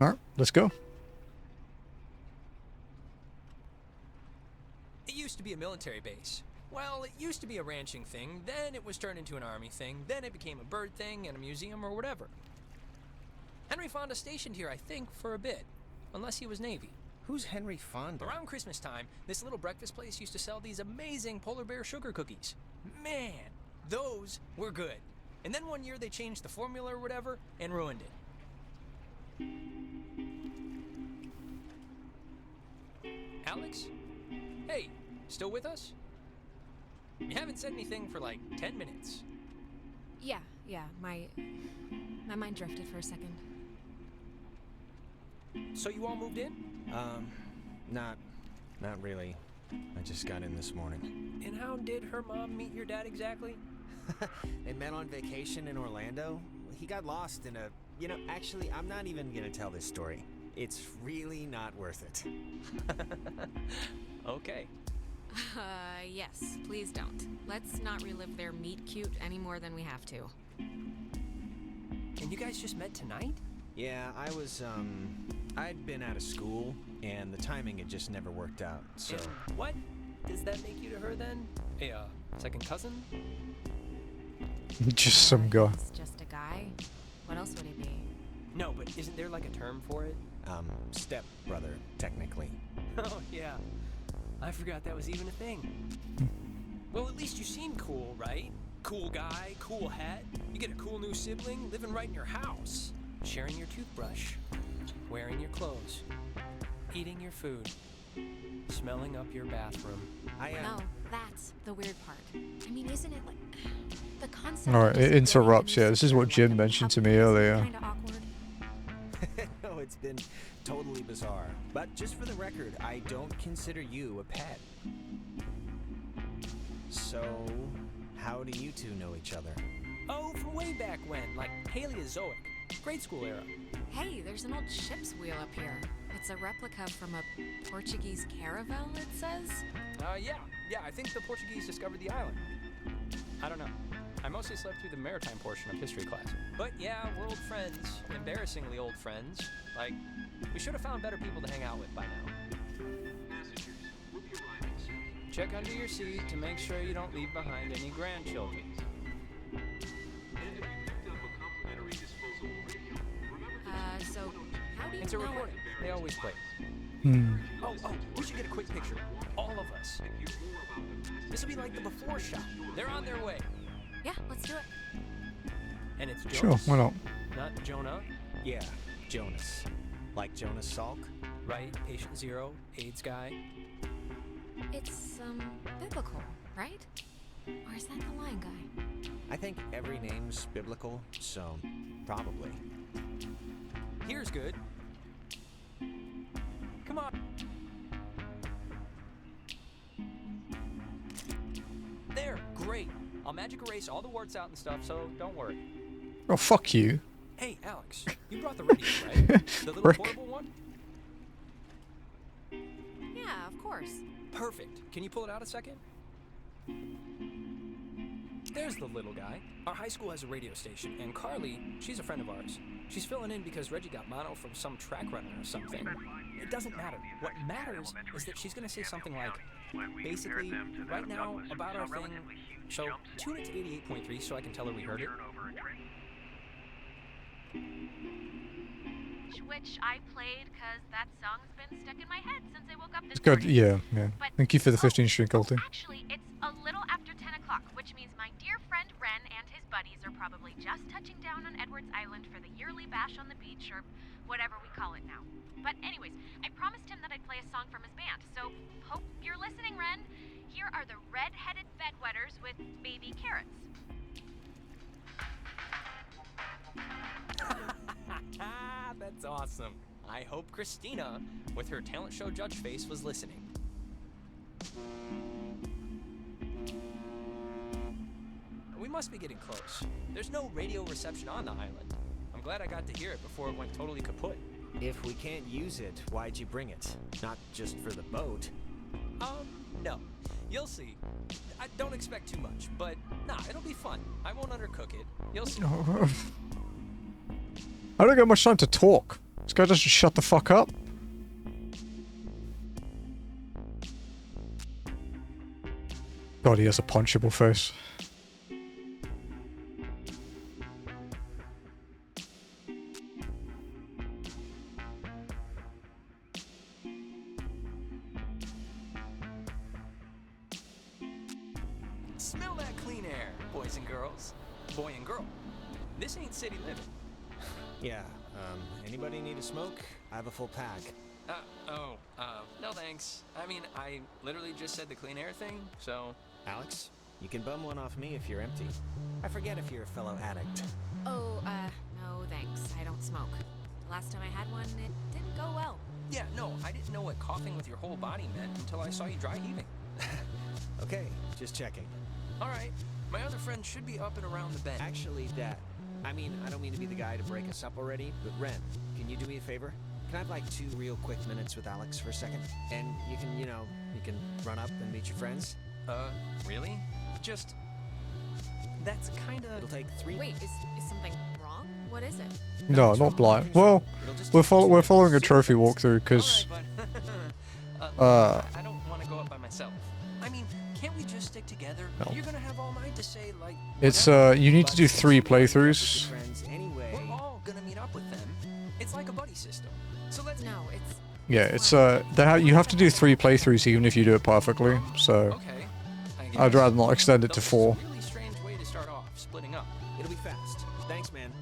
Alright, let's go. It used to be a military base. Well, it used to be a ranching thing, then it was turned into an army thing, then it became a bird thing and a museum or whatever. Henry Fonda stationed here, I think, for a bit. Unless he was Navy. Who's Henry Fonda? Around Christmas time, this little breakfast place used to sell these amazing polar bear sugar cookies. Man, those were good. And then one year they changed the formula or whatever and ruined it. Alex? Hey, still with us? You haven't said anything for like 10 minutes. Yeah, my mind drifted for a second. So you all moved in? Not really. I just got in this morning. And how did her mom meet your dad exactly? They met on vacation in Orlando. He got lost in a... You know, actually, I'm not even gonna tell this story. It's really not worth it. Okay. Yes, please don't. Let's not relive their meet cute any more than we have to. And you guys just met tonight? Yeah, I'd been out of school, and the timing had just never worked out, so... And what does that make you to her then? A, second cousin? Just some guy. He's just a guy. What else would he be? No, but isn't there like a term for it? Step brother, technically. Oh, yeah. I forgot that was even a thing. Well, at least you seem cool, right? Cool guy, cool hat. You get a cool new sibling living right in your house. Sharing your toothbrush. Wearing your clothes. Eating your food. Smelling up your bathroom. No, that's the weird part. I mean, isn't it like... The concept... Alright, it interrupts, yeah. This is what Jim mentioned to me earlier. Kinda awkward. No, it's been totally bizarre. But just for the record, I don't consider you a pet. So, how do you two know each other? Oh, from way back when, like Paleozoic. Grade school era. Hey, there's an old ship's wheel up here. It's a replica from a Portuguese caravel, it says? Yeah, I think the Portuguese discovered the island. I don't know. I mostly slept through the maritime portion of history class. But yeah, we're old friends. Embarrassingly old friends. Like, we should have found better people to hang out with by now. Check under your seat to make sure you don't leave behind any grandchildren. So, how do you It's a know... recording. They always play. Oh, we should get a quick picture. All of us. This will be like the before shot. They're on their way. Yeah, let's do it. And it's Sure, Jonas. why not? Not Jonah. Yeah, Jonas. Like Jonas Salk? Right, patient zero, AIDS guy. It's, biblical, right? Or is that the lion guy? I think every name's biblical, so probably. Here's good. Come on. There, great. I'll magic erase all the warts out and stuff, so don't worry. Oh, fuck you. Hey, Alex, you brought the radio, right? The little Rick. portable one? Yeah, of course. Perfect. Can you pull it out a second? There's the little guy. Our high school has a radio station, and Carly, she's a friend of ours. She's filling in because Reggie got mono from some track runner or something. It doesn't matter. What matters is that she's going to say something like, basically, right now, about our thing, so tune it to 88.3 so I can tell her we heard it. Which I played because that song's been stuck in my head since I woke up this It's good, morning. yeah. But, Thank you for the 15-string culting. Actually, it's a little after 10 o'clock, which means my dear friend Ren and his buddies are probably just touching down on Edwards Island for the yearly bash on the beach, or whatever we call it now. But anyways, I promised him that I'd play a song from his band, so hope you're listening, Ren. Here are the red-headed bedwetters with baby carrots. That's awesome. I hope Christina, with her talent show judge face, was listening. We must be getting close. There's no radio reception on the island. I'm glad I got to hear it before it went totally kaput. If we can't use it, why'd you bring it? Not just for the boat. No. You'll see. I don't expect too much, but nah, it'll be fun. I won't undercook it. You'll see. I don't get much time to talk. This guy doesn't shut the fuck up. God, he has a punchable face. Smell that clean air, boys and girls. Boy and girl. This ain't city living. Yeah, anybody need a smoke? I have a full pack. No thanks. I mean, I literally just said the clean air thing, so... Alex, you can bum one off me if you're empty. I forget if you're a fellow addict. Oh, no thanks. I don't smoke. The last time I had one, it didn't go well. Yeah, no, I didn't know what coughing with your whole body meant until I saw you dry heaving. Okay, just checking. Alright, my other friend should be up and around the bend. Actually, Dad, I mean, I don't mean to be the guy to break us up already, but Ren, can you do me a favor? Can I have like 2 real quick minutes with Alex for a second? And you can, you can run up and meet your friends? Really? Just... That's kinda... It'll take 3... Wait, is something wrong? What is it? No, not blind. Well, we're following a trophy walkthrough because I don't want to go up by myself. I mean, can't we just stick together? No. You're gonna have all night to say, like... it's whatever. you need to do 3 playthroughs. Friends anyway. We're all gonna meet up with them. It's like a buddy system. So let's... No, it's... Yeah, it's you have to do 3 playthroughs even if you do it perfectly. So Okay. I'd rather not extend it to Though 4. it's a really strange way to start off, splitting up. It'll be fast. Thanks, man.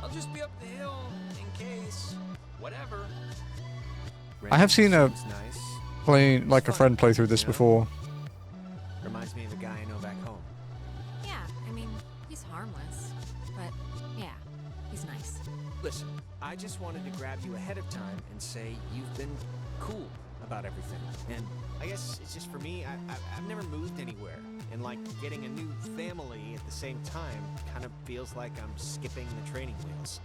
I'll just be up the hill, in case... Whatever. I have seen a Seems nice. playing like a friend play through this before. Reminds me of a guy I know back home. Yeah, I mean, he's harmless. But, yeah, he's nice. Listen, I just wanted to grab you ahead of time and say you've been cool about everything. And I guess it's just for me, I've never moved anywhere. And like getting a new family at the same time kind of feels like I'm skipping the training wheels.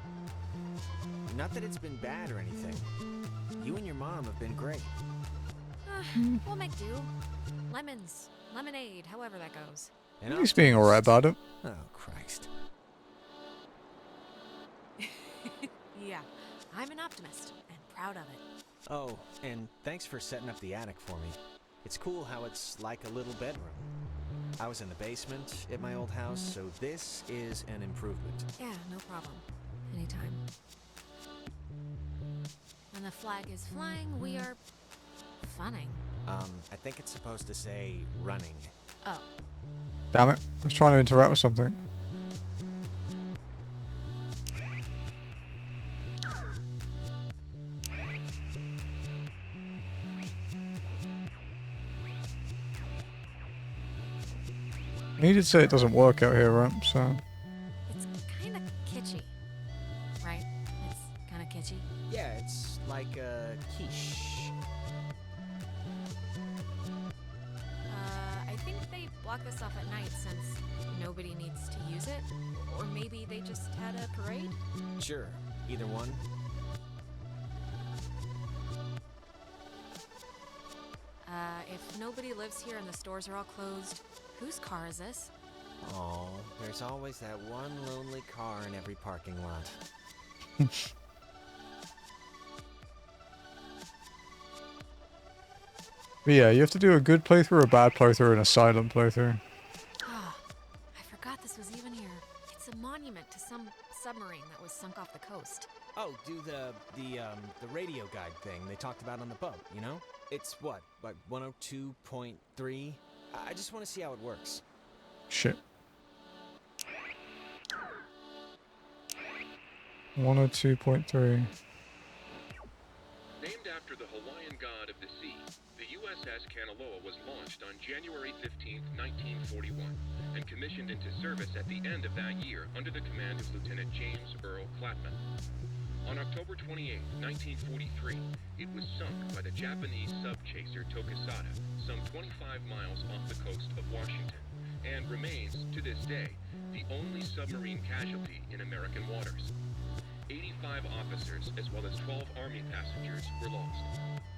Not that it's been bad or anything. You and your mom have been great. We'll make do. Lemons, lemonade, however that goes. And He's being alright about it. Oh, Christ. Yeah, I'm an optimist and proud of it. Oh, and thanks for setting up the attic for me. It's cool how it's like a little bedroom. I was in the basement at my old house, so this is an improvement. Yeah, no problem. Anytime. When the flag is flying, we are funning. I think it's supposed to say running. Oh, Damn it. I was trying to interact with something. You did say it doesn't work out here, right? So it's kind of kitschy, right? It's kind of kitschy. Yeah, it's like a quiche. I think they block this off at night since nobody needs to use it. Or maybe they just had a parade? Sure, either one. If nobody lives here and the stores are all closed, whose car is this? Oh, there's always that one lonely car in every parking lot. but yeah, you have to do a good playthrough, a bad playthrough, and a silent playthrough. Ah, I forgot this was even here. It's a monument to some submarine that was sunk off the coast. Oh, do the radio guide thing they talked about on the boat, you know? It's what, like 102.3? I just want to see how it works. Shit. 102.3. Named after the Hawaiian god of the sea, the USS Kanaloa was launched on January 15, 1941, and commissioned into service at the end of that year under the command of Lieutenant James Earl Clapman. On October 28, 1943, it was sunk by the Japanese sub-chaser Tokisada, some 25 miles off the coast of Washington, and remains, to this day, the only submarine casualty in American waters. 85 officers, as well as 12 Army passengers, were lost.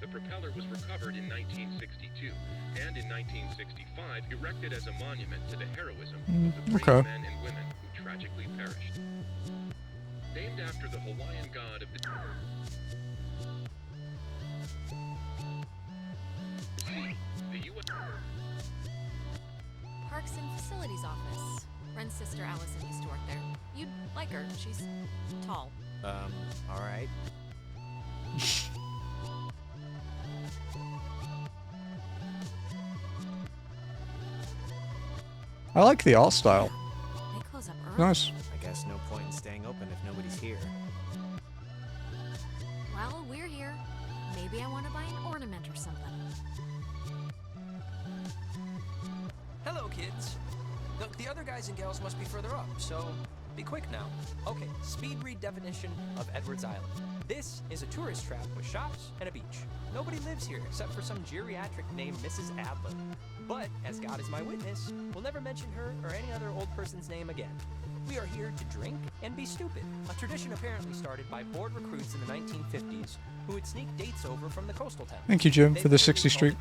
The propeller was recovered in 1962, and in 1965 erected as a monument to the heroism of the brave Okay. men and women who tragically perished. Named after the Hawaiian god of the sea, the U.S. Parks and Facilities Office. Ren's sister Allison used to work there. You'd like her. She's tall. Alright. I like the art style. They close up early. Nice. I guess no point in staying open if nobody's here. Well, we're here. Maybe I want to buy an ornament or something. Hello, kids. The other guys and gals must be further up, so be quick now. Okay, speed read definition of Edwards Island. This is a tourist trap with shops and a beach. Nobody lives here except for some geriatric named Mrs. Adler. But, as God is my witness, we'll never mention her or any other old person's name again. We are here to drink and be stupid, a tradition apparently started by bored recruits in the 1950s who would sneak dates over from the coastal towns. Thank you, Jim, for the 60 streak.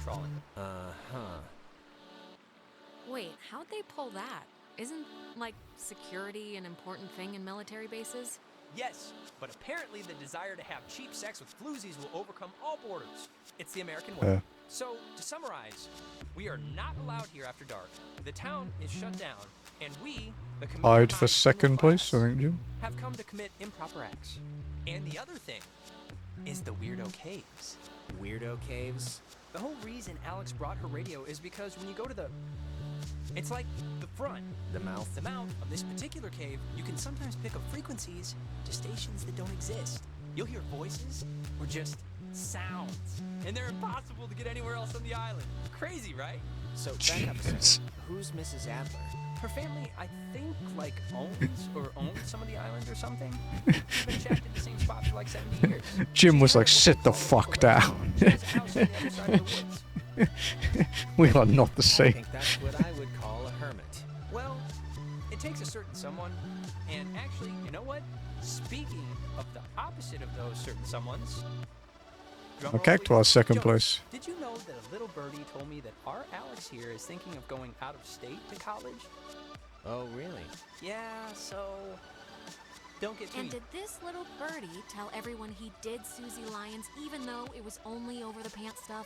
Wait, how'd they pull that? Isn't, like, security an important thing in military bases? Yes, but apparently the desire to have cheap sex with floozies will overcome all borders. It's the American way. So, to summarize, we are not allowed here after dark. The town is shut down, and we, the Tied for second place, I think, Jim. have come to commit improper acts. And the other thing is the Weirdo Caves. Weirdo caves? The whole reason Alex brought her radio is because when you go to the... It's like the front. The mouth? The mouth of this particular cave, you can sometimes pick up frequencies to stations that don't exist. You'll hear voices or just sounds, and they're impossible to get anywhere else on the island. Crazy, right? So, back up a second. Who's Mrs. Adler? Her family, I think, like, owned some of the island or something. She's been checked at the same spot for like 70 years. Jim was like, sit the fuck down. She has a house on the other side of the woods. We are not the I same. think that's what I would call a hermit. Well, it takes a certain someone, and actually, you know what? Speaking of the opposite of those certain someones... Okay, to our second Jonas, place. Did you know that a little birdie told me that our Alex here is thinking of going out of state to college? Oh, really? Yeah, so... Don't get too... And did this little birdie tell everyone he did Susie Lyons even though it was only over the pants stuff?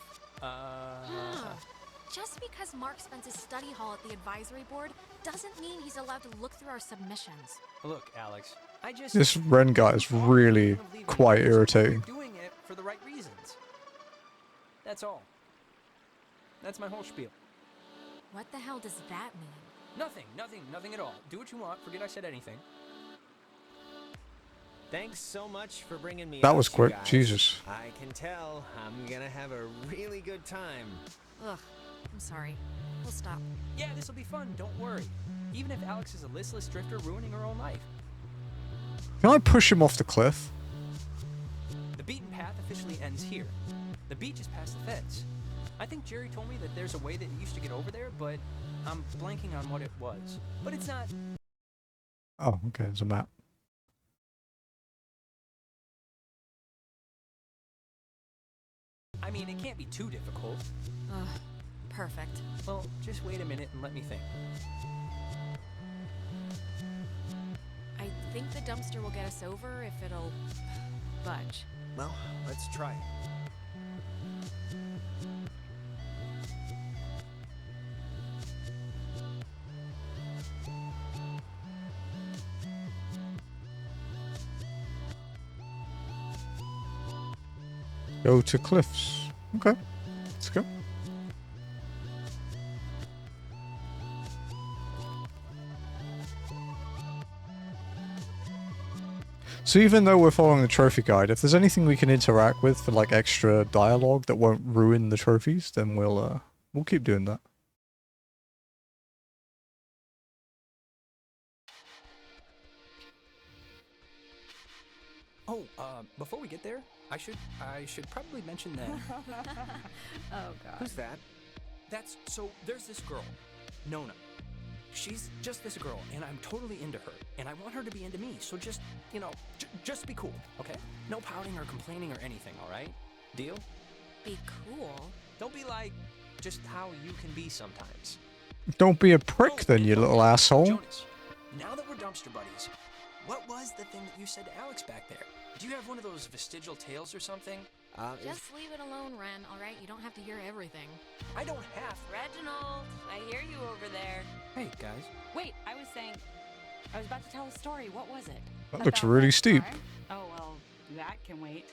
Just because Mark spends his study hall at the advisory board doesn't mean he's allowed to look through our submissions. Look, Alex, I just... This Ren guy is really quite irritating. You're doing it for the right reasons. That's all. That's my whole spiel. What the hell does that mean? Nothing at all. Do what you want. Forget I said anything. Thanks so much for bringing me That out, was you quick. guys. Jesus. I can tell I'm gonna have a really good time. Ugh, I'm sorry. We'll stop. Yeah, this'll be fun. Don't worry. Even if Alex is a listless drifter ruining her own life. Can I push him off the cliff? The beaten path officially ends here. The beach is past the fence. I think Jerry told me that there's a way that you used to get over there, but I'm blanking on what it was. But it's not... Oh, okay, there's a map. I mean, it can't be too difficult. Ugh, perfect. Well, just wait a minute and let me think. I think the dumpster will get us over if it'll budge. Well, let's try it. Go to cliffs. Okay, let's go. So even though we're following the trophy guide, if there's anything we can interact with for like extra dialogue that won't ruin the trophies, then we'll keep doing that. Oh, before we get there, I should probably mention that. Oh, God. Who's that? There's this girl, Nona. She's just this girl, and I'm totally into her, and I want her to be into me, so just, you know, just be cool, okay? No pouting or complaining or anything, alright? Deal? Be cool? Don't be like, just how you can be sometimes. Don't be a prick then, you little asshole. Jonas, now that we're dumpster buddies, what was the thing that you said to Alex back there? Do you have one of those vestigial tales or something? Just leave it alone, Ren, alright? You don't have to hear everything. I don't have. Reginald, I hear you over there. Hey, guys. Wait, I was about to tell a story. What was it? That looks About really that steep. car? Oh, well, that can wait.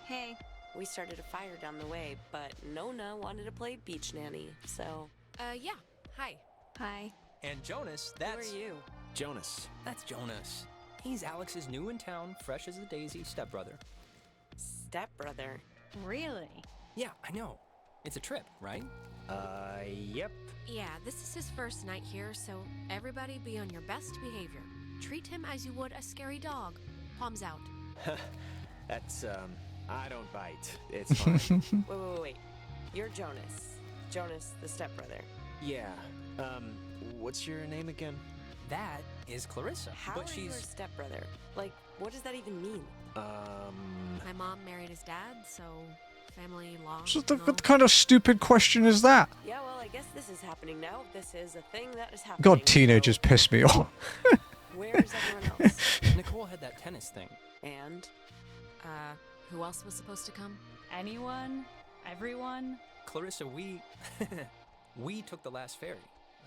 Hey, we started a fire down the way, but Nona wanted to play beach nanny, so... Yeah. Hi. Hi. And Jonas, that's... Who are you? Jonas. That's Jonas. He's Alex's new in town, fresh as a daisy stepbrother. Stepbrother. Really? Yeah, I know. It's a trip, right? Yep. Yeah, this is his first night here, so everybody be on your best behavior. Treat him as you would a scary dog. Palms out. That's, I don't bite. It's fine. Wait. You're Jonas. Jonas, the stepbrother. Yeah. What's your name again? That is Clarissa. How but are she's... you her stepbrother? Like, what does that even mean? My mom married his dad, so family law. So and all. what kind of stupid question is that? Yeah, well, I guess this is happening now. This is a thing that is happening. God, teenagers so piss me off. where's everyone else? Nicole had that tennis thing. And? Who else was supposed to come? Anyone? Everyone? Clarissa, we took the last ferry.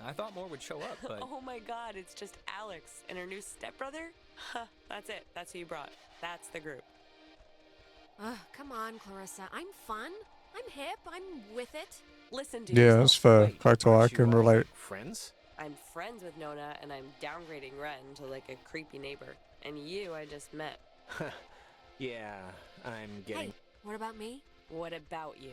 I thought more would show up, but... Oh my god, it's just Alex and her new stepbrother? Huh, that's it. That's who you brought. That's the group. Come on, Clarissa. I'm fun. I'm hip. I'm with it. Listen to Yeah, yourself. that's fair. Wait, Collector, I aren't can you all relate. Friends? I'm friends with Nona, and I'm downgrading Ren to like a creepy neighbor. And you, I just met. Yeah, I'm getting... Hey, what about me? What about you?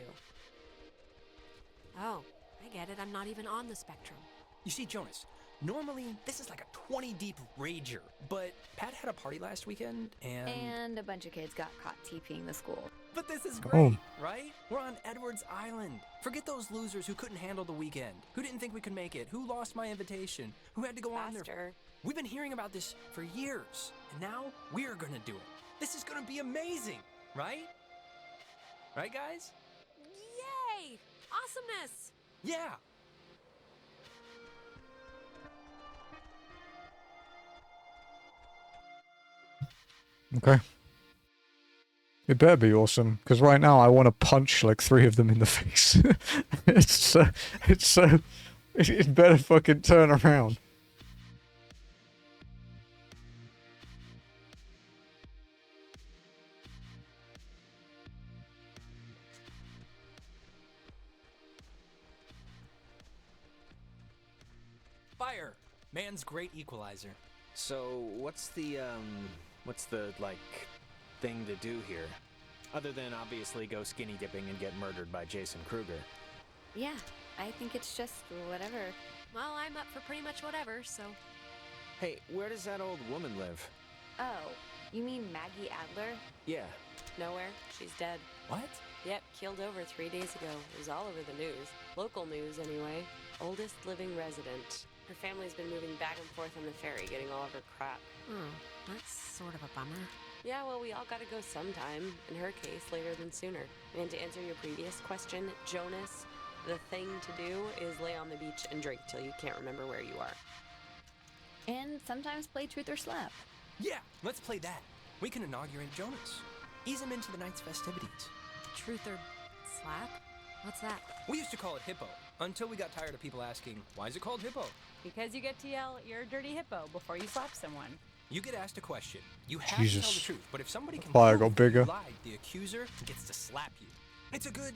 Oh, I get it. I'm not even on the spectrum. You see, Jonas, normally this is like a 20-deep rager, but Pat had a party last weekend, And a bunch of kids got caught TPing the school. But this is Oh. great, right? We're on Edwards Island. Forget those losers who couldn't handle the weekend, who didn't think we could make it, who lost my invitation, who had to go on their... Faster. We've been hearing about this for years, and now we're gonna do it. This is gonna be amazing, right? Right, guys? Yay! Awesomeness! Yeah! Okay. It better be awesome, because right now I want to punch like 3 of them in the face. It better fucking turn around. Fire! Man's great equalizer. So, what's the, like, thing to do here? Other than obviously go skinny dipping and get murdered by Jason Kruger. Yeah, I think it's just whatever. Well, I'm up for pretty much whatever, so... Hey, where does that old woman live? Oh, you mean Maggie Adler? Yeah. Nowhere. She's dead. What? Yep, keeled over 3 days ago. It was all over the news. Local news, anyway. Oldest living resident. Her family's been moving back and forth on the ferry, getting all of her crap. Oh, that's sort of a bummer. Yeah, well, we all gotta go sometime. In her case, later than sooner. And to answer your previous question, Jonas, the thing to do is lay on the beach and drink till you can't remember where you are. And sometimes play Truth or Slap. Yeah, let's play that. We can inaugurate Jonas. Ease him into the night's festivities. Truth or slap? What's that? We used to call it Hippo, until we got tired of people asking, why is it called Hippo? Because you get to yell, "You're a dirty hippo," before you slap someone. You get asked a question. You have to Jesus. tell the truth, but if somebody can Fire prove got bigger. that you lied, the accuser gets to slap you. It's a good,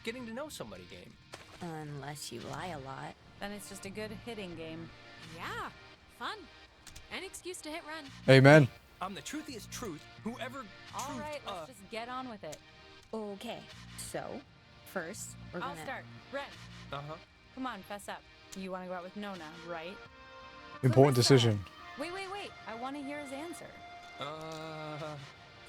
getting to know somebody game. Unless you lie a lot. Then it's just a good hitting game. Yeah, fun. An excuse to hit run. Amen. I'm the truthiest truth, whoever All truth, right, let's just get on with it. Okay, so first we're I'll gonna... start. Ren. Uh-huh. Come on, fess up. You want to go out with Nona, right? Important Clarissa. decision. Wait. I want to hear his answer.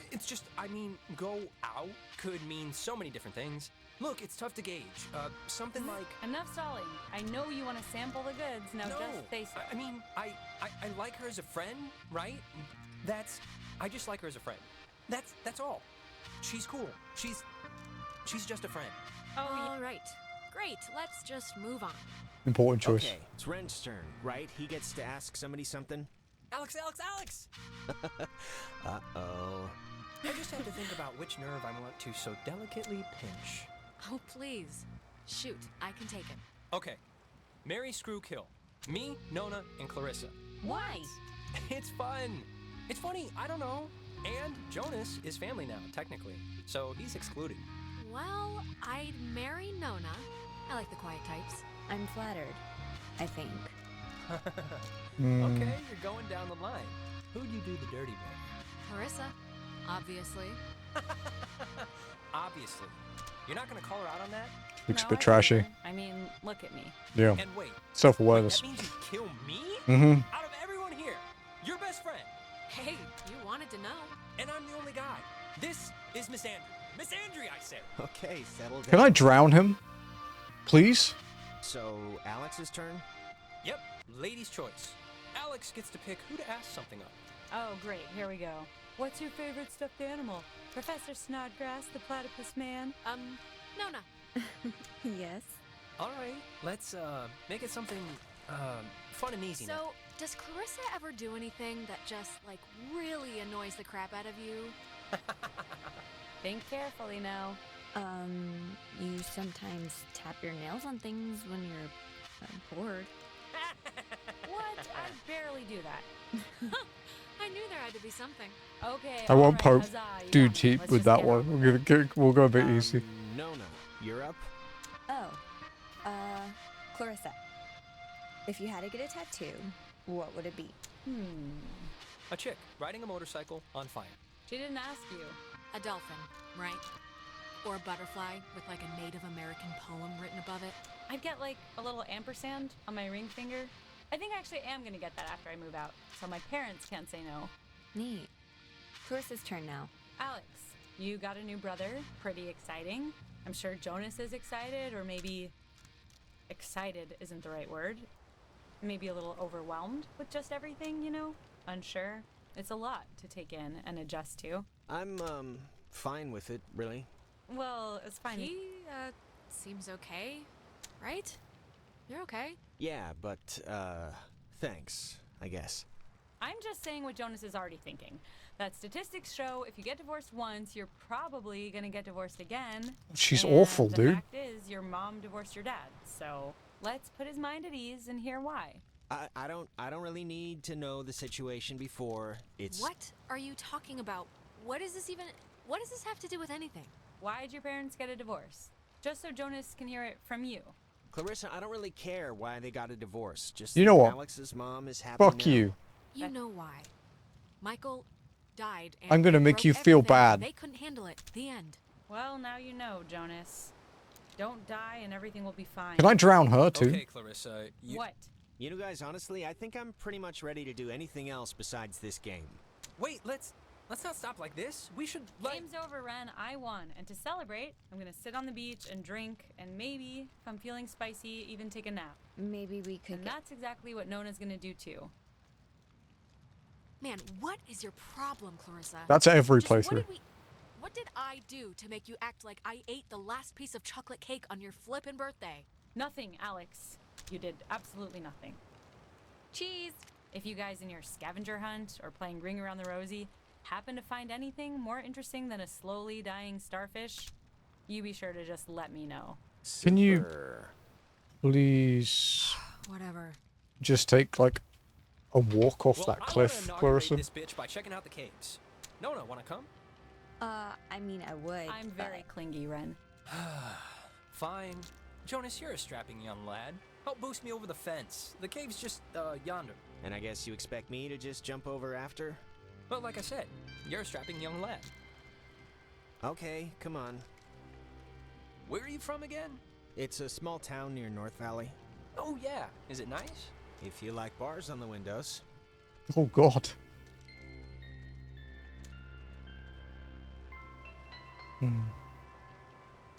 It's just, I mean, go out could mean so many different things. Look, it's tough to gauge. Something like... Enough stalling. I know you want to sample the goods. Now No, just say so. I mean, I like her as a friend, right? I just like her as a friend. That's all. She's cool. She's just a friend. Oh, All right. Great, let's just move on. Important choice. Okay, it's Ren's turn, right? He gets to ask somebody something? Alex! Uh-oh. I just have to think about which nerve I want to so delicately pinch. Oh, please. Shoot, I can take him. Okay. Marry, screw, kill. Me, Nona, and Clarissa. Why? It's fun. It's funny, I don't know. And Jonas is family now, technically. So he's excluded. Well, I'd marry Nona. I like the quiet types. I'm flattered, I think. Okay, you're going down the line. Who'd you do the dirty with? Clarissa, obviously. Obviously. You're not gonna call her out on that? Looks a No, bit I trashy. wouldn't. I mean, look at me. Yeah. And wait, Self-awareness. that means you kill me? Mm-hmm. Out of everyone here, your best friend. Hey, you wanted to know. And I'm the only guy. This is Miss Andrew. Miss Andrew, I said. Okay, settle down. Can I drown him? Please? So, Alex's turn? Yep, lady's choice. Alex gets to pick who to ask something of. Oh, great. Here we go. What's your favorite stuffed animal? Professor Snodgrass, the platypus man? Nona. Yes. All right, let's make it something fun and easy. now. So, does Clarissa ever do anything that just, like, really annoys the crap out of you? Think carefully now. You sometimes tap your nails on things when you're bored. What? I barely do that. I knew there had to be something. Okay. I won't alright, poke huzzah, you dude got me. deep Let's with just that get one. We'll go a bit easy. Nona, you're up? Oh, Clarissa. If you had to get a tattoo, what would it be? A chick riding a motorcycle on fire. She didn't ask you. A dolphin, right? Or a butterfly with, like, a Native American poem written above it. I'd get like a little ampersand on my ring finger. I think I actually am gonna get that after I move out, so my parents can't say no. Neat. Clarissa's turn now. Alex, you got a new brother. Pretty exciting. I'm sure Jonas is excited, or maybe excited isn't the right word. Maybe a little overwhelmed with just everything, you know? Unsure. It's a lot to take in and adjust to. I'm, fine with it, really. Well, it's fine. He, seems okay, right? You're okay. Yeah, but, thanks, I guess. I'm just saying what Jonas is already thinking. That statistics show if you get divorced once, you're probably gonna get divorced again. She's And awful, the dude. fact is, your mom divorced your dad. So let's put his mind at ease and hear why. I don't really need to know the situation before it's... What are you talking about? What does this have to do with anything? Why'd your parents get a divorce? Just so Jonas can hear it from you. Clarissa, I don't really care why they got a divorce. Just You know what? Alex's mom is happy Fuck now. you. You know why. Michael died and I'm gonna it make broke you feel everything. bad. They couldn't handle it. The end. Well, now you know, Jonas. Don't die and everything will be fine. Can I drown her too? Okay, Clarissa, you... What? You know, guys, honestly, I think I'm pretty much ready to do anything else besides this game. Wait, let's not stop like this. We should, Game's over, Ren. I won. And to celebrate, I'm gonna sit on the beach and drink, and maybe, if I'm feeling spicy, even take a nap. Maybe we could And get... that's exactly what Nona's gonna do too. Man, what is your problem, Clarissa? That's every Just playthrough. What did I do to make you act like I ate the last piece of chocolate cake on your flippin' birthday? Nothing, Alex. You did absolutely nothing. Cheese! If you guys in your scavenger hunt or playing Ring Around the Rosie happen to find anything more interesting than a slowly dying starfish, you be sure to just let me know. Can you Super. please Whatever. just take like a walk off that cliff, Clarissa? this bitch by checking out the caves. Nona, wanna come? I mean, I would, I'm very clingy, Ren. Fine. Jonas, you're a strapping young lad. Help boost me over the fence. The cave's just, yonder. And I guess you expect me to just jump over after? Well, like I said, you're a strapping young lad. Okay, come on. Where are you from again? It's a small town near North Valley. Oh, yeah. Is it nice? If you like bars on the windows. Oh god.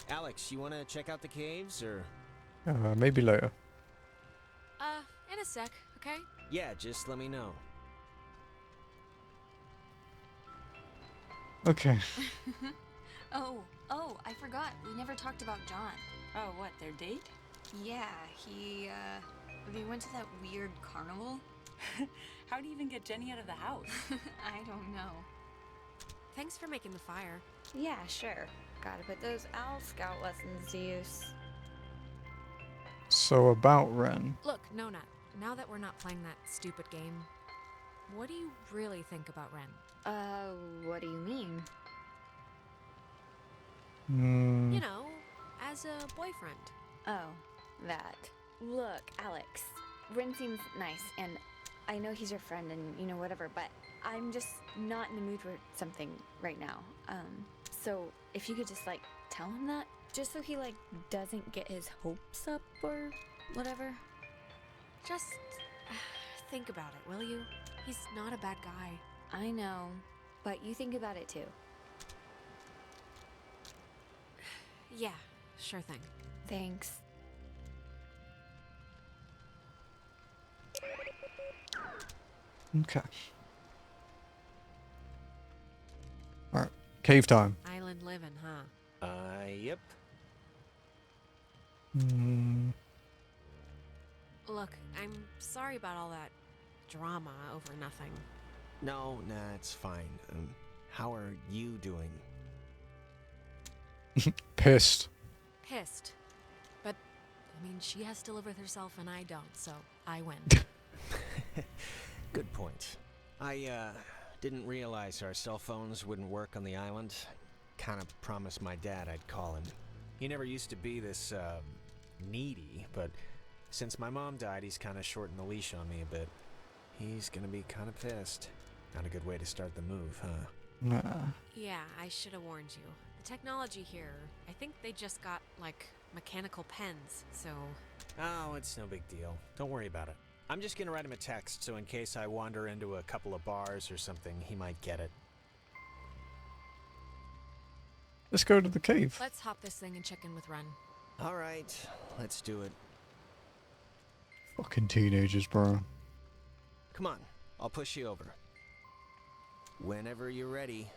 Alex, you want to check out the caves, or...? Maybe later. In a sec, okay? Yeah, just let me know. Okay. Oh, I forgot. We never talked about John. Oh, what, their date? Yeah, they went to that weird carnival. How do you even get Jenny out of the house? I don't know. Thanks for making the fire. Yeah, sure. Gotta put those Owl Scout lessons to use. So about Ren. Look, Nona, now that we're not playing that stupid game, what do you really think about Ren? What do you mean? You know, as a boyfriend. Oh, that. Look, Alex, Ren seems nice, and I know he's your friend and, you know, whatever, but I'm just not in the mood for something right now. So if you could just, like, tell him that, just so he, like, doesn't get his hopes up or whatever. Just think about it, will you? He's not a bad guy. I know, but you think about it too. Yeah, sure thing. Thanks. Okay. Alright. Cave time. Island living, huh? Yep. Look, I'm sorry about all that drama over nothing. No, nah, it's fine. How are you doing? Pissed. Pissed. But, I mean, she has to live with herself and I don't, so I win. Good point. I, didn't realize our cell phones wouldn't work on the island. Kinda promised my dad I'd call him. He never used to be this, needy, but since my mom died, he's kinda shortened the leash on me a bit. He's gonna be kinda pissed. Not a good way to start the move, huh? Nah. Yeah, I should have warned you. The technology here, I think they just got, like, mechanical pens, so... Oh, it's no big deal. Don't worry about it. I'm just gonna write him a text, so in case I wander into a couple of bars or something, he might get it. Let's go to the cave. Let's hop this thing and check in with Ren. Alright, let's do it. Fucking teenagers, bro. Come on, I'll push you over. Whenever you're ready.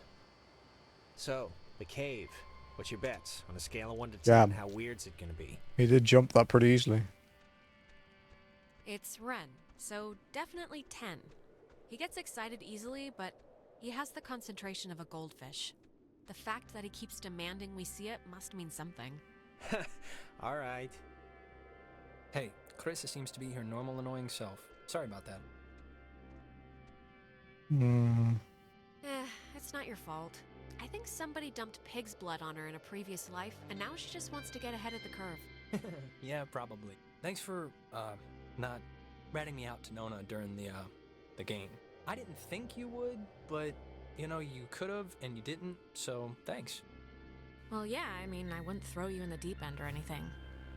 So, the cave. What's your bets? On a scale of 1 to 10, Yeah. how weird's it gonna be? He did jump that pretty easily. It's Ren, so definitely 10. He gets excited easily, but he has the concentration of a goldfish. The fact that he keeps demanding we see it must mean something. Alright. Hey, Carissa seems to be her normal annoying self. Sorry about that. It's not your fault. I think somebody dumped pig's blood on her in a previous life, and now she just wants to get ahead of the curve. Yeah, probably. Thanks for, not ratting me out to Nona during the game. I didn't think you would, but, you know, you could've and you didn't, so thanks. Well, yeah, I mean, I wouldn't throw you in the deep end or anything.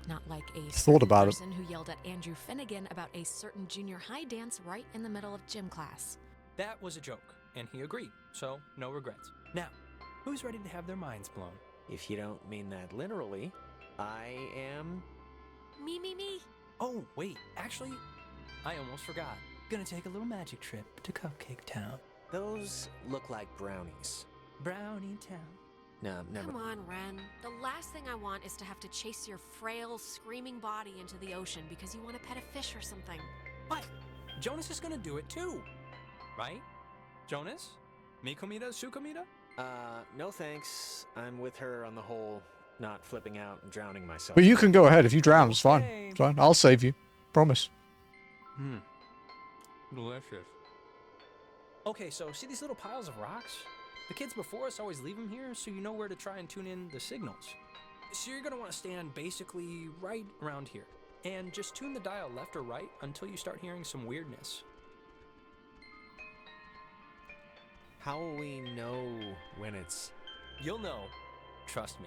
Not like a Thought about it. person who yelled at Andrew Finnegan about a certain junior high dance right in the middle of gym class. That was a joke, and he agreed, so no regrets. Now, who's ready to have their minds blown? If you don't mean that literally, I am... Me. Oh, wait, actually, I almost forgot. Gonna take a little magic trip to Cupcake Town. Those look like brownies. Brownie Town. No, never. Come on, Ren. The last thing I want is to have to chase your frail, screaming body into the ocean because you want to pet a fish or something. But Jonas is gonna do it too, right? Jonas? Mikomita, Sukomita? No thanks. I'm with her on the whole, not flipping out and drowning myself. But you can go ahead. If you drown, it's fine. Okay. It's fine. I'll save you. Promise. Delicious. Okay, so see these little piles of rocks? The kids before us always leave them here so you know where to try and tune in the signals. So you're gonna want to stand basically right around here and just tune the dial left or right until you start hearing some weirdness. How will we know when it's... You'll know. Trust me.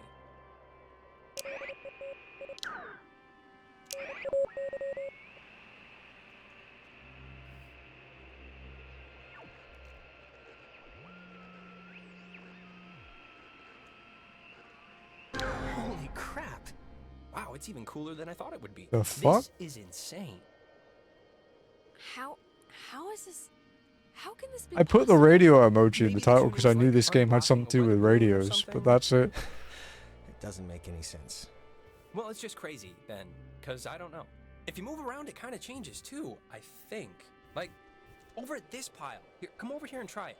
Holy crap! Wow, it's even cooler than I thought it would be. The fuck? This is insane. How is this? How can this be I put the possible? radio emoji in Maybe the the title tune because I was knew like this game had rocking something to do a with weather balloon or radios, but something. that's it. It doesn't make any sense. Well, it's just crazy, then, because I don't know. If you move around, it kind of changes, too, I think. Like, over at this pile. Here, come over here and try it.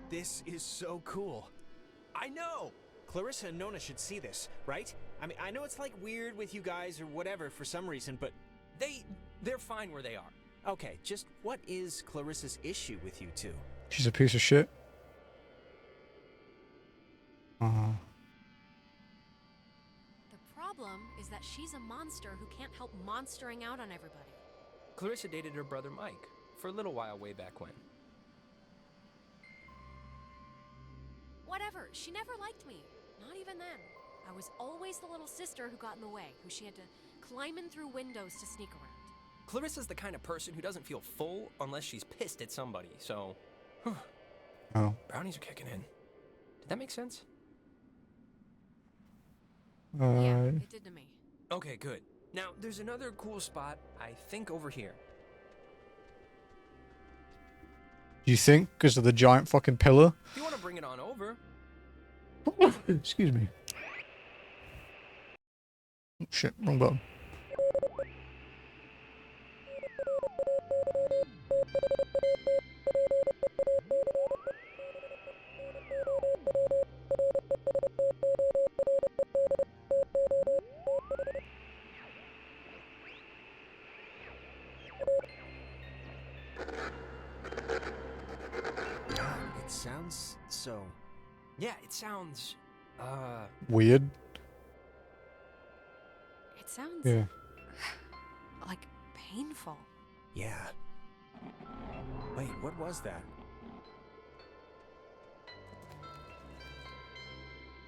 This is so cool. I know! Clarissa and Nona should see this, right? I mean, I know it's like weird with you guys or whatever for some reason, but They're fine where they are. okay, just what is Clarissa's issue with you two? She's a piece of shit. The problem is that she's a monster who can't help monstering out on everybody. Clarissa dated her brother Mike for a little while way back when. Whatever, she never liked me. Not even then. I was always the little sister who got in the way, who she had to climb in through windows to sneak around. Clarissa's the kind of person who doesn't feel full unless she's pissed at somebody, so... Oh. Brownies are kicking in. Did that make sense? Yeah, it did to me. Okay, good. Now, there's another cool spot, I think, over here. Do you think? Because of the giant fucking pillar? If you want to bring it on over. Excuse me. Oh, shit, wrong button. It sounds so... Yeah, it sounds... Weird. It sounds Yeah. like painful. Yeah. Wait, what was that?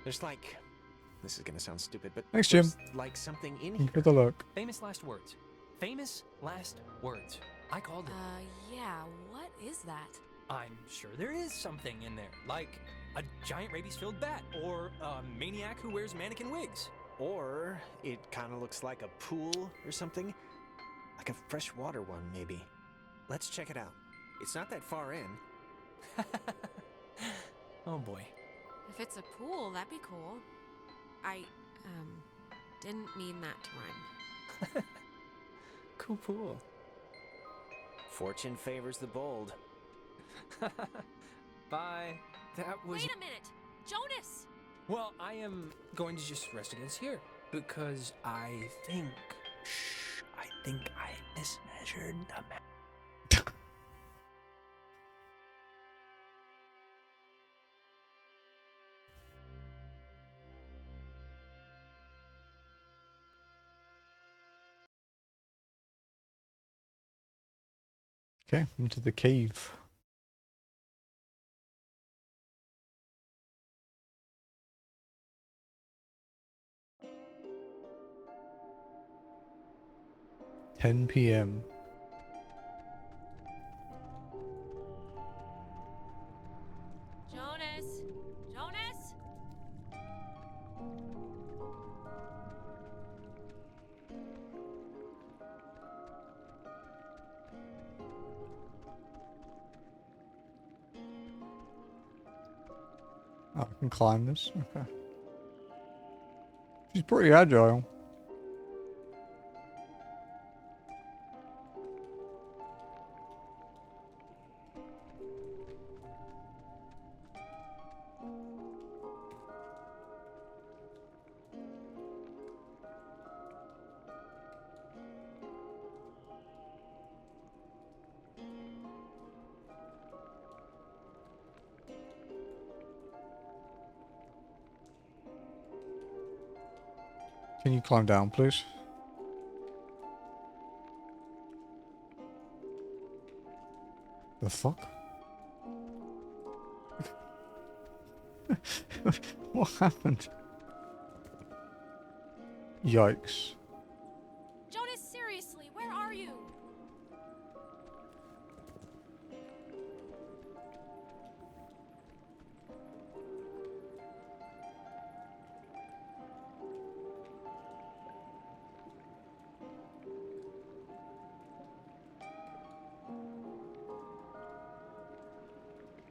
There's like... This is gonna sound stupid, but... Thanks, Jim. there's like something in here. Good luck. Famous last words. Famous last words. I called it. Yeah, what is that? I'm sure there is something in there, like a giant rabies-filled bat, or a maniac who wears mannequin wigs. Or it kind of looks like a pool or something. Like a freshwater one, maybe. Let's check it out. It's not that far in. Oh boy. If it's a pool, that'd be cool. I, didn't mean that to rhyme. Cool pool. Fortune favors the bold. Bye. That was... Wait a minute! Jonas! Well, I am going to just rest against here, because I think I mismeasured the map. Okay, into the cave. (10 p.m.) Jonas! Jonas! Oh, I can climb this? Okay. She's pretty agile. Can you climb down, please? The fuck? What happened? Yikes. Jonas, seriously, where are you?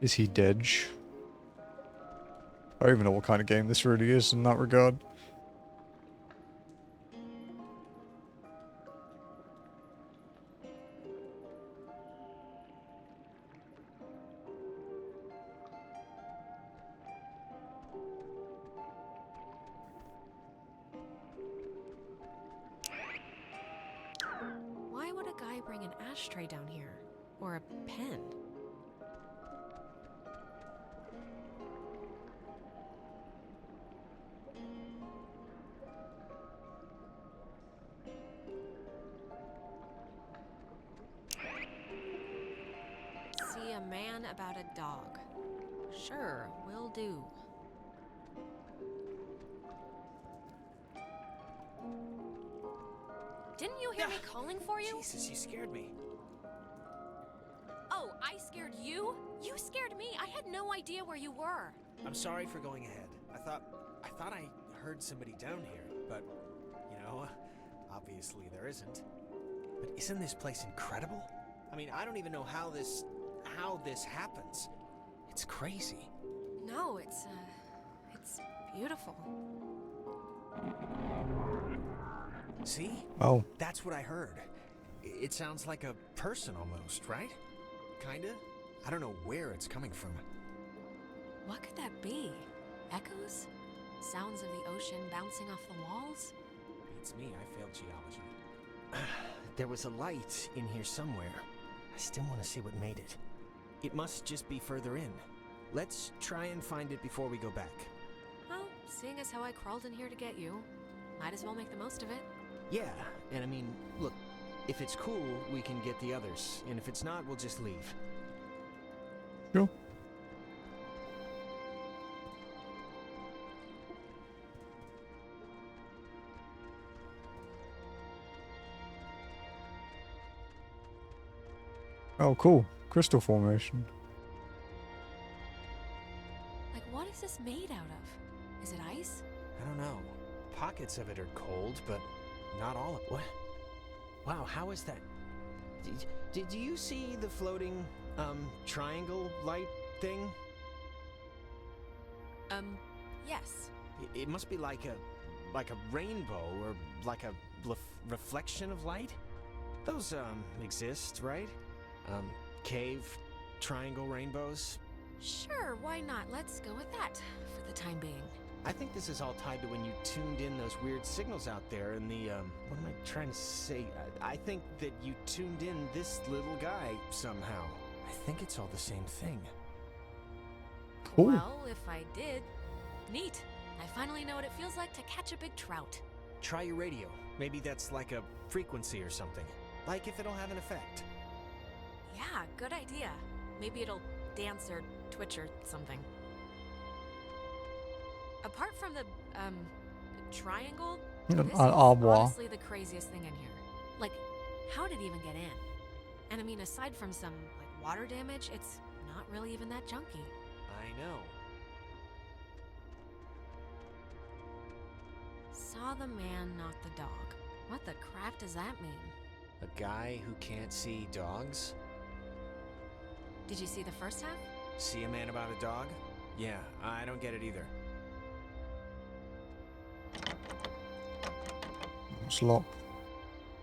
Is he dead? I don't even know what kind of game this really is in that regard. Why would a guy bring an ashtray down here? Or a pen? See a man about a dog. Sure, will do. Didn't you hear me calling for you? Jesus, you scared me. Oh, I scared you? You scared me. I had no idea where you were. I'm sorry for going ahead. I thought I heard somebody down here, but you know, obviously there isn't. But isn't this place incredible? I mean, I don't even know how this happens. It's crazy. No, it's beautiful. See? Oh. That's what I heard. It sounds like a person almost, right? Kinda? I don't know where it's coming from. What could that be? Echoes? Sounds of the ocean bouncing off the walls? Beats me, I failed geology. There was a light in here somewhere. I still want to see what made it. It must just be further in. Let's try and find it before we go back. Well, seeing as how I crawled in here to get you, might as well make the most of it. Yeah, and I mean, look, if it's cool, we can get the others, and if it's not, we'll just leave. Sure. Oh, cool. Crystal formation. Like, what is this made out of? Is it ice? I don't know. Pockets of it are cold, but not all of it. What? Wow, how is that? Did you see the floating, triangle light thing? Yes. It must be like a rainbow, or like a reflection of light? Those, exist, right? Cave, triangle rainbows? Sure, why not? Let's go with that, for the time being. I think this is all tied to when you tuned in those weird signals out there in the, what am I trying to say? I think that you tuned in this little guy somehow. I think it's all the same thing. Cool. Well, if I did, neat. I finally know what it feels like to catch a big trout. Try your radio. Maybe that's like a frequency or something. Like if it'll have an effect. Yeah, good idea. Maybe it'll dance or twitch or something. Apart from the triangle, this is honestly the craziest thing in here. Like, how did it even get in? And I mean, aside from some, like, water damage, it's not really even that junky. I know. Saw the man, not the dog. What the crap does that mean? A guy who can't see dogs? Did you see the first half? See a man about a dog? Yeah, I don't get it either. It's locked.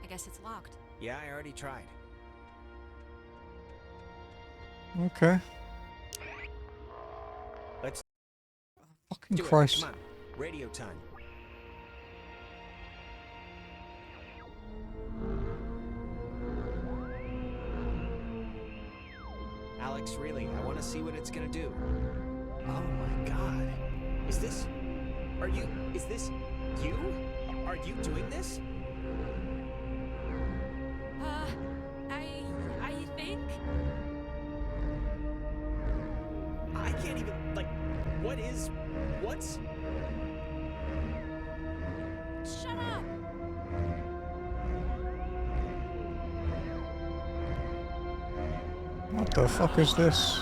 I guess it's locked. Yeah, I already tried. Okay. Let's Fucking do it. Christ. Come on. Radio time. Alex, really, I want to see what it's gonna do. Oh my god. Is this you? Are you doing this? I think? I can't even, what's... Shut up! What the fuck is this?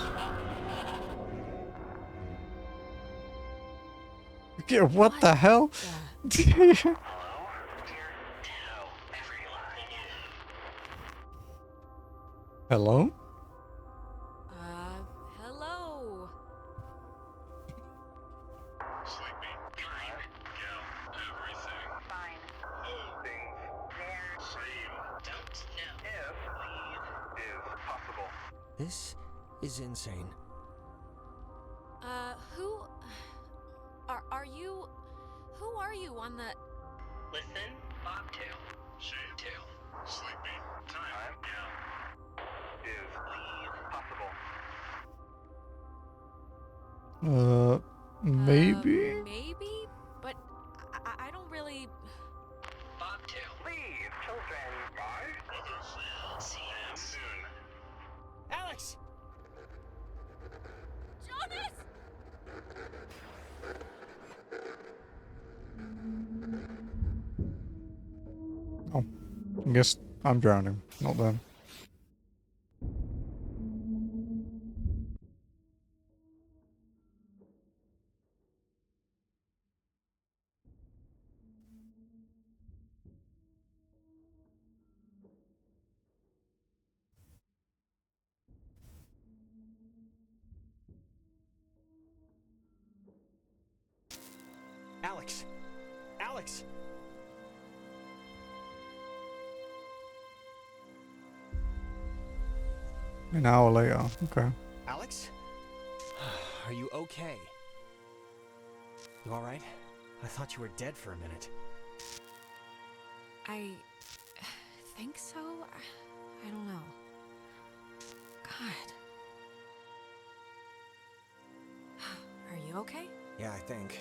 Yeah, what the hell? Hello? Hello? This is insane. Who are you on the... Listen, bobtail, shavetail, sleepy, time now. Is possible. Maybe? Maybe? But I don't really... Bobtail. Leave, children. Bye. Others will see you soon. Alex! Jonas! Oh, I guess I'm drowning, not them. Alex! Alex! An hour later, okay. Alex? Are you okay? You alright? I thought you were dead for a minute. I think so. I don't know. God. Are you okay? Yeah, I think.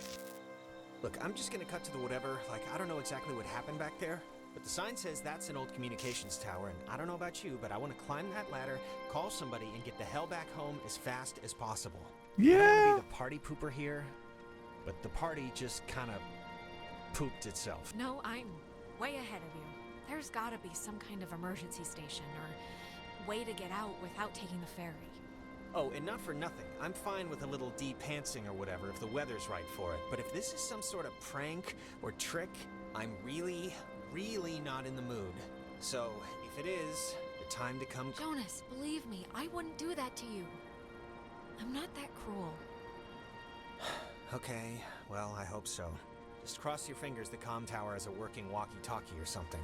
Look, I'm just gonna cut to the whatever. Like, I don't know exactly what happened back there, but the sign says that's an old communications tower, and I don't know about you, but I want to climb that ladder, call somebody, and get the hell back home as fast as possible. I don't want to be the party pooper here, but the party just kind of pooped itself. No, I'm way ahead of you. There's gotta be some kind of emergency station or way to get out without taking the ferry. Oh, and not for nothing. I'm fine with a little de-pantsing or whatever if the weather's right for it. But if this is some sort of prank or trick, I'm really not in the mood. So, if it is, the time to come... Jonas, believe me, I wouldn't do that to you. I'm not that cruel. Okay, well, I hope so. Just cross your fingers the comm tower has a working walkie-talkie or something.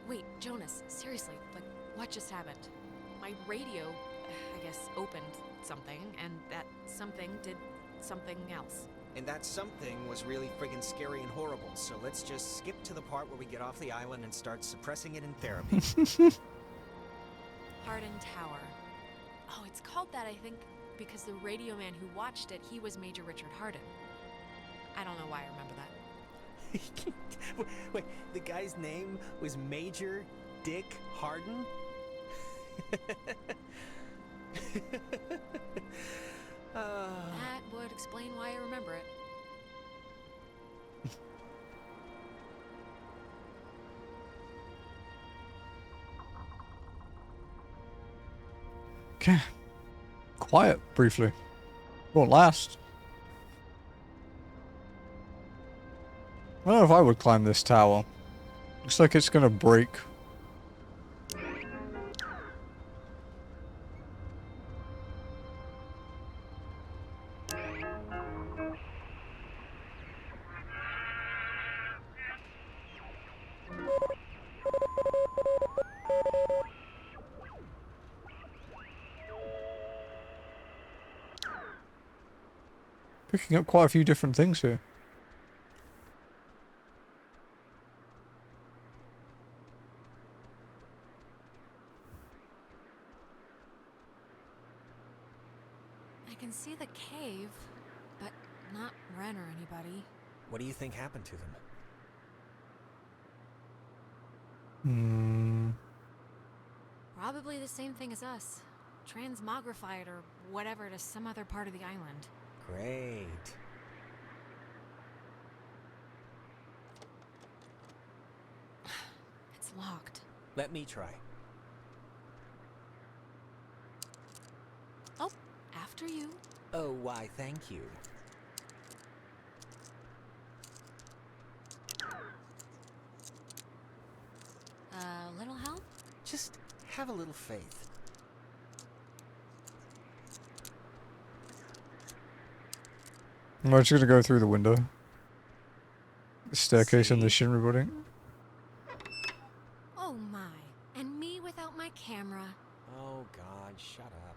Wait, Jonas, seriously, like, what just happened? My radio, I guess, opened something, and that something did something else. And that something was really friggin' scary and horrible, so let's just skip to the part where we get off the island and start suppressing it in therapy. Hardin Tower. Oh, it's called that, I think, because the radio man who watched it, he was Major Richard Hardin. I don't know why I remember that. Wait, the guy's name was Major Dick Hardin? That would explain why I remember it. Okay. Quiet, briefly. Won't last. I don't know if I would climb this tower. Looks like it's gonna break. Picking up quite a few different things here. I can see the cave, but not Ren or anybody. What do you think happened to them? Probably the same thing as us. Transmogrified or whatever to some other part of the island. Great. It's locked. Let me try. Oh, after you. Oh, why, thank you. Little help? Just have a little faith. We're just gonna go through the window. The staircase and the Shinra building. Oh my. And me without camera. Oh God, shut up.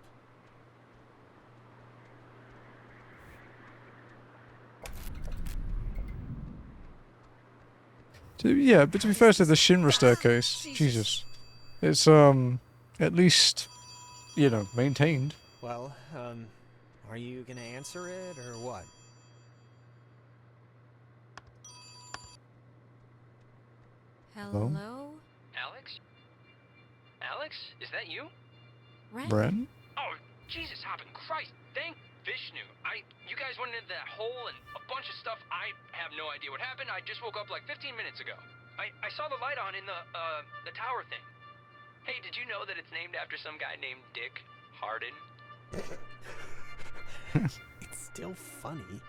Yeah, but to be fair to the Shinra staircase, Jesus, it's at least, you know, maintained. Well, are you gonna answer it or what? Hello? Alex? Alex? Is that you? Ren? Ren? Oh, Jesus hopping Christ! Thank Vishnu. You guys went into that hole and a bunch of stuff. I have no idea what happened. I just woke up like 15 minutes ago. I saw the light on in the tower thing. Hey, did you know that it's named after some guy named Dick Harden? It's still funny.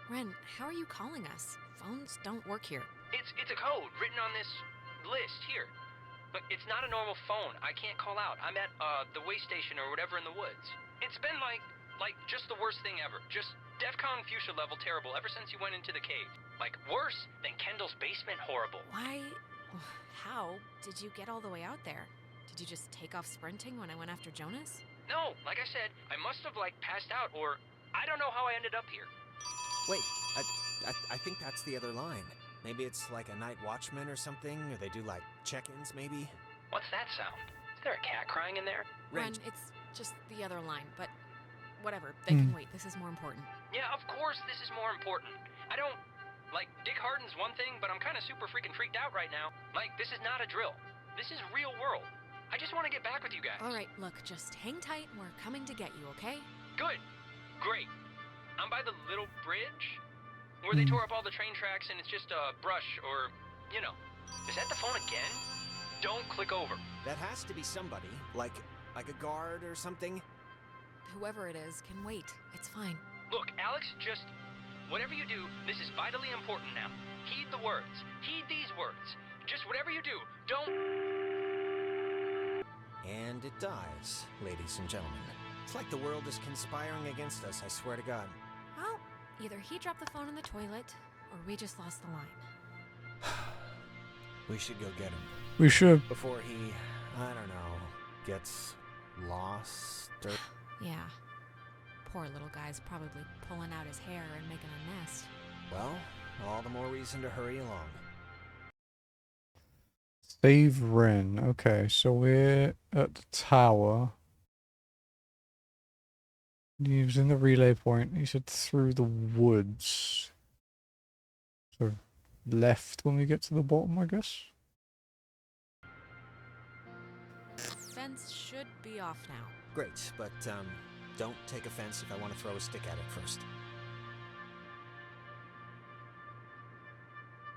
Ren, how are you calling us? Phones don't work here. It's a code written on this list here. But it's not a normal phone. I can't call out. I'm at the way station or whatever in the woods. It's been like just the worst thing ever. Just DEFCON fuchsia level terrible ever since you went into the cave. Like worse than Kendall's basement horrible. Why? How did you get all the way out there? Did you just take off sprinting when I went after Jonas? No, like I said, I must have like passed out or I don't know how I ended up here. Wait, I think that's the other line. Maybe it's like a night watchman or something, or they do like check-ins maybe? What's that sound? Is there a cat crying in there? Ren, it's just the other line, but whatever. They can wait. This is more important. Yeah, of course this is more important. I don't... Like, Dick Harden's one thing, but I'm kind of super freaking freaked out right now. Like, this is not a drill. This is real world. I just want to get back with you guys. All right, look, just hang tight. We're coming to get you, okay? Good. Great. I'm by the little bridge where they tore up all the train tracks and it's just a brush or, you know. Is that the phone again? Don't click over. That has to be somebody, like a guard or something. Whoever it is can wait. It's fine. Look, Alex, just whatever you do, this is vitally important now. Heed the words. Heed these words. Just whatever you do, don't... And it dies, ladies and gentlemen. It's like the world is conspiring against us, I swear to God. Well, either he dropped the phone in the toilet, or we just lost the line. We should go get him. We should. Before he, I don't know, gets lost or... Yeah. Poor little guy's probably pulling out his hair and making a nest. Well, all the more reason to hurry along. Save Ren. Okay, so we're at the tower. He was in the relay point. He said through the woods. So left when we get to the bottom, I guess. Fence should be off now. Great, but don't take offense if I want to throw a stick at it first.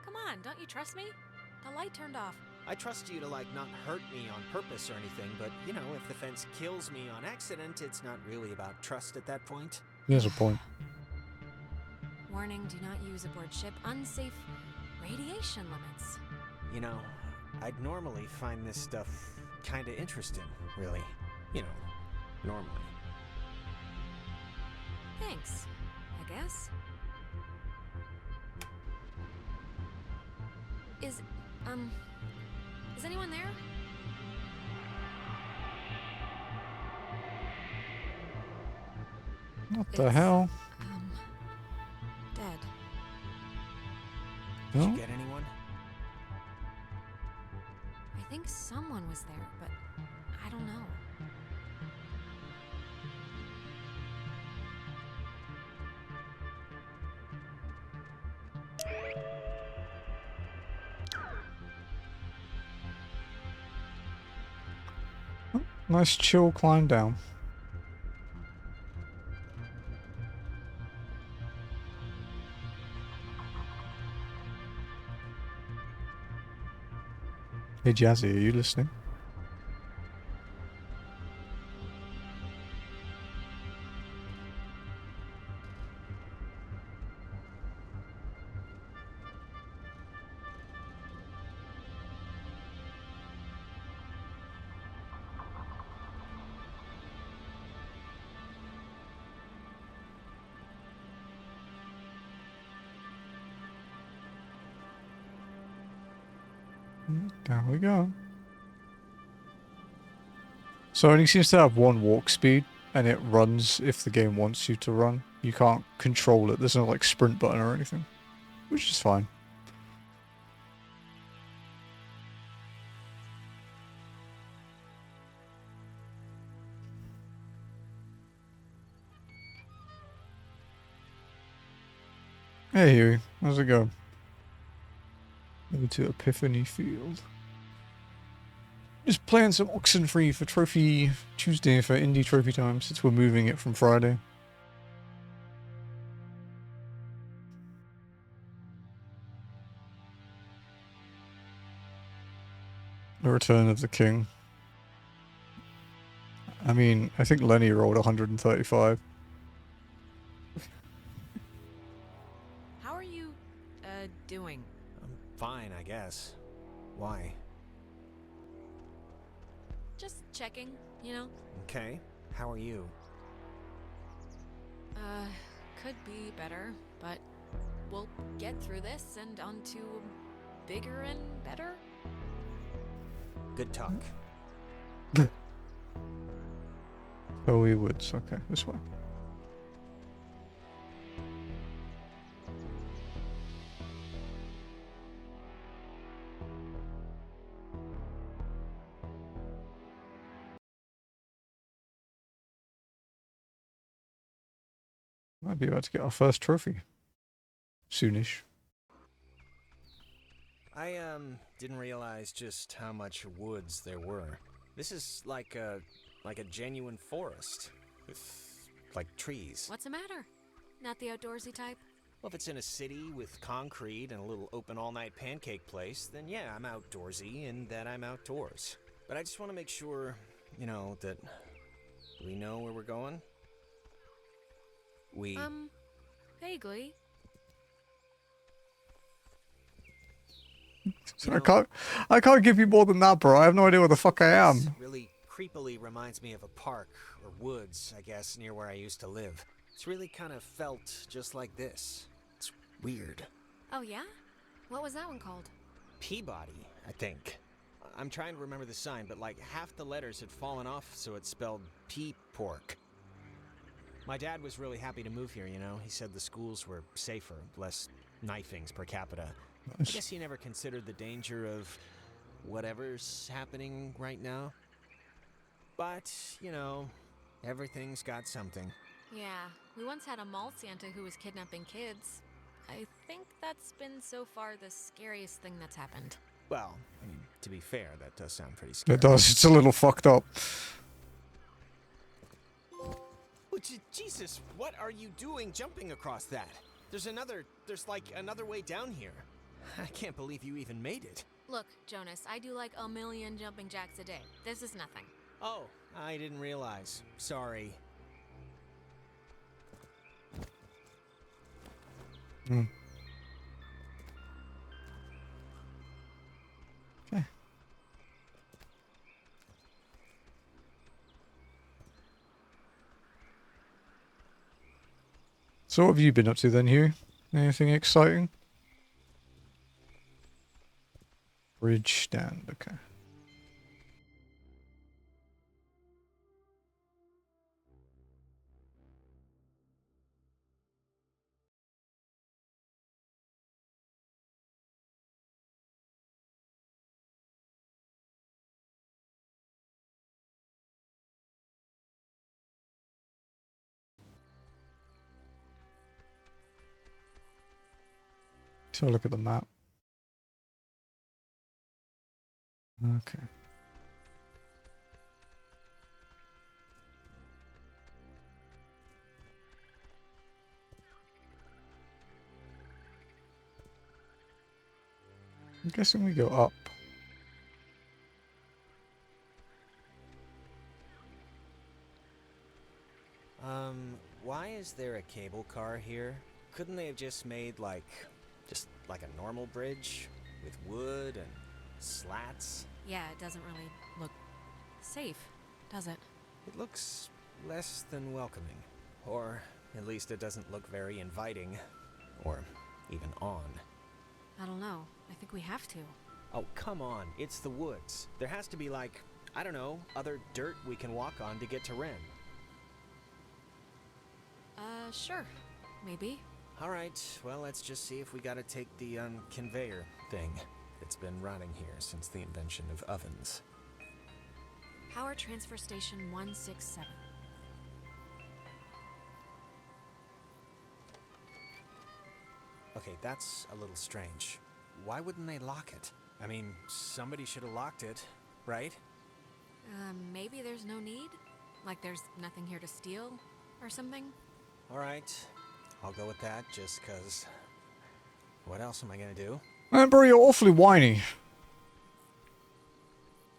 Come on, don't you trust me? The light turned off. I trust you to, like, not hurt me on purpose or anything, but, you know, if the fence kills me on accident, it's not really about trust at that point. There's a point. Warning, do not use aboard ship. Unsafe radiation limits. You know, I'd normally find this stuff kind of interesting, really. You know, normally. Thanks, I guess. Is anyone there? What the hell? Dead. Did No? you get anyone? I think someone was there, but I don't know. Nice chill climb down. Hey Jazzy, are you listening? Down we go. So it only seems to have one walk speed, and it runs if the game wants you to run. You can't control it. There's no like sprint button or anything, which is fine. Hey Huey, how's it going? Over to Epiphany Field. Just playing some Oxenfree for Trophy Tuesday for Indie Trophy time since we're moving it from Friday. The Return of the King. I mean, I think Lenny rolled 135. How are you, doing? I'm fine, I guess. Why? Just checking, you know? Okay. How are you? Could be better, but we'll get through this and on to bigger and better. Good talk. Bowie Woods, okay, this way. Might be about to get our first trophy. Soonish. I, didn't realize just how much woods there were. This is like a genuine forest. With, like, trees. What's the matter? Not the outdoorsy type? Well, if it's in a city with concrete and a little open all-night pancake place, then yeah, I'm outdoorsy and that I'm outdoors. But I just want to make sure, you know, that we know where we're going. Vaguely. I can't give you more than that, bro. I have no idea where the fuck I am. This really creepily reminds me of a park, or woods, I guess, near where I used to live. It's really kind of felt just like this. It's weird. Oh yeah? What was that one called? Peabody, I think. I'm trying to remember the sign, but like half the letters had fallen off, so it spelled P-pork. My dad was really happy to move here, you know. He said the schools were safer, less knifings per capita. Nice. I guess he never considered the danger of whatever's happening right now. But, you know, everything's got something. Yeah, we once had a mall Santa who was kidnapping kids. I think that's been so far the scariest thing that's happened. Well, I mean, to be fair, that does sound pretty scary. It does. It's a little fucked up. Oh, Jesus, what are you doing jumping across that? There's like another way down here. I can't believe you even made it. Look, Jonas, I do like 1,000,000 jumping jacks a day. This is nothing. Oh, I didn't realize. Sorry. Okay. So what have you been up to then, Hugh? Anything exciting? Bridge stand, okay. So look at the map. Okay. I'm guessing we go up. Why is there a cable car here? Couldn't they have just made like a normal bridge with wood and slats? Yeah, it doesn't really look safe, does it? It looks less than welcoming. Or at least it doesn't look very inviting. Or even on. I don't know. I think we have to. Oh, come on. It's the woods. There has to be like I don't know, other dirt we can walk on to get to Ren. Sure. Maybe. Alright, well, let's just see if we gotta take the, conveyor thing. It's been rotting here since the invention of ovens. Power Transfer Station 167. Okay, that's a little strange. Why wouldn't they lock it? I mean, somebody should have locked it, right? Maybe there's no need? Like there's nothing here to steal or something? Alright, I'll go with that just 'cause... What else am I gonna do? Bro, you're awfully whiny.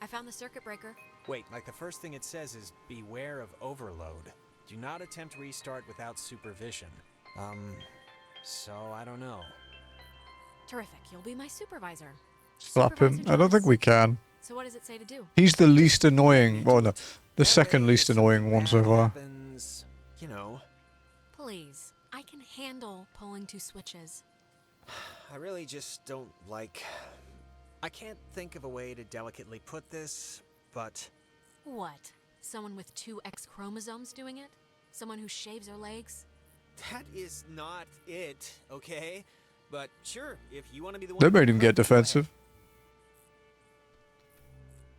I found the circuit breaker. Wait, like the first thing it says is beware of overload. Do not attempt restart without supervision. So I don't know. Terrific. You'll be my supervisor. Slap him. I don't think we can. So what does it say to do? He's the least annoying. Well, no, the second least annoying one so far. Happens, you know. Please. I can handle pulling 2 switches. I really just don't like... I can't think of a way to delicately put this, but... What? Someone with 2 X chromosomes doing it? Someone who shaves their legs? That is not it, okay? But sure, if you want to be the one... They made him get defensive.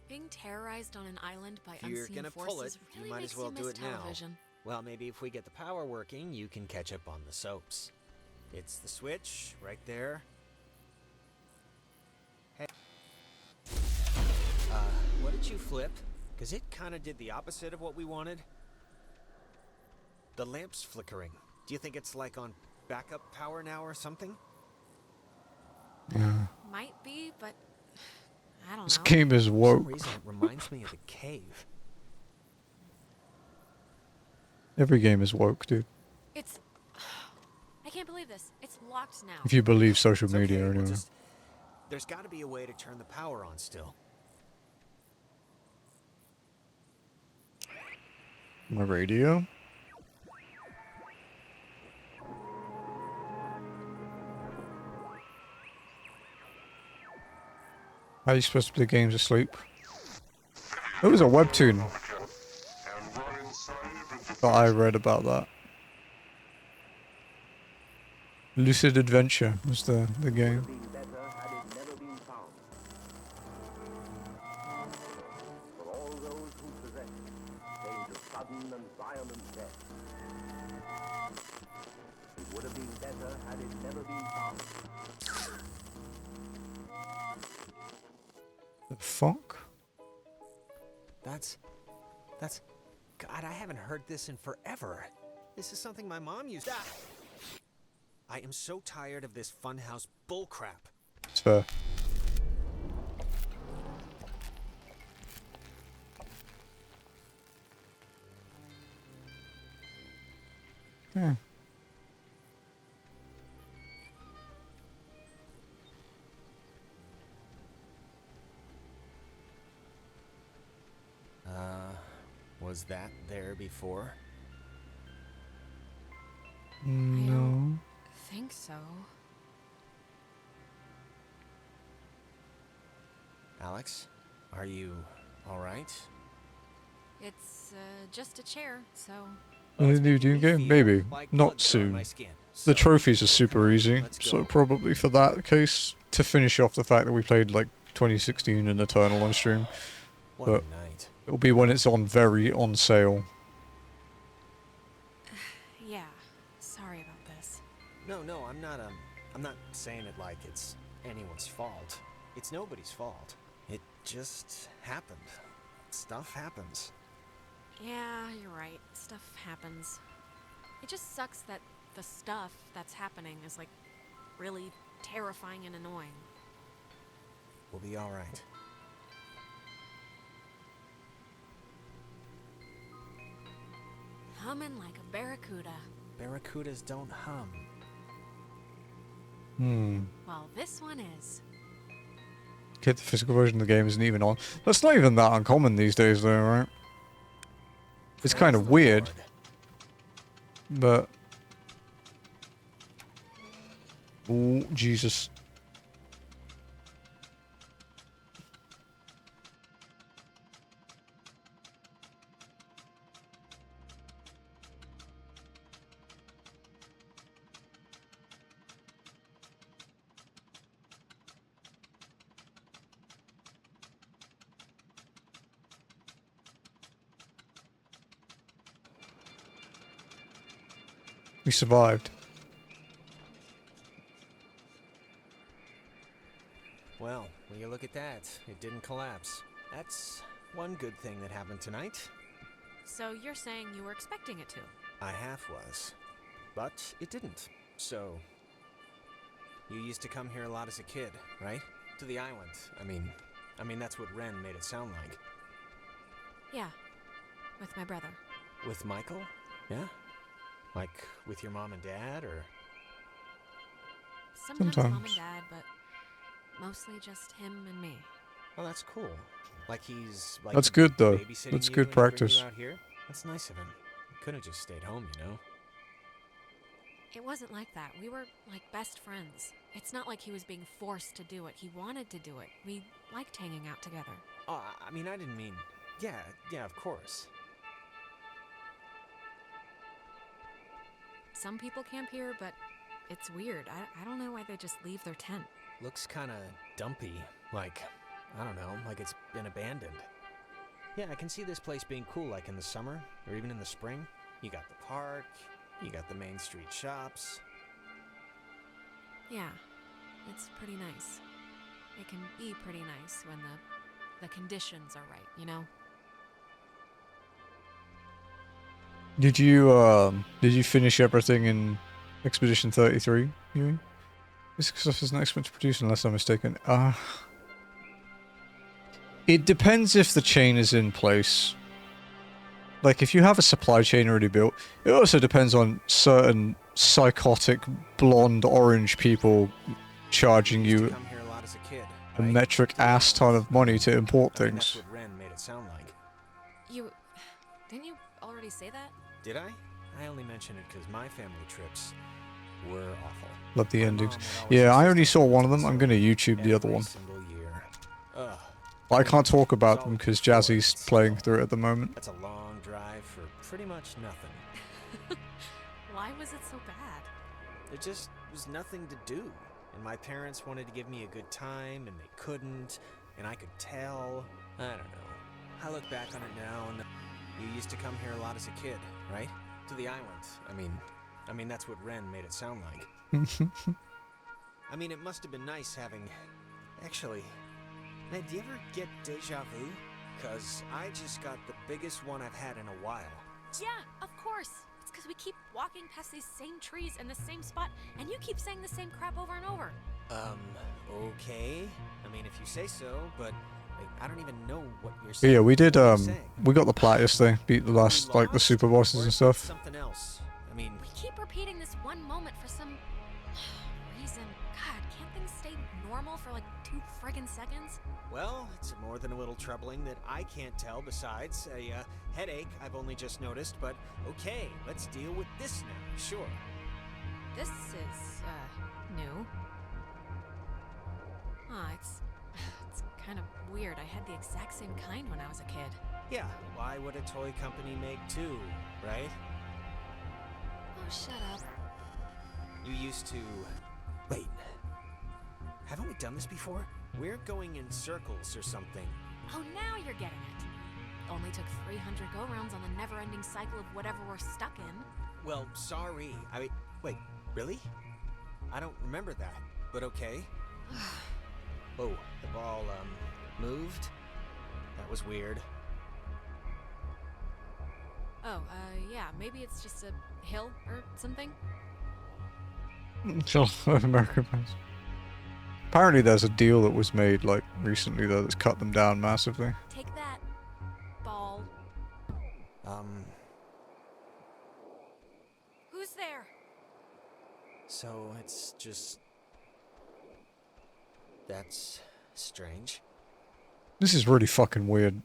Being terrorized on an island by If you're unseen gonna forces pull it, really you might makes as well you do miss it now. television. Well, maybe if we get the power working, you can catch up on the soaps. It's the switch, right there. Hey. What did you flip? Because it kind of did the opposite of what we wanted. The lamp's flickering. Do you think it's like on backup power now or something? Might be, but I don't This know. game is For some woke. reason, it reminds me of the cave. Every game is woke, dude. It's... I can't believe this. It's locked now. If you believe social It's media, okay, we'll anyway. there's got to be a way to turn the power on still. My radio. How are you supposed to play games asleep? There was a webtoon that I read about that. Lucid Adventure was the game. The fuck? That's... God, I haven't heard this in forever. This is something my mom used. Ah! I am so tired of this funhouse bullcrap. It's fair. Yeah. Was that there before? No. I think so. Alex, are you alright? It's just a chair, so... A new Doom game? Maybe. Not soon. The trophies are super easy, so probably for that case, to finish off the fact that we played like 2016 and Eternal on stream. What But a night. it'll be when it's on sale. Yeah. Sorry about this. No, I'm not saying it like it's anyone's fault. It's nobody's fault. It just happened. Stuff happens. Yeah, you're right. Stuff happens. It just sucks that the stuff that's happening is like really terrifying and annoying. We'll be alright. Humming like a barracuda. Barracudas don't hum. Well, this one is. Okay, the physical version of the game isn't even on. That's not even that uncommon these days though, right? It's kind of weird. But... Oh, Jesus. We survived. Well, when you look at that, it didn't collapse. That's one good thing that happened tonight. So you're saying you were expecting it to? I half was. But it didn't. So, you used to come here a lot as a kid, right? To the island. I mean that's what Ren made it sound like. Yeah, with my brother. With Michael? Yeah? Like, with your mom and dad, or? Sometimes Mom Sometimes. and Dad, but mostly just him and me. Oh, that's cool. Like he's like That's good, though. babysitting That's you good and he brings practice. you out here? That's nice of him. He could have just stayed home, you know? It wasn't like that. We were like best friends. It's not like he was being forced to do it. He wanted to do it. We liked hanging out together. Oh, I mean, I didn't mean... Yeah, of course. Some people camp here, but it's weird. I don't know why they just leave their tent. Looks kinda dumpy. Like, I don't know, like it's been abandoned. Yeah, I can see this place being cool, like in the summer, or even in the spring. You got the park, you got the main street shops. Yeah, it's pretty nice. It can be pretty nice when the conditions are right, you know? Did you finish everything in Expedition 33, Yui? This stuff is next one to produce unless I'm mistaken. It depends if the chain is in place. Like, if you have a supply chain already built, it also depends on certain psychotic blonde orange people charging Used to you come here a lot as a kid, a right? metric ass ton of money to import I mean, that's things. what Ren made it sound like. Didn't you already say that? Did I? I only mentioned it because my family trips were awful. Love the My endings. mom would always Yeah, I insist only on saw one of them. so I'm gonna YouTube the other every one. single year. Ugh. I can't talk about It's them all because before Jazzy's it's playing all- through it at the moment. That's a long drive for pretty much nothing. Why was it so bad? There just was nothing to do. And my parents wanted to give me a good time, and they couldn't. And I could tell. I don't know. I look back on it now, and you used to come here a lot as a kid, right? To the island. I mean that's what Ren made it sound like. I mean, it must have been nice having... Actually, man, do you ever get deja vu? Cause I just got the biggest one I've had in a while. Yeah, of course. It's because we keep walking past these same trees in the same spot, and you keep saying the same crap over and over. Okay. I mean, if you say so, but like, I don't even know what you're But saying. yeah, we did, What are you saying? we got the plat yesterday. Beat the We last, like, the lost? super bosses Or and is it stuff. Something else. I mean, We keep repeating this one moment for some reason. God, can't things stay normal for like 2 friggin' seconds? well, it's more than a little troubling that I can't tell besides a headache I've only just noticed, but okay, let's deal with this now, sure. This is, new. It's kind of weird. I had the exact same kind when I was a kid. Yeah, why would a toy company make two, right? Oh, shut up. You used to... Wait. Haven't we done this before? We're going in circles or something. Oh, now you're getting it. Only took 300 go-rounds on the never-ending cycle of whatever we're stuck in. Well, sorry. I mean, wait, really? I don't remember that, but okay. Oh, the ball, moved? That was weird. Oh, yeah, maybe it's just a hill or something. Sure, American fans. Apparently there's a deal that was made, like, recently, though, that's cut them down massively. Take that, ball. Who's there? So it's just... That's strange. This is really fucking weird.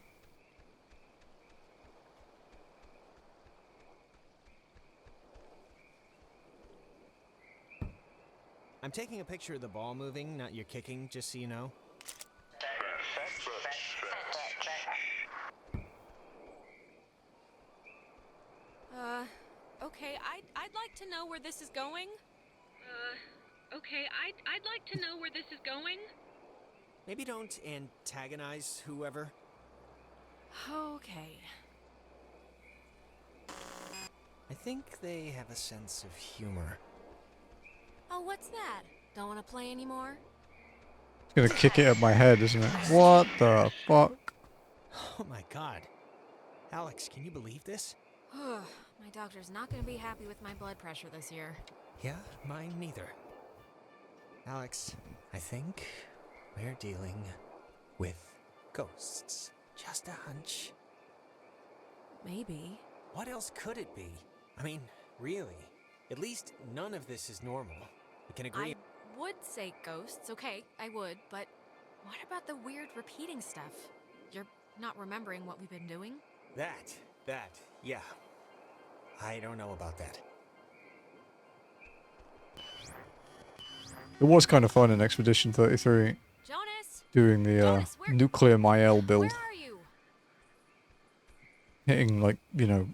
I'm taking a picture of the ball moving, not your kicking, just so you know. Okay, I'd like to know where this is going. Okay, I'd like to know where this is going. Maybe don't antagonize whoever. Okay. I think they have a sense of humor. Oh, what's that? Don't want to play anymore? It's gonna kick it at my head, isn't it? What the fuck? Oh my god. Alex, can you believe this? My doctor's not going to be happy with my blood pressure this year. Yeah, mine neither. Alex, I think we're dealing with ghosts. Just a hunch. Maybe. What else could it be? I mean, really. At least none of this is normal. We can agree. I would say ghosts, okay, I would, but what about the weird repeating stuff? You're not remembering what we've been doing? That, yeah. I don't know about that. It was kind of fun in Expedition 33 Jonas! doing the Jonas, nuclear Mael build. Where are you? Hitting like, you know,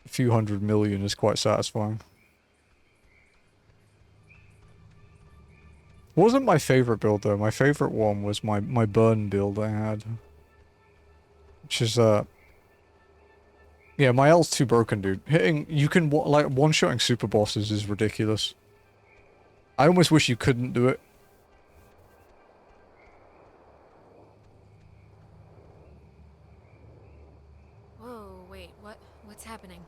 a few 100 million is quite satisfying. Wasn't my favorite build though. My favorite one was my burn build I had. Which is yeah, my L's too broken, dude. You can like one-shotting super bosses is ridiculous. I almost wish you couldn't do it. Whoa, wait, what's happening?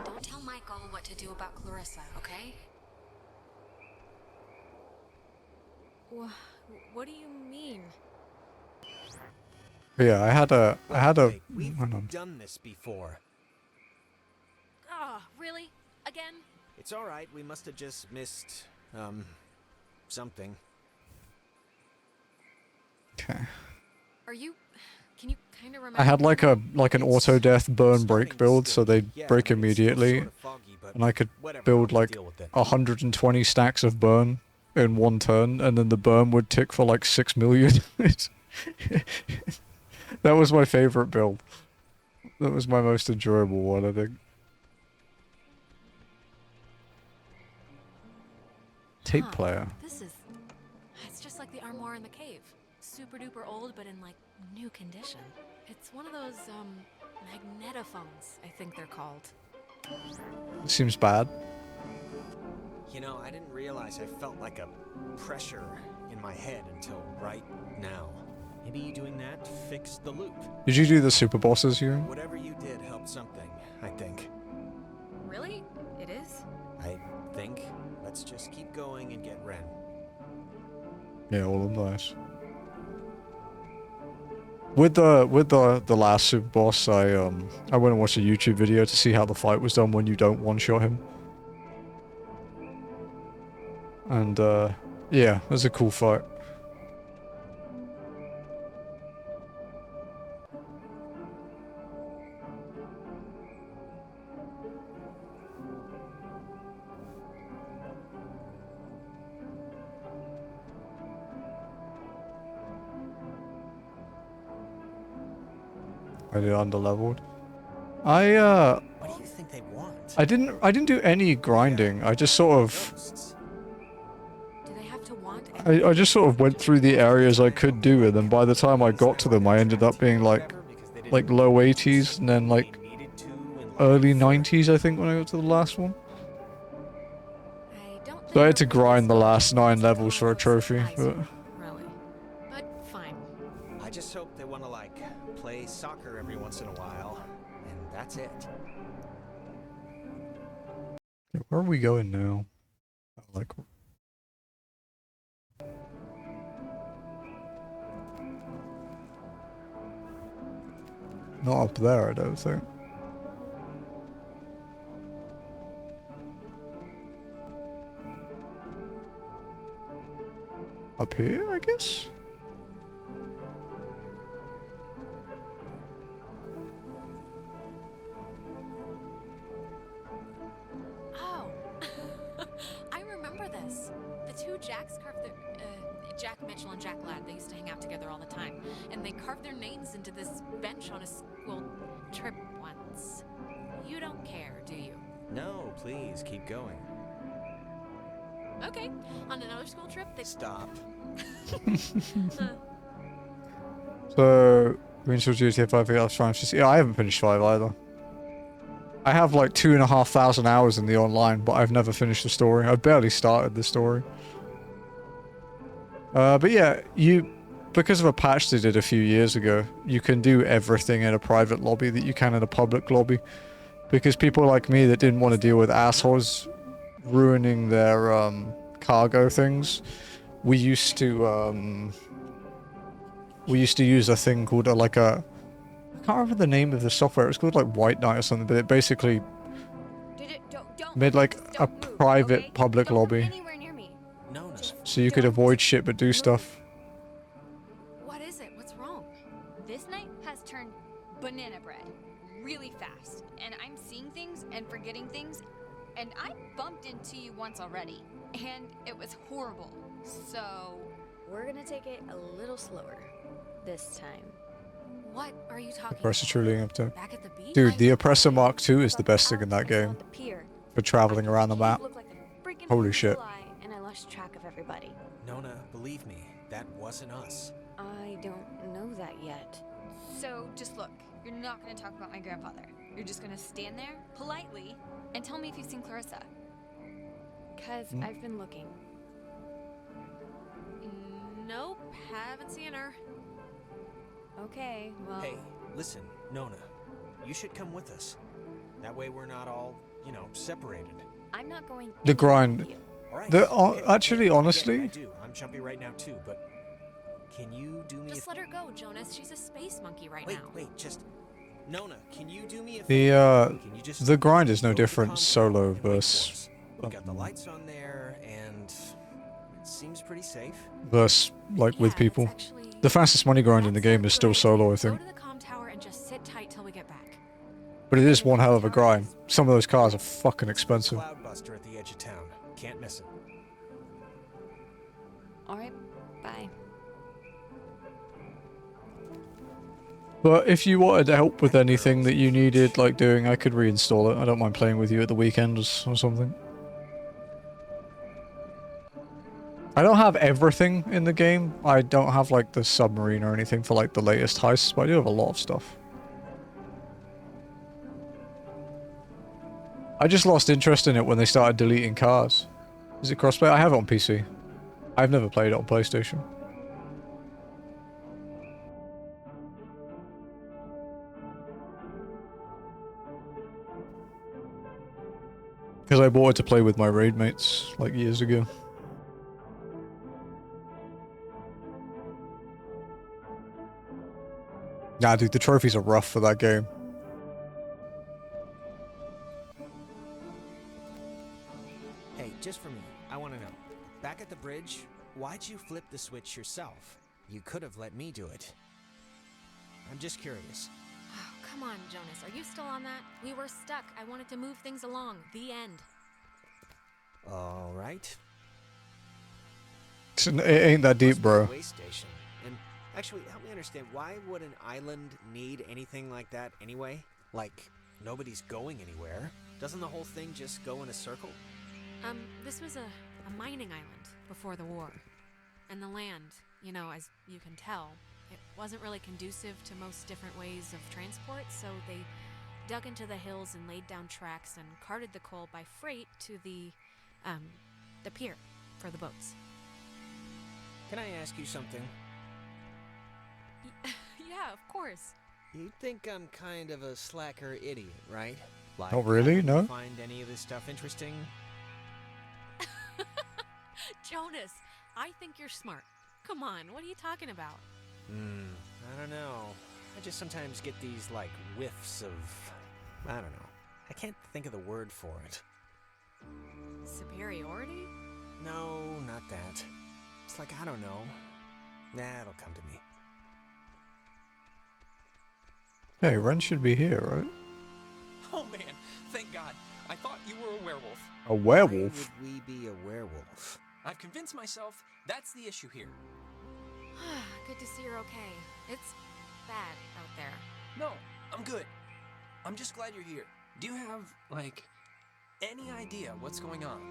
Don't tell Michael what to do about Clarissa, okay? What do you mean? Yeah, I had a We've hang on. done this before. Oh, really? Again? It's alright, we must have just missed, something. Okay. Can you kind of remember? I had like an auto death burn break build, so they break immediately, and I could build like 120 stacks of burn in one turn, and then the burn would tick for like 6 million. That was my favorite build. That was my most enjoyable one, I think. Tape player. It's just like the armoire in the cave. Super duper old, but in like new condition. It's one of those, magnetophones, I think they're called. Seems bad. You know, I didn't realize I felt like a pressure in my head until right now. Maybe you doing that fixed the loop. Did you do the super bosses here? Whatever you did helped something, I think. Really? It is? I think. Let's just keep going and get Ren. Yeah, all of them nice. With the last super boss, I went and watched a YouTube video to see how the fight was done when you don't one-shot him. And yeah, it was a cool fight. I did underleveled. What do you think they want? I didn't do any grinding. I just sort of Do they have to want? I just sort of went through the areas I could do, and then by the time I got to them, I ended up being like low 80s, and then like early 90s, I think, when I got to the last one. So I had to grind the last 9 levels for a trophy, but... Really. But fine. I just hope they want to, like, play soccer every once in a while, and that's it. Where are we going now? Like... Not up there, I don't think. Up here, I guess? Oh, I remember this. The two Jacks carved their, Jack Mitchell and Jack Ladd, they used to hang out together all the time. And they carved their names into this bench on a school trip once. You don't care, do you? No, please, keep going. Okay, on another school trip, they... Stop. So, Reinstall GTA 5 VR trying to see. Yeah, I haven't finished 5 either. I have like 2,500 hours in the online, but I've never finished the story. I've barely started the story. But yeah, because of a patch they did a few years ago, you can do everything in a private lobby that you can in a public lobby. Because people like me that didn't want to deal with assholes ruining their cargo things, we used to use a thing called I can't remember the name of the software. It was called like White Knight or something, but it basically made like a private public lobby. No. So you could avoid shit but do stuff. What is it? What's wrong? This night has turned banana bread really fast, and I'm seeing things and forgetting things, and I bumped into you once already, and it was horrible. So We're gonna take it a little slower this time. What are you talking Oppressor about? truly up to. Back at the beach? Dude, the Oppressor Mark II is the best thing in that game. The pier. For traveling around the map. Looked like a freaking Holy fruit shit. fly, and I lost track of everybody. Nona, believe me, that wasn't us. I don't know that yet. So just look, you're not gonna talk about my grandfather. You're just gonna stand there politely and tell me if you've seen Clarissa. Cause I've been looking. Nope, haven't seen her. Okay, well. Hey, listen, Nona, you should come with us. That way we're not all, separated. I'm not going. The grind. with you. All right. Actually, honestly, I do. I'm chumpy right now too, but can you do me Just let her go, Jonas. She's a space monkey right now. Wait, just Nona, can you do me a favor? Can you just the grind is no go to the different compound solo and wait for versus us? We got the lights on there, and it seems pretty safe. versus like with Yeah, people. it's actually- The fastest money grind in the That's game a is still good solo, I idea. think. Go to the comm tower and just sit tight till we get back. But it is one hell of a grind. Some of those cars are fucking expensive. Cloudbuster at the edge of town. Can't miss it. All right, bye. But if you wanted help with anything that you needed, like doing, I could reinstall it. I don't mind playing with you at the weekends or something. I don't have everything in the game. I don't have like the submarine or anything for like the latest heists, but I do have a lot of stuff. I just lost interest in it when they started deleting cars. Is it crossplay? I have it on PC. I've never played it on PlayStation. Because I bought it to play with my raid mates like years ago. Nah, dude, the trophies are rough for that game. Hey, just for me, I want to know. Back at the bridge, why'd you flip the switch yourself? You could have let me do it. I'm just curious. Oh, come on, Jonas. Are you still on that? We were stuck. I wanted to move things along. The end. All right. It ain't that deep, bro. Way station. And actually, help me understand, why would an island need anything like that anyway? Like, nobody's going anywhere. Doesn't the whole thing just go in a circle? This was a mining island before the war. And the land, as you can tell, it wasn't really conducive to most different ways of transport, so they dug into the hills and laid down tracks and carted the coal by freight to the pier for the boats. Can I ask you something? Yeah, of course. You think I'm kind of a slacker idiot, right? Like, Not really, I no. wouldn't find any of this stuff interesting? Jonas, I think you're smart. Come on, what are you talking about? I don't know. I just sometimes get these, whiffs of... I don't know. I can't think of the word for it. Superiority? No, not that. It's like, I don't know. Nah, it'll come to me. Hey, Ren should be here, right? Oh man, thank God. I thought you were a werewolf. A werewolf? Why would we be a werewolf? I've convinced myself that's the issue here. Good to see you're okay. It's bad out there. No, I'm good. I'm just glad you're here. Do you have, any idea what's going on?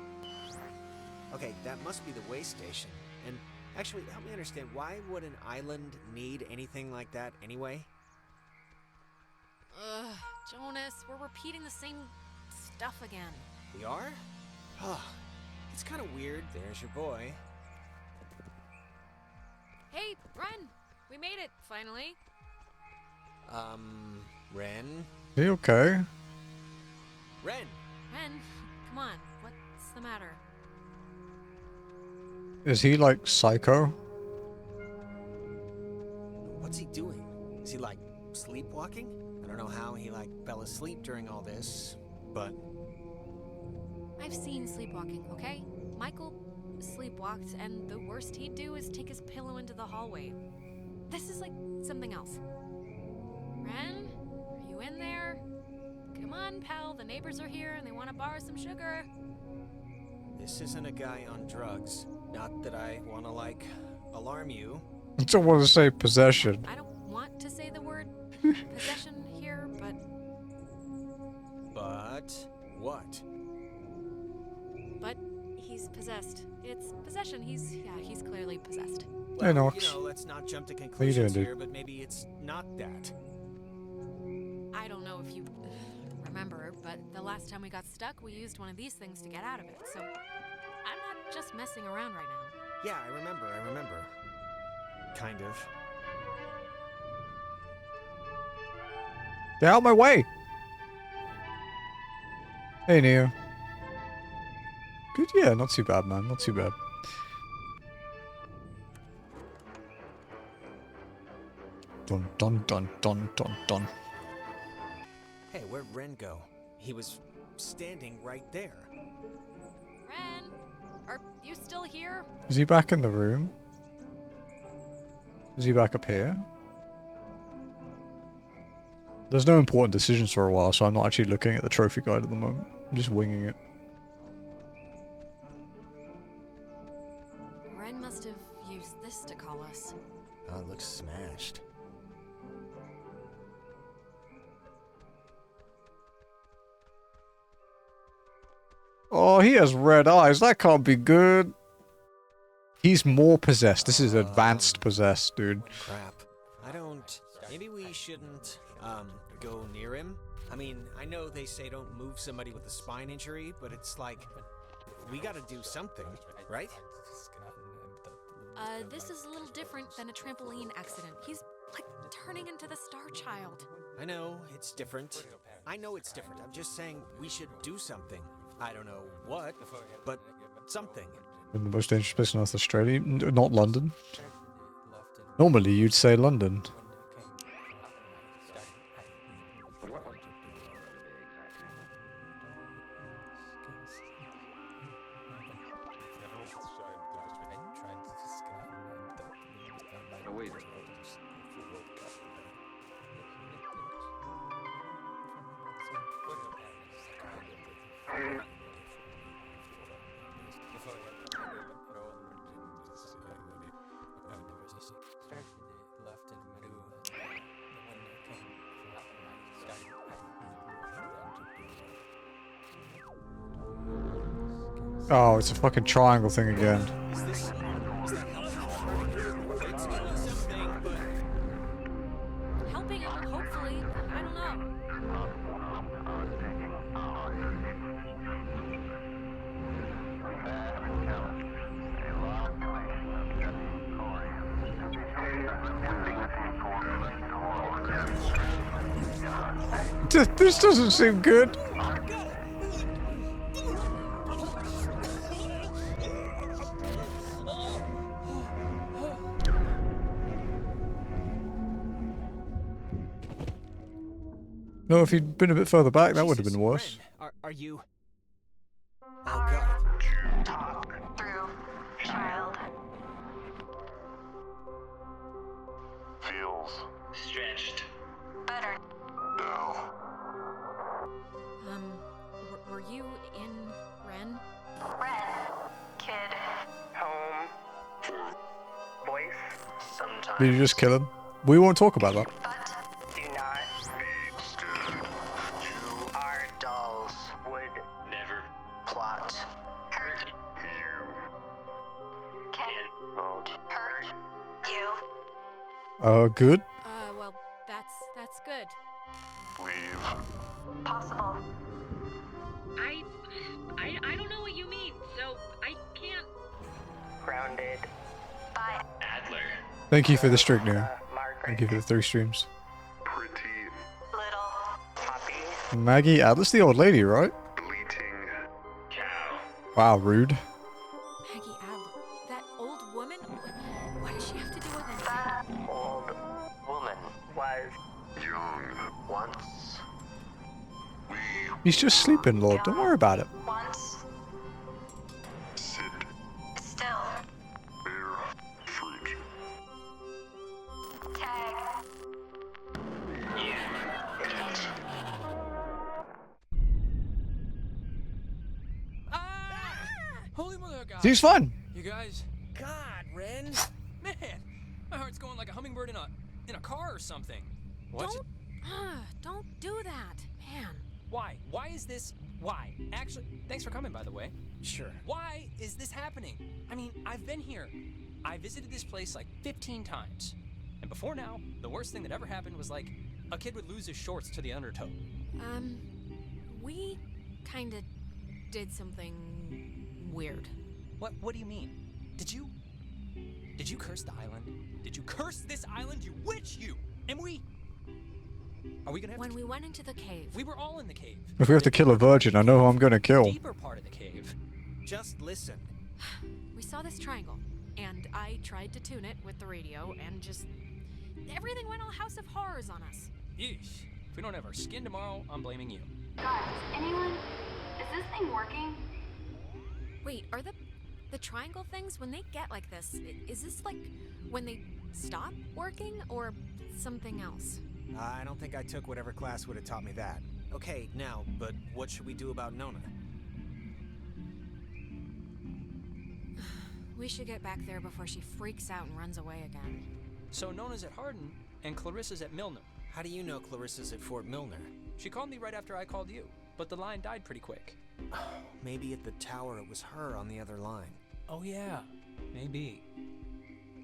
Okay, that must be the way station. And actually, help me understand, why would an island need anything like that anyway? Ugh, Jonas, we're repeating the same stuff again. We are? Oh, it's kind of weird. There's your boy. Hey, Ren! We made it, finally. Ren? Are you okay? Ren! Ren, come on, what's the matter? Is he like psycho? What's he doing? Is he like sleepwalking? I don't know how he like fell asleep during all this, but... I've seen sleepwalking, okay? Michael sleepwalked, and the worst he'd do is take his pillow into the hallway. This is like something else. Ren, are you in there? Come on, pal, the neighbors are here and they want to borrow some sugar. This isn't a guy on drugs. Not that I want to, like, alarm you. I don't want to say possession. I don't want to say the word possession here, but... But... what? But he's possessed. It's possession. He's clearly possessed. Well, Hey, Nox. you know, let's not jump to How you conclusions doing, here, dude? but maybe it's not that. I don't know if you remember, but the last time we got stuck, we used one of these things to get out of it, so I'm not just messing around right now. Yeah, I remember. Kind of. Get out of my way! Hey, Neo. Good, yeah, not too bad, man. Not too bad. Dun dun dun dun dun dun. Hey, where'd Ren go? He was standing right there. Ren, are you still here? Is he back in the room? Is he back up here? There's no important decisions for a while, so I'm not actually looking at the trophy guide at the moment. I'm just winging it. Ren must have used this to call us. Oh, it looks smashed. Oh, he has red eyes. That can't be good. He's more possessed. This is advanced possessed, dude. Crap. I don't... Maybe we shouldn't, go near him? I mean, I know they say don't move somebody with a spine injury, but it's like... We gotta do something, right? This is a little different than a trampoline accident. He's, like, turning into the Star Child. I know, it's different. I know it's different. I'm just saying we should do something. I don't know what, but something. The most dangerous place in North Australia? Not London. Normally you'd say London. Oh, it's a fucking triangle thing again. Helping him, hopefully. I don't know. This doesn't seem good. No, if he'd been a bit further back, that would have been worse. Ren, are you... Oh, God. Talk through, child. Feels stretched. Better. No. Were you in Ren? Ren, kid. Home. Voice. Sometimes. Did you just kill him? We won't talk about that. But do not be scared. You are dolls. Would never plot. Hurt you. Can won't hurt you. Good. Well, that's good. We Thank you for the stream, Nero. Thank you for the 3 streams. Pretty little puppy. Maggie, that's the old lady, right? Bleating cow. Wow, rude. Maggie Adler, that old woman? What does she have to do with anything? That old woman was young once. He's just sleeping, Lord. Don't worry about it. Once. Sit still. Bear fruit. Tag. Yeah. Holy mother of God! He's fun. You guys, God, Ren. man, my heart's going like a hummingbird in a car or something. What's it? Don't do that, man. Why? Why is this? Why? Actually, thanks for coming, by the way. Sure. Why is this happening? I mean, I've been here. I visited this place like 15 times. And before now, the worst thing that ever happened was like a kid would lose his shorts to the undertow. We kinda did something weird. What do you mean? Did you curse the island? Did you curse this island, you witch, you? And are we gonna have When we went into the cave. We were all in the cave. If we have to kill a virgin, I know who I'm gonna kill. Deeper part of the cave. Just listen. We saw this triangle, and I tried to tune it with the radio, and just everything went all House of Horrors on us. Yeesh. If we don't have our skin tomorrow, I'm blaming you. Guys, anyone? Is this thing working? Wait, are the triangle things, when they get like this, is this like when they stop working, or something else? I don't think I took whatever class would have taught me that. Okay, now, but what should we do about Nona? We should get back there before she freaks out and runs away again. So Nona's at Hardin, and Clarissa's at Milner. How do you know Clarissa's at Fort Milner? She called me right after I called you, but the line died pretty quick. Maybe at the tower it was her on the other line. Oh yeah, maybe.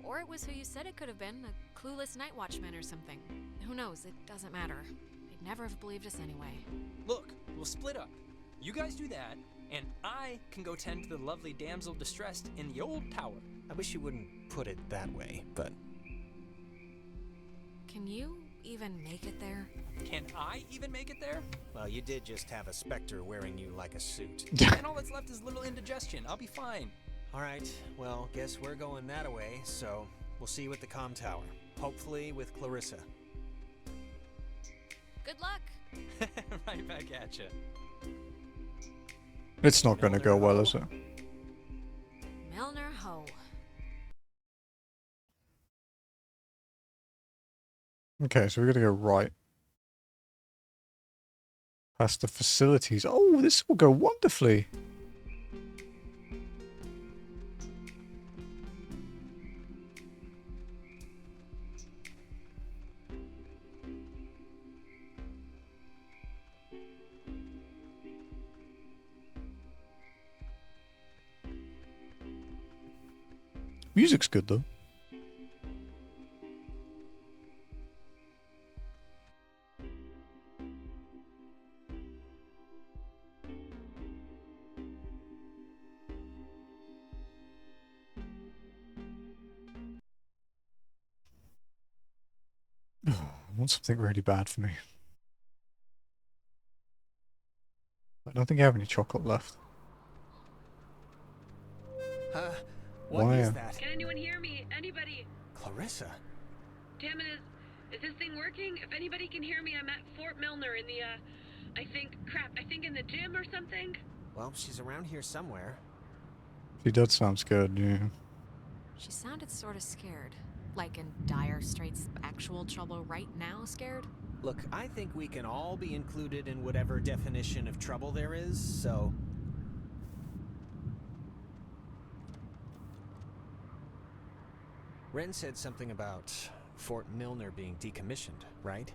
Or it was who you said it could have been, a clueless night watchman or something. Who knows, it doesn't matter. They'd never have believed us anyway. Look, we'll split up. You guys do that, and I can go tend to the lovely damsel distressed in the old tower. I wish you wouldn't put it that way, but... Can you even make it there? Can I even make it there? Well, you did just have a specter wearing you like a suit. And all that's left is a little indigestion. I'll be fine. Alright, well, guess we're going that away, so we'll see you at the comm tower. Hopefully with Clarissa. Good luck! Right back at you. It's not gonna go well, is it? Milner Ho. Okay, so we're gonna go right. Past the facilities. Oh, this will go wonderfully. Music's good though. I want something really bad for me. I don't think I have any chocolate left. What is Why? that? Can anyone hear me? Anybody? Clarissa? Damn it, is this thing working? If anybody can hear me, I'm at Fort Milner in the, I think in the gym or something? Well, she's around here somewhere. She does sound scared, yeah. She sounded sort of scared. Like in dire straits, actual trouble right now scared? Look, I think we can all be included in whatever definition of trouble there is, so... Ren said something about Fort Milner being decommissioned, right?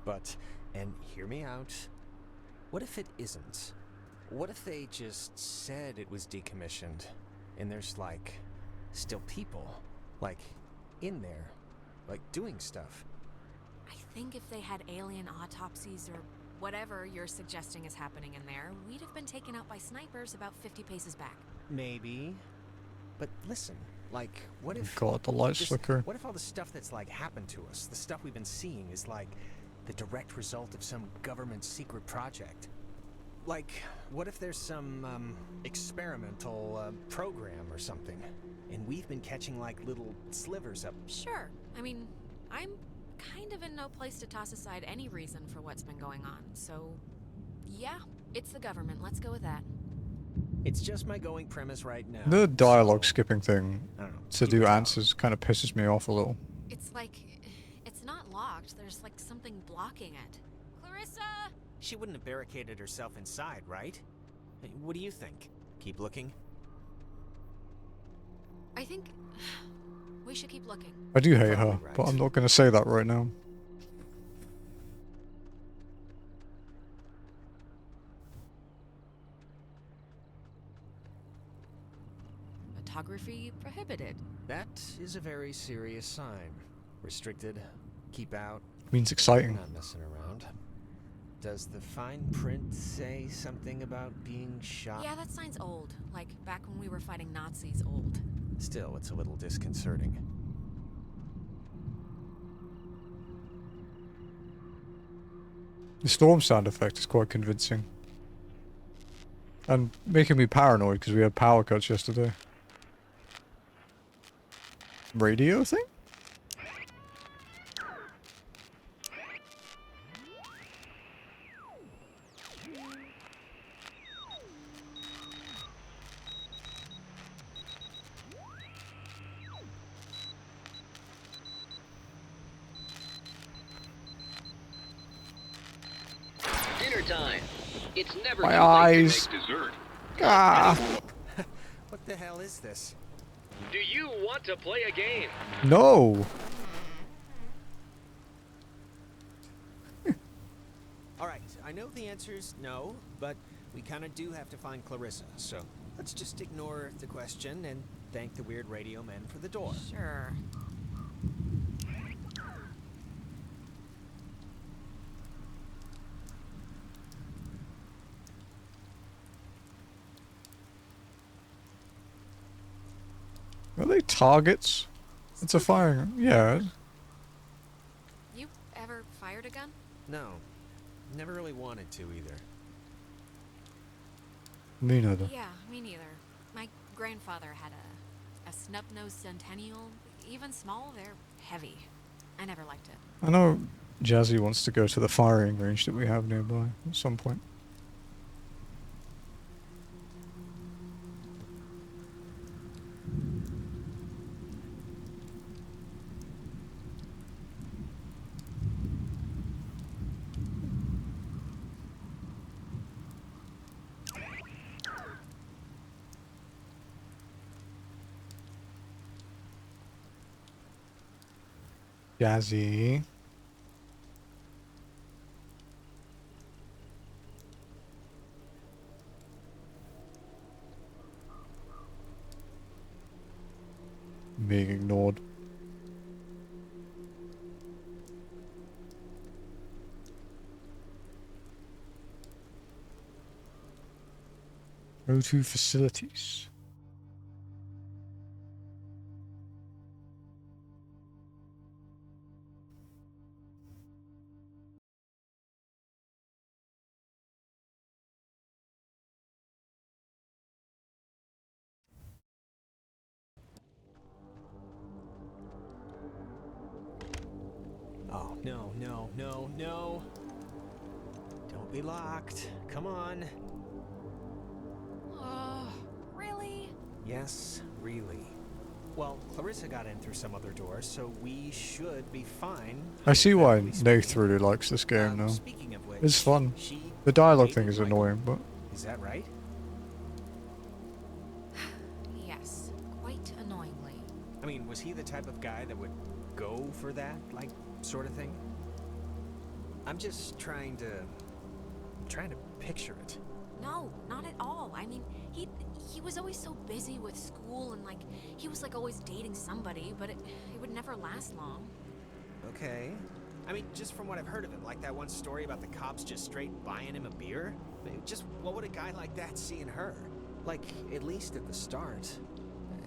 But, and hear me out, what if it isn't? What if they just said it was decommissioned, and there's, like, still people, like, in there, like, doing stuff? I think if they had alien autopsies or whatever you're suggesting is happening in there, we'd have been taken out by snipers about 50 paces back. Maybe. But listen, Like, what if... God, the light's just- flickering. What if all the stuff that's, like, happened to us, the stuff we've been seeing, is, like, the direct result of some government secret project? Like, what if there's some, experimental, program or something, and we've been catching, like, little slivers of... Sure. I mean, I'm kind of in no place to toss aside any reason for what's been going on, so... Yeah, it's the government. Let's go with that. It's just my going premise right now. The dialogue so- skipping thing I don't know. to Keep do it down. answers kind of pisses me off a little. It's like... It's not locked. There's like something blocking it. Clarissa! She wouldn't have barricaded herself inside, right? Hey, what do you think? Keep looking? I think... we should keep looking. I do hate her, Probably but right. I'm not going to say that right now. Photography prohibited. That is a very serious sign. Restricted. Keep out. Means exciting. Not messing around. Does the fine print say something about being shot? Yeah, that sign's old. Like, back when we were fighting Nazis old. Still, it's a little disconcerting. The storm sound effect is quite convincing. And making me paranoid because we had power cuts yesterday. Radio thing? Dinner time. It's never My too late to eyes. make dessert. Ah! What the hell is this? Do you want to play a game? No! Alright, I know the answer's no, but we kinda do have to find Clarissa, so let's just ignore the question and thank the weird radio man for the door. Sure. Are they targets? It's a firing. Yeah. You ever fired a gun? No, never really wanted to either. Me neither. Yeah, me neither. My grandfather had a snub-nosed centennial. Even small, they're heavy. I never liked it. I know Jazzy wants to go to the firing range that we have nearby at some point. Jazzy. Being ignored. Go to facilities. Oh, no, no, no, no. Don't be locked. Come on. Oh, really? Yes, really. Well, Clarissa got in through some other door, so we should be fine. I see why hypothetically speaking. Nath really likes this game now. Speaking of which, It's fun. she The dialogue dated thing is Michael. annoying, but Is that right? Yes, quite annoyingly. I mean, was he the type of guy that would go for that, like, sort of thing? I'm just trying to picture it. No, not at all. I mean, he was always so busy with school and like he was like always dating somebody, but it would never last long. Okay. I mean, just from what I've heard of it, like that one story about the cops just straight buying him a beer. I mean, just what would a guy like that see in her? Like, at least at the start.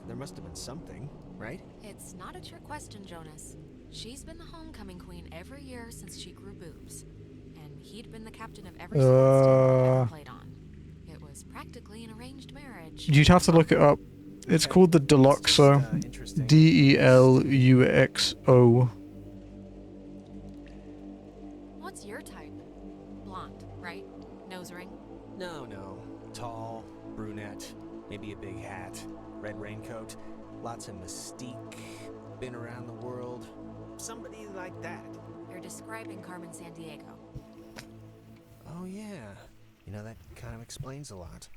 there must have been something, right? It's not a trick question, Jonas. She's been the homecoming queen every year since she grew boobs. And he'd been the captain of every single team he ever played on. It was practically an arranged marriage. You'd have to look it up. It's called the Deluxo. Deluxo. What's your type? Blonde, right? Nose ring? No. Tall, brunette, maybe a big hat, red raincoat, lots of mystique, been around the world. Somebody like that. You're describing Carmen Sandiego. Oh, yeah. You know, that kind of explains a lot.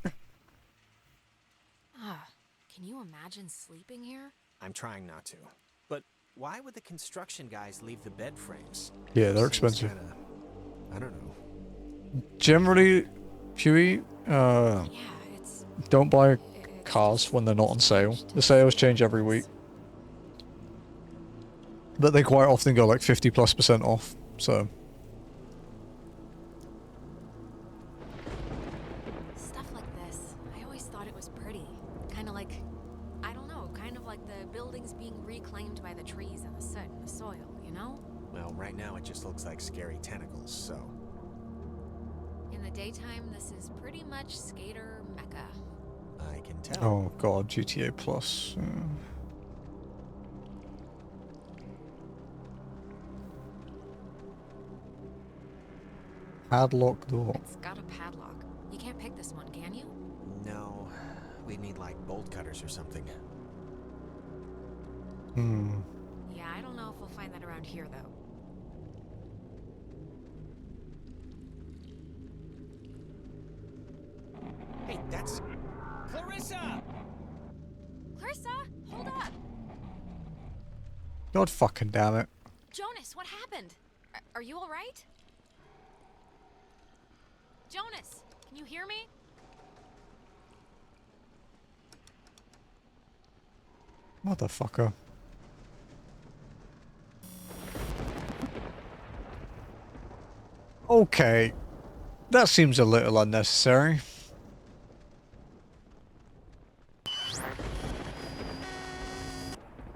Can you imagine sleeping here? I'm trying not to. But why would the construction guys leave the bed frames? Yeah, they're Seems expensive. kinda, I don't know. Generally, Huey, don't buy cars when they're not on sale. The sales change every week. But they quite often go like 50+% off, so. Stuff like this, I always thought it was pretty. Kind of like, I don't know, kind of like the buildings being reclaimed by the trees and the soot and the soil, you know? Well, right now it just looks like scary tentacles, so. In the daytime, this is pretty much skater mecca. I can tell. Oh god, GTA Plus. Padlock door. It's got a padlock. You can't pick this one, can you? No, we need like bolt cutters or something. Yeah, I don't know if we'll find that around here, though. Hey, that's... Clarissa! Clarissa, hold up! God fucking damn it. Jonas, what happened? Are you all right? Jonas, can you hear me? Motherfucker. Okay. That seems a little unnecessary.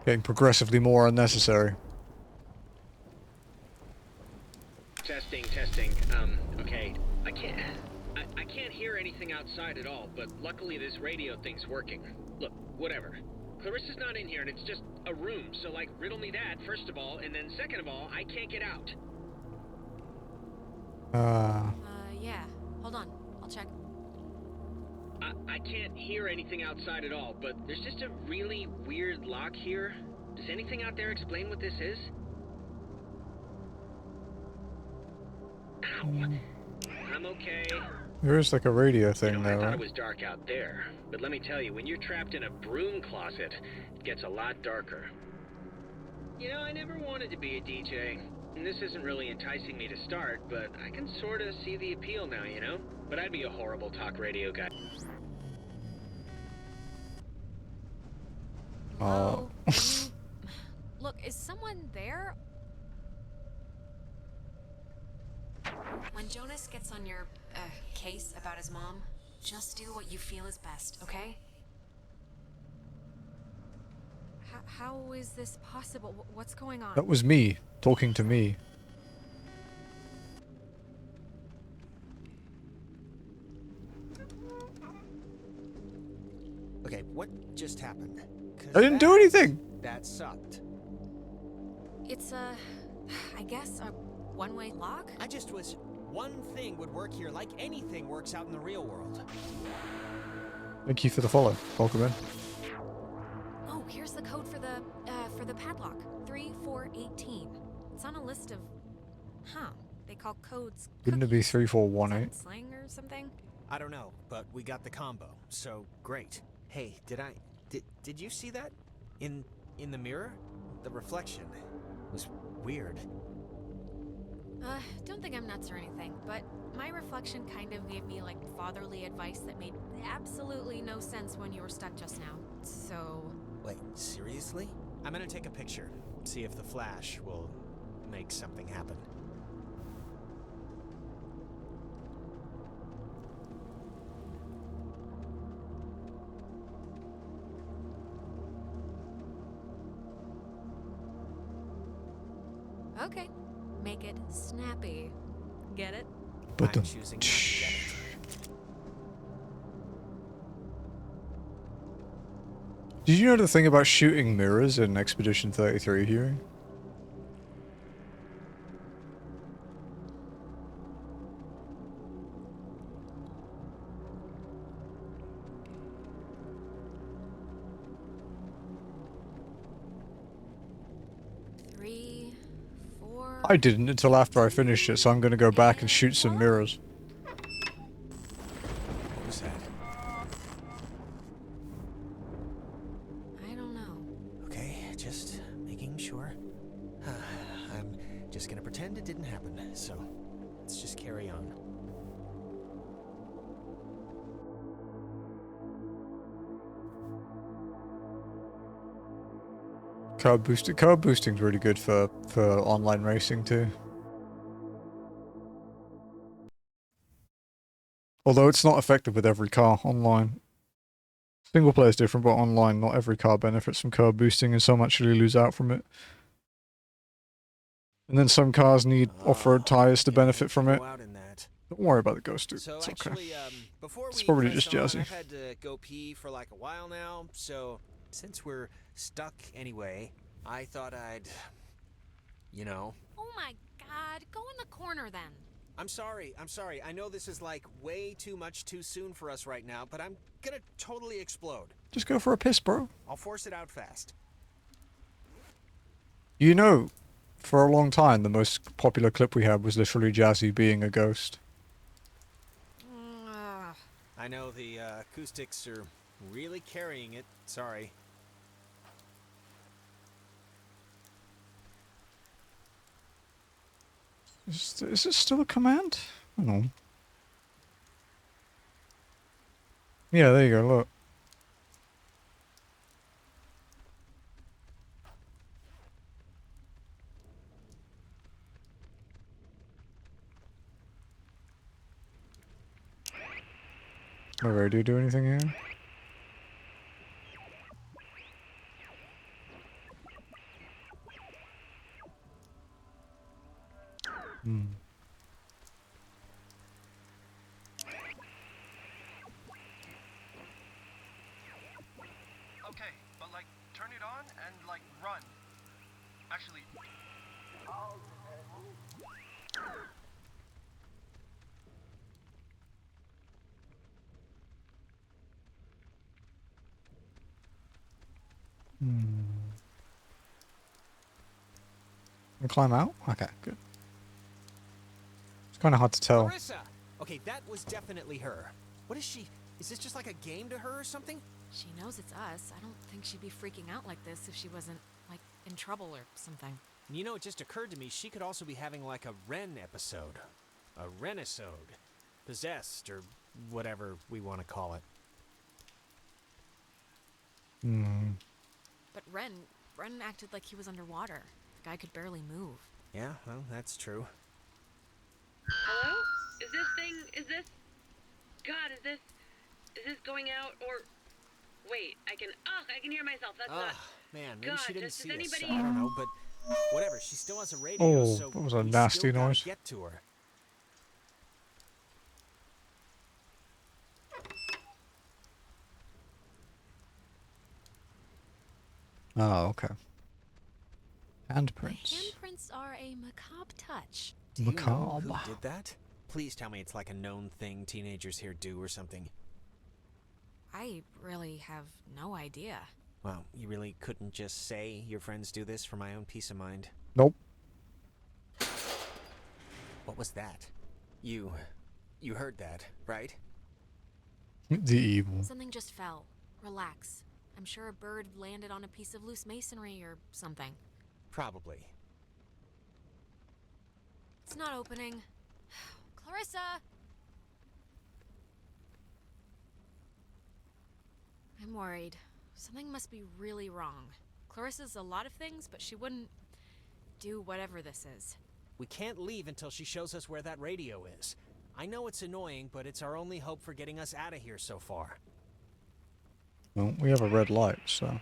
Getting progressively more unnecessary. Testing. Okay. I can't hear anything outside at all, but luckily this radio thing's working. Look, whatever. Clarissa's not in here, and it's just a room, so, like, riddle me that, first of all, and then second of all, I can't get out. Yeah. Hold on. I'll check. I can't hear anything outside at all, but there's just a really weird lock here. Does anything out there explain what this is? Ow. I'm okay. There is like a radio thing I there, thought right? it was dark out there, but let me tell you, when you're trapped in a broom closet, it gets a lot darker. You know, I never wanted to be a DJ, and this isn't really enticing me to start, but I can sort of see the appeal now, you know? But I'd be a horrible talk radio guy. Oh. Look, is someone there? When Jonas gets on your case about his mom, just do what you feel is best, okay? How is this possible? What's going on? That was me, talking to me. Okay, what just happened? I didn't do anything! That sucked. It's I guess a one-way lock? I just was... One thing would work here like anything works out in the real world. Thank you for the follow, Pokemon. Oh, here's the code for the padlock. 3418. It's on a list of... They call codes... Wouldn't it be 3418? Slang or something? I don't know, but we got the combo, so great. Hey, did you see that? In the mirror? The reflection was weird. Don't think I'm nuts or anything, but my reflection kind of gave me, like, fatherly advice that made absolutely no sense when you were stuck just now. So... Wait, seriously? I'm gonna take a picture, see if the flash will make something happen. Okay. Make it snappy. Get it? But I'm choosing not to get it. did you know the thing about shooting mirrors in Expedition 33 here? I didn't until after I finished it, so I'm gonna go back and shoot some mirrors. What was that? I don't know. Okay, just making sure. I'm just gonna pretend it didn't happen, so let's just carry on. Car boosting's really good for online racing too. Although it's not effective with every car online. Single player is different, but online, not every car benefits from car boosting, and some actually lose out from it. And then some cars need off-road tires to benefit from it. Don't worry about the ghost, dude. So it's okay. actually, before It's we probably press just on, jazzy. I've had to go pee for like a while now, so since we're stuck anyway, I thought I'd, you know. Oh my god, go in the corner then. I'm sorry. I know this is like way too much too soon for us right now, but I'm gonna totally explode. Just go for a piss, bro. I'll force it out fast. You know, for a long time, the most popular clip we had was literally Jazzy being a ghost. I know the acoustics are really carrying it. Sorry. Is it still a command? I don't know. Yeah, there you go, look. Alright, do you do anything here? Hmm. Okay, but like, turn it on and like run. Actually. Can climb out? Okay, good. It's kind of hard to tell. Clarissa! Okay, that was definitely her. What is she? Is this just like a game to her or something? She knows it's us. I don't think she'd be freaking out like this if she wasn't, like, in trouble or something. You know, it just occurred to me she could also be having like a Ren episode. A Renisode. Possessed, or whatever we want to call it. Hmm. But Ren acted like he was underwater. The guy could barely move. Yeah, well, that's true. Hello? Is this... God, is this going out, or... Wait, I can hear myself, that's not... Man, maybe God, she didn't does see us. anybody... I don't know, but whatever, she still has a radio, Oh, so that was a we nasty still gotta noise. get to her. Oh, okay. The Handprints. handprints are a macabre touch. Do you know Macabre. who did that? Please tell me it's like a known thing teenagers here do or something. I really have no idea. Well, you really couldn't just say your friends do this for my own peace of mind. Nope. What was that? You heard that, right? The evil. Something just fell. Relax. I'm sure a bird landed on a piece of loose masonry or something. Probably. It's not opening. Clarissa! I'm worried. Something must be really wrong. Clarissa's a lot of things, but she wouldn't do whatever this is. We can't leave until she shows us where that radio is. I know it's annoying, but it's our only hope for getting us out of here so far. Well, we have a red light, so...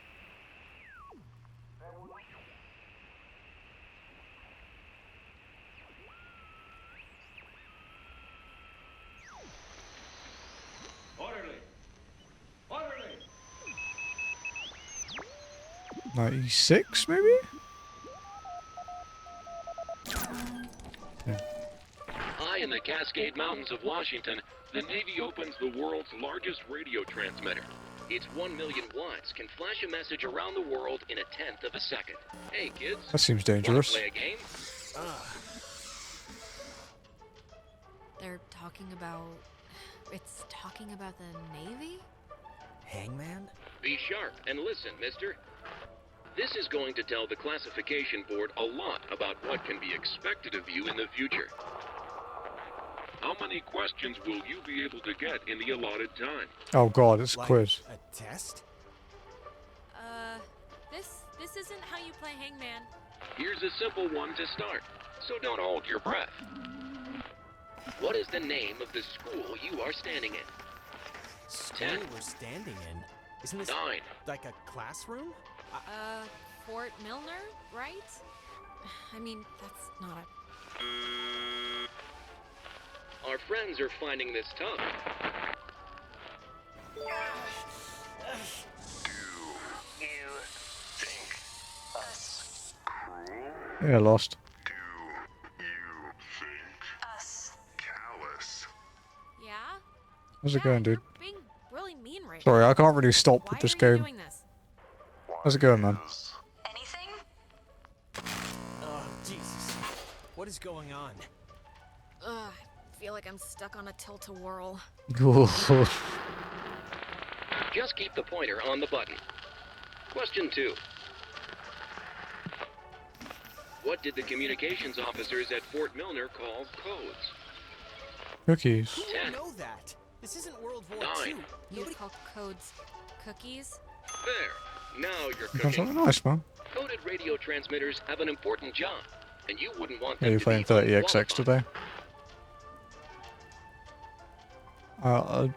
96, maybe? High in the Cascade Mountains of Washington, the Navy opens the world's largest radio transmitter. Its 1 million watts can flash a message around the world in 1/10 of a second. Hey kids, That seems dangerous. wanna play a game? They're talking about... It's talking about the Navy? Hangman? Be sharp and listen, mister. This is going to tell the classification board a lot about what can be expected of you in the future. How many questions will you be able to get in the allotted time? Oh god, it's a quiz. A test? This isn't how you play Hangman. Here's a simple one to start, so don't hold your breath. What is the name of the school you are standing in? School 10. we're standing in? Isn't this 9. like a classroom? Fort Milner, right? I mean, that's not a... Our friends are finding this tough. Yeah, lost. Yeah? How's it going, dude? You're being really mean right Sorry, now. I can't really stop Why with this are you game. doing this? How's it going, man? Oh, Jesus. What is going on? Ugh, I feel like I'm stuck on a tilt-a-whirl. Just keep the pointer on the button. Question 2. What did the communications officers at Fort Milner call codes? Cookies. Who 10. would know that? This isn't World War 9. II. You'd call codes cookies? There. Now you're That's cooking. something nice, man. Coded radio transmitters have an important job, and you wouldn't want Yeah, them you're to playing be 30XX unqualified. today.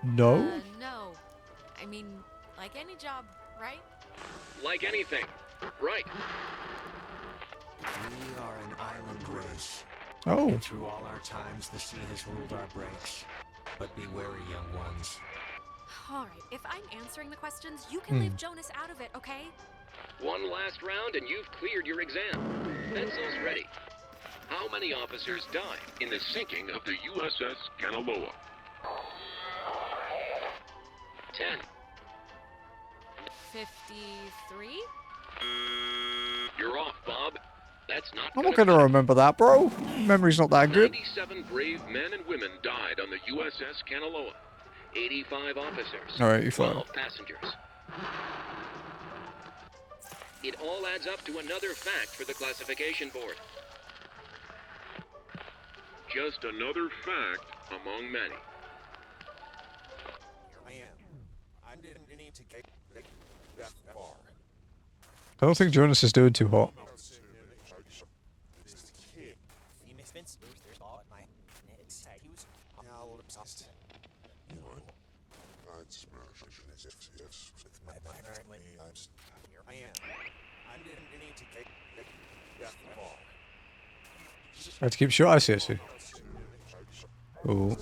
No? No. I mean, like any job, right? Like anything. Right. We are an island race. Oh. And through all our times, the sea has ruled our breaks. But be wary, young ones. Alright, if I'm answering the questions, you can leave Jonas out of it, okay? One last round and you've cleared your exam. Pencils ready. How many officers died in the sinking of the USS Kanaloa? 10. 53? You're off, Bob. That's not I'm not gonna remember that, bro. Memory's not that good. 97 brave men and women died on the USS Kanaloa. 85 officers. No, 85. 12 passengers. It all adds up to another fact for the classification board. Just another fact among many. I am. I didn't need to get that far. I don't think Jonas is doing too hot. I have to keep short. I see. Ooh.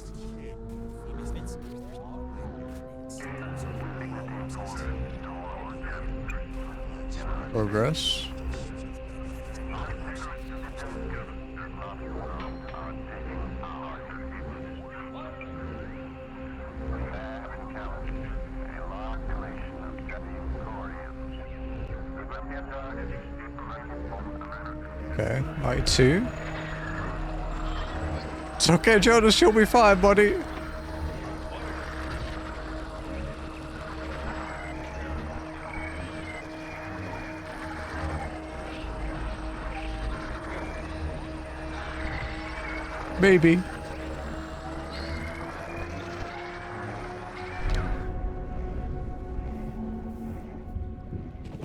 Progress. Okay, 92. It's okay, Jonas, you'll be fine, buddy. Maybe.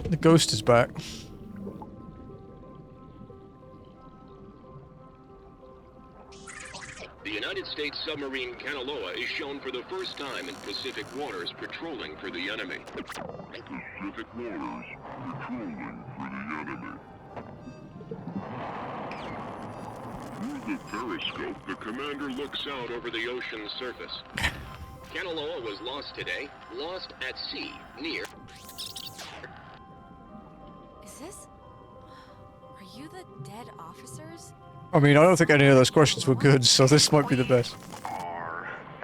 The ghost is back. The United States submarine Kanaloa is shown for the first time in Pacific waters patrolling for the enemy. Pacific waters patrolling for the enemy. Through the periscope, the commander looks out over the ocean's surface. Kanaloa was lost today, lost at sea, near... Is officers? I mean, I don't think any of those questions were good, so this might be the best.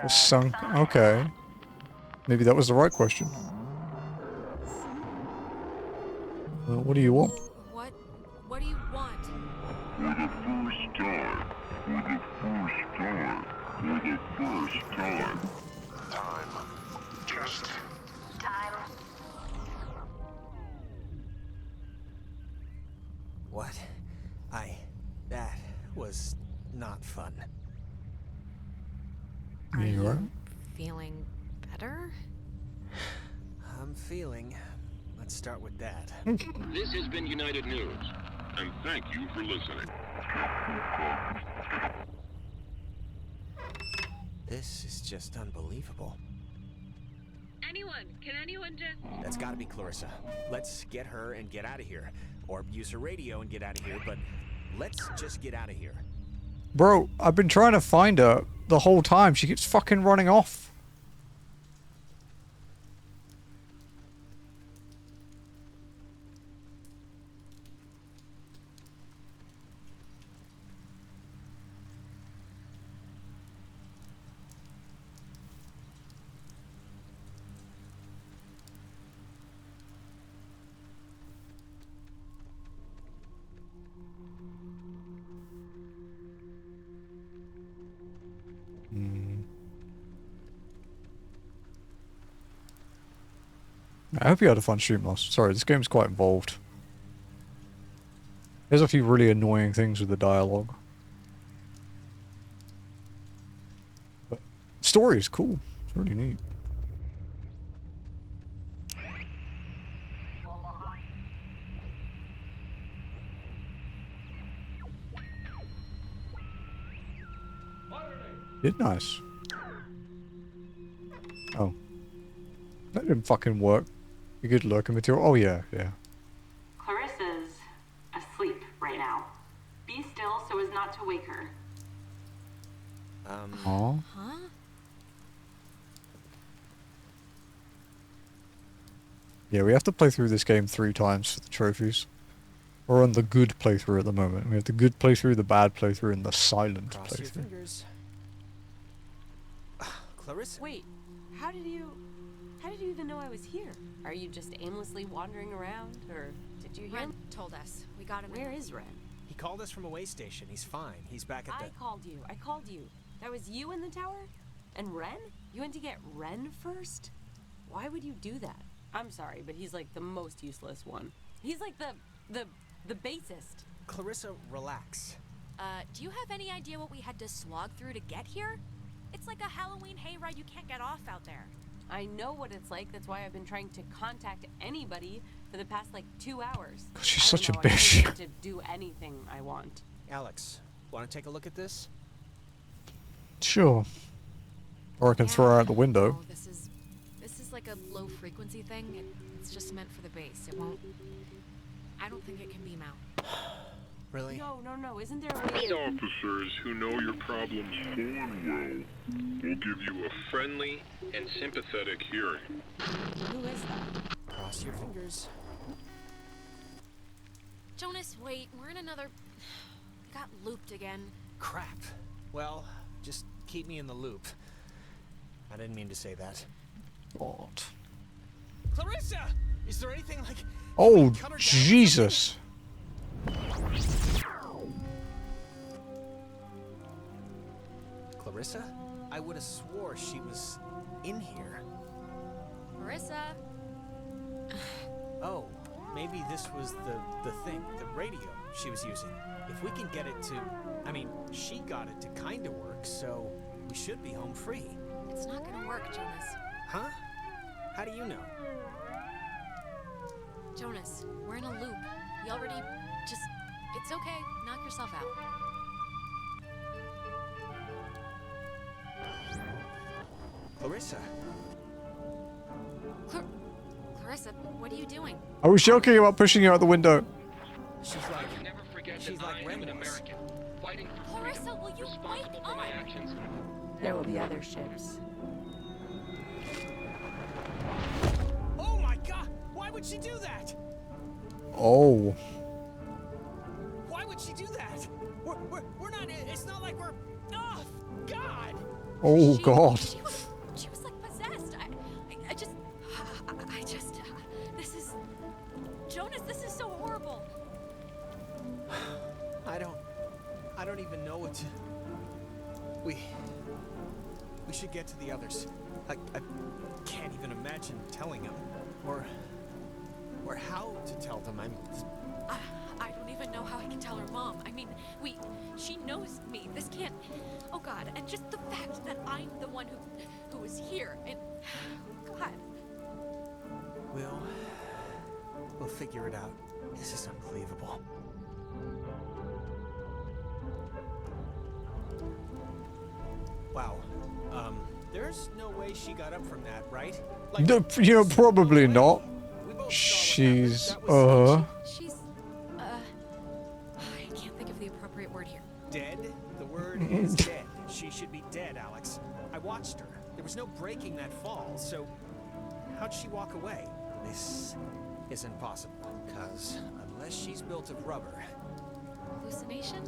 The sunk. Okay. Maybe that was the right question. What do you want? What do you want? For the first time. For the first time. For the first time. Time. Just time. What? That was not fun. Are you right? Feeling better? I'm feeling. Let's start with that. This has been United News, and thank you for listening. This is just unbelievable. Can anyone just... That's gotta be Clarissa. Let's get her and get out of here. Or use her radio and get out of here, but let's just get out of here. Bro, I've been trying to find her the whole time. She keeps fucking running off. I hope you had a fun stream last. Sorry, this game's quite involved. There's a few really annoying things with the dialogue. But the story is cool. It's really neat. Did nice. Oh. That didn't fucking work. You good lurking material? Oh yeah, yeah. Clarissa's asleep right now. Be still so as not to wake her. Huh? Yeah, we have to play through this game 3 times for the trophies. We're on the good playthrough at the moment. We have the good playthrough, the bad playthrough, and the silent Cross your playthrough. fingers. Clarissa. Wait, how did you even know I was here? Are you just aimlessly wandering around, or did you hear? Ren told us. We got him. Where is Ren? He called us from a way station. He's fine. He's back at the... I called you. That was you in the tower? And Ren? You went to get Ren first? Why would you do that? I'm sorry, but he's like the most useless one. He's like the bassist. Clarissa, relax. Do you have any idea what we had to slog through to get here? It's like a Halloween hayride you can't get off out there. I know what it's like. That's why I've been trying to contact anybody for the past like 2 hours. She's such a I don't bitch. get to do anything I want. Alex, want to take a look at this? Sure. Or I can throw her out the window. Oh, this is like a low frequency thing. It's just meant for the bass. It won't. I don't think it can beam out. Really? No. Isn't there a way? Officers who know your problems full and well will give you a friendly and sympathetic hearing. Who is that? Cross your fingers. Jonas, wait. We're in another. We got looped again. Crap. Well, just keep me in the loop. I didn't mean to say that. God. Clarissa! Is there anything like... Oh, Jesus. Clarissa? I would have swore she was in here. Marissa. Oh, maybe this was the thing, the radio she was using. If we can get it to... I mean, she got it to kind of work, so we should be home free. It's not gonna work, Jonas. Huh? How do you know? Jonas, we're in a loop. We already just... It's okay. Knock yourself out. Clarissa. Clarissa, what are you doing? I was joking about pushing you out the window. She's like... Never forget She's that like I am Ren an was. American, fighting for Clarissa, freedom, will you responsible wake for my up? actions. There will be other ships. Oh my god! Why would she do that? Oh. Why would she do that? We're not. It's not like we're. Oh, God! Oh God. She was like possessed. I just, this is, Jonas, this is so horrible. I don't even know what to. We should get to the others. I can't even imagine telling them, or how to tell them. I don't even know how I can tell her mom. I mean, she knows me. This can't. Oh God! And just the fact that I'm the one who was here. And God. We'll figure it out. This is unbelievable. Wow. There's no way she got up from that, right? Like, No, you know, probably not. She's She's, I can't think of the appropriate word here. dead? The word is dead. She should be dead, Alex. I watched her. There was no breaking that fall, so how'd she walk away? This isn't possible, because unless she's built of rubber. Hallucination?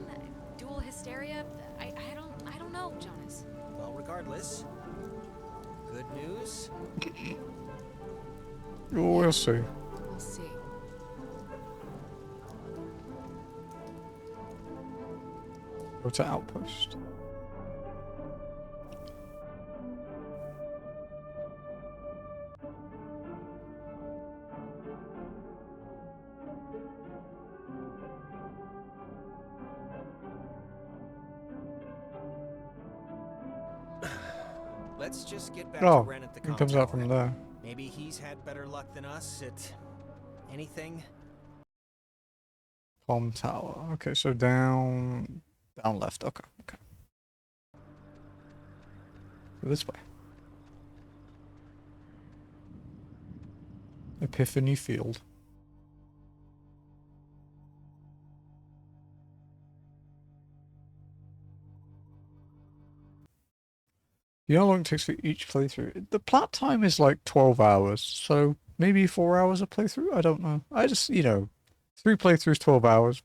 Dual hysteria? I don't know, Jonas. Well, regardless, good news. Oh, we'll see. We'll see. Go to outpost. Let's just get back Oh, to Ren at the it comes out from there. Maybe he's had better luck than us at anything. Palm Tower. Okay, so down left. Okay. This way. Epiphany Field. You know how long it takes for each playthrough? The plat time is like 12 hours, so maybe 4 hours a playthrough? I don't know. I just, 3 playthroughs, 12 hours.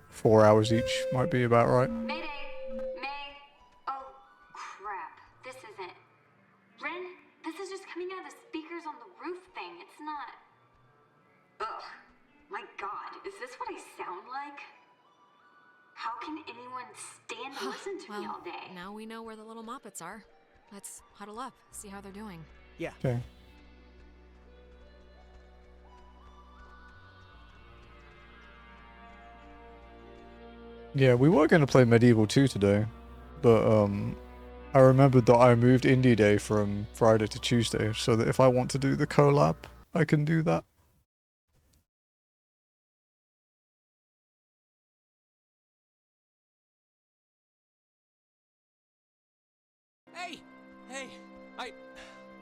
4 hours each might be about right. Mayday! May! Oh, crap. This isn't. Ren, this is just coming out of the speakers on the roof thing. It's not. Ugh. My God, is this what I sound like? How can anyone stand and listen to me all day? Now we know where the little Moppets are. Let's huddle up, see how they're doing. Yeah. Okay. Yeah, we were going to play Medieval 2 today, but I remembered that I moved Indie Day from Friday to Tuesday, so that if I want to do the collab, I can do that. Hey,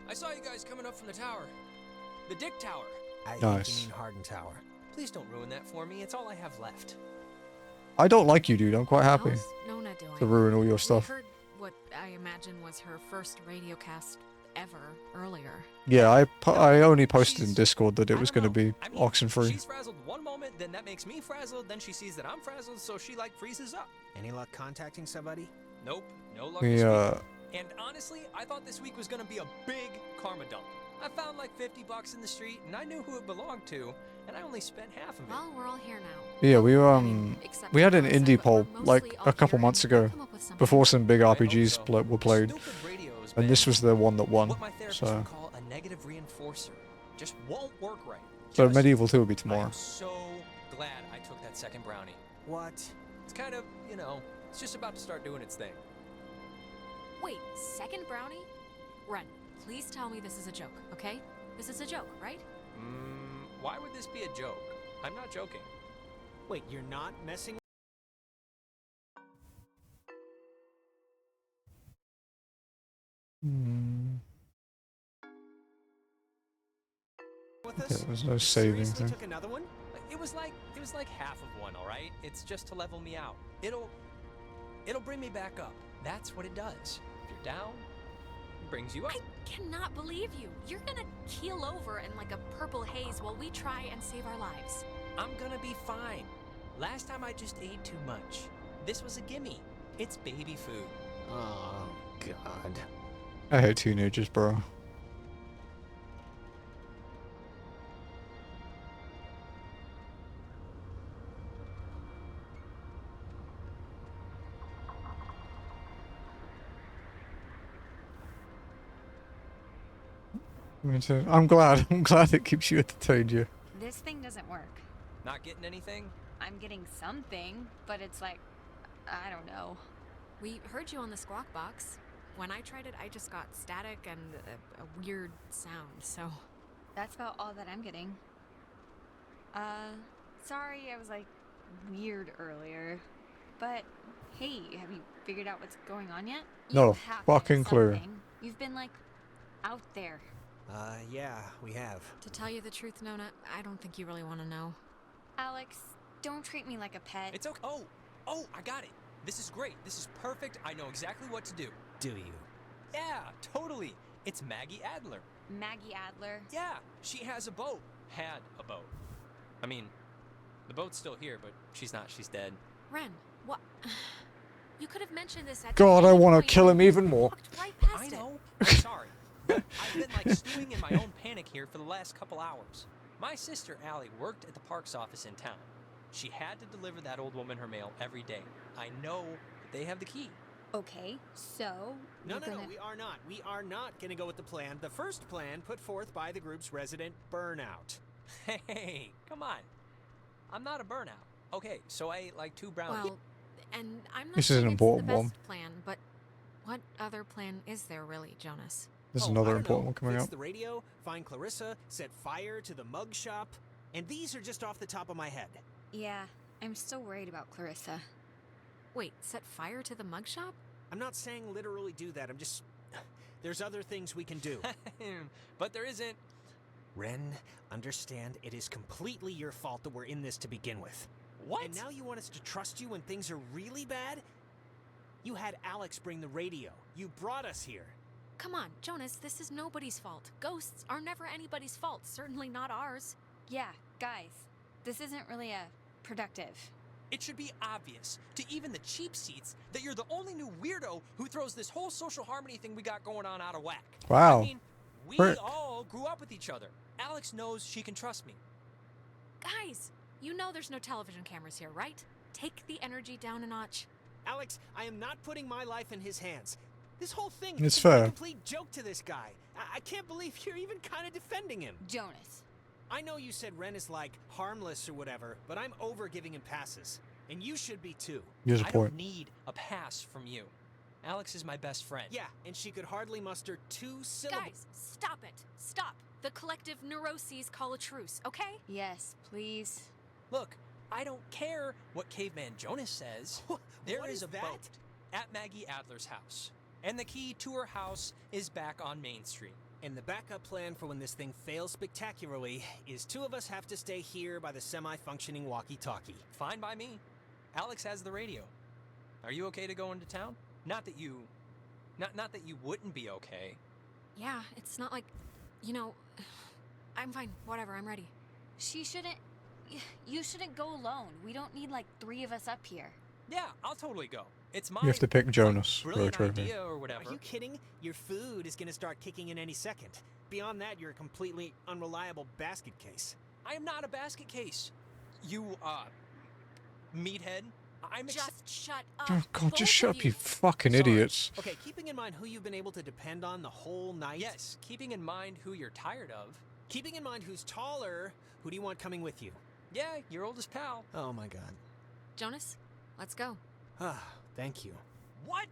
I saw you guys coming up from the tower. The Dick Tower. I think Nice. you mean Harden Tower. Please don't ruin that for me. It's all I have left. I don't like you, dude. I'm quite happy How's Nona doing? to ruin all your stuff. We heard what I imagine was her first radio cast ever earlier. Yeah, I only posted in Discord that it was going to be I mean, Oxenfree. She's frazzled one moment, then that makes me frazzled, then she sees that I'm frazzled, so she freezes up. Any luck contacting somebody? Nope, no luck We, this week. And honestly, I thought this week was gonna be a big karma dump. I found like $50 in the street, and I knew who it belonged to, and I only spent half of it. Well, we're all here now. Yeah, we had an indie poll like a couple months ago, before some big RPGs were played, and this was the one that won. What my therapist So, would call a negative reinforcer. Just won't work right. so Medieval 2 will be tomorrow. I'm so glad I took that second brownie. What? It's kind of, it's just about to start doing its thing. Wait, second brownie? Ren, please tell me this is a joke, okay? This is a joke, right? Why would this be a joke? I'm not joking. Wait, you're not messing with us? Yeah, there's no saving Seriously thing. took another one? It was like half of one, all right? It's just to level me out. It'll bring me back up. That's what it does. If you're down, it brings you up. I cannot believe you. You're gonna keel over in like a purple haze while we try and save our lives. I'm gonna be fine. Last time I just ate too much. This was a gimme. It's baby food. Oh, God. I hate teenagers, bro. Me too. I'm glad. I'm glad it keeps you entertained, you. This thing doesn't work. Not getting anything? I'm getting something, but it's like, I don't know. We heard you on the squawk box. When I tried it, I just got static and a weird sound, so... That's about all that I'm getting. Sorry I was like weird earlier. But hey, have you figured out what's going on yet? No You have fucking clue. something. You've been like out there. Yeah, we have. To tell you the truth, Nona, I don't think you really want to know. Alex, don't treat me like a pet. It's okay. Oh, I got it. This is great. This is perfect. I know exactly what to do. Do you? Yeah, totally. It's Maggie Adler. Maggie Adler? Yeah, she has a boat. Had a boat. I mean, the boat's still here, but she's not. She's dead. Ren, what? You could have mentioned this at God, I any want point. to kill him even more. Right past I it. know. I'm sorry. But I've been like stewing in my own panic here for the last couple hours. My sister Allie worked at the parks office in town. She had to deliver that old woman her mail every day. I know that they have the key. Okay, so... No, we are not. We are not going to go with the plan. The first plan put forth by the group's resident Burnout. Hey, come on. I'm not a burnout. Okay, so I ate like 2 brownies. Well, and I'm not This is saying an it's the important best one. plan, but what other plan is there really, Jonas? There's I another don't important know. one coming Fix up. the radio, find Clarissa, set fire to the mug shop, and these are just off the top of my head. Yeah, I'm still worried about Clarissa. Wait, set fire to the mug shop? I'm not saying literally do that. I'm just... There's other things we can do. But there isn't. Ren, understand it is completely your fault that we're in this to begin with. What? And now you want us to trust you when things are really bad? You had Alex bring the radio. You brought us here. Come on, Jonas, this is nobody's fault. Ghosts are never anybody's fault, certainly not ours. Yeah, guys, this isn't really a productive. It should be obvious to even the cheap seats that you're the only new weirdo who throws this whole social harmony thing we got going on out of whack. Wow. I mean, we Frick. all grew up with each other. Alex knows she can trust me. Guys, you know there's no television cameras here, right? Take the energy down a notch. Alex, I am not putting my life in his hands. This whole thing It's is fair. a complete joke to this guy. I can't believe you're even kind of defending him. Jonas. I know you said Ren is like harmless or whatever, but I'm over giving him passes. And you should be too. Here's a I point. don't need a pass from you. Alex is my best friend. Yeah, and she could hardly muster 2 syllables. Guys, stop it. Stop. The collective neuroses call a truce, okay? Yes, please. Look, I don't care what Caveman Jonas says. There What is is a that? boat at Maggie Adler's house. And the key to her house is back on Main Street. And the backup plan for when this thing fails spectacularly is 2 of us have to stay here by the semi-functioning walkie-talkie. Fine by me. Alex has the radio. Are you okay to go into town? Not that you wouldn't be okay. Yeah, it's not like, you know, I'm fine. Whatever, I'm ready. She shouldn't... You shouldn't go alone. We don't need like 3 of us up here. Yeah, I'll totally go. It's my You have to pick Jonas for a brilliant trophy. idea or whatever. Are you kidding? Your food is going to start kicking in any second. Beyond that, you're a completely unreliable basket case. I am not a basket case. You, meathead. I'm Just shut up. Oh God, both just shut of up, you fucking idiots. Okay, keeping in mind who you've been able to depend on the whole night. Yes, keeping in mind who you're tired of. Keeping in mind who's taller, who do you want coming with you? Yeah, your oldest pal. Oh my god. Jonas, let's go. Ah, thank you. What?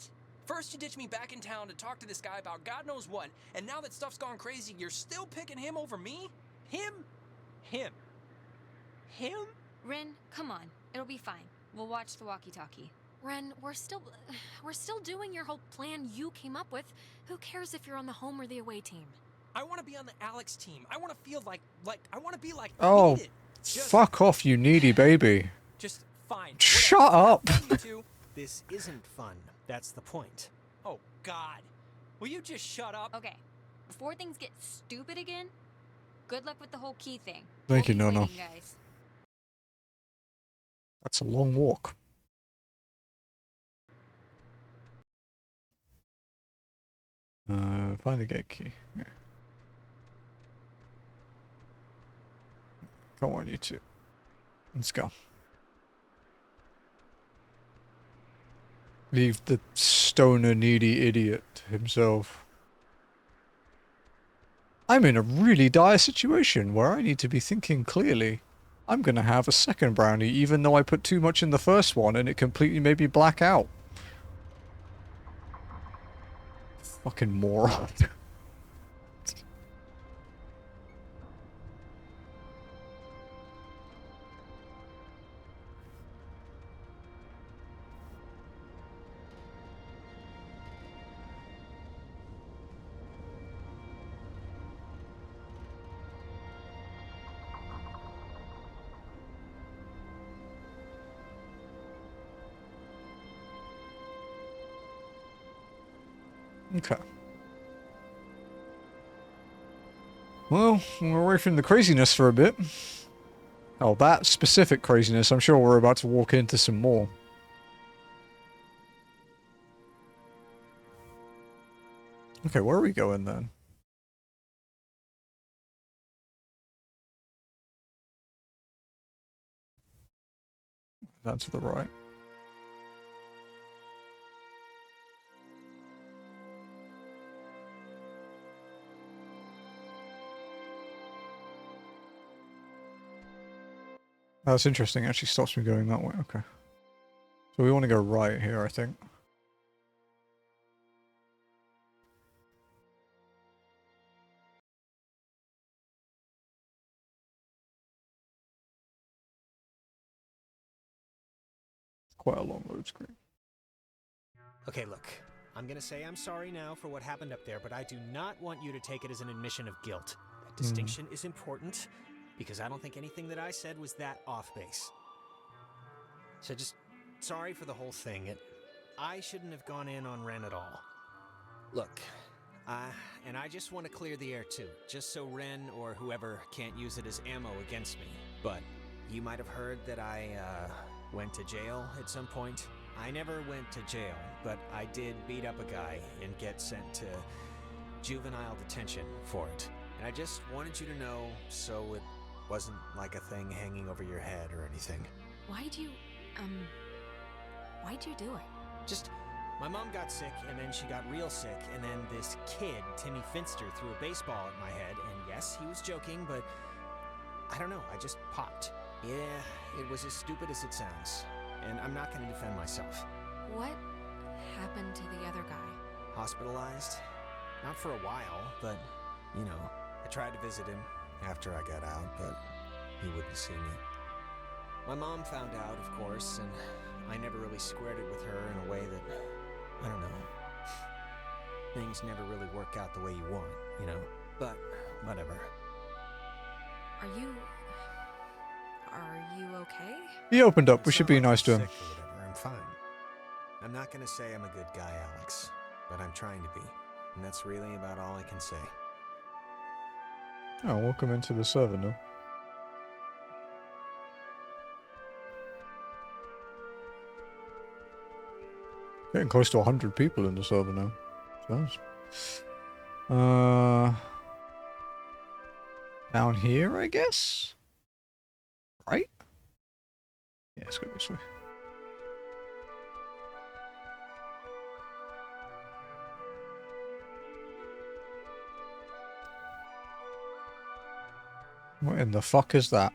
First you ditch me back in town to talk to this guy about God knows what, and now that stuff's gone crazy, you're still picking him over me? Him? Ren, come on. It'll be fine. We'll watch the walkie-talkie. Ren, we're still doing your whole plan you came up with. Who cares if you're on the home or the away team? I want to be on the Alex team. I want to feel like I want to be like Oh, needed. fuck off, you needy baby. Just fine. Shut up. You two. This isn't fun. That's the point. Oh God. Will you just shut up? Okay, before things get stupid again, good luck with the whole key thing. Thank you, We'll be Nono. waiting, guys. That's a long walk. Find the gate key. Yeah. Come on, you two. Let's go. Leave the stoner needy idiot himself. I'm in a really dire situation where I need to be thinking clearly. I'm gonna have a second brownie even though I put too much in the first one and it completely made me black out. Fucking moron. Okay. Well, we're away from the craziness for a bit. Oh, that specific craziness. I'm sure we're about to walk into some more. Okay, where are we going then? Down to the right. That's interesting. It actually stops me going that way. Okay. So we want to go right here, I think. Quite a long load screen. Okay, look. I'm gonna say I'm sorry now for what happened up there, but I do not want you to take it as an admission of guilt. That distinction is important, because I don't think anything that I said was that off base. So just sorry for the whole thing. I shouldn't have gone in on Ren at all. Look, and I just want to clear the air too, just so Ren or whoever can't use it as ammo against me. But you might have heard that I went to jail at some point. I never went to jail, but I did beat up a guy and get sent to juvenile detention for it. And I just wanted you to know so it wasn't like a thing hanging over your head or anything. Why'd you do it? Just, my mom got sick, and then she got real sick, and then this kid, Timmy Finster, threw a baseball at my head, and yes, he was joking, but I don't know, I just popped. Yeah, it was as stupid as it sounds, and I'm not gonna defend myself. What happened to the other guy? Hospitalized? Not for a while, but, you know, I tried to visit him after I got out, but he wouldn't see me. My mom found out, of course, and I never really squared it with her in a way that, I don't know, things never really work out the way you want, you know? But, whatever. Are you okay? He opened up. We should be nice to him. Sick or whatever, I'm fine. I'm not gonna say I'm a good guy, Alex, but I'm trying to be, and that's really about all I can say. Oh, welcome into the server now. Getting close to 100 people in the server now. Down here, I guess? Right? Yeah, let's go this way. What in the fuck is that?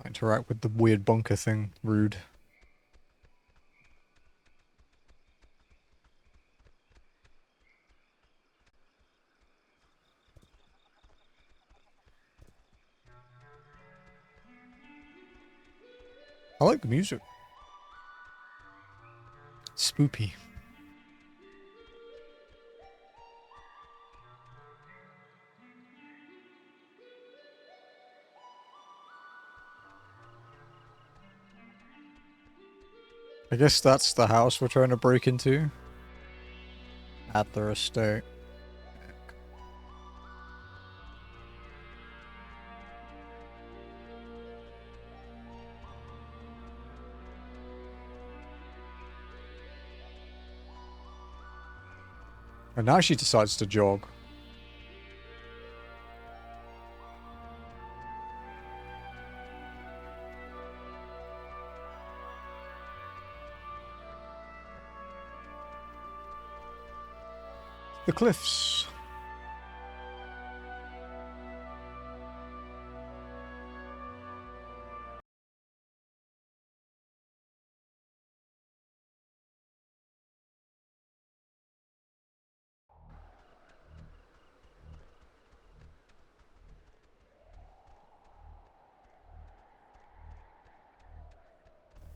Interact with the weird bunker thing. Rude. I like the music. Spoopy. I guess that's the house we're trying to break into. at their estate. And now she decides to jog. The cliffs.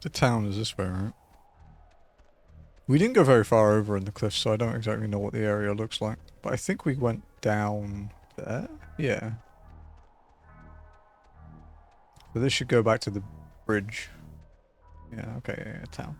The town is this way, right? We didn't go very far over in the cliffs, so I don't exactly know what the area looks like. But I think we went down there? Yeah. So this should go back to the bridge. Yeah, okay, yeah, town.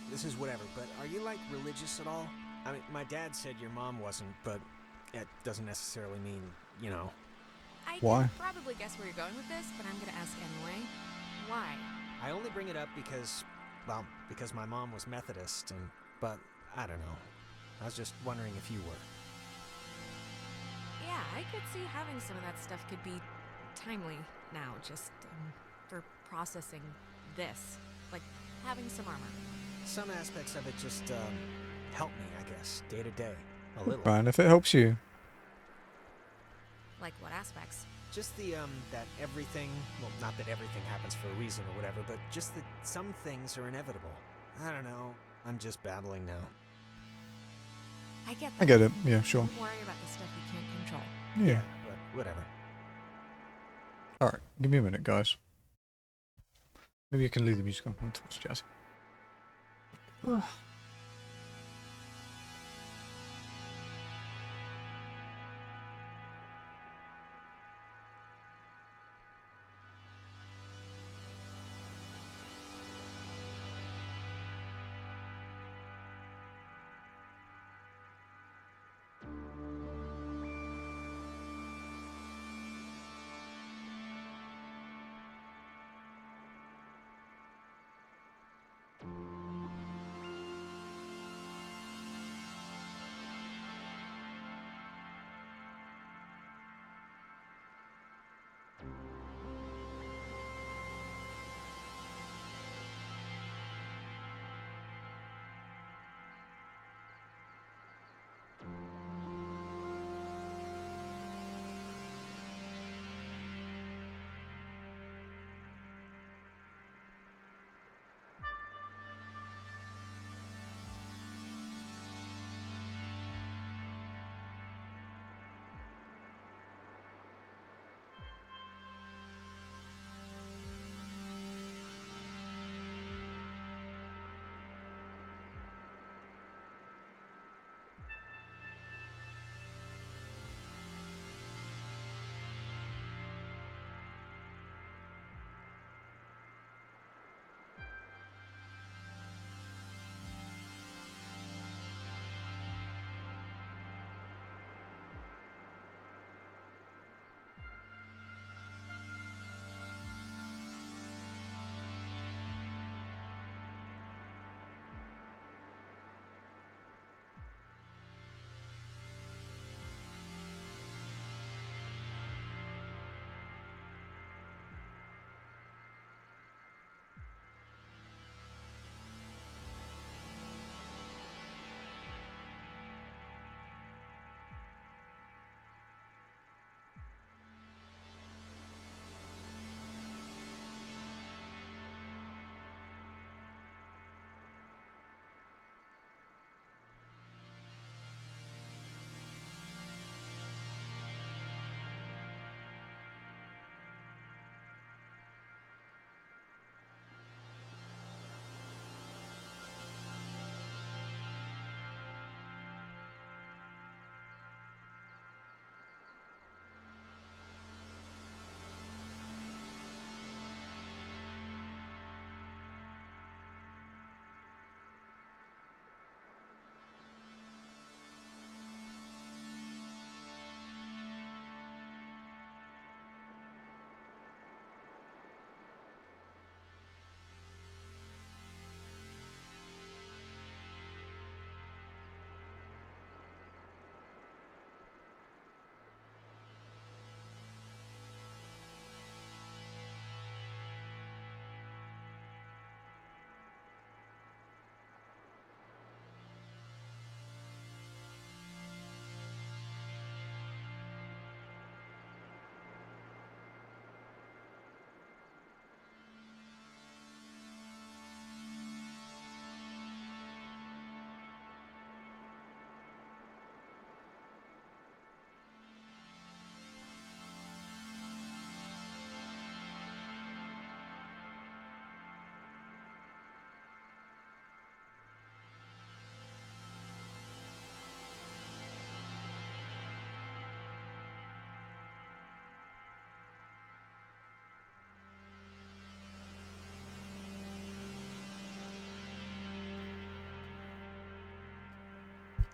This is whatever, but are you, like, religious at all? I mean, my dad said your mom wasn't, but it doesn't necessarily mean, you know. I Why? can probably guess where you're going with this, but I'm gonna ask anyway. Why? I only bring it up because, well, because my mom was Methodist, but I don't know. I was just wondering if you were. Yeah, I could see having some of that stuff could be timely now, just for processing this. Like having some armor. Some aspects of it just, help me, I guess, day to day. A little. Fine, if it helps you. Like what aspects? Just the, that everything, well, not that everything happens for a reason or whatever, but just that some things are inevitable. I don't know. I'm just babbling now. I get that. I get it, yeah, sure. Don't worry about the stuff you can't control. Yeah. But whatever. Alright, give me a minute, guys. Maybe you can leave the music on until it's jazzy.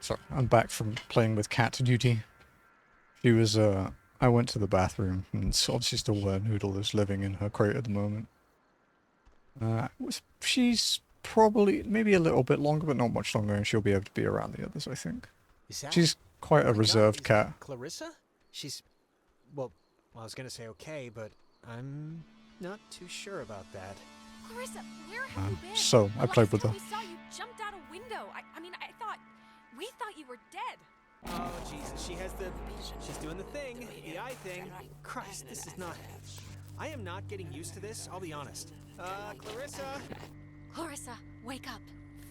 Sorry, I'm back from playing with cat duty. She was, I went to the bathroom, and it's obviously still where Noodle is living in her crate at the moment. She's probably, maybe a little bit longer, but not much longer, and she'll be able to be around the others, I think. She's quite a reserved cat. Clarissa? She's... Well, I was gonna say okay, but I'm not too sure about that. Clarissa, where have you been? So, I played with her. We saw you jumped out a window. We thought you were dead. Oh, Jesus, she's doing the thing, the eye thing. Christ, this is not... I am not getting used to this, I'll be honest. Clarissa? Clarissa, wake up.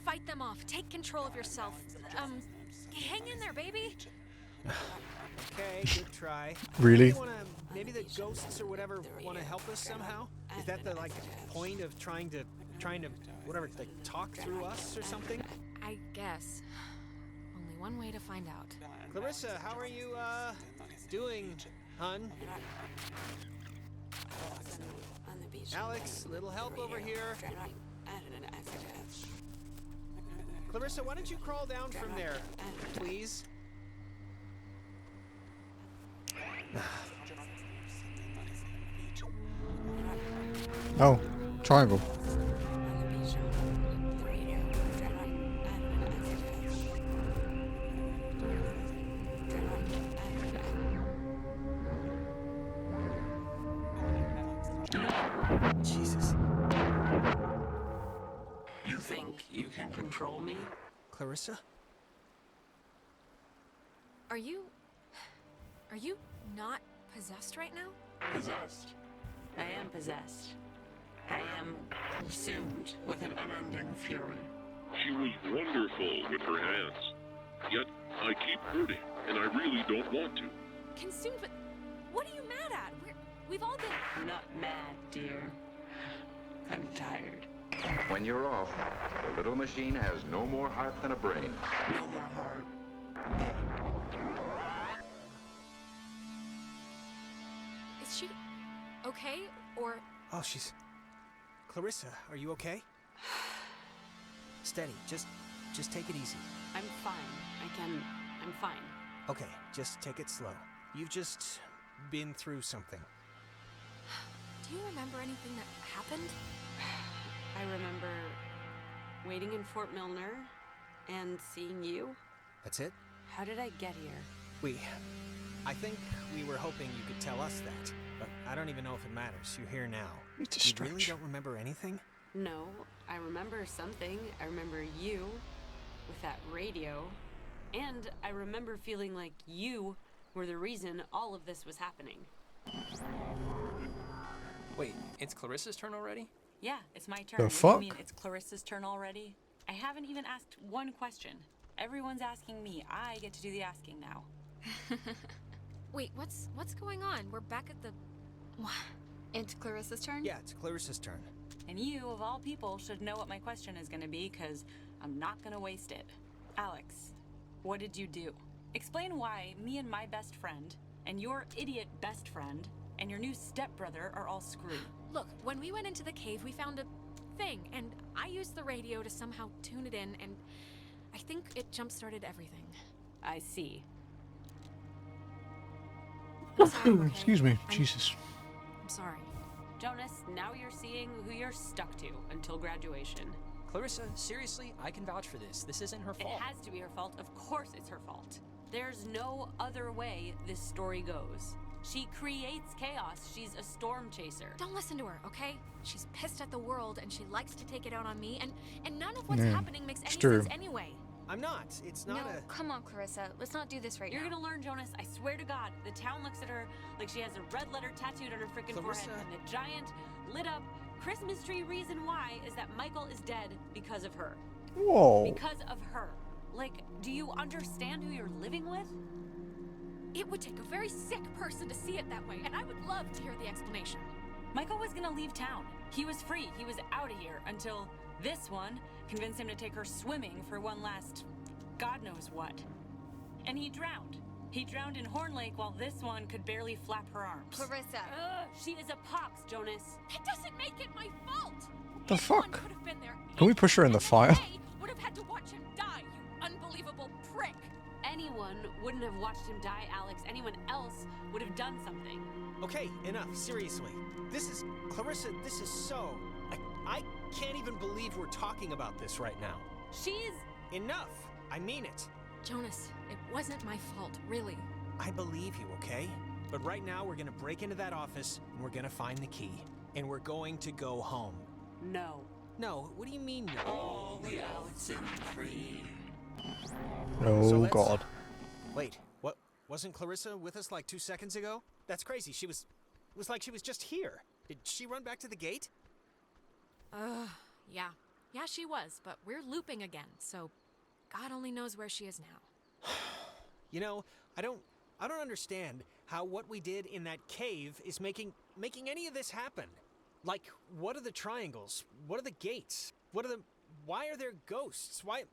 Fight them off. Take control of yourself. Hang in there, baby. Okay, good try. Really? Maybe the ghosts or whatever want to help us somehow? Is that the, like, point of trying to, whatever, like, talk through us or something? I guess. Only one way to find out. Clarissa, how are you, doing, hun? Alex, little help over here. Clarissa, why don't you crawl down from there, please? Oh, triangle. Jesus. You think you can control me? Clarissa? Are you not possessed right now? Possessed. I am possessed. I am consumed with an unending fury. She was wonderful with her hands. Yet, I keep hurting, and I really don't want to. Consumed with... What are you mad at? We've all been... Not mad, dear. I'm tired. When you're off, the little machine has no more heart than a brain. No more heart. Is she okay, or... Oh, she's... Clarissa, are you okay? Steady, just take it easy. I'm fine. I'm fine. Okay, just take it slow. You've just been through something. Do you remember anything that happened? I remember waiting in Fort Milner and seeing you. That's it? How did I get here? I think we were hoping you could tell us that, but I don't even know if it matters. You're here now. You really don't remember anything? No, I remember something. I remember you with that radio, and I remember feeling like you were the reason all of this was happening. Wait, it's Clarissa's turn already? Yeah, it's my turn. The What do fuck? you mean it's Clarissa's turn already? I haven't even asked one question. Everyone's asking me. I get to do the asking now. Wait, what's going on? We're back at the... It's Clarissa's turn? Yeah, it's Clarissa's turn. And you, of all people, should know what my question is going to be, because I'm not going to waste it. Alex, what did you do? Explain why me and my best friend, and your idiot best friend, and your new stepbrother are all screwed. Look, when we went into the cave, we found a thing, and I used the radio to somehow tune it in, and I think it jump-started everything. I see. Excuse me, Jesus. I'm sorry. Jonas, now you're seeing who you're stuck to until graduation. Clarissa, seriously, I can vouch for this. This isn't her fault. It has to be her fault. Of course it's her fault. There's no other way this story goes. She creates chaos. She's a storm chaser. Don't listen to her, okay? She's pissed at the world, and she likes to take it out on me, and none of what's Yeah, happening makes any it's true. sense anyway. I'm not. It's not No, a... come on, Clarissa. Let's not do this right You're now. gonna learn, Jonas. I swear to God. The town looks at her like she has a red letter tattooed on her freaking forehead. And the giant, lit up Christmas tree reason why is that Michael is dead because of her. Whoa. Because of her. Like, do you understand who you're living with? It would take a very sick person to see it that way, and I would love to hear the explanation. Michael was gonna leave town. He was free. He was out of here until this one convinced him to take her swimming for one last God knows what. And he drowned. He drowned in Horn Lake while this one could barely flap her arms. Clarissa. She is a pox, Jonas. That doesn't make it my fault. The fuck? Could have been there. Can we push her in the fire? Would have had to watch him die, you unbelievable prick. Anyone wouldn't have watched him die, Alex. Anyone else would have done something. Okay, enough. Seriously. Clarissa, this is so... I can't even believe we're talking about this right now. She's... Enough! I mean it. Jonas, it wasn't my fault, really. I believe you, okay? But right now we're gonna break into that office and we're gonna find the key. And we're going to go home. No. No, what do you mean no? All the Oxenfree. Oh, God. Wait, what? Wasn't Clarissa with us like 2 seconds ago? That's crazy. It was like she was just here. Did she run back to the gate? Yeah. Yeah, she was, but we're looping again, so God only knows where she is now. You know, I don't understand how what we did in that cave is making any of this happen. Like, what are the triangles? What are the gates? Why are there ghosts? Why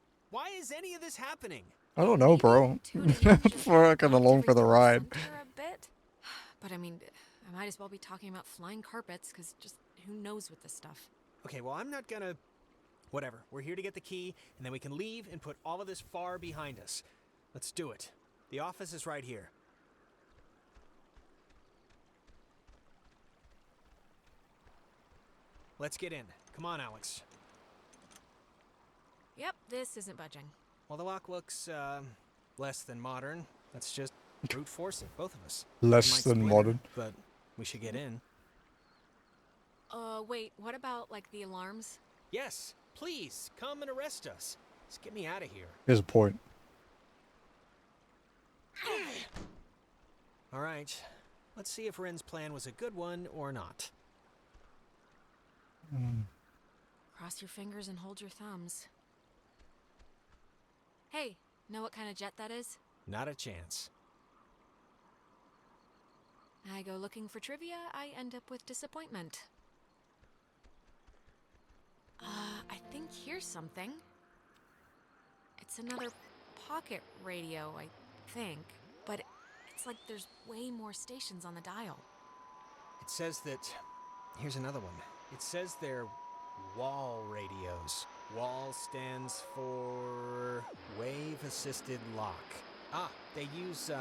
is any of this happening? I don't know, bro. Fucking along for the ride. A bit. But I mean, I might as well be talking about flying carpets, because just who knows with this stuff. Okay, well, I'm not gonna... Whatever. We're here to get the key, and then we can leave and put all of this far behind us. Let's do it. The office is right here. Let's get in. Come on, Alex. Yep, this isn't budging. Well, the lock looks, less than modern. Let's just brute force it, both of us. Less than modern. But we should get in. Wait, what about, like, the alarms? Yes, please, come and arrest us. Just get me out of here. Here's a point. All right, let's see if Ren's plan was a good one or not. Cross your fingers and hold your thumbs. Hey, know what kind of jet that is? Not a chance. I go looking for trivia, I end up with disappointment. I think here's something. It's another pocket radio, I think. But it's like there's way more stations on the dial. It says that... Here's another one. It says they're wall radios. WAL stands for... Wave-Assisted Lock. Ah, they use,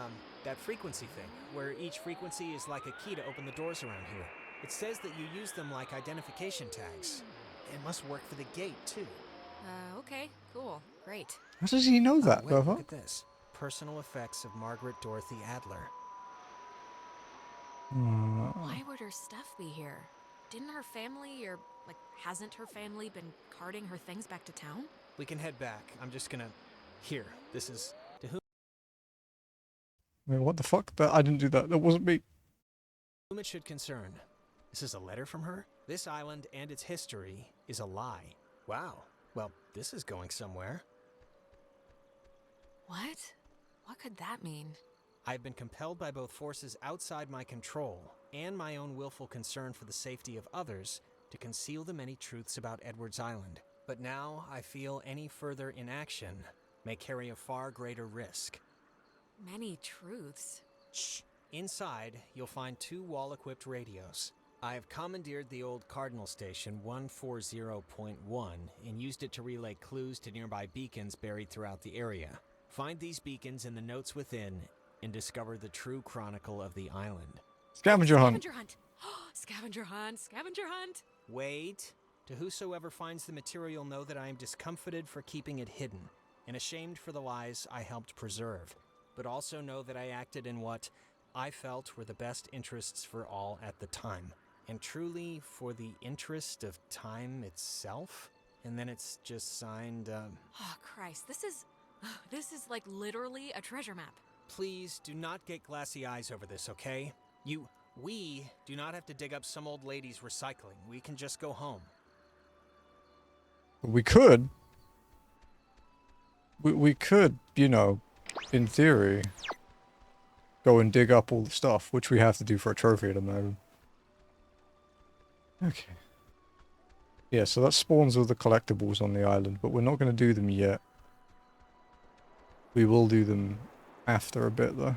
that frequency thing, where each frequency is like a key to open the doors around here. It says that you use them like identification tags. It must work for the gate, too. Okay, cool, great. How does he know that, wait, look at this. Personal effects of Margaret Dorothy Adler. Why would her stuff be here? Didn't her family, or, like, hasn't her family been carting her things back to town? We can head back. I'm just gonna... Here, this is... To whom Wait, what the fuck? I didn't do that. That wasn't me. it should concern. This is a letter from her? This island and its history is a lie. Wow. Well, this is going somewhere. What? What could that mean? I've been compelled by both forces outside my control and my own willful concern for the safety of others to conceal the many truths about Edwards Island. But now I feel any further inaction may carry a far greater risk. Many truths? Shh. Inside, you'll find 2 wall-equipped radios. I have commandeered the old Cardinal Station 140.1 and used it to relay clues to nearby beacons buried throughout the area. Find these beacons in the notes within and discover the true chronicle of the island. Scavenger hunt. Scavenger hunt. Scavenger hunt. Scavenger hunt. Wait. To whosoever finds the material, know that I am discomfited for keeping it hidden and ashamed for the lies I helped preserve. But also know that I acted in what I felt were the best interests for all at the time. And truly for the interest of time itself? And then it's just signed, Oh, Christ. This is like literally a treasure map. Please do not get glassy eyes over this, okay? We do not have to dig up some old lady's recycling. We can just go home. We could. We could, you know, in theory, go and dig up all the stuff, which we have to do for a trophy at the moment. Okay. Yeah, so that spawns all the collectibles on the island, but we're not going to do them yet. We will do them after a bit, though.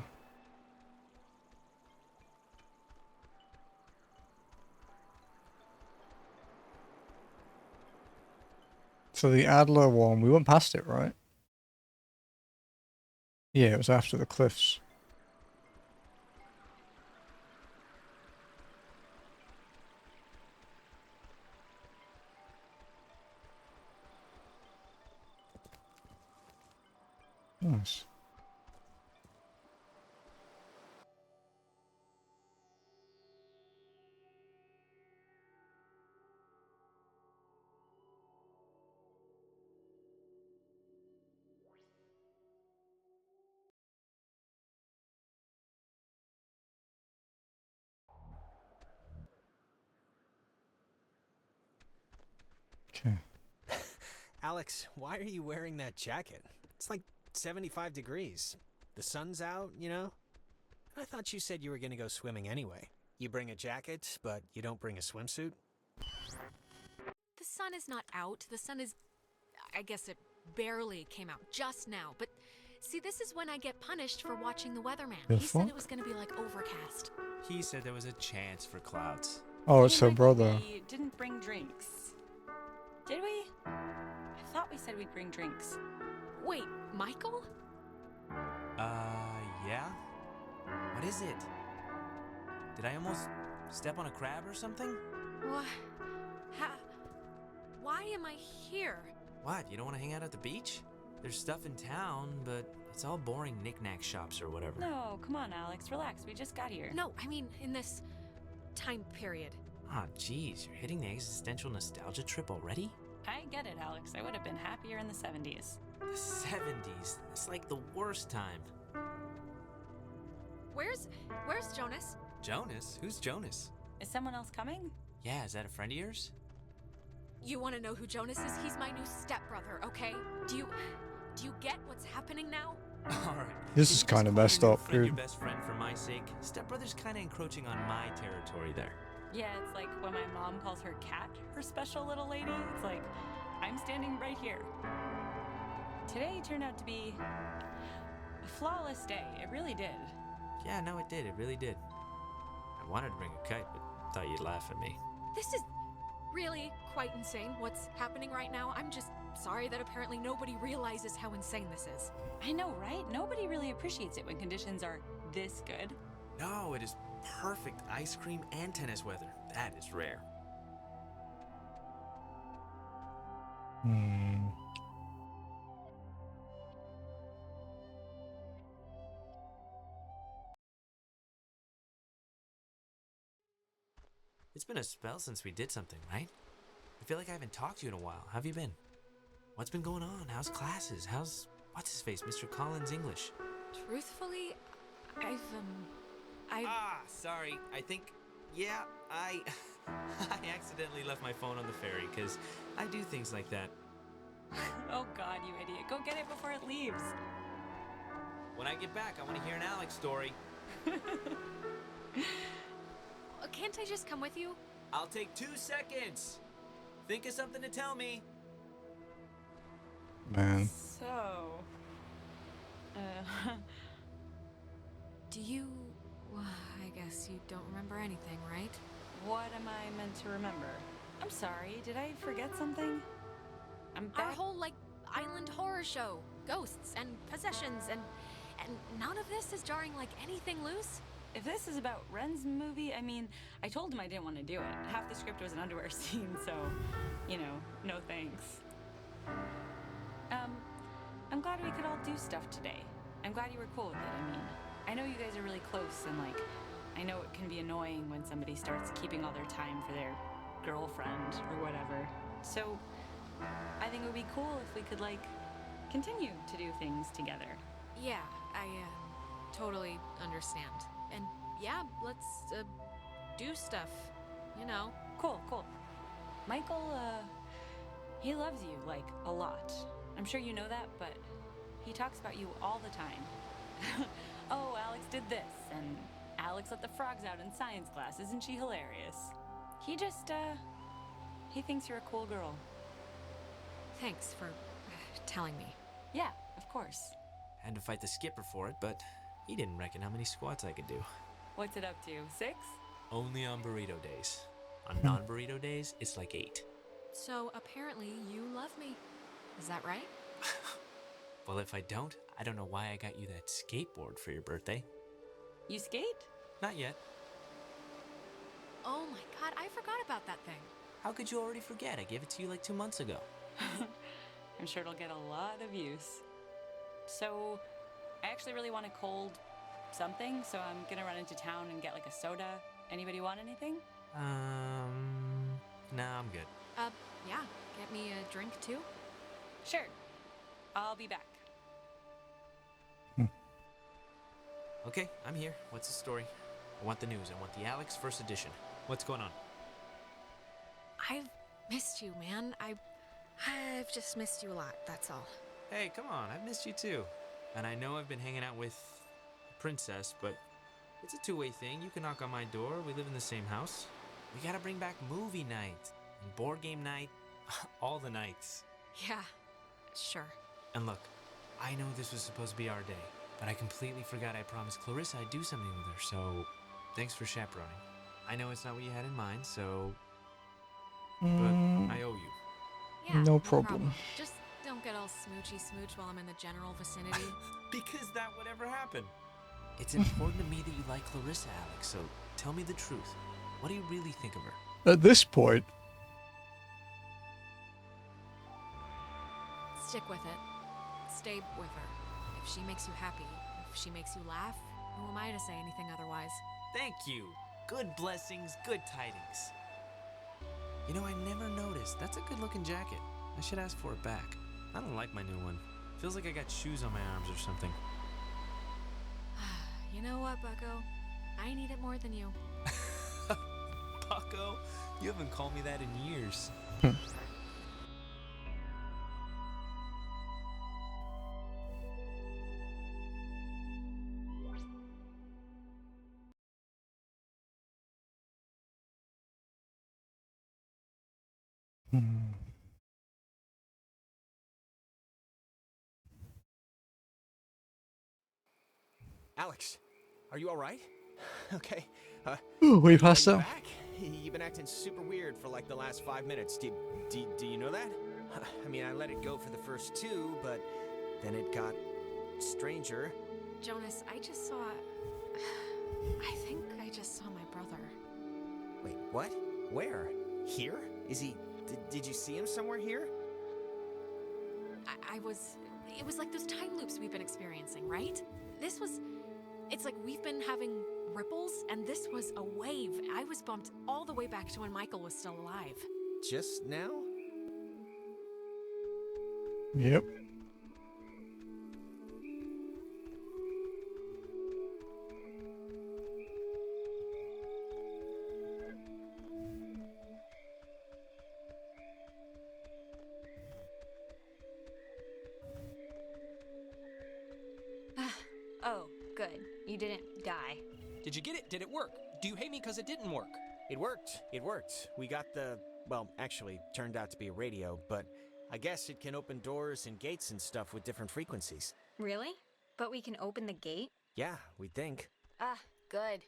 So the Adler one, we went past it, right? Yeah, it was after the cliffs. Nice. Okay. Alex, why are you wearing that jacket? It's like 75 degrees. The sun's out, you know? I thought you said you were gonna go swimming anyway. You bring a jacket, but you don't bring a swimsuit? The sun is not out. The sun is... I guess it barely came out just now. But see, this is when I get punished for watching the weatherman. The He said fuck? it was going to be like overcast. He said there was a chance for clouds. Oh, it's her brother. We didn't bring drinks. Did we? I thought we said we'd bring drinks. Wait, Michael? Yeah? What is it? Did I almost step on a crab or something? What? Why am I here? What, you don't want to hang out at the beach? There's stuff in town, but it's all boring knick-knack shops or whatever. No, come on, Alex, relax. We just got here. No, I mean in this time period. Ah, jeez, you're hitting the existential nostalgia trip already? I get it, Alex. I would have been happier in the 70s. The 70s? It's like the worst time. Where's Jonas? Jonas? Who's Jonas? Is someone else coming? Yeah, is that a friend of yours? You want to know who Jonas is? He's my new stepbrother, okay? Do you get what's happening now? Alright. This is kind of messed up, Your dude. best friend for my sake. Stepbrother's kind of encroaching on my territory there. Yeah, it's like when my mom calls her cat her special little lady. It's like, I'm standing right here. Today turned out to be a flawless day. It really did. Yeah, no, it did. It really did. I wanted to bring a kite, but thought you'd laugh at me. This is really quite insane what's happening right now. I'm just sorry that apparently nobody realizes how insane this is. I know, right? Nobody really appreciates it when conditions are this good. No, it is perfect ice cream and tennis weather. That is rare. It's been a spell since we did something, right? I feel like I haven't talked to you in a while. How have you been? What's been going on? How's classes? How's what's-his-face, Mr. Collins' English? Truthfully, I sorry. I think, yeah, I accidentally left my phone on the ferry, because I do things like that. Oh God, you idiot. Go get it before it leaves. When I get back, I want to hear an Alex story. Can't I just come with you? I'll take 2 seconds. Think of something to tell me. Man. So, Do you... I guess you don't remember anything, right? what am I meant to remember? I'm sorry, did I forget something? I'm back. Our whole, like, island horror show. Ghosts and possessions and none of this is jarring like anything loose? If this is about Ren's movie, I mean, I told him I didn't want to do it. Half the script was an underwear scene, so, you know, no thanks. I'm glad we could all do stuff today. I'm glad you were cool with it, I mean. I know you guys are really close, and, like, I know it can be annoying when somebody starts keeping all their time for their girlfriend or whatever. So, I think it would be cool if we could, like, continue to do things together. Yeah, I totally understand. And yeah, let's do stuff, you know. Cool. Michael, he loves you, like, a lot. I'm sure you know that, but he talks about you all the time. Oh, Alex did this, and Alex let the frogs out in science class. Isn't she hilarious? He just, he thinks you're a cool girl. Thanks for telling me. Yeah, of course. Had to fight the skipper for it, but he didn't reckon how many squats I could do. What's it up to, 6? Only on burrito days. On non-burrito days, it's like 8. So apparently you love me. Is that right? Well, if I don't know why I got you that skateboard for your birthday. You skate? Not yet. Oh my god, I forgot about that thing. How could you already forget? I gave it to you like 2 months ago. I'm sure it'll get a lot of use. So, I actually really want a cold something, so I'm gonna run into town and get like a soda. Anybody want anything? Nah, I'm good. Yeah. Get me a drink too? Sure. I'll be back. Okay, I'm here. What's the story? I want the news. I want the Alex first edition. What's going on? I've missed you, man. I've just missed you a lot, that's all. Hey, come on. I've missed you too. And I know I've been hanging out with Princess, but it's a two-way thing. You can knock on my door. We live in the same house. We gotta bring back movie night and board game night. All the nights. Yeah, sure. And look, I know this was supposed to be our day, but I completely forgot I promised Clarissa I'd do something with her, so thanks for chaperoning. I know it's not what you had in mind, so... But I owe you. Yeah, No problem. Just don't get all smoochy smooch while I'm in the general vicinity. Because that would ever happen. It's important to me that you like Clarissa, Alex, so tell me the truth. What do you really think of her? At this point, Stick with it. Stay with her. If she makes you happy, if she makes you laugh, who am I to say anything otherwise? Thank you. Good blessings, good tidings. You know, I never noticed. That's a good-looking jacket. I should ask for it back. I don't like my new one. Feels like I got shoes on my arms or something. You know what, Bucko? I need it more than you. Bucko? You haven't called me that in years. Alex, are you all right? Okay. Ooh, we are passed you out. back? You've been acting super weird for like the last 5 minutes. Do you know that? I mean, I let it go for the first 2, but then it got stranger. Jonas, I just saw... I think I just saw my brother. Wait, what? Where? Here? Is he... Did you see him somewhere here? It was like those time loops we've been experiencing, right? This was... It's like we've been having ripples, and this was a wave. I was bumped all the way back to when Michael was still alive. Just now? Yep. Oh, good. You didn't die. Did you get it? Did it work? Do you hate me because it didn't work? It worked. It worked. We got the... Well, actually, turned out to be a radio, but I guess it can open doors and gates and stuff with different frequencies. Really? But we can open the gate? Yeah, we think. Ah, good.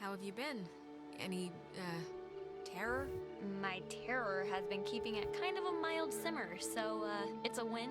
How have you been? Any, terror? My terror has been keeping it kind of a mild simmer, so, it's a win.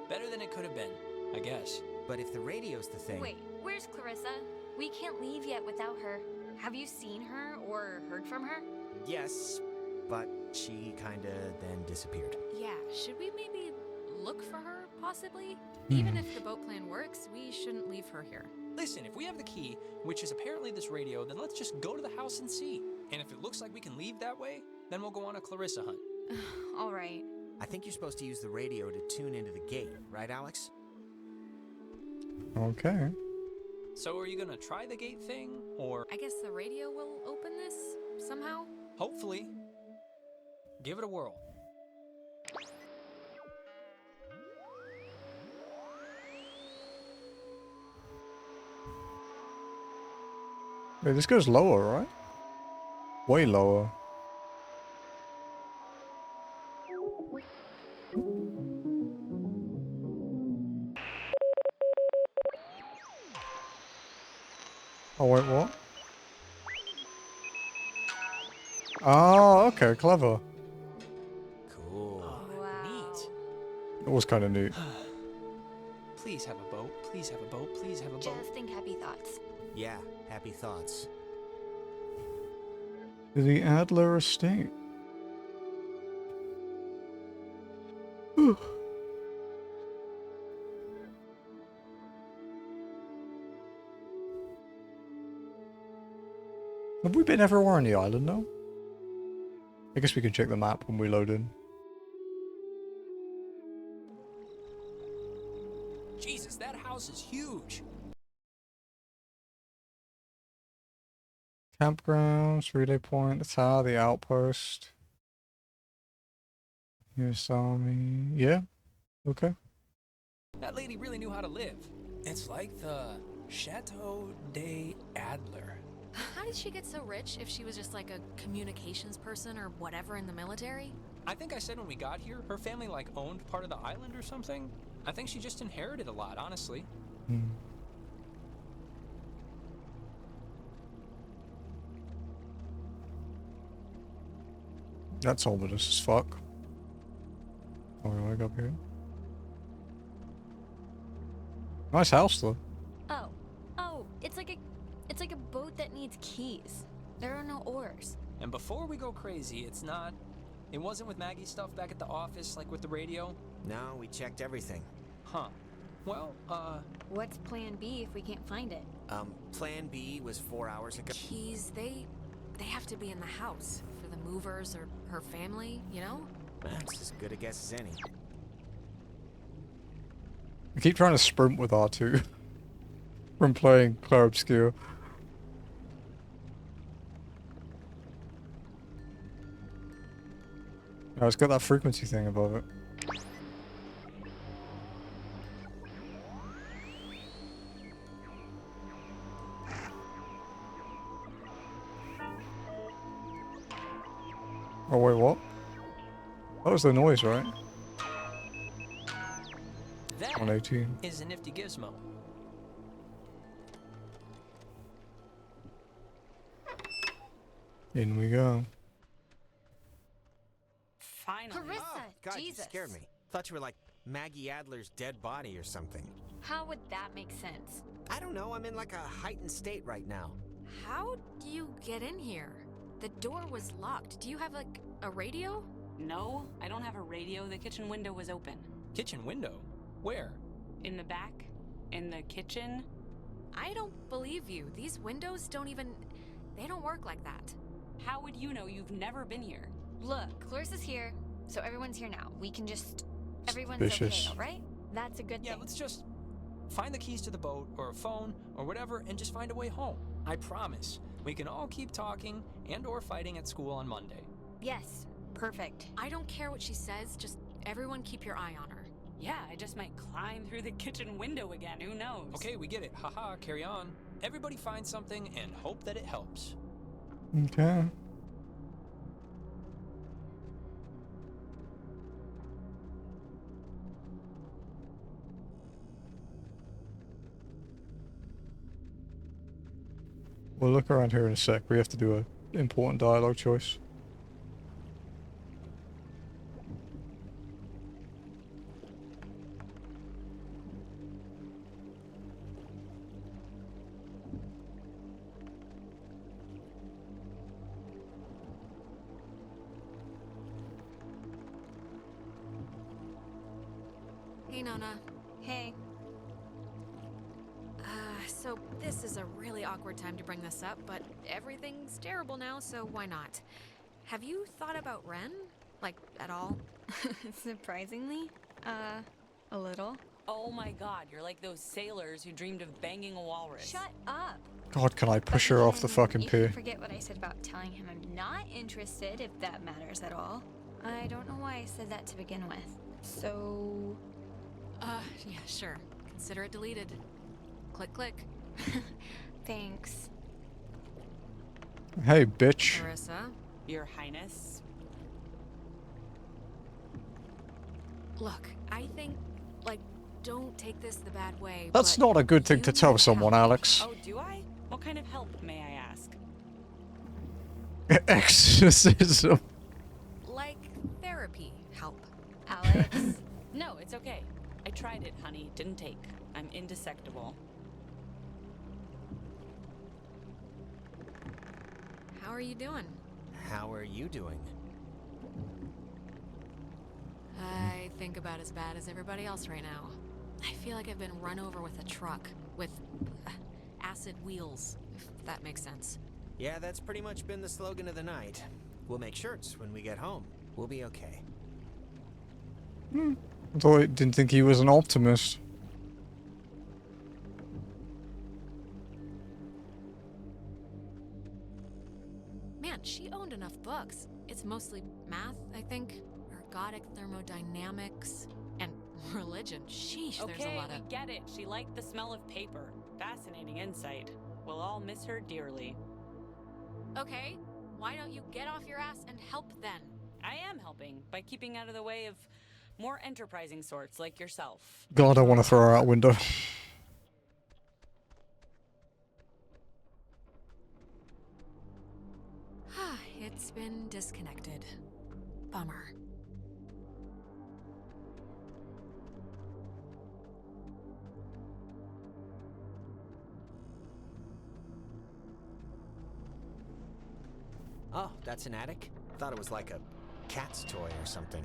Better than it could have been, I guess. But if the radio's the thing... Wait, where's Clarissa? We can't leave yet without her. Have you seen her or heard from her? Yes, but she kinda then disappeared. Yeah, should we maybe look for her, possibly? Even if the boat plan works, we shouldn't leave her here. Listen, if we have the key, which is apparently this radio, then let's just go to the house and see. And if it looks like we can leave that way, then we'll go on a Clarissa hunt. All right. I think you're supposed to use the radio to tune into the gate, right, Alex? Okay. So are you gonna try the gate thing, or... I guess the radio will open this, somehow? Hopefully. Give it a whirl. Wait, this goes lower, right? Way lower. Oh, wait, what? Oh, okay, clever. Cool. Neat. It was kind of neat. Please have a boat. Please have a boat. Please have a boat. Just think happy thoughts. Yeah, happy thoughts. The Adler Estate. Have we been everywhere on the island now? I guess we can check the map when we load in. Jesus, that house is huge. Campgrounds, relay point, the tower, the outpost. US Army. Yeah. Okay. That lady really knew how to live. It's like the Chateau de Adler. How did she get so rich if she was just like a communications person or whatever in the military? I think I said when we got here, her family like owned part of the island or something. I think she just inherited a lot, honestly. That's ominous as fuck. Oh, we wanna go up here? Nice house though. Oh, it's like a boat that needs keys. There are no oars. And before we go crazy, it wasn't with Maggie's stuff back at the office, like with the radio? No, we checked everything. Huh. Well, What's plan B if we can't find it? Plan B was 4 hours ago. Keys, they have to be in the house for the movers or her family, you know? That's as good a guess as any. I keep trying to sprint with R2 from playing Clair Obscure. Oh, it's got that frequency thing above it. Oh wait, what? That was the noise, right? that 118. is a nifty gizmo. In we go. Finally. Clarissa, Oh, God, Jesus. you scared me. Thought you were like Maggie Adler's dead body or something. How would that make sense? I don't know, I'm in like a heightened state right now. How do you get in here? The door was locked. Do you have, like, a radio? No, I don't have a radio. The kitchen window was open. Kitchen window? Where? In the back? In the kitchen? I don't believe you. These windows don't even... They don't work like that. How would you know? You've never been here. Look, Clarissa's here, so everyone's here now. We can just... Everyone's Suspicious. okay, alright? That's a good Yeah, thing. let's just find the keys to the boat or a phone or whatever and just find a way home. I promise. We can all keep talking and or fighting at school on Monday. Yes, perfect. I don't care what she says, just everyone keep your eye on her. Yeah, I just might climb through the kitchen window again. Who knows? Okay, we get it. Haha, carry on. Everybody find something and hope that it helps. Okay. We'll look around here in a sec. We have to do an important dialogue choice. Hey, Nona. Hey. So this is a really awkward time to bring this up, but everything's terrible now, so why not? Have you thought about Ren? Like, at all? Surprisingly, a little. Oh my god, you're like those sailors who dreamed of banging a walrus. Shut up. God, can I push her off the fucking You pier? can forget what I said about telling him I'm not interested, if that matters at all. I don't know why I said that to begin with. So... Yeah, sure. Consider it deleted. Click, click. Thanks. Hey, bitch. Clarissa? Your Highness? Look, I think, like, don't take this the bad way, That's but not a good thing to tell someone, Alex. Oh, do I? What kind of help, may I ask? Exorcism. like, therapy help. Alex. No, it's tried it, honey. Didn't take. I'm indesectible. How are you doing? How are you doing? I think about as bad as everybody else right now. I feel like I've been run over with a truck with acid wheels, if that makes sense. Yeah, that's pretty much been the slogan of the night. We'll make shirts when we get home. We'll be okay. I didn't think he was an optimist. Man, she owned enough books. It's mostly math, I think, ergodic thermodynamics, and religion. Sheesh, there's a lot of... we get it. She liked the smell of paper. Fascinating insight. We'll all miss her dearly. Okay, why don't you get off your ass and help then? I am helping by keeping out of the way of more enterprising sorts like yourself. God, I want to throw her out window. It's been disconnected. Bummer. Oh, that's an attic? Thought it was like a cat's toy or something.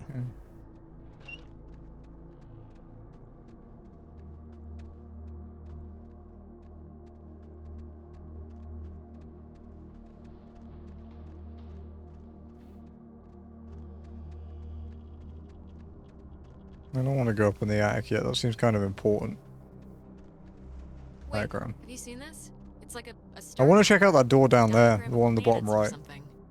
I don't want to go up in the attic yet. That seems kind of important. Wait, Background. have you seen this? It's like a I want to check out that door down there, the one on the bottom right.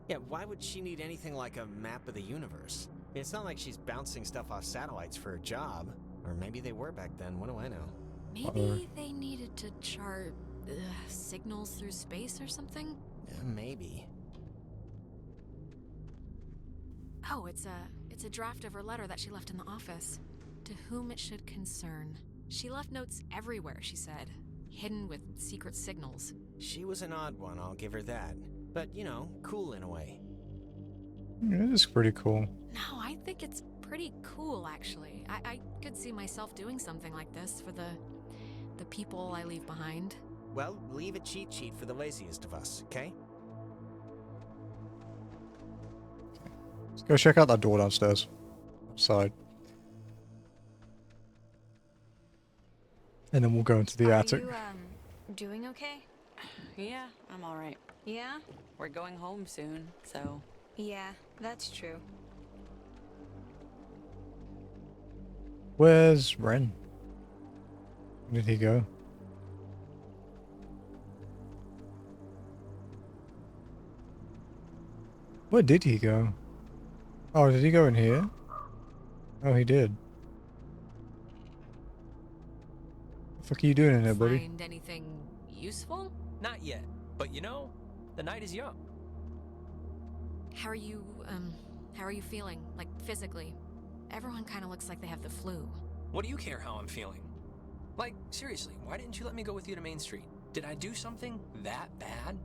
Yeah, why would she need anything like a map of the universe? It's not like she's bouncing stuff off satellites for a job. Or maybe they were back then, what do I know? Maybe they needed to chart signals through space or something? Maybe. Oh, it's a draft of her letter that she left in the office. To whom it should concern. She left notes everywhere, she said. Hidden with secret signals. She was an odd one, I'll give her that. But, you know, cool in a way. It is pretty cool. No, I think it's pretty cool, actually. I could see myself doing something like this for the people I leave behind. Well, leave a cheat sheet for the laziest of us, okay? Let's go check out that door downstairs. Outside. And then we'll go into the attic. Are you, doing okay? Yeah, I'm alright. Yeah? We're going home soon, so... Yeah, that's true. Where's Ren? Where did he go? Where did he go? Oh, did he go in here? Oh, he did. What the fuck are you doing in there, buddy? Find anything useful? Not yet, but you know, the night is young. How are you feeling? Like, physically? Everyone kind of looks like they have the flu. What do you care how I'm feeling? Like, seriously, why didn't you let me go with you to Main Street? Did I do something that bad?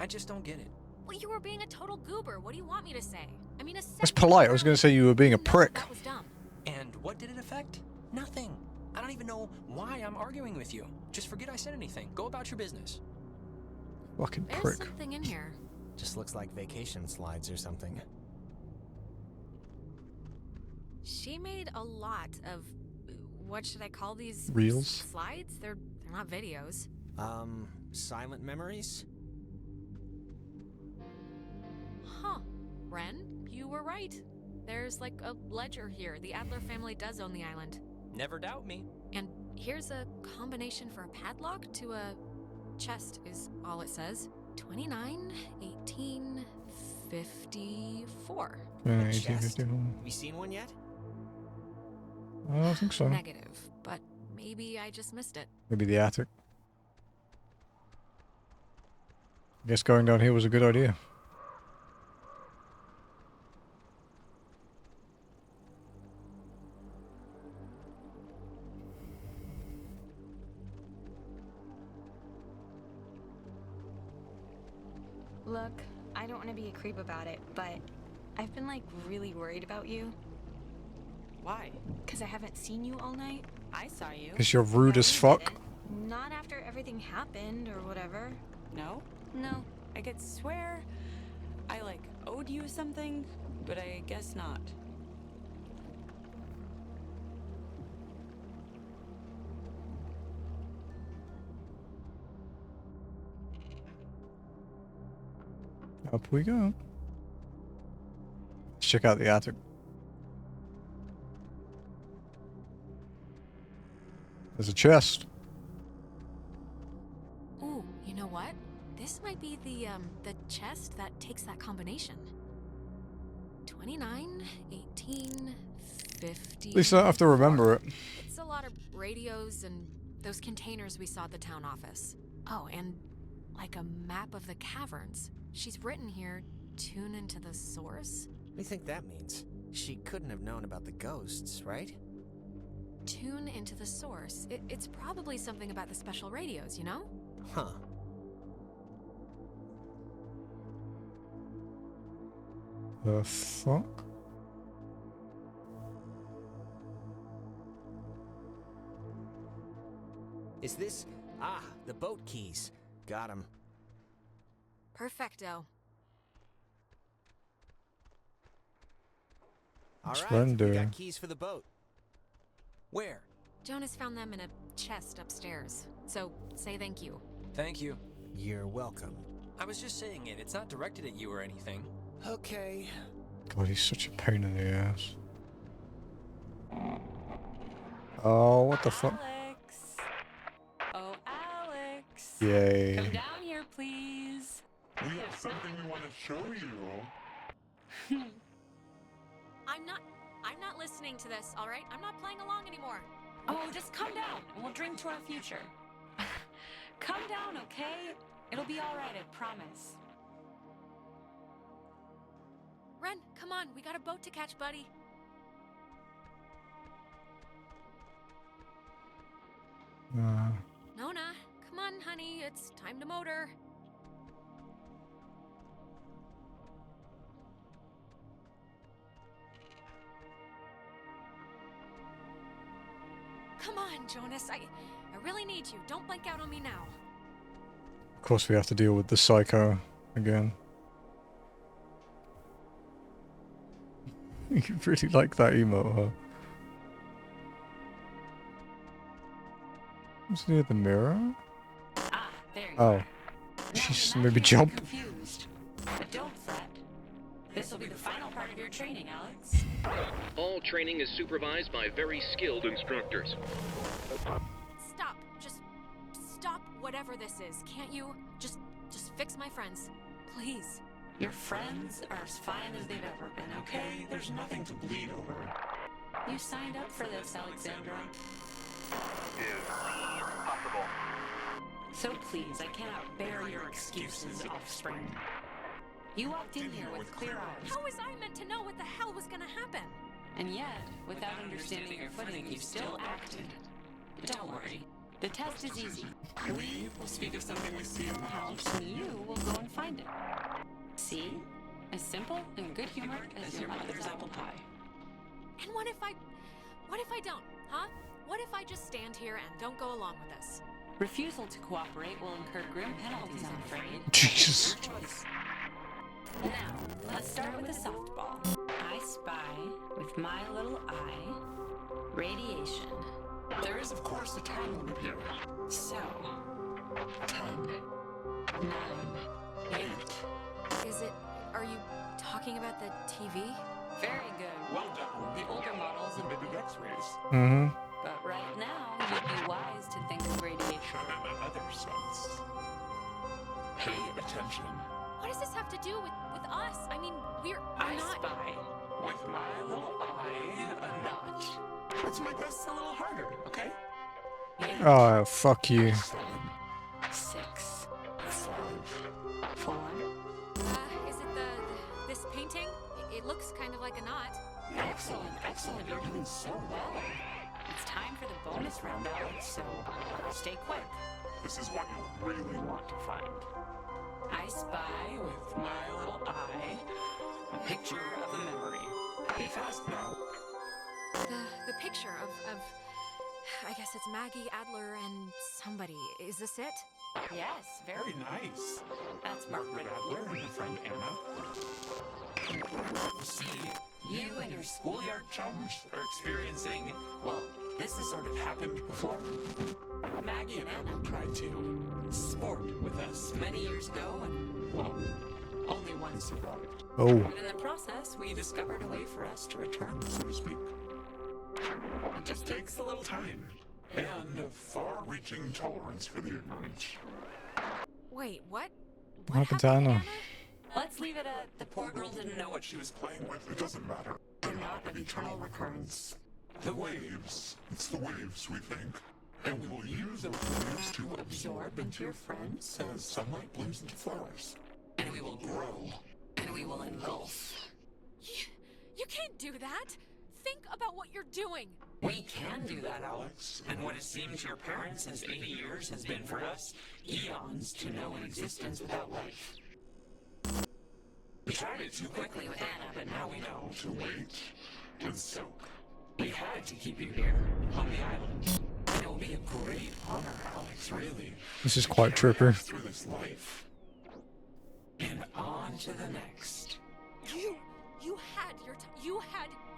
I just don't get it. Well, you were being a total goober. What do you want me to say? I mean, That's polite. I was going to say you were being a prick. That was dumb. And what did it affect? Nothing. I don't even know why I'm arguing with you. Just forget I said anything. Go about your business. Fucking There's prick. something in here. Just looks like vacation slides or something. She made a lot of, what should I call these? Reels? Slides? They're not videos. Silent memories? Huh. Ren, you were right. There's like a ledger here. The Adler family does own the island. Never doubt me. And here's a combination for a padlock to a chest is all it says. 29, 18, 54. Yeah, A chest? 1854. Have you seen one yet? I don't think so. Negative, but maybe I just missed it. Maybe the attic. Guess going down here was a good idea. Look, I don't want to be a creep about it, but I've been like really worried about you. Why? Because I haven't seen you all night. I saw you. Because you're rude as fuck. Not after everything happened or whatever. No? No. I could swear I, like, owed you something, but I guess not. Up we go. Let's check out the attic. There's a chest. Ooh, you know what? This might be the chest that takes that combination. 29, 18, 50. At least I don't have to remember it. It's a lot of radios and those containers we saw at the town office. Oh, and like a map of the caverns. She's written here, tune into the source. What do you think that means? She couldn't have known about the ghosts, right? Tune into the source. It's probably something about the special radios, you know? Huh. The fuck? Is this... Ah, the boat keys. Got 'em. Perfecto. All What's right, Ren we doing? got keys for the boat. Where? Jonas found them in a chest upstairs. So, say thank you. Thank you. You're welcome. I was just saying it. It's not directed at you or anything. Okay. God, he's such a pain in the ass. Oh, what the fuck? Alex! Oh, Alex! Yay. Come down here, please. We have something we want to show you. I'm not listening to this, all right? I'm not playing along anymore. Oh, just come down and we'll drink to our future. Come down, okay? It'll be all right, I promise. Ren, come on. We got a boat to catch, buddy. Nona, come on, honey. It's time to motor. Come on, Jonas. I really need you. Don't blank out on me now. Of course we have to deal with the psycho again. You really like that emote, huh? What's near the mirror? Ah, there you Oh. are. Jeez, Now maybe you're jump. confused. But don't fret. This will be the final part of your training, Alex. All training is supervised by very skilled instructors. Stop. Just stop whatever this is. Can't you? Just fix my friends. Please. Your friends are as fine as they've ever been, okay? There's nothing to bleed over. You signed up for this, Alexandra. So please, I cannot bear your excuses, offspring. You walked in here with clear eyes. How was I meant to know what the hell was gonna happen? And yet, without understanding your footing, you still acted. But don't worry. The test is easy. We will speak of something we see in the house. And you will go and find it. See? As simple and good-humored as your mother's apple pie. And what if I don't, huh? What if I just stand here and don't go along with this? Refusal to cooperate will incur grim penalties, I'm afraid. Jesus. Your choice. Now, let's start with a softball. I spy, with my little eye, radiation. There is, of course, a time limit here. So, 10, 9, 8. Are you talking about the TV? Very good. Well done. The older models and and maybe X-rays. Mm-hmm. But right now, you'd be wise to think of radiation. And in other sense. Pay attention. What does this have to do with us? I mean, we're I not... spy. With my little eye, a notch. Let's make this a little harder, okay? Oh, fuck you. 7, 6, 5. 4. Is it this painting? It looks kind of like a knot. Excellent, excellent. You're doing so well. It's time for the bonus round, Alex, so stay quick. This is what you really want to find. I spy With my little eye, a picture of a memory. be fast now. The picture of I guess it's Maggie, Adler, and somebody. Is this it? Yes, very nice. That's Margaret Adler and her friend Anna. See, you and your schoolyard chums are experiencing, well, this has sort of happened before. Maggie and Anna tried to sport with us many years ago, and, well, only one survived. Oh. And in the process, we discovered a way for us to return, so to speak. It just takes a little time, and a far-reaching tolerance for the ignorant. Wait, what? What happened to Anna? Let's leave it at the poor girl didn't know what she was playing with. It doesn't matter. They're not of eternal recurrence. The waves. It's the waves, we think. And we will use those waves to absorb into your friends as sunlight blooms into flowers. And we will grow. And we will engulf. You can't do that. Think about what you're doing. We can do that, Alex. And what has seemed to your parents as 80 years has been for us eons to know an existence without life. We tried it too quickly with Anna, but now we know to wait and soak. We had to keep you here on the island. And it will be a great honor, Alex, really. This is quite trippy. Through this life. And on to the next. You had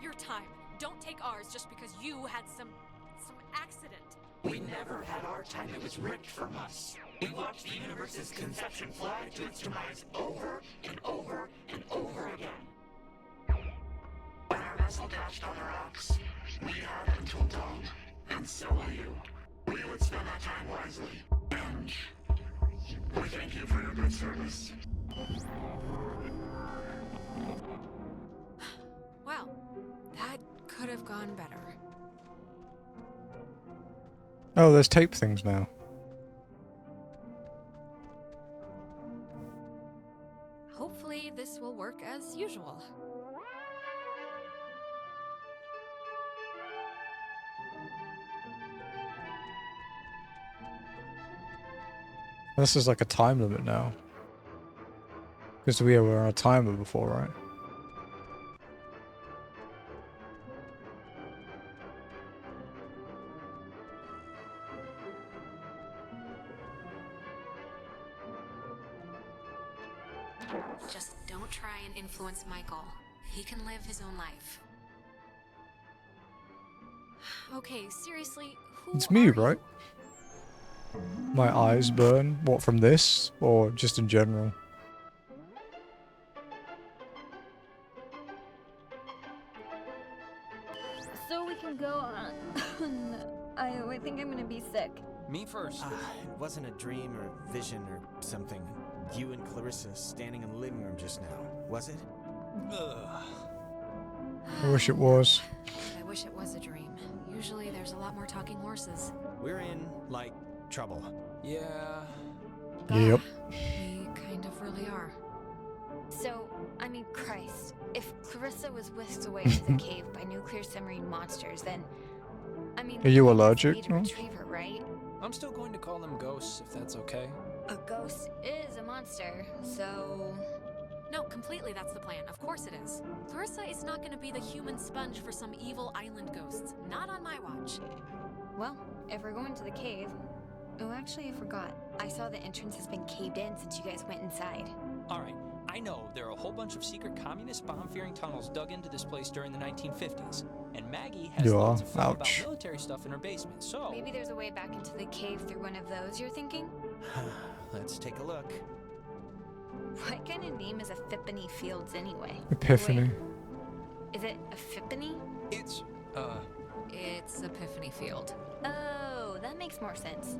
your time. Don't take ours just because you had some accident. We never had our time. It was ripped from us. We watched the universe's conception fly to its demise over and over and over again. When our vessel dashed on the rocks, we had until dawn, and so will you. We would spend that time wisely, and we thank you for your good service. Well, that could have gone better. Oh, there's tape things now. Hopefully this will work as usual. This is like a time limit now. Because we were on a timer before, right? Just don't try and influence Michael. He can live his own life. Okay, seriously, who It's me, are right? My eyes burn. What, from this? Or just in general? So we can go on. I think I'm gonna be sick. Me first. It wasn't a dream or vision or something. You and Clarissa standing in the living room just now, was it? I wish it was. I wish it was a dream. Usually there's a lot more talking horses. We're in, like, trouble. Yeah. Yep. We kind of really are. So, I mean, Christ, if Clarissa was whisked away to the cave by nuclear submarine monsters, then, I mean, Are you we allergic? need to retrieve her, right? I'm still going to call them ghosts, if that's okay. A ghost is a monster, so... No, completely that's the plan. Of course it is. Clarissa is not going to be the human sponge for some evil island ghosts. Not on my watch. Well, if we're going to the cave... Oh, actually, I forgot. I saw the entrance has been caved in since you guys went inside. Alright, I know there are a whole bunch of secret communist bomb-fearing tunnels dug into this place during the 1950s. And Maggie has lots of film about military stuff in her basement, so... Maybe there's a way back into the cave through one of those, you're thinking? Let's take a look. What kind of name is Epiphany Fields anyway? Epiphany. Wait, is it Epiphany? It's Epiphany Field. Oh, that makes more sense.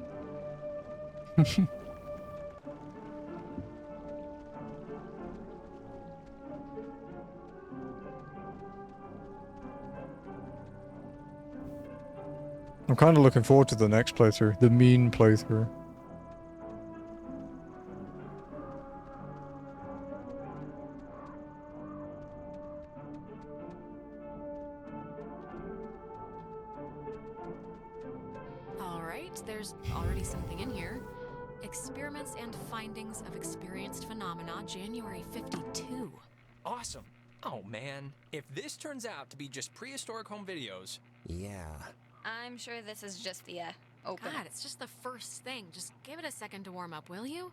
I'm kind of looking forward to the next playthrough. The mean playthrough. Alright, there's already something in here. Experiments and findings of experienced phenomena, January 52. Awesome. Oh man, if this turns out to be just prehistoric home videos, Yeah. I'm sure this is just the open. God, it's just the first thing. Just give it a second to warm up, will you?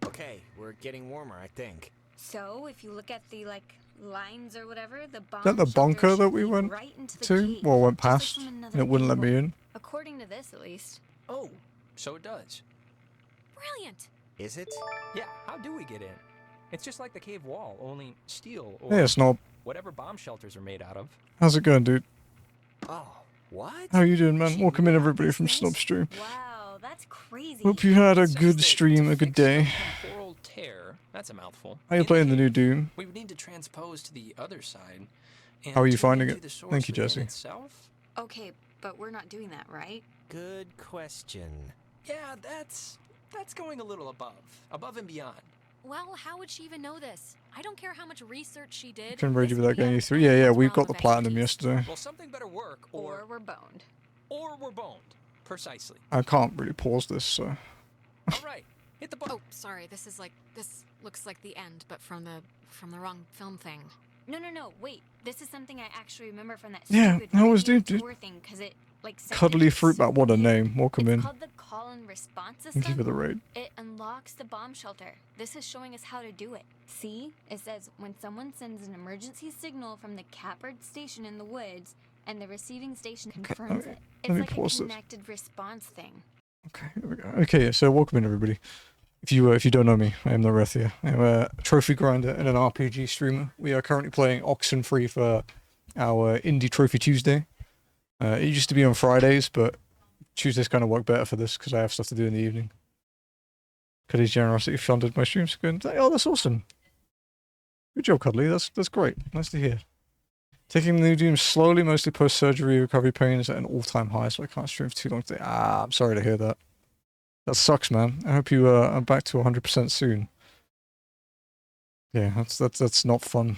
Okay, we're getting warmer, I think. So, if you look at the, like, lines or whatever, the bomb Is that the bunker that we went right into the to? cave, Well, went just like past, from and another it wouldn't let angle. me in. According to this, at least. Oh, so it does. Brilliant. Is it? Yeah, how do we get in? It's just like the cave wall, only steel or Hey, Snob. whatever bomb shelters are made out of. How's it going, dude? Oh, what? How you doing, man? Welcome in, everybody, from Snob Stream. Wow, that's crazy. Hope you had a It's just good that stream, to a good fix some day. temporal tear, that's a mouthful. How you playing the new Doom? We would need to transpose to the other side. And How are you tune finding into it? the source Thank you, within Jesse. itself? Okay, but we're not doing that, right? Good question. Yeah, that's going a little above and beyond. Well, how would she even know this? I don't care how much research she did. Can raid you this without would be getting you out of through. Yeah, anyone's we realm got the of platinum expertise. yesterday. Well, something better work, Or we're boned. or we're boned. Precisely. I can't really pause this, so. All right, hit the button. Oh, sorry. This looks like the end, but from the wrong film thing. No, wait. This is something I actually remember from that Yeah, stupid how was radio dude? tour thing, because it, like, said Cuddly it's Fruit Bat, what a name. Welcome in. It's called the call and response system. Thank you for the raid. It unlocks the bomb shelter. This is showing us how to do it. See? It says when someone sends an emergency signal from the Catbird station in the woods and the receiving station confirms okay. it. Let It's me like a pause this. connected response thing. Okay, there we go. Okay, yeah, so welcome in, everybody. If you don't know me, I am Nirethia. I'm a trophy grinder and an RPG streamer. We are currently playing Oxenfree for our Indie Trophy Tuesday. It used to be on Fridays, but Tuesdays kind of work better for this because I have stuff to do in the evening. Cuddly's generosity funded my streams. Good. Oh, that's awesome. Good job, Cuddly. That's great. Nice to hear. Taking the new Doom slowly, mostly post-surgery recovery pain is at an all-time high, so I can't stream for too long today. Ah, I'm sorry to hear that. That sucks, man. I hope you are back to 100% soon. Yeah, that's not fun.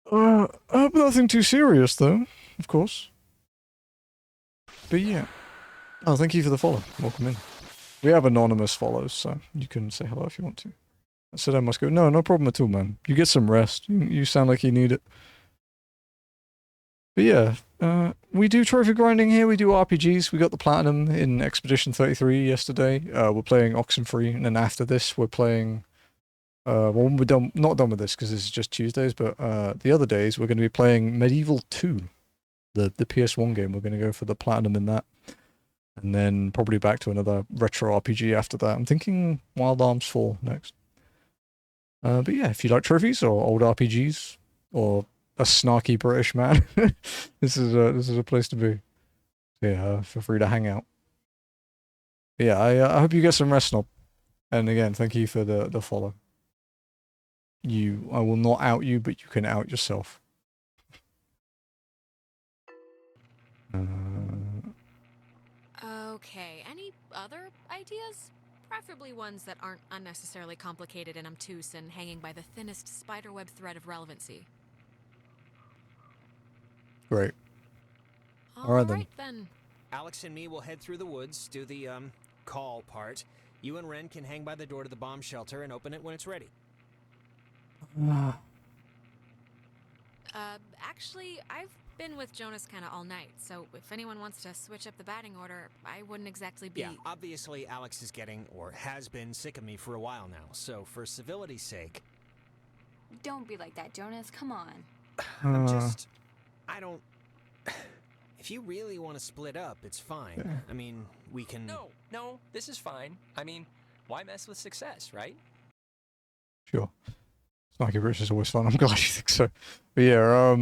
But nothing too serious, though, of course. But yeah. Oh, thank you for the follow. Welcome in. We have anonymous follows, so you can say hello if you want to. I said I must go. No problem at all, man. You get some rest. You sound like you need it. But yeah, we do trophy grinding here. We do RPGs. We got the platinum in Expedition 33 yesterday. We're playing Oxenfree, and then after this, we're playing. Well, we're not done with this because this is just Tuesdays, but the other days we're going to be playing Medieval 2, the PS1 game. We're going to go for the platinum in that, and then probably back to another retro RPG after that. I'm thinking Wild Arms 4 next. But yeah, if you like trophies or old RPGs or a snarky British man, this is a place to be. Yeah, feel free to hang out. But yeah, I hope you get some rest, Snob. And again, thank you for the follow. I will not out you, but you can out yourself. Okay, any other ideas? Preferably ones that aren't unnecessarily complicated and obtuse and hanging by the thinnest spiderweb thread of relevancy. Great. All right then. Alex and me will head through the woods, do the, call part. You and Ren can hang by the door to the bomb shelter and open it when it's ready. Actually, I've been with Jonas kind of all night, so if anyone wants to switch up the batting order, I wouldn't exactly be... Yeah, obviously Alex is getting, or has been, sick of me for a while now, so for civility's sake... Don't be like that, Jonas. Come on. I don't... If you really want to split up, it's fine. Yeah. I mean, we can... No, this is fine. I mean, why mess with success, right? Sure. Snarky British is always fun. I'm glad you think so. But yeah,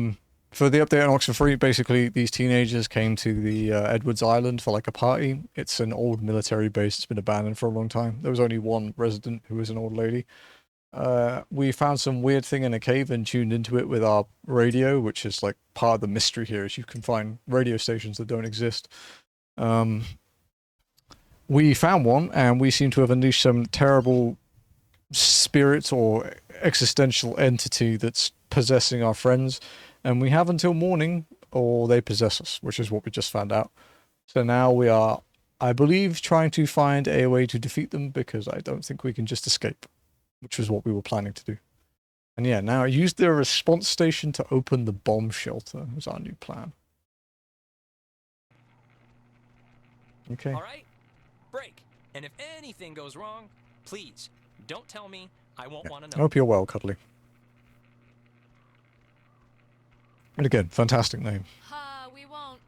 for the update on Oxenfree, basically these teenagers came to the Edwards Island for like a party. It's an old military base. It's been abandoned for a long time. There was only one resident who was an old lady. We found some weird thing in a cave and tuned into it with our radio, which is like part of the mystery here, is you can find radio stations that don't exist. We found one, and we seem to have unleashed some terrible spirit or existential entity that's possessing our friends, and we have until morning or they possess us, which is what we just found out. So now we are, I believe, trying to find a way to defeat them, because I don't think we can just escape, which was what we were planning to do. And yeah, now use the response station to open the bomb shelter is our new plan. Okay. All right, break. And if anything goes wrong, please don't tell me. I won't want to I know. hope you're well, Cuddly. And again, fantastic name. We won't.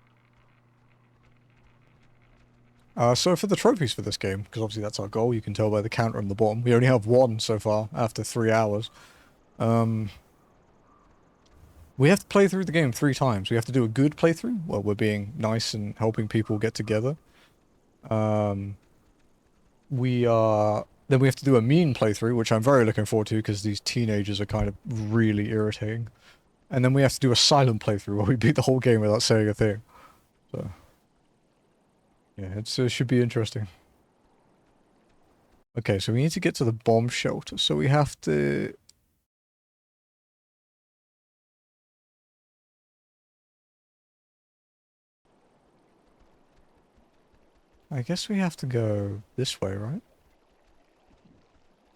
So for the trophies for this game, because obviously that's our goal, you can tell by the counter on the bottom. We only have one so far after 3 hours. We have to play through the game 3 times. We have to do a good playthrough, where we're being nice and helping people get together. Then we have to do a mean playthrough, which I'm very looking forward to, because these teenagers are kind of really irritating. And then we have to do a silent playthrough, where we beat the whole game without saying a thing. So, yeah, it should be interesting. Okay, so we need to get to the bomb shelter, so we have to... I guess we have to go this way, right?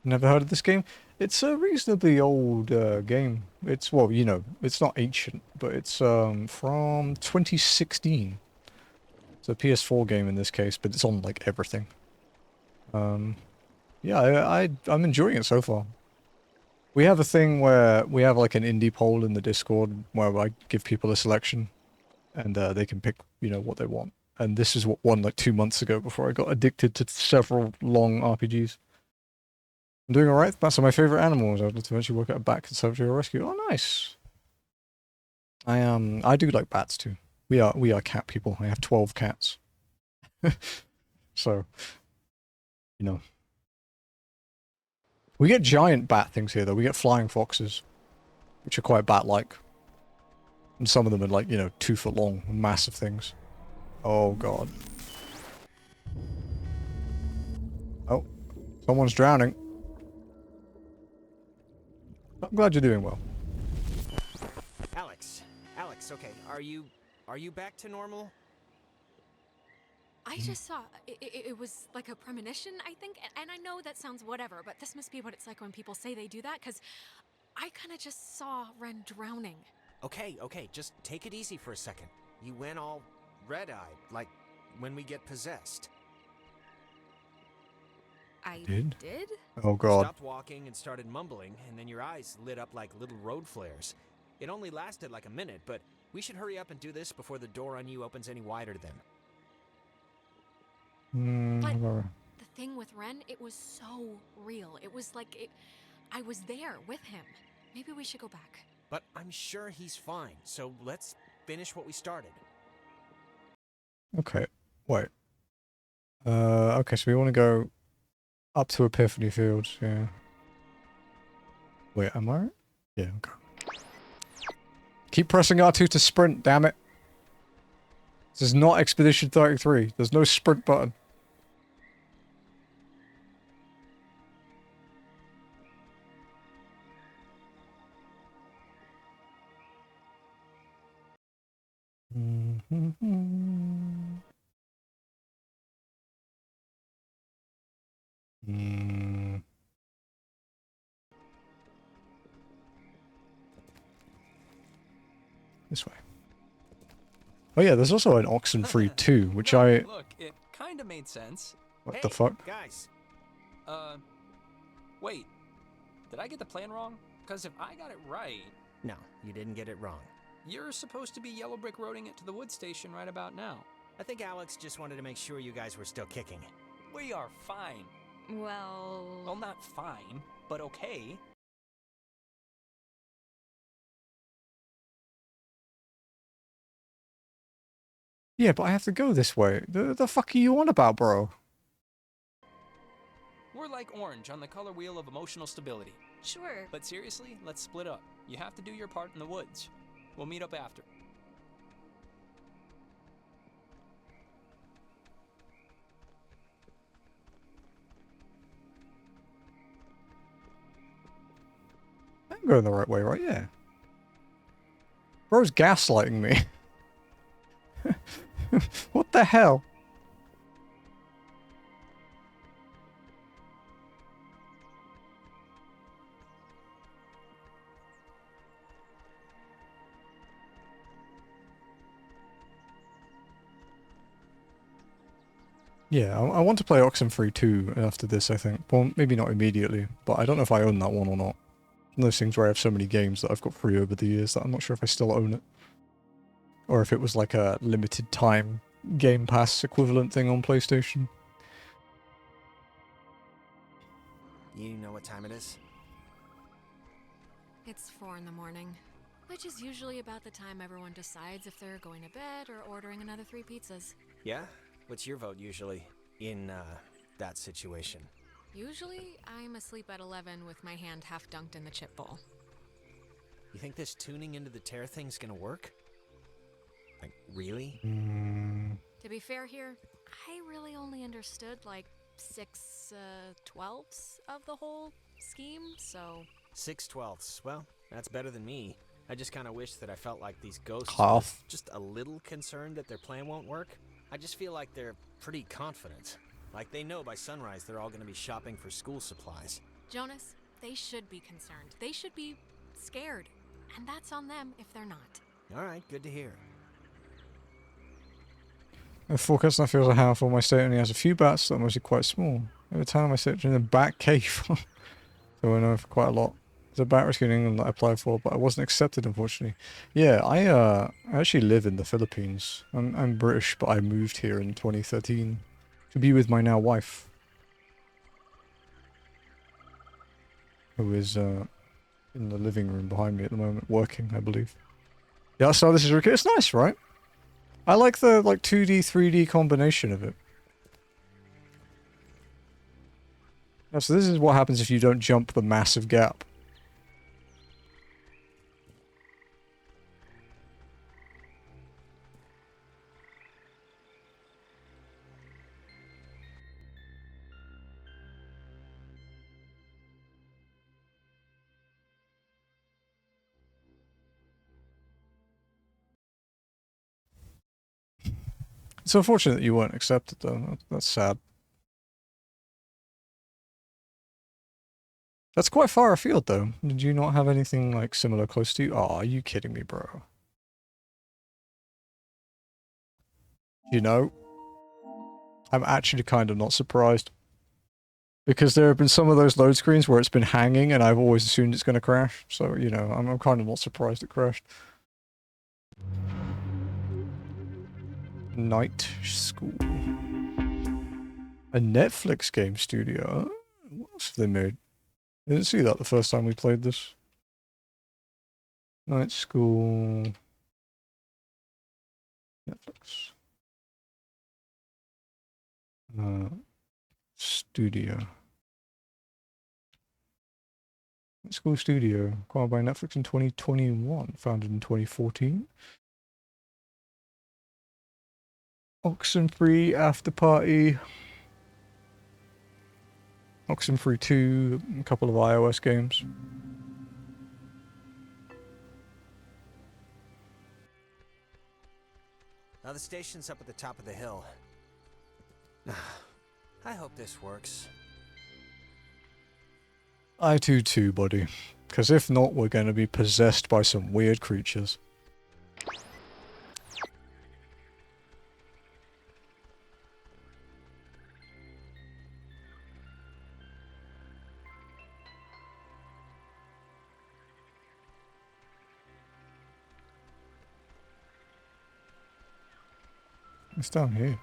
Never heard of this game? It's a reasonably old game. It's, well, you know, it's not ancient, but it's from 2016. It's a PS4 game in this case, but it's on, like, everything. Yeah, I'm enjoying it so far. We have a thing where we have, like, an indie poll in the Discord where I give people a selection, and they can pick, you know, what they want. And this is what won, like, 2 months ago before I got addicted to several long RPGs. I'm doing alright. Bats are my favourite animals. I'd love to eventually work at a bat conservatory or rescue. Oh, nice. I do like bats too. We are cat people. I have 12 cats. So, you know. We get giant bat things here though. We get flying foxes, which are quite bat-like. And some of them are like, you know, 2 foot long, massive things. Oh god. Oh, someone's drowning. I'm glad you're doing well. Alex, okay, are you back to normal? I just saw, it was like a premonition, I think, and I know that sounds whatever, but this must be what it's like when people say they do that, because I kind of just saw Ren drowning. Okay, just take it easy for a second. You went all red-eyed, like when we get possessed. I did? You Oh god. stopped walking and started mumbling, and then your eyes lit up like little road flares. It only lasted like a minute, but we should hurry up and do this before the door on you opens any wider then. But the thing with Ren, it was so real. It was like I was there with him. Maybe we should go back. But I'm sure he's fine, so let's finish what we started. Okay, wait. Okay, so we want to go up to Epiphany Fields, yeah. Wait, am I right? Yeah, okay. Keep pressing R2 to sprint, damn it. This is not Expedition 33. There's no sprint button. This way. Oh yeah, there's also an Oxenfree 2, which Look, it kind of made sense. What the fuck? Guys. Wait. Did I get the plan wrong? Because if I got it right... No, you didn't get it wrong. You're supposed to be yellow brick roading it to the wood station right about now. I think Alex just wanted to make sure you guys were still kicking. We are fine. Well, not fine, but okay. Yeah, but I have to go this way. The fuck are you on about, bro? We're like orange on the color wheel of emotional stability. Sure. But seriously, let's split up. You have to do your part in the woods. We'll meet up after. I'm going the right way, right? Yeah. Bro's gaslighting me. What the hell? Yeah, I want to play Oxenfree 2 after this, I think. Well, maybe not immediately, but I don't know if I own that one or not. One of those things where I have so many games that I've got free over the years that I'm not sure if I still own it. Or if it was like a limited time Game Pass equivalent thing on PlayStation. You know what time it is? It's 4 in the morning, which is usually about the time everyone decides if they're going to bed or ordering another 3 pizzas. Yeah? What's your vote usually in, that situation? Usually, I'm asleep at 11 with my hand half dunked in the chip bowl. You think this tuning into the tear thing's gonna work? Like, really? To be fair here, I really only understood like 6/12ths of the whole scheme, so... 6/12ths. Well, that's better than me. I just kind of wish that I felt like these ghosts Half. were just a little concerned that their plan won't work. I just feel like they're pretty confident. Like they know by sunrise they're all going to be shopping for school supplies. Jonas, they should be concerned. They should be scared. And that's on them if they're not. Alright, good to hear. The forecast now feels a handful. My state only has a few bats that are mostly quite small. Every time I sit in the bat cave. So I know for quite a lot. There's a bat rescue in England that I applied for, but I wasn't accepted, unfortunately. Yeah, I actually live in the Philippines. I'm British, but I moved here in 2013 to be with my now wife, who is in the living room behind me at the moment, working, I believe. Yeah, so this is really, it's nice, right? I like the 2D, 3D combination of it. Yeah, so this is what happens if you don't jump the massive gap. It's unfortunate that you weren't accepted, though. That's sad. That's quite far afield, though. Did you not have anything, like, similar close to you? Oh, are you kidding me, bro? You know, I'm actually kind of not surprised. Because there have been some of those load screens where it's been hanging, and I've always assumed it's going to crash. So, you know, I'm kind of not surprised it crashed. Night School. A Netflix game studio? What else have they made? I didn't see that the first time we played this. Night School. Netflix. Studio. Night School Studio. Acquired by Netflix in 2021. Founded in 2014. Oxenfree After Party. Oxenfree 2, a couple of iOS games. Now the station's up at the top of the hill. I hope this works. I do too, buddy. Because if not, we're going to be possessed by some weird creatures. It's down here.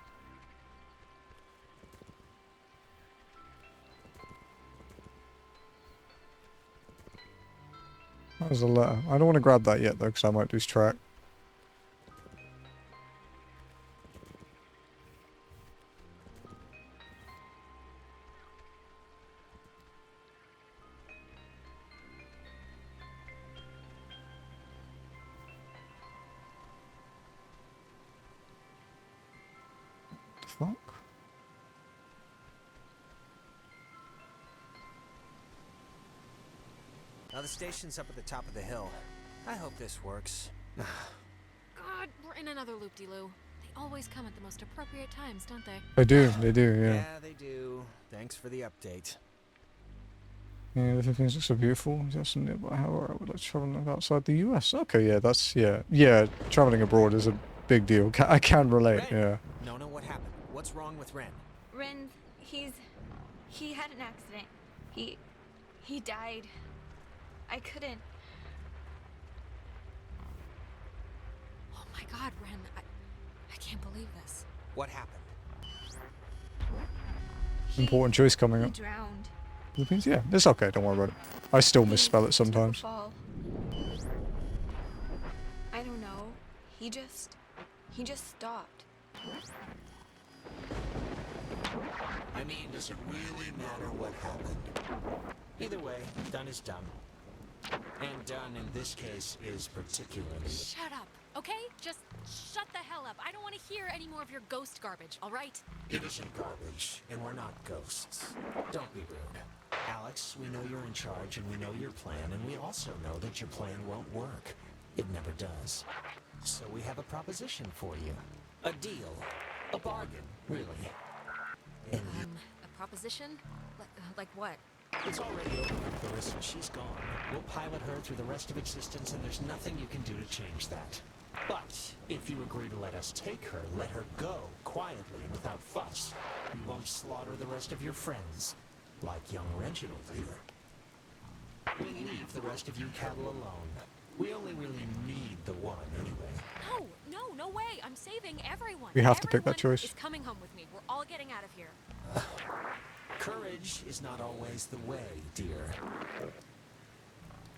That was a letter. I don't want to grab that yet though, because I might lose track. Fuck. Now the station's up at the top of the hill. I hope this works. God, we're in another loop-de-loo. They always come at the most appropriate times, don't they? They do, yeah. Yeah, they do. Thanks for the update. Yeah, the Philippines look so beautiful. Is that something about how I would like to travel outside the US? Okay, yeah, that's, yeah. Yeah, traveling abroad is a big deal. I can relate, yeah. No, what happened? What's wrong with Ren? Ren, he had an accident. He died. I couldn't. Oh my god, Ren, I can't believe this. What happened? Important choice coming He up. drowned. Philippines? Yeah, it's okay, don't worry about it. I still misspell it sometimes. Fall. I don't know. He just stopped. I mean, does it really matter what happened? Either way, done is done. And done in this case is particularly... Shut up, okay? Just shut the hell up. I don't want to hear any more of your ghost garbage, all right? It isn't garbage, and we're not ghosts. Don't be rude. Alex, we know you're in charge, and we know your plan, and we also know that your plan won't work. It never does. So we have a proposition for you. A deal. A bargain, really. And A proposition? Like what? it's already over for Clarissa. She's gone. We'll pilot her through the rest of existence, and there's nothing you can do to change that. But if you agree to let us take her, let her go, quietly and without fuss, you won't slaughter the rest of your friends, like young Reginald here. We leave the rest of you cattle alone. We only really need the one anyway. No way. I'm saving everyone. We have to pick that Everyone choice. is coming home with me. We're all getting out of here. Courage is not always the way, dear.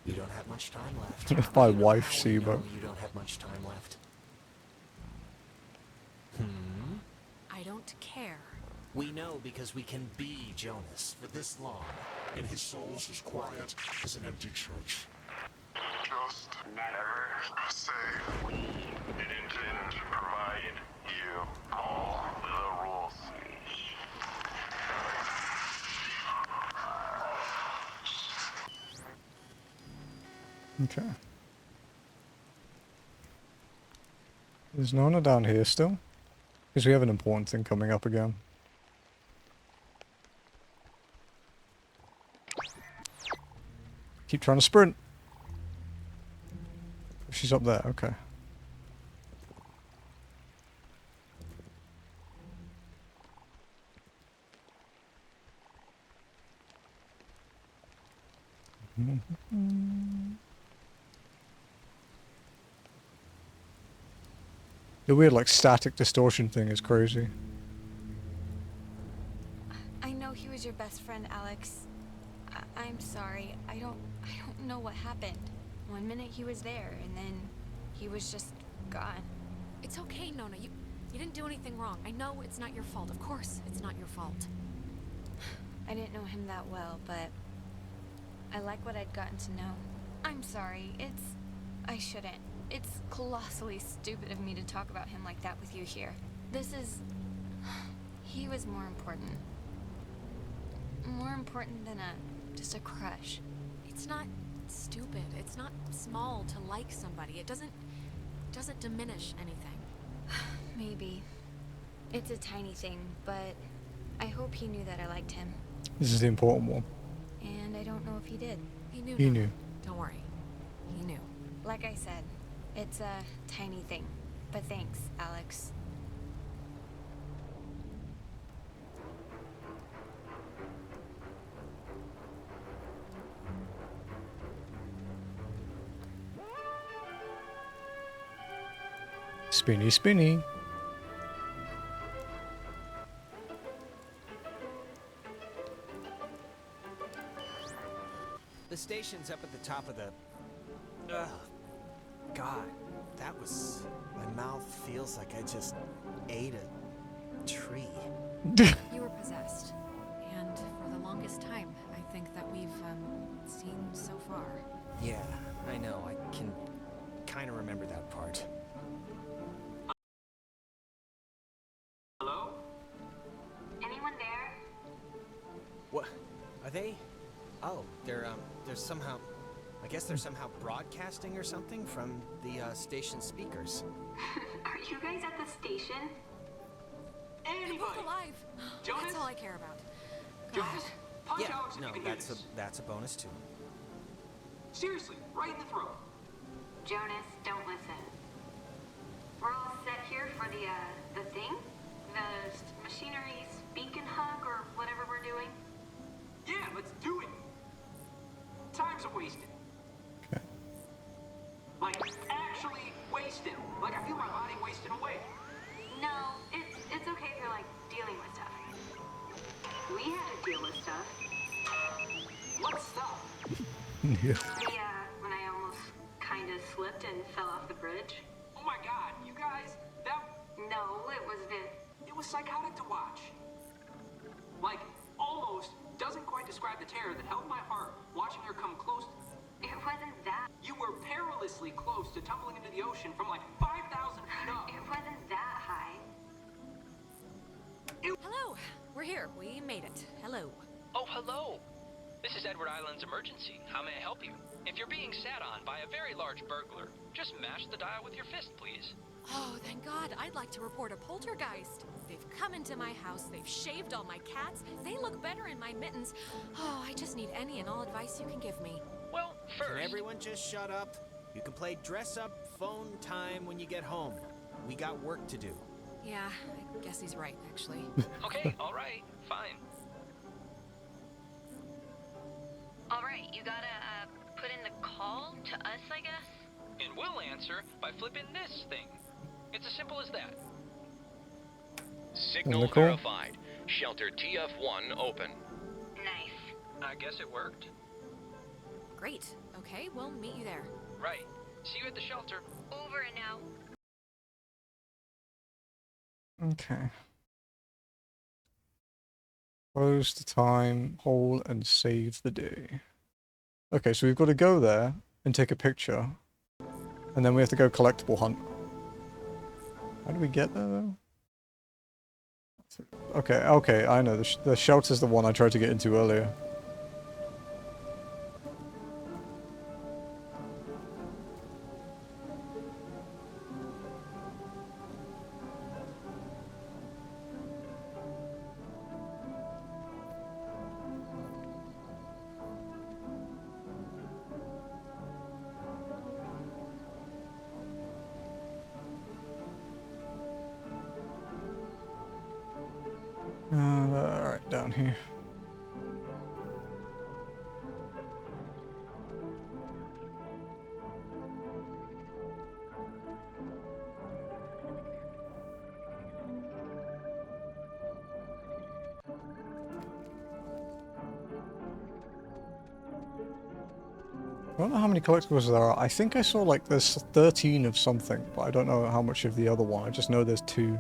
You don't have much time left. My wife, You see, but you don't have much time left. I don't care. We know because we can be Jonas for this long, and his soul's as quiet as an empty church. Just never say we didn't provide you all the rules. okay. There's Nona down here still, because we have an important thing coming up again. Keep trying to sprint. She's up there, okay. The weird, like, static distortion thing is crazy. I know he was your best friend, Alex. I'm sorry. I don't know what happened. One minute he was there, and then he was just gone. It's okay, Nona. You didn't do anything wrong. I know it's not your fault. Of course, it's not your fault. I didn't know him that well, but I like what I'd gotten to know. I'm sorry. I shouldn't. It's colossally stupid of me to talk about him like that with you here. He was more important. More important than just a crush. It's not stupid. It's not small to like somebody. It doesn't diminish anything. Maybe. It's a tiny thing, but I hope he knew that I liked him. This is the important one. And I don't know if he did. He knew. He knew. Don't worry. He knew. Like I said, it's a tiny thing. But thanks, Alex. Spinny, spinny. The station's up at the top of the... God, that was... My mouth feels like I just ate a tree. You were possessed. And for the longest time, I think that we've seen so far. Yeah, I know. I can kind of remember that part. Hello? Anyone there? What? Are they? Oh, they're somehow... I guess they're somehow broadcasting or something from the station speakers. Are you guys at the station? We're both alive. Jonas? That's all I care about. Jonas? Punch Yeah, Alex if no, you can hear that's this. a bonus too. Seriously, right in the throat. Jonas, don't listen. We're all set here for the thing? The machinery's beacon hug or whatever we're doing? Yeah, let's do it. Time's wasted. Okay. Like, actually wasted. Like, I feel my body wasting away. No, it's okay if you're like dealing with stuff. We had to deal with stuff. What stuff? Yeah. When I almost kind of slipped and fell off the bridge. Oh my god, you guys, that... No, it was Viv. It was psychotic to watch. Like, almost doesn't quite describe the terror that held my heart watching her come close. It wasn't that. You were perilously close to tumbling into the ocean from like 5,000 feet up. It wasn't that high. Hello, we're here. We made it. Hello. Oh, hello. This is Edward Island's emergency. How may I help you? If you're being sat on by a very large burglar, just mash the dial with your fist, please. Oh, thank God. I'd like to report a poltergeist. They've come into my house. They've shaved all my cats. They look better in my mittens. Oh, I just need any and all advice you can give me. Well, first... Can everyone just shut up? You can play dress-up phone time when you get home. We got work to do. Yeah, I guess he's right, actually. Okay, all right, fine. All right, you gotta put in the call to us, I guess? And we'll answer by flipping this thing. It's as simple as that. Signal verified. Shelter TF1 open. Nice. I guess it worked. Great. Okay, we'll meet you there. Right. See you at the shelter. Over and out. Okay. Close the time hole and save the day. Okay, so we've got to go there and take a picture. And then we have to go collectible hunt. How do we get there though? Okay, I know. The shelter's the one I tried to get into earlier. Alright, down here. I don't know how many collectibles there are. I think I saw like there's 13 of something, but I don't know how much of the other one. I just know there's 2.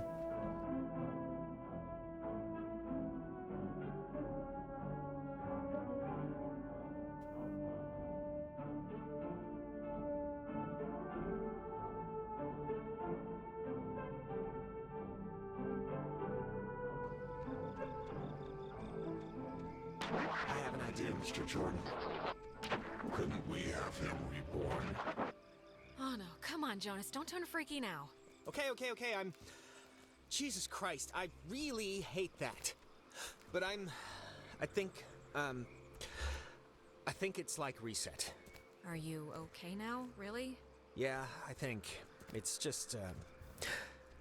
I have an idea, Mr. Jordan. Couldn't we have him reborn? Oh no, come on, Jonas. Don't turn freaky now. Okay, I'm... Jesus Christ, I really hate that. But I think it's like reset. Are you okay now? Really? Yeah, I think. It's just,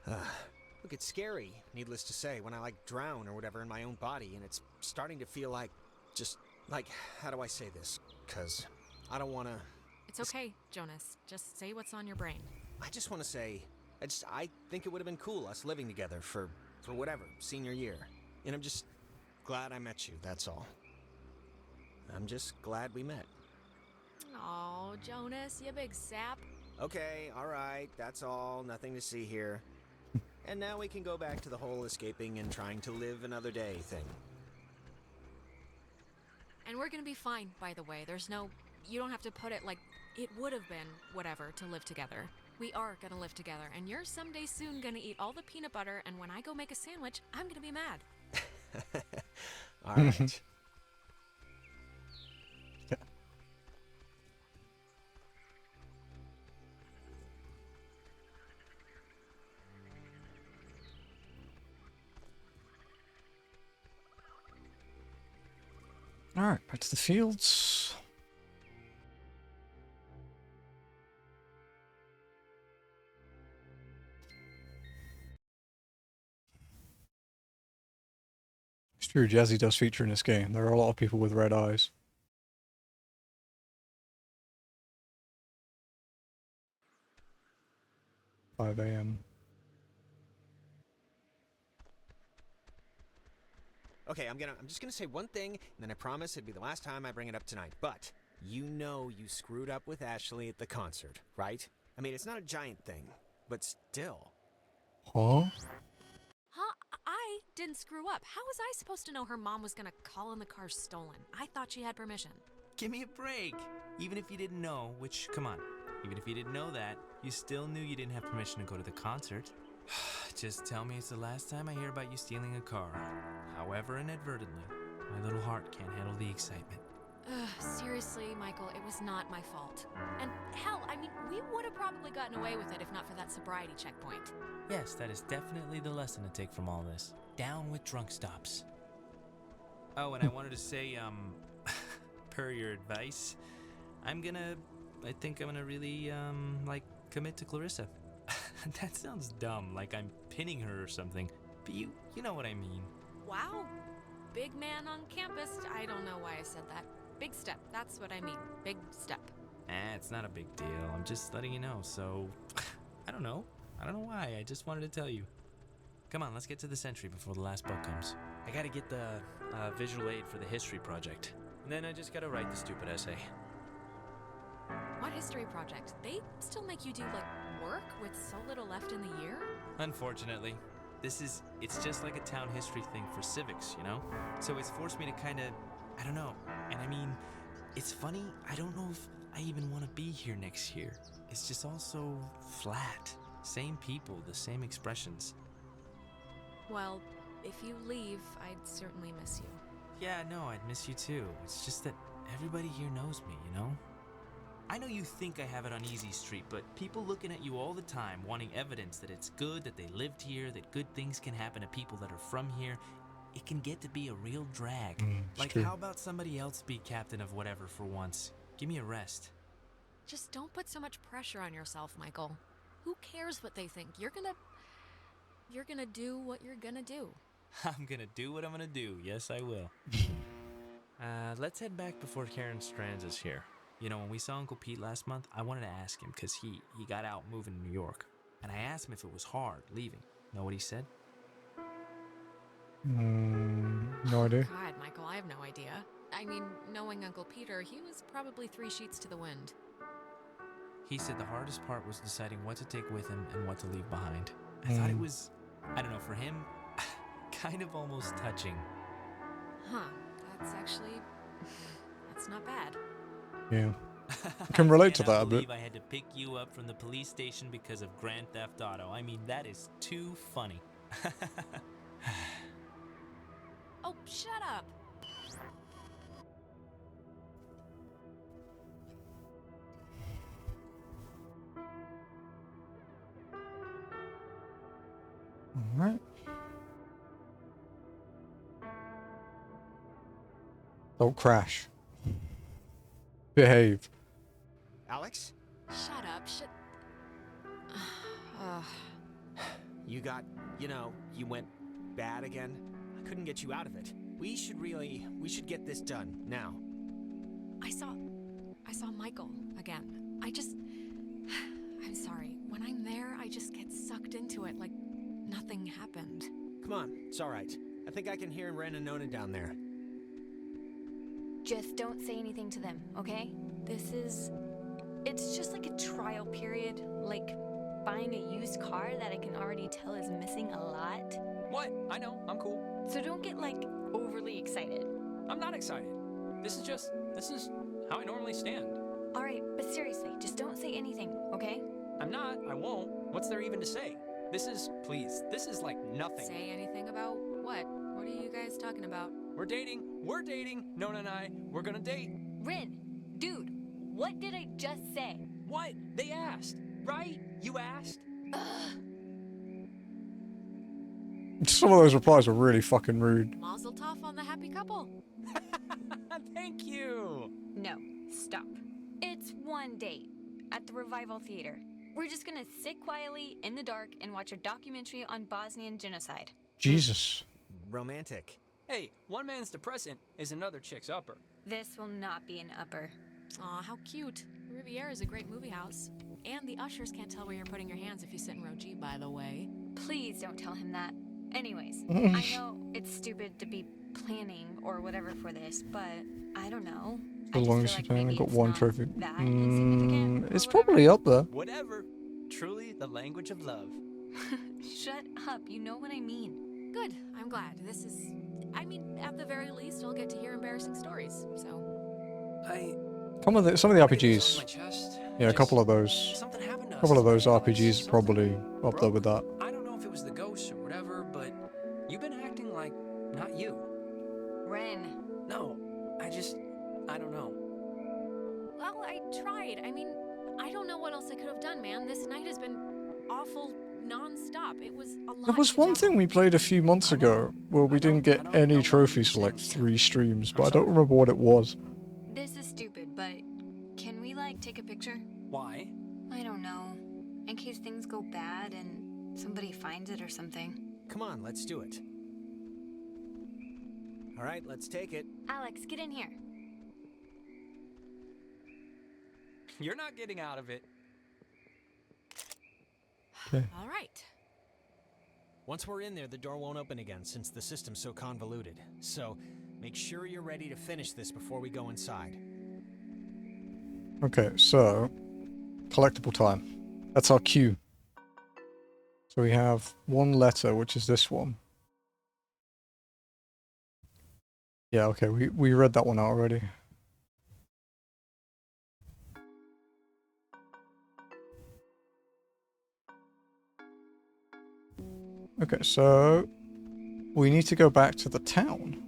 look, it's scary, needless to say, when I, like, drown or whatever in my own body, and it's starting to feel like, just, like, how do I say this? 'Cause I don't want to... It's okay, Jonas. Just say what's on your brain. I just want to say, I think it would have been cool, us living together for whatever, senior year. And I'm just glad I met you, that's all. I'm just glad we met. Oh, Jonas, you big sap. Okay, alright, that's all, nothing to see here. And now we can go back to the whole escaping and trying to live another day thing. And we're gonna be fine, by the way. There's no... You don't have to put it like it would have been whatever to live together. We are gonna live together, and you're someday soon gonna eat all the peanut butter, and when I go make a sandwich, I'm gonna be mad. Alright. Alright, back to the fields. True, Jazzy does feature in this game. There are a lot of people with red eyes. "5 a.m. Okay, I'm just gonna say one thing, and then I promise it'd be the last time I bring it up tonight. But you know you screwed up with Ashley at the concert, right? I mean, it's not a giant thing, but still. Huh? Huh? I didn't screw up. How was I supposed to know her mom was gonna call in the car stolen? I thought she had permission. Give me a break. Even if you didn't know, which, come on, even if you didn't know that, you still knew you didn't have permission to go to the concert. Just tell me it's the last time I hear about you stealing a car. However inadvertently, my little heart can't handle the excitement. Seriously, Michael, it was not my fault. And hell, I mean, we would have probably gotten away with it if not for that sobriety checkpoint. Yes, that is definitely the lesson to take from all this. Down with drunk stops. Oh, and I wanted to say, per your advice, I think I'm gonna really, commit to Clarissa. That sounds dumb, like I'm pinning her or something, but you know what I mean. Wow. Big man on campus. I don't know why I said that. Big step. That's what I mean. Big step. It's not a big deal. I'm just letting you know, so... I don't know why. I just wanted to tell you. Come on, let's get to the Sentry before the last book comes. I gotta get the visual aid for the history project. And then I just gotta write the stupid essay. What history project? They still make you do, work with so little left in the year? Unfortunately. It's just like a town history thing for civics, you know? So it's forced me to kinda... I don't know. And I mean, it's funny, I don't know if I even want to be here next year. It's just all so flat. Same people, the same expressions. Well, if you leave, I'd certainly miss you. Yeah, no, I'd miss you too. It's just that everybody here knows me, you know? I know you think I have it on easy street, but people looking at you all the time, wanting evidence that it's good, that they lived here, that good things can happen to people that are from here, it can get to be a real drag. True. How about somebody else be captain of whatever for once? Give me a rest. Just don't put so much pressure on yourself, Michael. Who cares what they think? You're gonna do what you're gonna do. I'm gonna do what I'm gonna do. Yes, I will. Let's head back before Karen Strands is here. You know, when we saw Uncle Pete last month, I wanted to ask him because he got out moving to New York. And I asked him if it was hard leaving. Know what he said? No idea. God, Michael, I have no idea. I mean, knowing Uncle Peter, he was probably 3 sheets to the wind. He said the hardest part was deciding what to take with him and what to leave behind. I thought it was, I don't know, for him, kind of almost touching. Huh, that's not bad. Yeah. I can relate to that a I bit. believe I had to pick you up from the police station because of Grand Theft Auto. I mean, that is too funny. Oh, shut up! Alright. Don't crash. Behave. Alex? Shut up, You got, you went bad again. I couldn't get you out of it. We should get this done, now. I saw Michael again. I'm sorry. When I'm there, I just get sucked into it like nothing happened. Come on, it's alright. I think I can hear Ren and Nona down there. Just don't say anything to them, okay? It's just like a trial period, like buying a used car that I can already tell is missing a lot. What? I know, I'm cool. So don't get, overly excited. I'm not excited. This is how I normally stand. Alright, but seriously, just don't say anything, okay? I'm not, I won't. What's there even to say? This is like nothing. Say anything about what? What are you guys talking about? We're dating. Nona and I, we're gonna date. Rin, dude, what did I just say? What? They asked, right? You asked? Some of those replies are really fucking rude. Mazel tov on the happy couple. Thank you. No, stop. It's one date at the Revival Theater. We're just gonna sit quietly in the dark and watch a documentary on Bosnian genocide. Jesus. Romantic. Hey, one man's depressant is another chick's upper. This will not be an upper. Aw, how cute. Riviera is a great movie house. And the ushers can't tell where you're putting your hands if you sit in row G, by the way. Please don't tell him that. Anyways, I know it's stupid to be planning or whatever for this, but I don't know. The longest time I got one trophy. That It's probably up there. Whatever. Truly the language of love. Shut up, you know what I mean. Good, I'm glad. This is... I mean, at the very least, I'll get to hear embarrassing stories, so... Some of the RPGs. Yeah, a couple of those. A couple of those RPGs are probably up there with that. I don't know if it was the ghost or whatever, but you've been acting like not you. Ren. No, I don't know. Well, I tried. I mean, I don't know what else I could have done, man. This night has been awful non-stop. It was a lot. There was one thing we played a few months ago where we didn't get any trophies for like 3 streams, but I don't remember what it was. This is stupid, but can we, like, take a picture? Why? I don't know. In case things go bad and somebody finds it or something. Come on, let's do it. All right, let's take it. Alex, get in here. You're not getting out of it. Okay. All right. Once we're in there, the door won't open again since the system's so convoluted. So, make sure you're ready to finish this before we go inside. Okay, so collectible time. That's our cue. So we have one letter, which is this one. Yeah, okay, we read that one out already. Okay, so we need to go back to the town.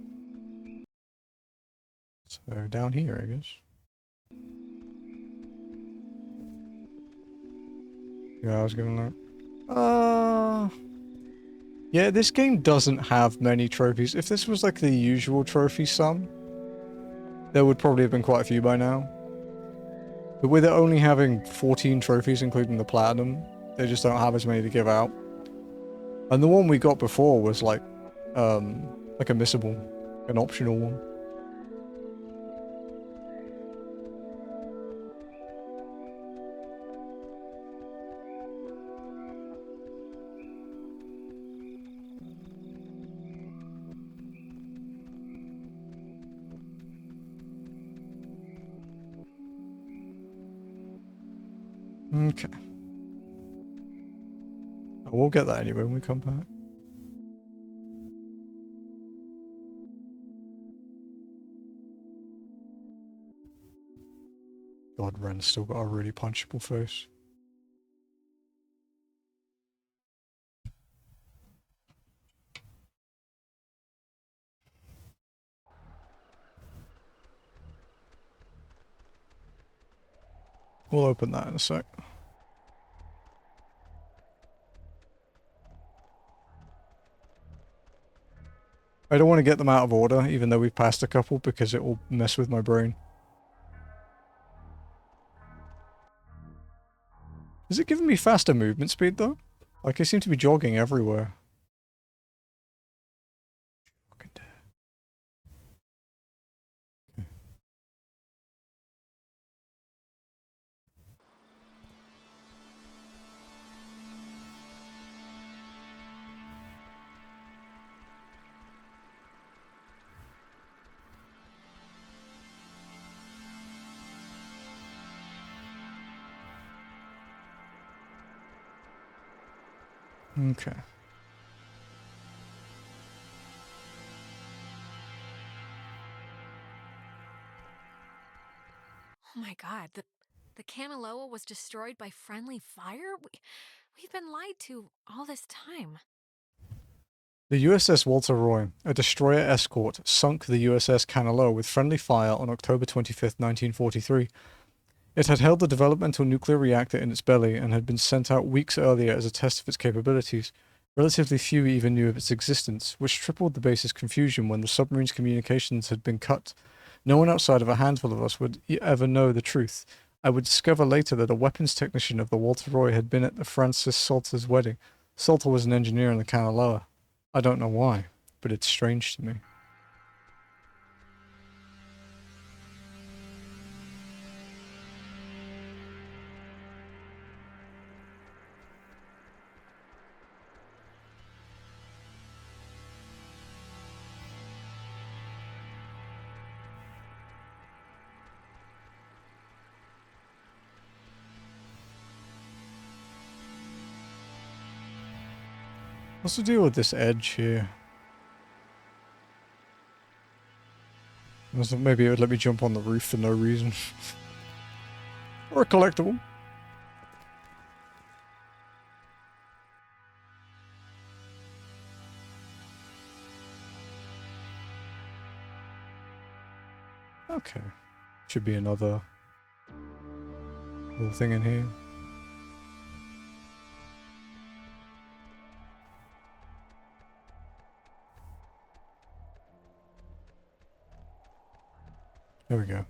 So down here, I guess. Yeah, I was going like, yeah, this game doesn't have many trophies. If this was like the usual trophy sum, there would probably have been quite a few by now. But with it only having 14 trophies, including the platinum, they just don't have as many to give out. And the one we got before was like a missable, an optional one. Okay. We'll get that anyway when we come back. God, Ren's still got a really punchable face. We'll open that in a sec. I don't want to get them out of order, even though we've passed a couple, because it will mess with my brain. Is it giving me faster movement speed, though? Like, I seem to be jogging everywhere. Okay. Oh my god, the Kanaloa was destroyed by friendly fire? We've been lied to all this time. The USS Walter Roy, a destroyer escort, sunk the USS Kanaloa with friendly fire on October 25th, 1943. It had held the developmental nuclear reactor in its belly and had been sent out weeks earlier as a test of its capabilities. Relatively few even knew of its existence, which tripled the base's confusion when the submarine's communications had been cut. No one outside of a handful of us would ever know the truth. I would discover later that a weapons technician of the Walter Roy had been at the Francis Salter's wedding. Salter was an engineer in the Kanaloa. I don't know why, but it's strange to me. What's the deal with this edge here? Maybe it would let me jump on the roof for no reason. Or a collectible. Okay. Should be another little thing in here. There we go.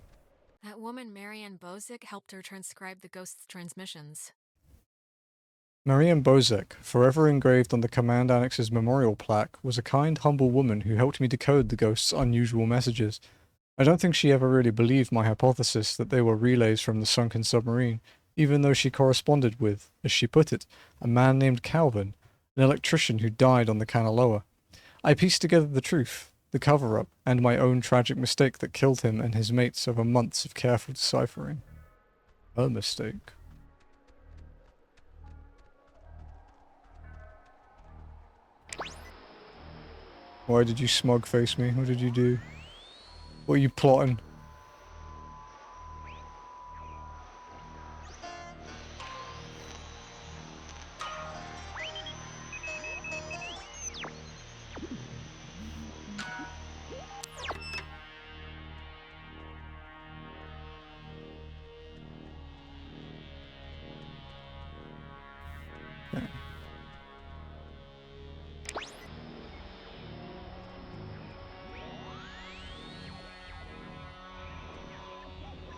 That woman, Marianne Bozick, helped her transcribe the ghost's transmissions. Marianne Bozek, forever engraved on the Command Annex's memorial plaque, was a kind, humble woman who helped me decode the ghost's unusual messages. I don't think she ever really believed my hypothesis that they were relays from the sunken submarine, even though she corresponded with, as she put it, a man named Calvin, an electrician who died on the Kanaloa. I pieced together the truth, the cover-up, and my own tragic mistake that killed him and his mates over months of careful deciphering. A mistake. Why did you smug face me? What did you do? What are you plotting?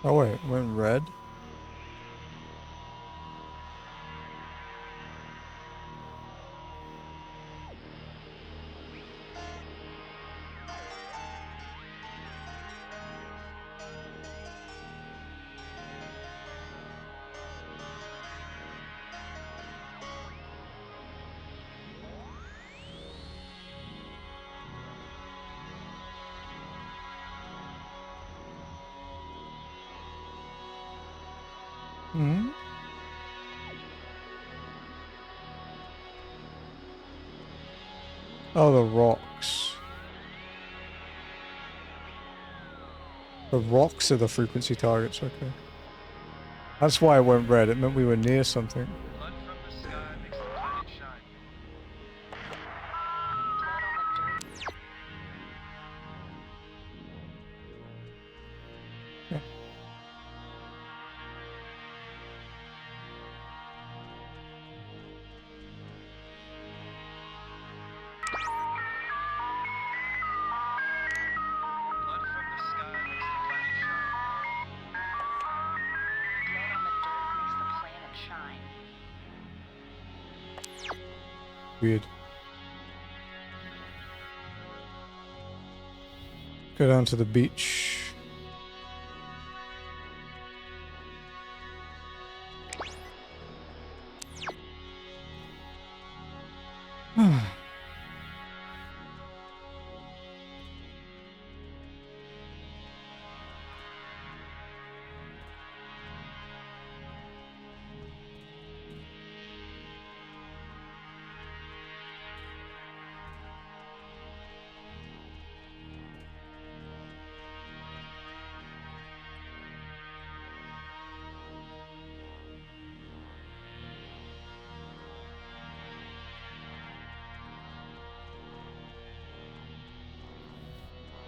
Oh wait, it went red? Hmm? Oh, the rocks. The rocks are the frequency targets, okay. That's why it went red, it meant we were near something. Blood from the sky makes the planet shine. Yeah. Blood from the sky makes the planet shine. Blood on the dirt makes the planet shine. Weird. Go down to the beach.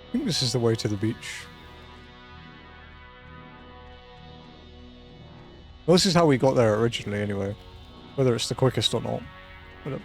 I think this is the way to the beach. Well, this is how we got there originally, anyway. Whether it's the quickest or not. Whatever.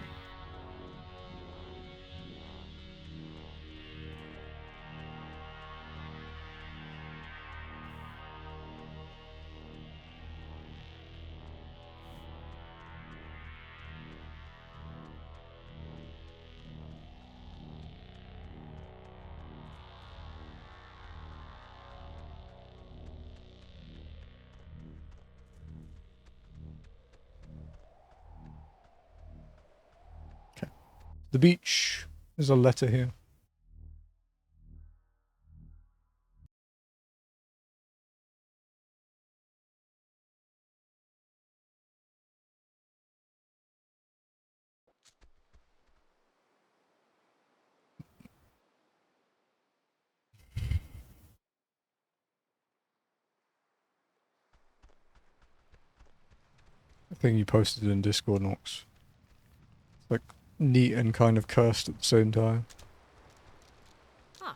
The beach. There's a letter here. thing you posted in Discord, Nox. It's like neat and kind of cursed at the same time. Huh.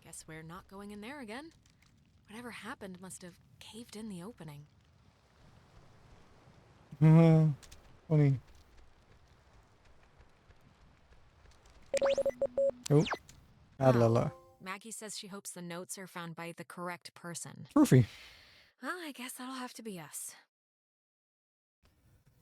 Guess we're not going in there again. Whatever happened must have caved in the opening. Funny. Oh. Adlala. Maggie says she hopes the notes are found by the correct person. Trophy. Well, I guess that'll have to be us.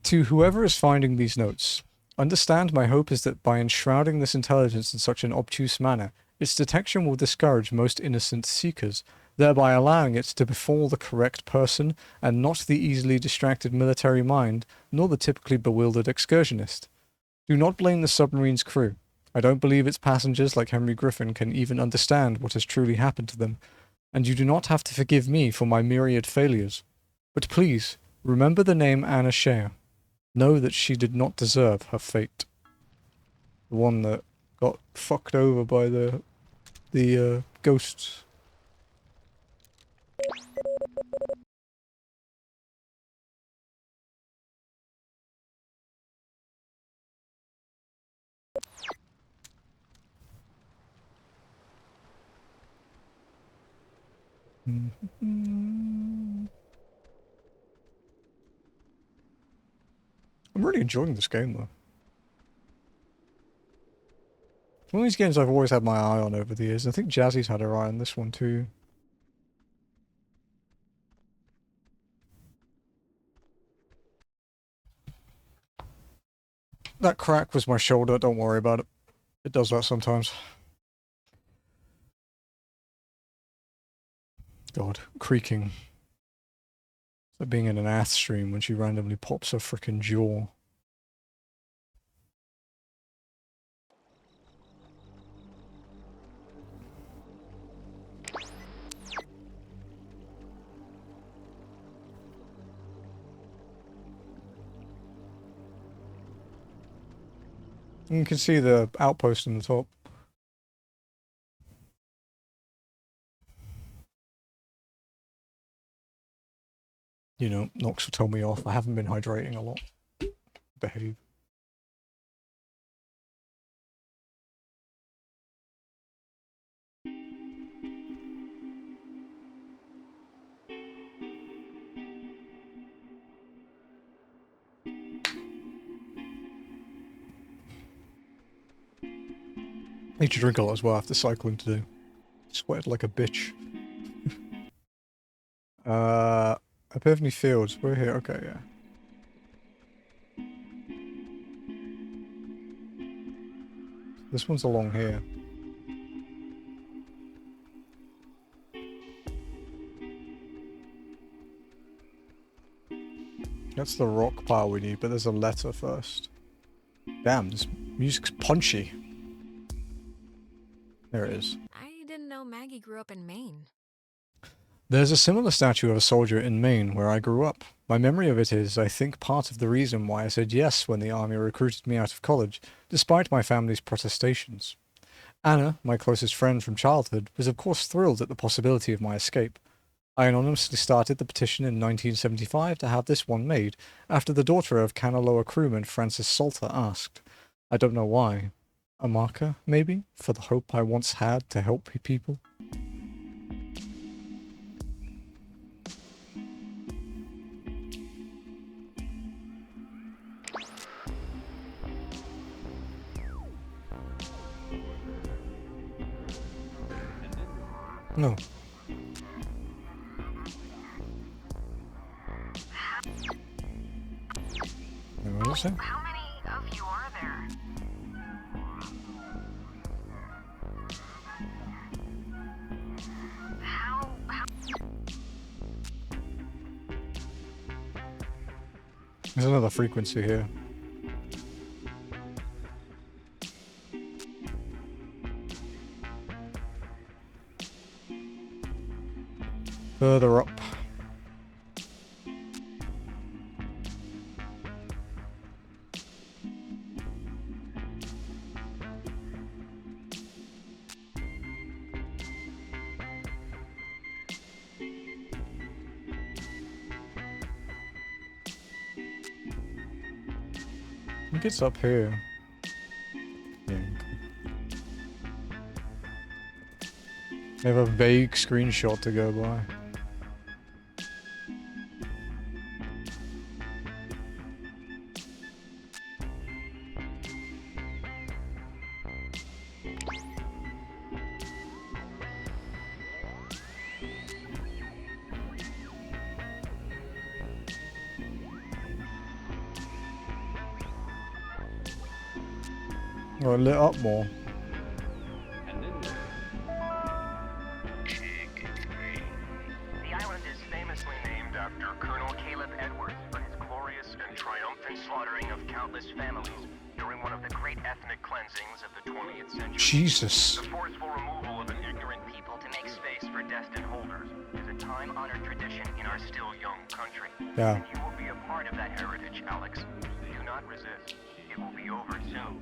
To whoever is finding these notes, understand my hope is that by enshrouding this intelligence in such an obtuse manner, its detection will discourage most innocent seekers, thereby allowing it to befall the correct person and not the easily distracted military mind, nor the typically bewildered excursionist. Do not blame the submarine's crew. I don't believe its passengers like Henry Griffin can even understand what has truly happened to them, and you do not have to forgive me for my myriad failures. But please, remember the name Anna Shea. Know that she did not deserve her fate. The one that got fucked over by the ghosts. I'm really enjoying this game though. One of these games I've always had my eye on over the years. I think Jazzy's had her eye on this one too. That crack was my shoulder, don't worry about it. It does that sometimes. God, creaking. It's like being in an ath stream when she randomly pops her frickin' jaw. You can see the outpost on the top. You know, Nox will tell me off. I haven't been hydrating a lot. Behave. Need to drink a lot as well after cycling today. Sweated like a bitch. Epiphany Fields. We're here. Okay, yeah. This one's along here. That's the rock pile we need, but there's a letter first. Damn, this music's punchy. There it is. I didn't know Maggie grew up in Maine. There's a similar statue of a soldier in Maine where I grew up. My memory of it is, I think, part of the reason why I said yes when the army recruited me out of college, despite my family's protestations. Anna, my closest friend from childhood, was of course thrilled at the possibility of my escape. I anonymously started the petition in 1975 to have this one made, after the daughter of Kanaloa crewman Francis Salter asked. I don't know why. A marker, maybe, for the hope I once had to help people? No. What is it? How many of you are there? How... There's another frequency here. Further up. I think it's up here. Yeah. I have a vague screenshot to go by. Oh, it lit up more. The island is famously named after Colonel Caleb Edwards for his glorious and triumphant slaughtering of countless families during one of the great ethnic cleansings of the 20th century. Jesus. The forceful removal of an ignorant people to make space for destined holders is a time-honored tradition in our still young country. Yeah. And you will be a part of that heritage, Alex. Do not resist. It will be over soon.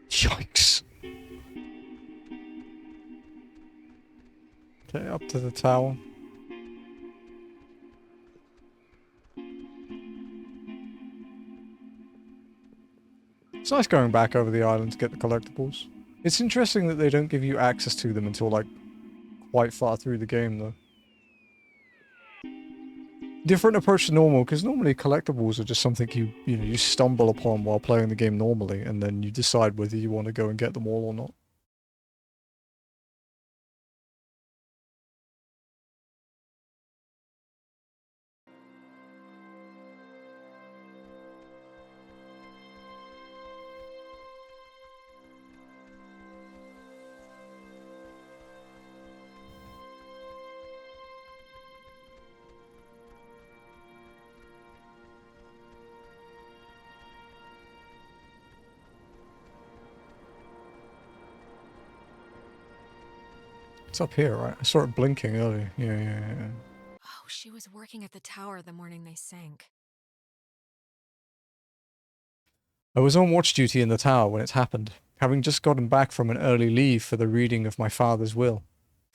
Yikes. Okay, up to the tower. It's nice going back over the island to get the collectibles. It's interesting that they don't give you access to them until, like, quite far through the game, though. Different approach to normal, because normally collectibles are just something you stumble upon while playing the game normally, and then you decide whether you want to go and get them all or not. It's up here, right? I saw it blinking earlier. Yeah. Oh, she was working at the tower the morning they sank. I was on watch duty in the tower when it happened, having just gotten back from an early leave for the reading of my father's will.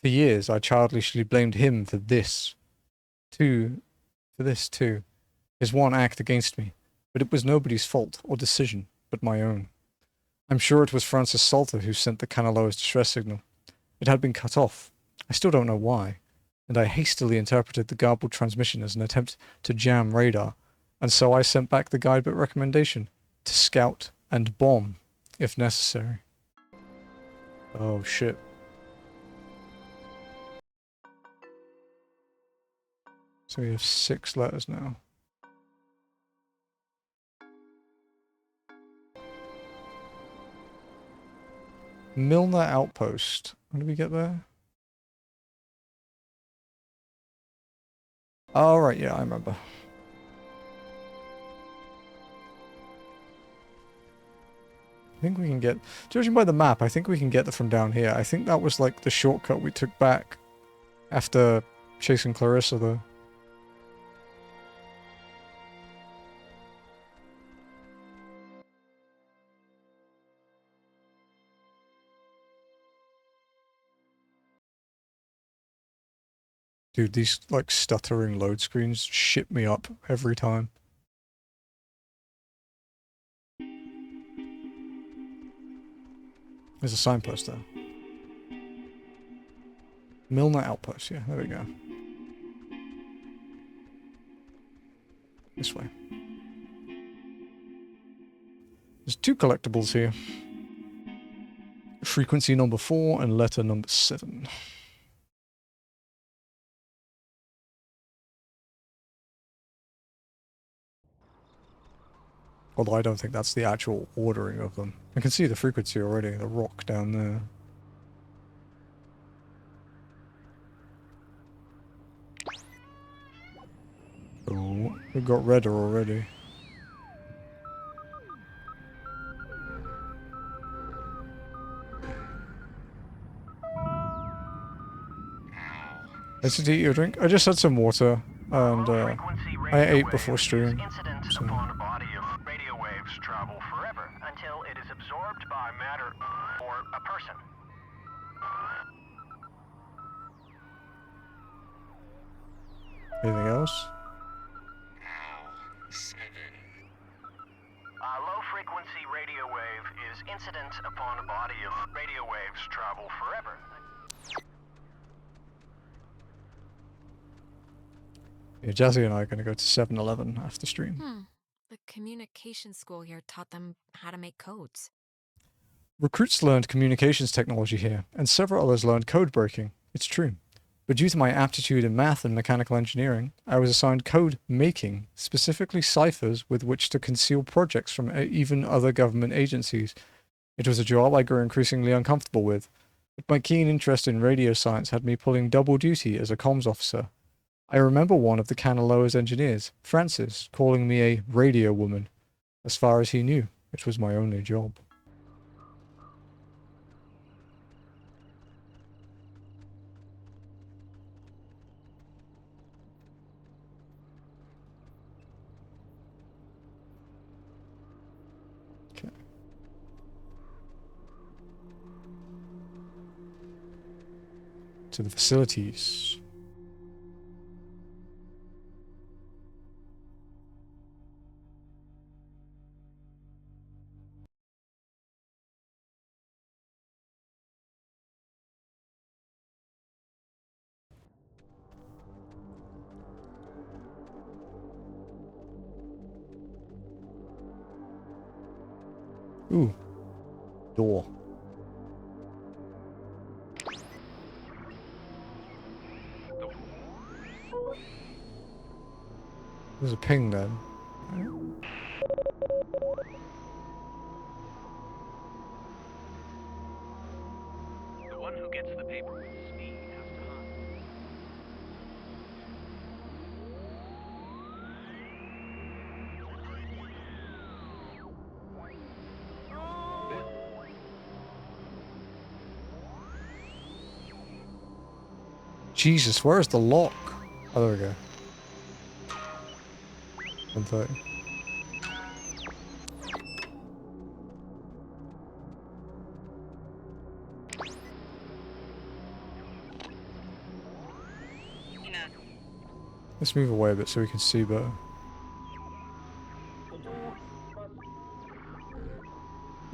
For years, I childishly blamed him for this. For this too. His one act against me. But it was nobody's fault or decision, but my own. I'm sure it was Francis Salter who sent the Kanaloa's distress signal. It had been cut off. I still don't know why, and I hastily interpreted the garbled transmission as an attempt to jam radar, and so I sent back the guidebook recommendation to scout and bomb, if necessary. Oh shit. So we have 6 letters now. Milner Outpost. When did we get there? Oh, right, yeah, I remember. I think we can get... Judging by the map, I think we can get it from down here. I think that was like the shortcut we took back after chasing Clarissa, though. Dude, these, like, stuttering load screens shit me up every time. There's a signpost there. Milner Outpost, yeah, there we go. This way. There's 2 collectibles here. Frequency number 4 and letter number 7. Although I don't think that's the actual ordering of them. I can see the frequency already, the rock down there. Oh, we've got redder already. Let's eat your drink. I just had some water, and I ate before stream. So. Radio waves travel forever until it is absorbed by matter or a person. Anything else? Low-frequency radio wave is incident upon a body of radio waves travel forever. Yeah, Jazzy and I are going to go to 7-Eleven after stream. The communication school here taught them how to make codes. Recruits learned communications technology here, and several others learned code breaking. It's true. But due to my aptitude in math and mechanical engineering, I was assigned code making, specifically ciphers with which to conceal projects from even other government agencies. It was a job I grew increasingly uncomfortable with, but my keen interest in radio science had me pulling double duty as a comms officer. I remember one of the Kanaloa's engineers, Francis, calling me a radio woman. As far as he knew, it was my only job. Okay. To the facilities. Ooh. Door. There's a ping then. The one who gets the paper with speed has to hunt. Jesus, where is the lock? Oh, there we go. 130. Let's move away a bit so we can see better.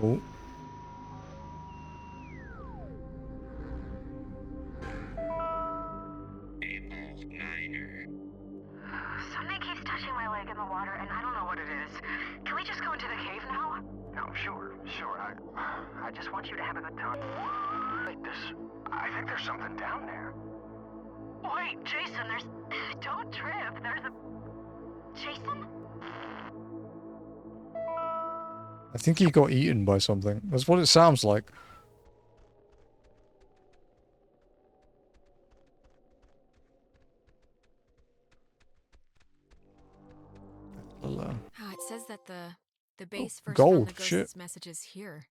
Oh. Something keeps touching my leg in the water, and I don't know what it is. Can we just go into the cave now? No, sure. I just want you to have a good time. Wait, I think there's something down there. Wait, Jason, don't trip. There's a... Jason? I think he got eaten by something. That's what it sounds like. Oh, it says that the base first gold, found the ghost's shit. messages here.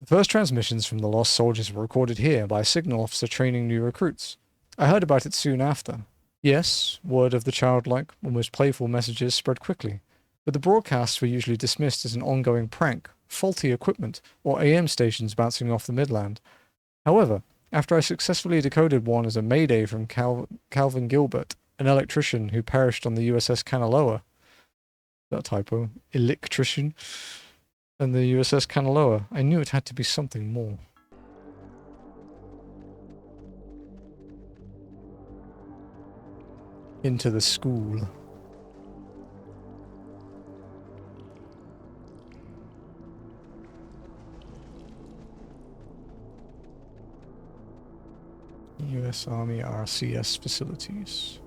The first transmissions from the lost soldiers were recorded here by a signal officer training new recruits. I heard about it soon after. Yes, word of the childlike, almost playful messages spread quickly, but the broadcasts were usually dismissed as an ongoing prank, faulty equipment, or AM stations bouncing off the midland. However, after I successfully decoded one as a mayday from Calvin Gilbert, an electrician who perished on the USS Kanaloa, that typo, electrician, and the USS Kanaloa, I knew it had to be something more. Into the school. U.S. Army RCS facilities.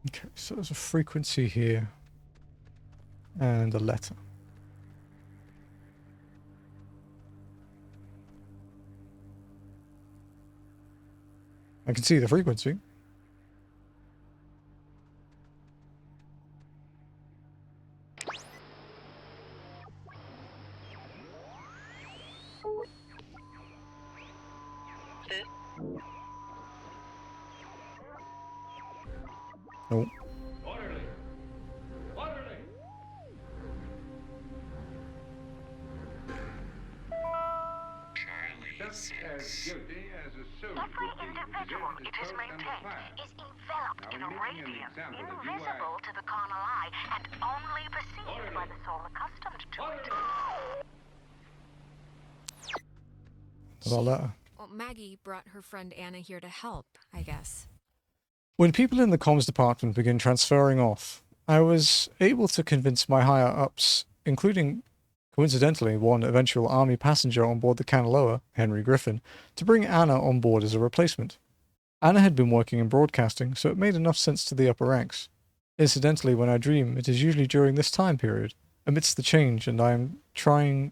Okay, so there's a frequency here and a letter. I can see the frequency. Nope. Orderly! Orderly! Just as guilty as a soldier Every would be who individual deserted it his is post under maintained fire. is enveloped in Now, a in making an radiance example of you, invisible to the carnal eye and only perceived by the soul accustomed to it. About that. Well, Maggie brought her friend Anna here to help, I guess. When people in the comms department began transferring off, I was able to convince my higher-ups, including, coincidentally, one eventual army passenger on board the Kanaloa, Henry Griffin, to bring Anna on board as a replacement. Anna had been working in broadcasting, so it made enough sense to the upper ranks. Incidentally, when I dream, it is usually during this time period, amidst the change, and I'm trying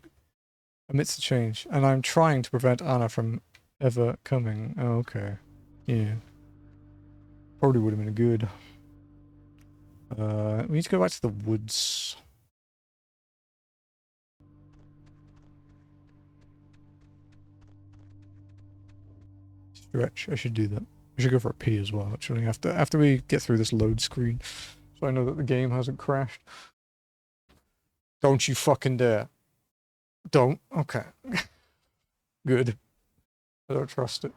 to prevent Anna from ever coming. Oh, okay. Yeah. Probably would have been good. We need to go back to the woods. Stretch. I should do that. I should go for a pee as well, actually, after we get through this load screen. So I know that the game hasn't crashed. Don't you fucking dare. Don't. Okay. Good. I don't trust it.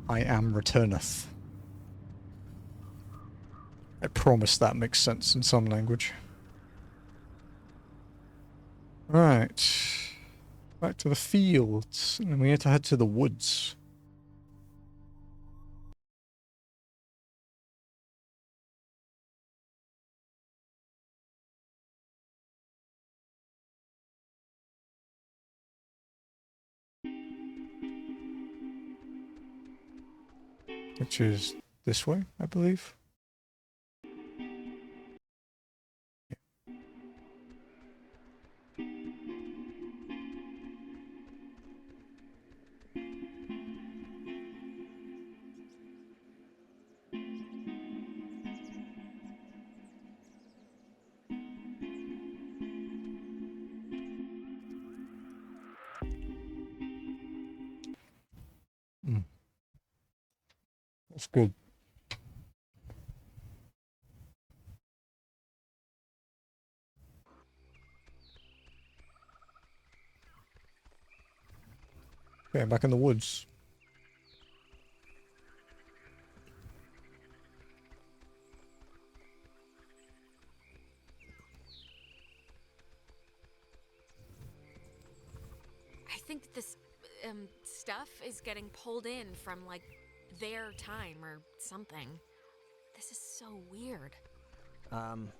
I am returneth. I promise that makes sense in some language. Right. Back to the fields. And then we have to head to the woods. Which is this way, I believe. That's good. Okay, I'm back in the woods. I think this stuff is getting pulled in from like their time or something. This is so weird.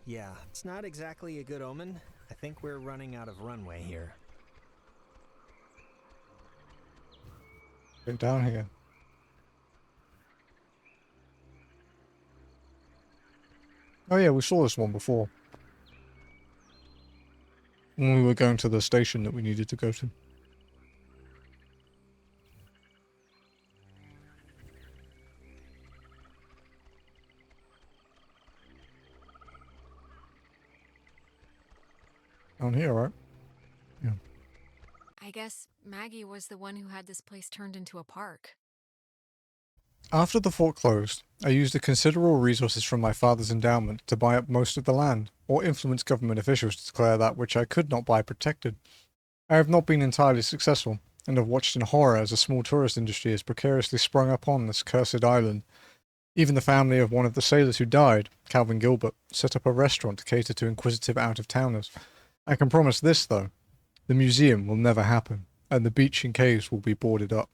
Yeah, it's not exactly a good omen. I think we're running out of runway here. Get down here. Oh yeah, we saw this one before. When we were going to the station that we needed to go to. Down here, right? Yeah. I guess Maggie was the one who had this place turned into a park. After the fort closed, I used the considerable resources from my father's endowment to buy up most of the land, or influence government officials to declare that which I could not buy protected. I have not been entirely successful, and have watched in horror as a small tourist industry has precariously sprung up on this cursed island. Even the family of one of the sailors who died, Calvin Gilbert, set up a restaurant to cater to inquisitive out-of-towners. I can promise this, though. The museum will never happen, and the beach and caves will be boarded up.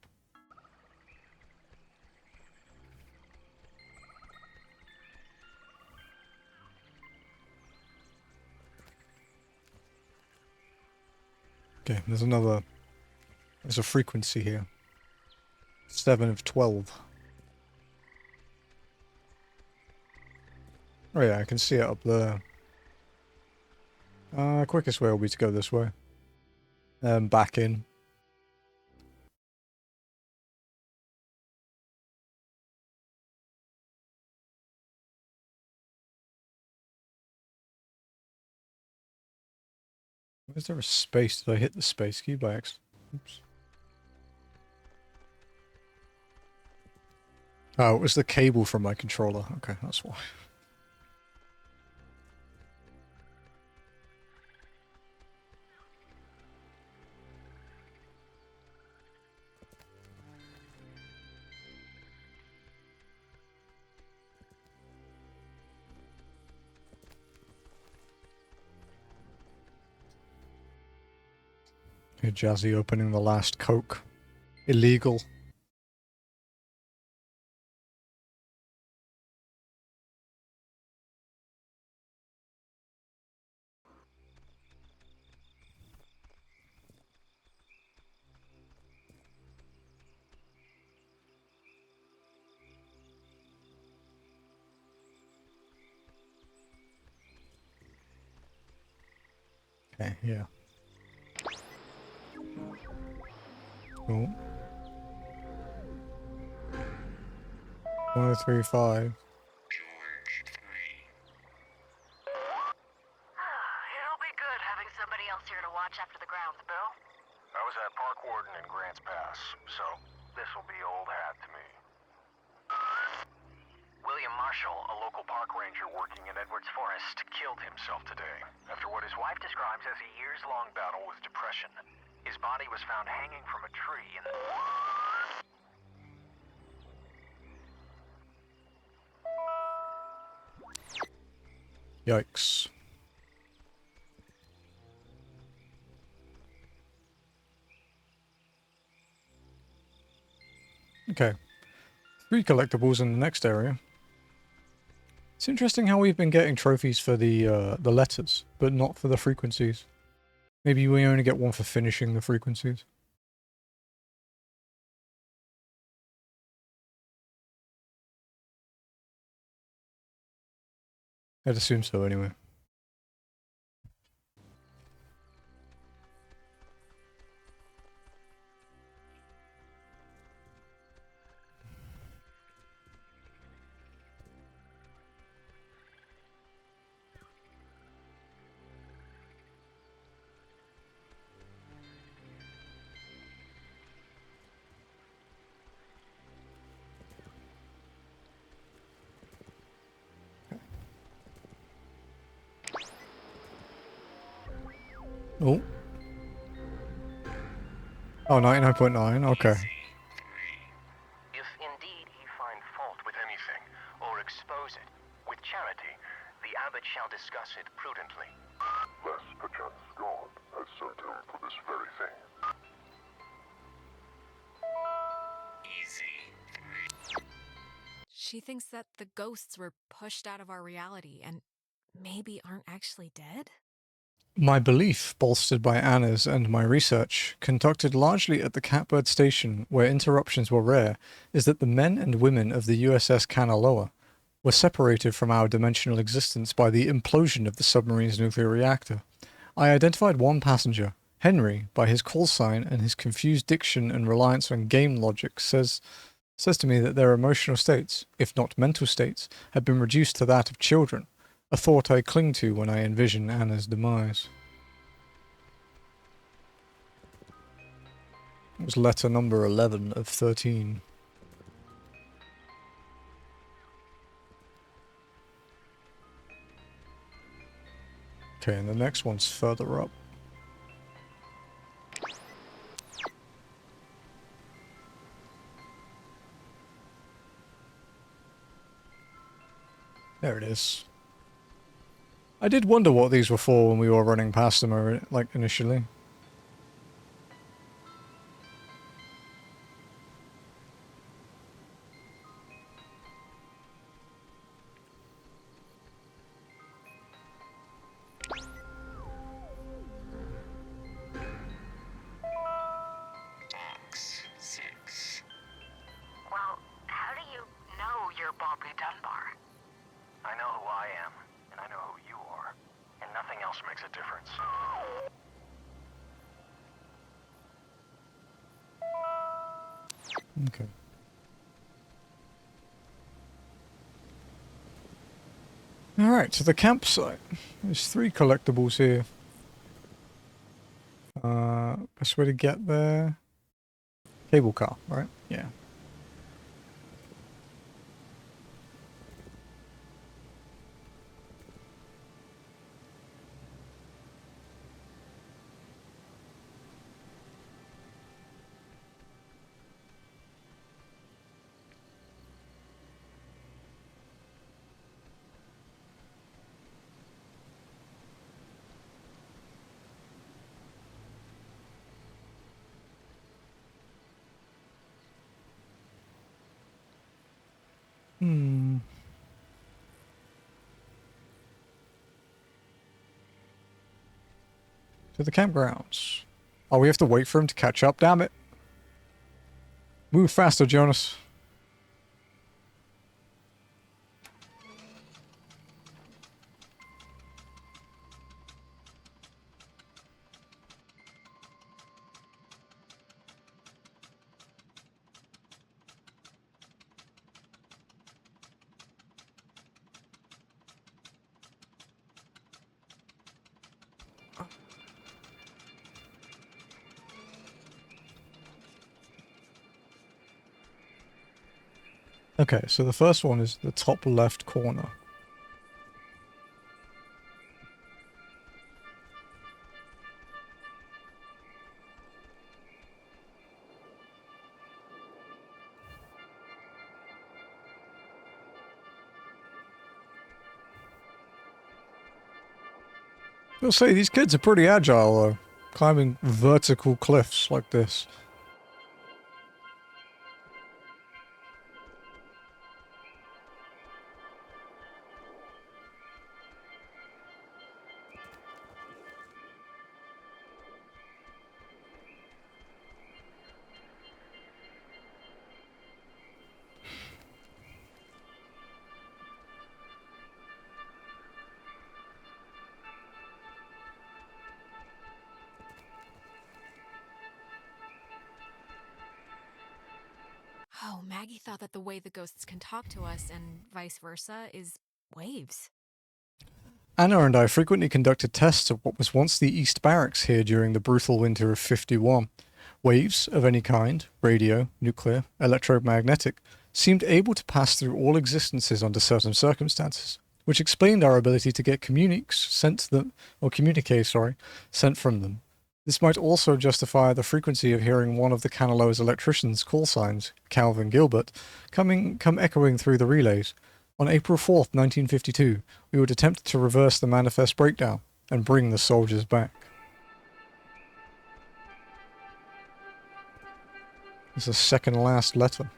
Okay, there's a frequency here. 7 of 12. Oh yeah, I can see it up there. Quickest way will be to go this way. Back in. Is there a space? Did I hit the space key by accident? Oops. Oh, it was the cable from my controller. Okay, that's why. Here, Jazzy opening the last Coke. Illegal. Okay, yeah. Cool. 1035. It'll be good having somebody else here to watch after the grounds, Bill. I was at Park Warden in Grants Pass, so this'll be old hat to me. William Marshall, a local park ranger working in Edwards Forest, killed himself today after what his wife describes as a years-long battle with depression. His body was found hanging from a tree in the... Yikes. Okay. 3 collectibles in the next area. It's interesting how we've been getting trophies for the letters, but not for the frequencies. Maybe we only get one for finishing the frequencies. I'd assume so anyway. Oh. Oh, 99.9, okay. If indeed he find fault with anything, or expose it, with charity, the abbot shall discuss it prudently. Lest perchance God has sent him for this very thing. She thinks that the ghosts were pushed out of our reality and maybe aren't actually dead? My belief, bolstered by Anna's and my research, conducted largely at the Catbird Station where interruptions were rare, is that the men and women of the USS Kanaloa were separated from our dimensional existence by the implosion of the submarine's nuclear reactor. I identified one passenger, Henry, by his call sign, and his confused diction and reliance on game logic says to me that their emotional states, if not mental states, had been reduced to that of children. A thought I cling to when I envision Anna's demise. It was letter number 11 of 13. Okay, and the next one's further up. There it is. I did wonder what these were for when we were running past them, like, initially. Well, how do you know you're Bobby Dunbar? I know who I am, and I know who you are, and nothing else makes a difference. Okay. Alright, so the campsite. There's 3 collectibles here. Best way to get there? Cable car, right? Yeah. To the campgrounds. Oh, we have to wait for him to catch up, damn it. Move faster, Jonas. Okay, so the first one is the top left corner. I'll say, these kids are pretty agile though, climbing vertical cliffs like this. Oh, Maggie thought that the way the ghosts can talk to us and vice versa is waves. Anna and I frequently conducted tests of what was once the East Barracks here during the brutal winter of 51. Waves of any kind, radio, nuclear, electromagnetic, seemed able to pass through all existences under certain circumstances, which explained our ability to get communiques sent from them. This might also justify the frequency of hearing one of the Canaloa's electricians' call signs, Calvin Gilbert, come echoing through the relays. On April 4th, 1952, we would attempt to reverse the manifest breakdown and bring the soldiers back. It's the second last letter.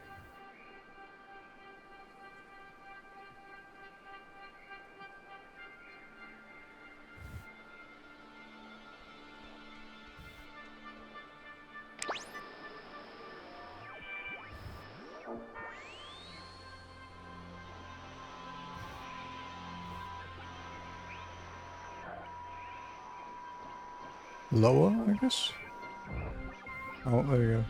Lower, I guess? Oh, there you go.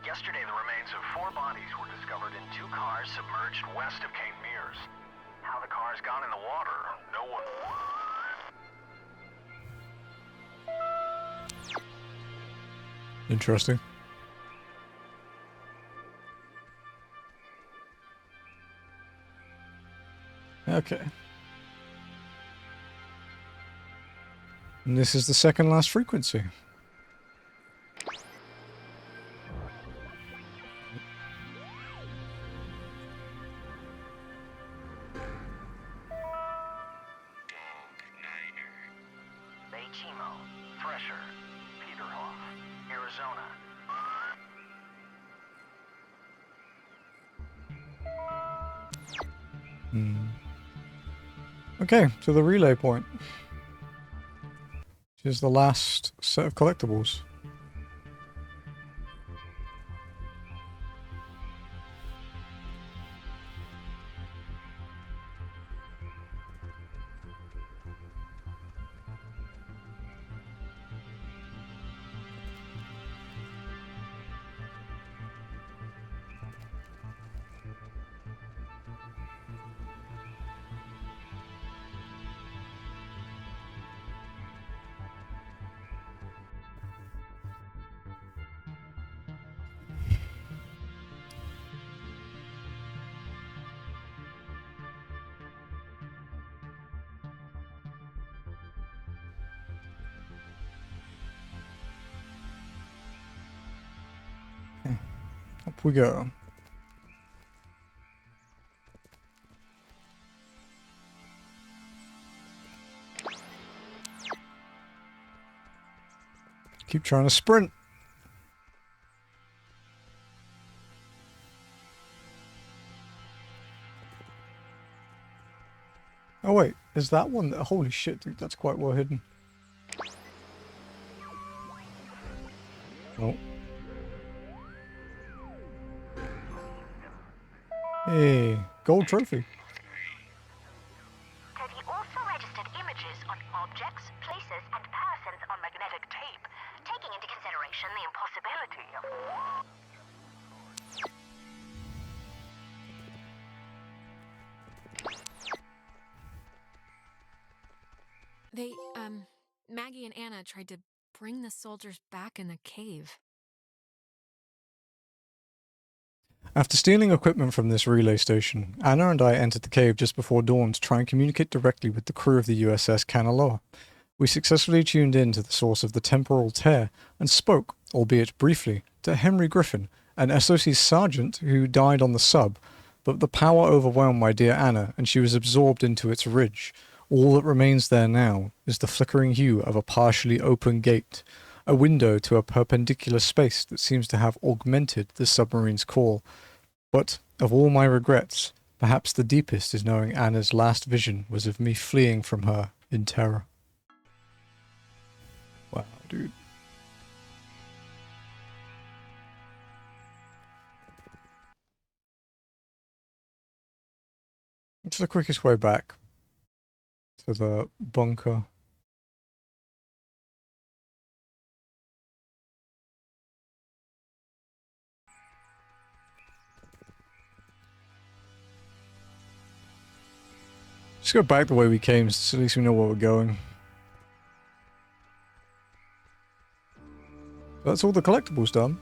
Yesterday, the remains of 4 bodies were discovered in 2 cars submerged west of Cape Mears. How the cars got in Interesting. Okay. And this is the second last frequency. Chemo, Thresher, Peterhoff, Arizona. Okay, to the relay point. Which is the last set of collectibles. Up we go. Keep trying to sprint. Oh wait, is that one? Holy shit, dude, that's quite well hidden. Oh. Hey, gold trophy. Teddy also registered images on objects, places, and persons on magnetic tape, taking into consideration the impossibility of... They, Maggie and Anna tried to bring the soldiers back in the cave. After stealing equipment from this relay station, Anna and I entered the cave just before dawn to try and communicate directly with the crew of the USS Kanaloa. We successfully tuned in to the source of the temporal tear and spoke, albeit briefly, to Henry Griffin, an SOC sergeant who died on the sub, but the power overwhelmed my dear Anna and she was absorbed into its ridge. All that remains there now is the flickering hue of a partially open gate, a window to a perpendicular space that seems to have augmented the submarine's call. But, of all my regrets, perhaps the deepest is knowing Anna's last vision was of me fleeing from her in terror. Wow, dude. What's the quickest way back to the bunker? Just go back the way we came, so at least we know where we're going. That's all the collectibles done.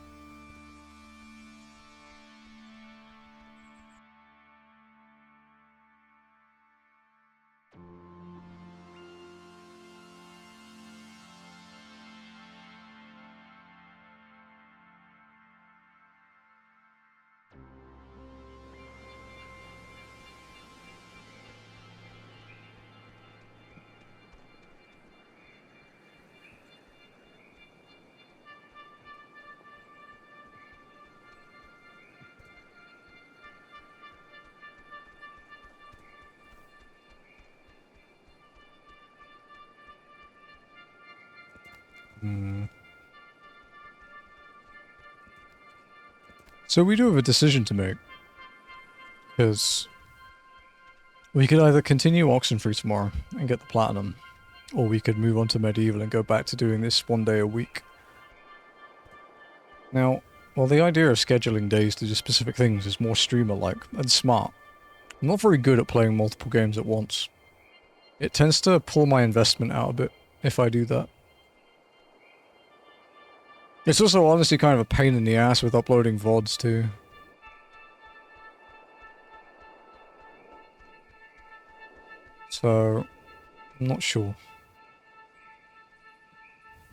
So we do have a decision to make. Because we could either continue Oxenfree tomorrow and get the platinum, or we could move on to medieval and go back to doing this one day a week. Now, while the idea of scheduling days to do specific things is more streamer-like and smart, I'm not very good at playing multiple games at once. It tends to pull my investment out a bit if I do that. It's also honestly kind of a pain in the ass with uploading VODs too. So, I'm not sure.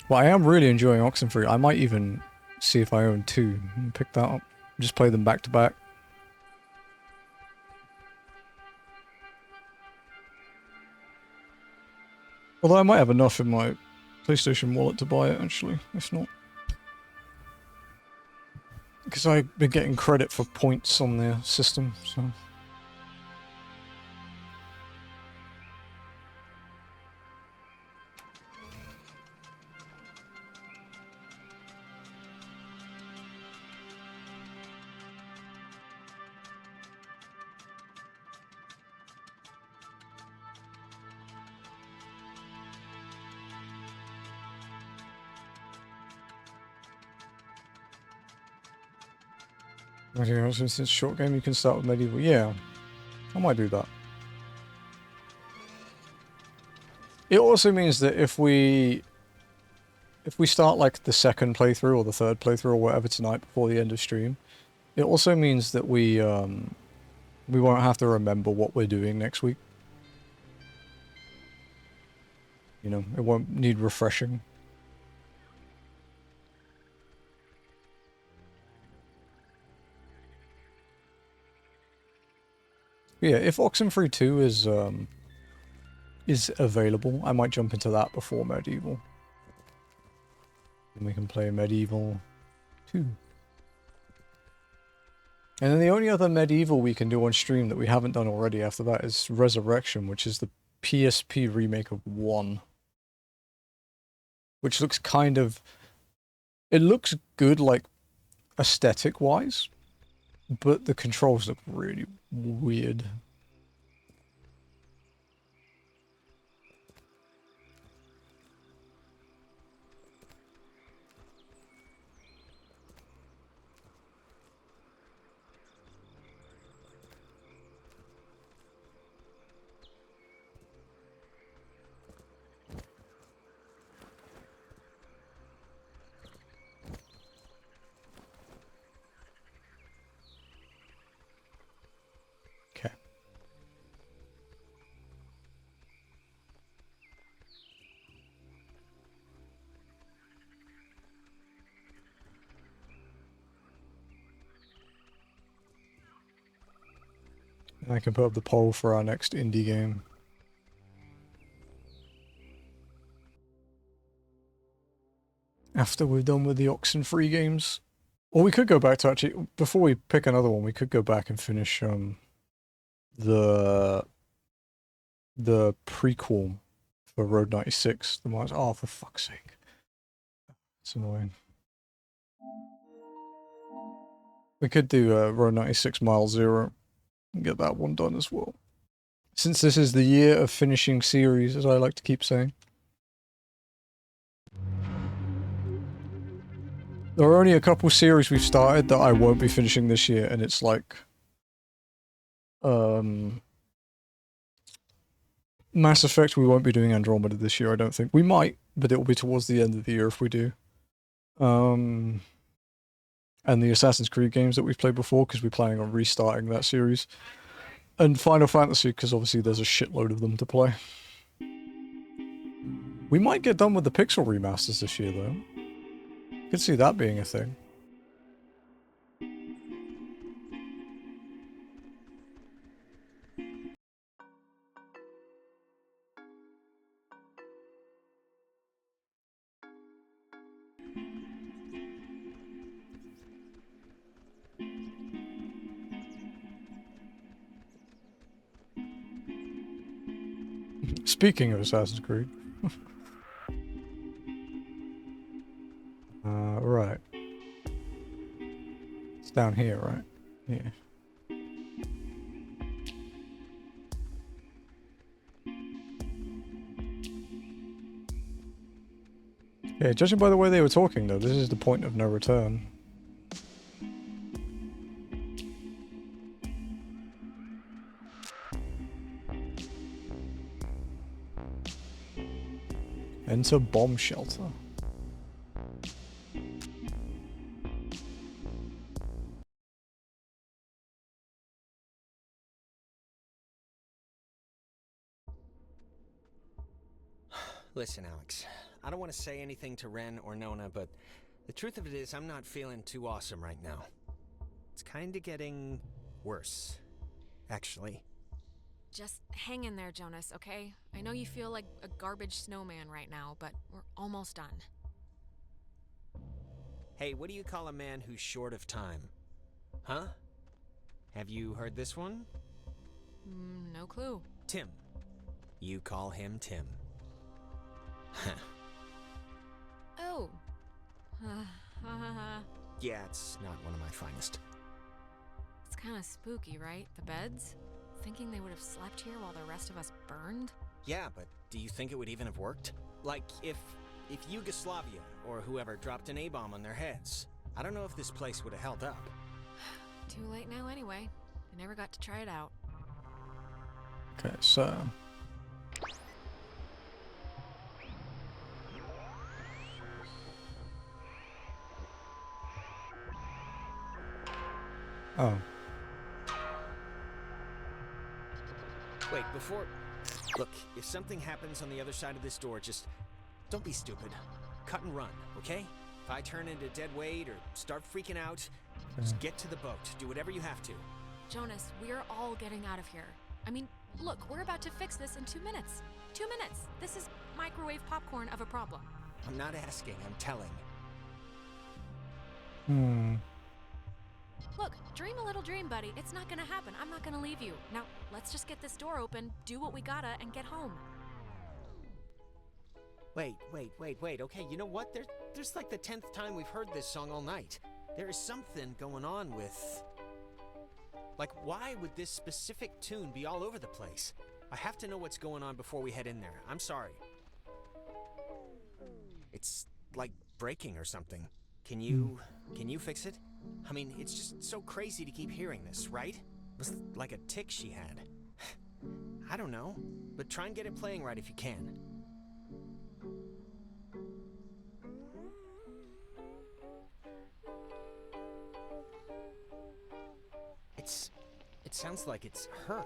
But I am really enjoying Oxenfree. I might even see if I own 2 and pick that up. Just play them back to back. Although I might have enough in my PlayStation wallet to buy it, actually, if not. Because I've been getting credit for points on their system, so... Since it's a short game, you can start with medieval. Yeah, I might do that. It also means that if we start like the second playthrough or the third playthrough or whatever tonight before the end of stream, it also means that we won't have to remember what we're doing next week. You know, it won't need refreshing. Yeah, if Oxenfree 2 is available, I might jump into that before Medieval. And we can play Medieval 2. And then the only other Medieval we can do on stream that we haven't done already after that is Resurrection, which is the PSP remake of 1. Which looks kind of... It looks good, like, aesthetic-wise, but the controls look really weird. And I can put up the poll for our next indie game. After we're done with the Oxenfree games. Or we could go back to actually, before we pick another one, we could go back and finish the prequel for Road 96. The ones, oh, for fuck's sake. It's annoying. We could do Road 96 Mile Zero and get that one done as well. Since this is the year of finishing series, as I like to keep saying. There are only a couple series we've started that I won't be finishing this year, and it's like... Mass Effect, we won't be doing Andromeda this year, I don't think. We might, but it will be towards the end of the year if we do. And the Assassin's Creed games that we've played before, because we're planning on restarting that series. And Final Fantasy, because obviously there's a shitload of them to play. We might get done with the Pixel remasters this year, though. Could see that being a thing. Speaking of Assassin's Creed. Right. It's down here, right? Yeah. Yeah, judging by the way they were talking though, this is the point of no return. Enter bomb shelter. Listen, Alex, I don't want to say anything to Ren or Nona, but the truth of it is I'm not feeling too awesome right now. It's kinda getting worse, actually. Just hang in there, Jonas, okay? I know you feel like a garbage snowman right now, but we're almost done. Hey, what do you call a man who's short of time? Huh? Have you heard this one? No clue. Tim. You call him Tim. Oh. Yeah, it's not one of my finest. It's kind of spooky, right? The beds? Thinking they would have slept here while the rest of us burned? Yeah, but do you think it would even have worked? Like, if Yugoslavia or whoever dropped an A-bomb on their heads, I don't know if this place would have held up. Too late now anyway. I never got to try it out. Okay, so... Oh. Wait, before... Look, if something happens on the other side of this door, just... don't be stupid. Cut and run, okay? If I turn into dead weight or start freaking out, just get to the boat. Do whatever you have to. Jonas, we're all getting out of here. I mean, look, we're about to fix this in 2 minutes. 2 minutes. This is microwave popcorn of a problem. I'm not asking, I'm telling. Look, dream a little dream, buddy. It's not gonna happen. I'm not gonna leave you. Now, let's just get this door open, do what we gotta, and get home. Wait. Okay, you know what? There's like the 10th time we've heard this song all night. There is something going on with... Like, why would this specific tune be all over the place? I have to know what's going on before we head in there. I'm sorry. It's like breaking or something. Can you fix it? I mean, it's just so crazy to keep hearing this, right? It was like a tick she had. I don't know, but try and get it playing right if you can. It sounds like it's her,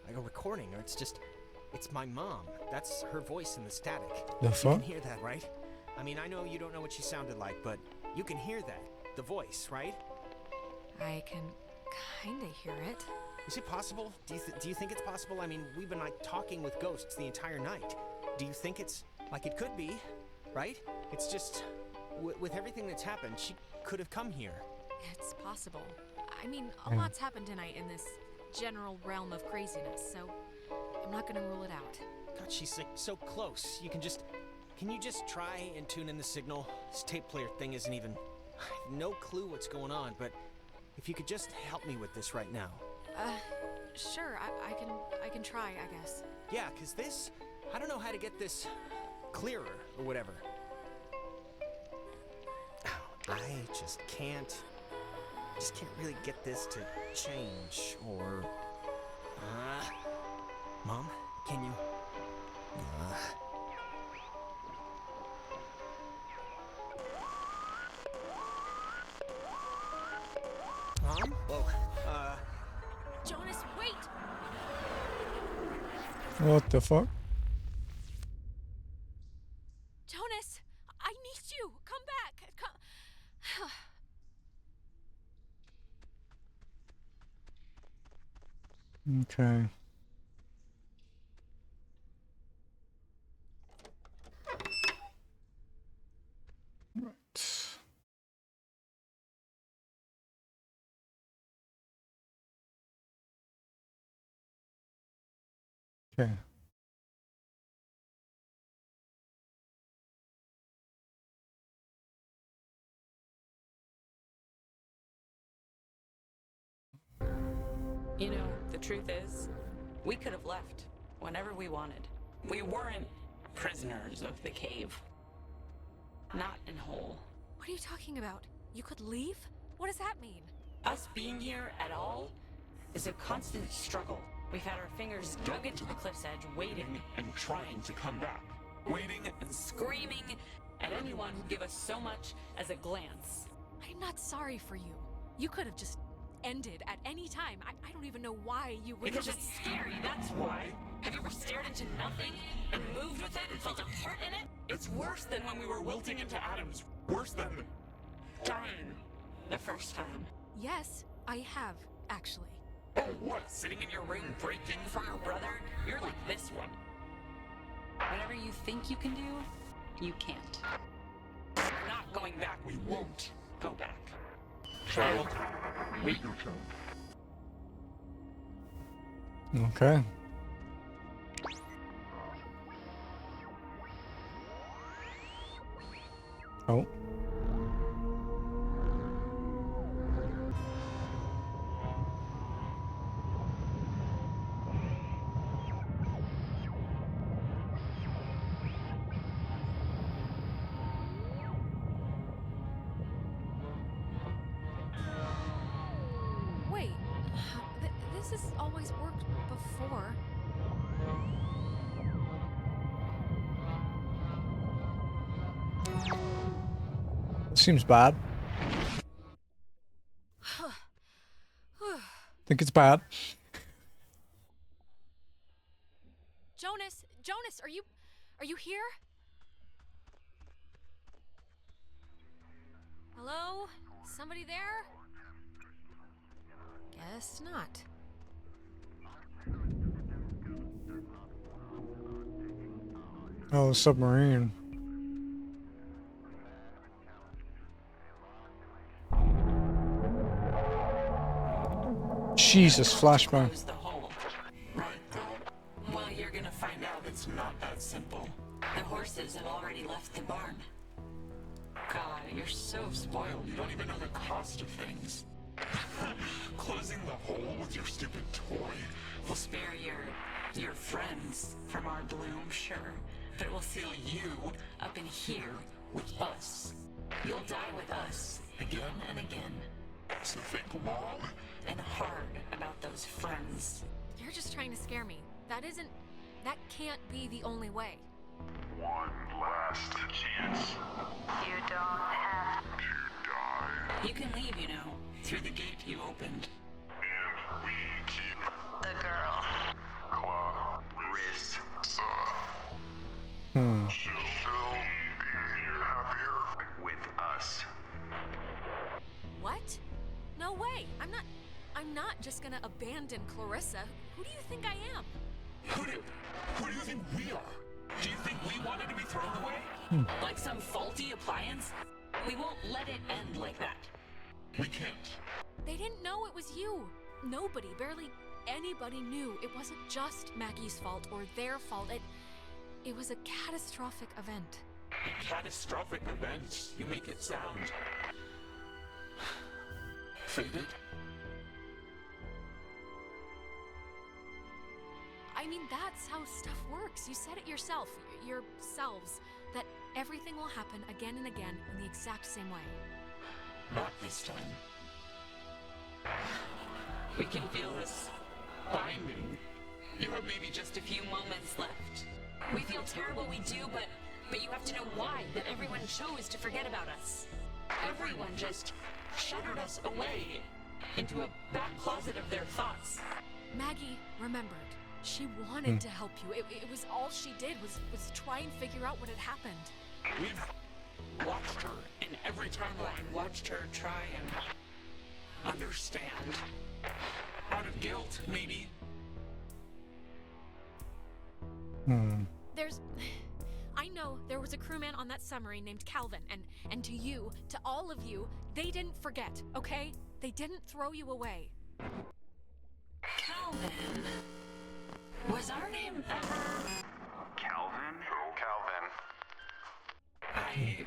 like a recording, or it's my mom. That's her voice in the static. The fuck? You can hear that, right? I mean, I know you don't know what she sounded like, but you can hear that, the voice, right? I can kinda hear it. Is it possible? Do you think it's possible? I mean, we've been like talking with ghosts the entire night. Do you think it's like it could be, right? It's just with everything that's happened, she could have come here. It's possible. I mean, a lot's happened tonight in this general realm of craziness, so I'm not gonna rule it out. God, she's like so close. Can you just try and tune in the signal? This tape player thing isn't even... I have no clue what's going on, but if you could just help me with this right now. Sure, I can try, I guess. Yeah, 'cause this... I don't know how to get this clearer or whatever. I just can't really get this to change, or... Mom, can you... Mom? Whoa, Jonas, wait! What the fuck? Jonas, I need you! Come back! Come... Okay. Right. Okay. You know, the truth is, we could have left whenever we wanted. We weren't prisoners of the cave. Not in whole. What are you talking about? You could leave? What does that mean? Us being here at all is a constant struggle. We've had our fingers dug into the cliff's edge, waiting and trying to come back. Waiting and screaming at anyone who'd give us so much as a glance. I'm not sorry for you. You could have just ended at any time. I don't even know why you would Because just... it's scary, that's why. Have you ever stared into nothing and moved with it and felt a heart in it? It's worse than when we were wilting into atoms. Worse than dying the first time. Yes, I have, actually. Oh, what? Sitting in your room breaking for your brother? You're like this one. Whatever you think you can do, you can't. We're not going back. We won't go back. Child, wait your turn. Okay. Oh. Wait, this has always worked before. Seems bad. Think it's bad. Jonas, are you here? Hello? Somebody there? Guess not. Oh, submarine. Jesus, flashbang. Close the hole. Right, Dad? Well, you're gonna find out it's not that simple. The horses have already left the barn. God, you're so spoiled. You don't even know the cost of things. Closing the hole with your stupid toy. We'll spare your friends from our bloom, sure. But it will seal you up in here with us. You'll die with us again and again. So think long and hard about those friends. You're just trying to scare me. That can't be the only way. One last chance. You don't have to die. You can leave, you know, through the gate you opened. And we keep the girl. Clarissa. Hmm. She'll be happier with us. What? No way. I'm not just gonna abandon Clarissa. Who do you think I am? Who do you think we are? Do you think we wanted to be thrown away? Like some faulty appliance? We won't let it end like that. We can't. They didn't know it was you. Nobody, barely anybody knew it wasn't just Maggie's fault or their fault. It was a catastrophic event. Catastrophic events? You make it sound faded. I mean, that's how stuff works. You said it yourself, yourselves, that everything will happen again and again in the exact same way. Not this time. We can feel this binding. You have maybe just a few moments left. We feel terrible, we do, but you have to know why, that everyone chose to forget about us. Everyone just shuttered us away into a back closet of their thoughts. Maggie remembered. She wanted to help you. It was all she did was try and figure out what had happened. We've watched her in every timeline, watched her try and understand. Out of guilt, maybe. I know there was a crewman on that submarine named Calvin, and to you, to all of you, they didn't forget, okay? They didn't throw you away. Calvin? Was our name ever... Calvin? Who? Calvin. I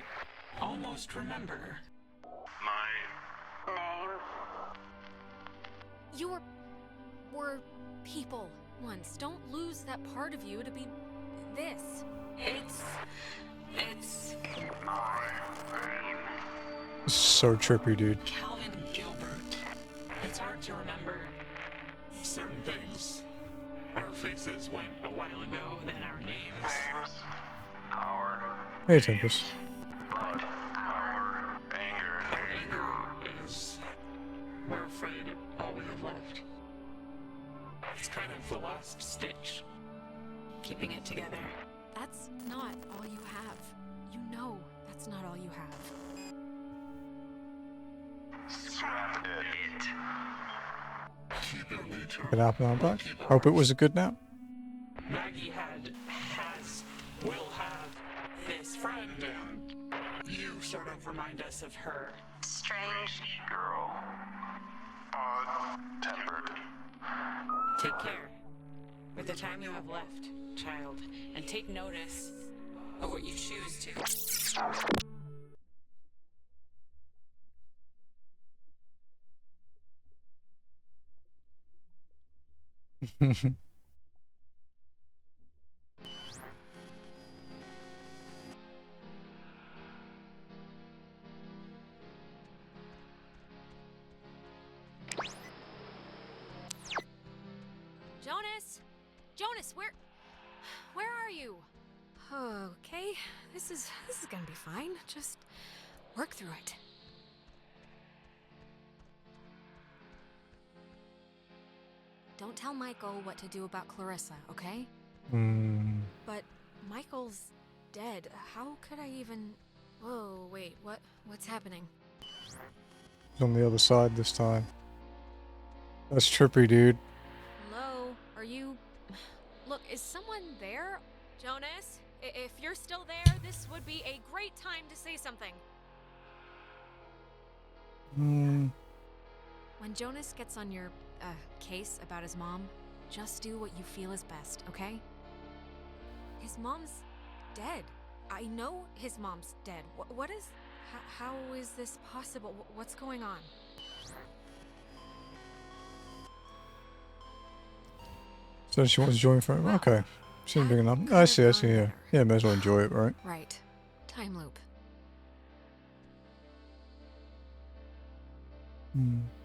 almost remember. My name. You were people once. Don't lose that part of you to be this. It's my name. So trippy, dude. Calvin Gilbert. It's hard to remember certain things. Our faces went a while ago, then our names. Our Hey, Tempest. but our anger is we're afraid last stitch. Keeping it together. That's not all you have. You know that's not all you have. Scrap it. Keep it later. Good nap now, back. Hope it was a good nap. Maggie will have this friend, and you sort of remind us of her. Strange girl. Odd-tempered. Take care with the time you have left, child, and take notice of what you choose to. Jonas, where are you? Okay, this is gonna be fine. Just work through it. Don't tell Michael what to do about Clarissa, okay? But Michael's dead. How could I even... Whoa, wait, what's happening? He's on the other side this time. That's trippy, dude. Hello? Are you... Look, is someone there? Jonas? If you're still there, this would be a great time to say something. When Jonas gets on your, case about his mom, just do what you feel is best, okay? His mom's dead. I know his mom's dead. What is... How is this possible? What's going on? So she wants to join for... Okay. Seems big enough. I see, yeah. Yeah, may as well enjoy it, right? Right. Time loop.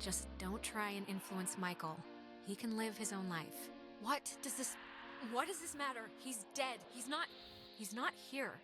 Just don't try and influence Michael. He can live his own life. What does this matter? He's dead. He's not here.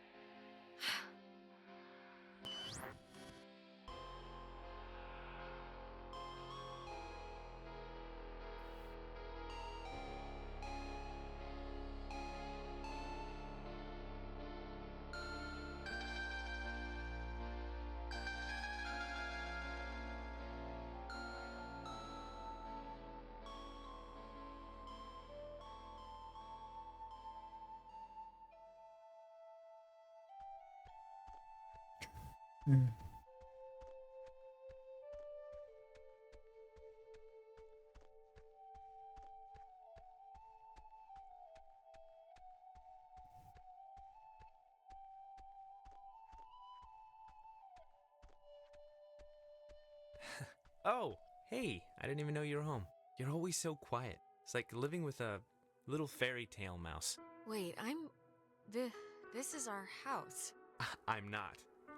Oh, hey, I didn't even know you were home. You're always so quiet. It's like living with a little fairy tale mouse. Wait, this is our house. I'm not.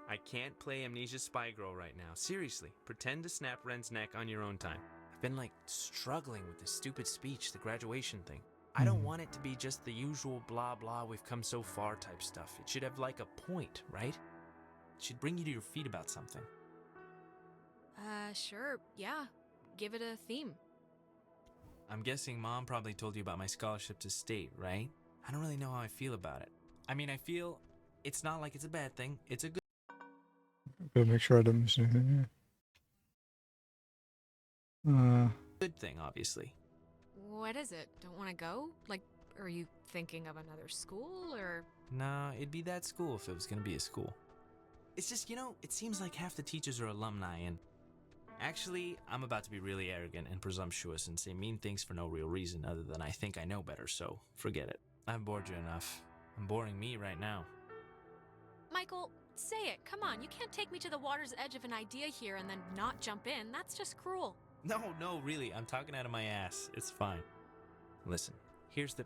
I can't play Amnesia Spy Girl right now. Seriously, pretend to snap Ren's neck on your own time. I've been struggling with this stupid speech, the graduation thing. I don't want it to be just the usual blah blah we've come so far type stuff. It should have a point, right? It should bring you to your feet about something. Sure, yeah. Give it a theme. I'm guessing Mom probably told you about my scholarship to state, right? I don't really know how I feel about it. I mean, I feel it's not like it's a bad thing. It's a good... Gotta make sure I don't miss anything, yeah. Good thing, obviously. What is it? Don't want to go? Are you thinking of another school, or...? Nah, it'd be that school if it was gonna be a school. It's just, it seems like half the teachers are alumni, and... Actually, I'm about to be really arrogant and presumptuous and say mean things for no real reason other than I think I know better, so forget it. I've bored you enough. I'm boring me right now. Michael, say it. Come on, you can't take me to the water's edge of an idea here and then not jump in. That's just cruel. No, really, I'm talking out of my ass. It's fine. Listen, here's the...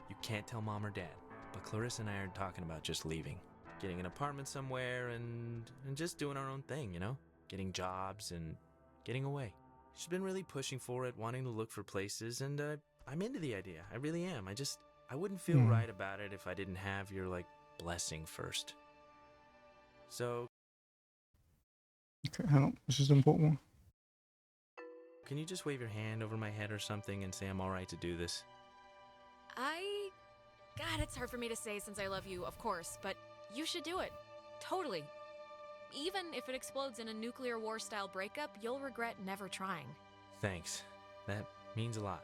You can't tell Mom or Dad, but Clarissa and I are talking about just leaving. Getting an apartment somewhere and just doing our own thing, Getting jobs and getting away. She's been really pushing for it, wanting to look for places, and I'm into the idea. I really am. I wouldn't feel right about it if I didn't have your, blessing first. So... Okay, hang on. This is an important one. can you just wave your hand over my head or something and say I'm alright to do this? God, it's hard for me to say since I love you, of course, but you should do it. Totally. Even if it explodes in a nuclear war-style breakup, you'll regret never trying. Thanks. That means a lot.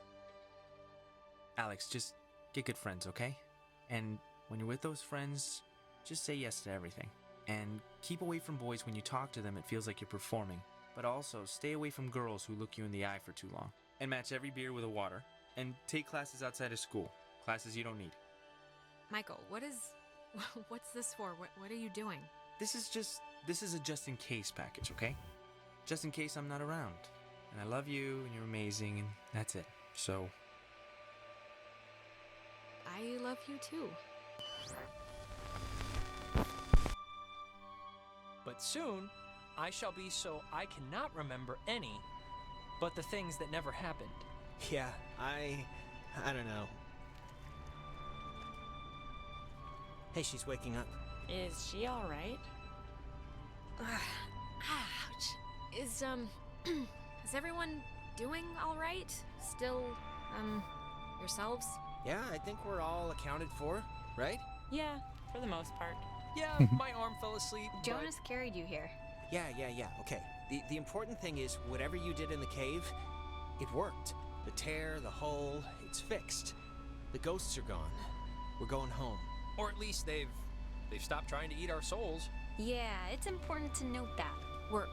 Alex, just get good friends, okay? And when you're with those friends, just say yes to everything. And keep away from boys when you talk to them, it feels like you're performing. But also, stay away from girls who look you in the eye for too long. And match every beer with a water. And take classes outside of school. Classes you don't need. Michael, what's this for? What are you doing? This is a just-in-case package, okay? Just in case I'm not around. And I love you, and you're amazing, and that's it. So... I love you too. But soon, I shall be so I cannot remember any but the things that never happened. Yeah, I don't know. Hey, she's waking up. Is she alright? Ouch. Is everyone doing alright? Still, yourselves? Yeah, I think we're all accounted for, right? Yeah, for the most part. Yeah, my arm fell asleep. Jonas carried you here. Yeah, okay. The important thing is, whatever you did in the cave, it worked. The tear, the hole, it's fixed. The ghosts are gone. We're going home. Or at least they've stopped trying to eat our souls. Yeah, it's important to note that. We're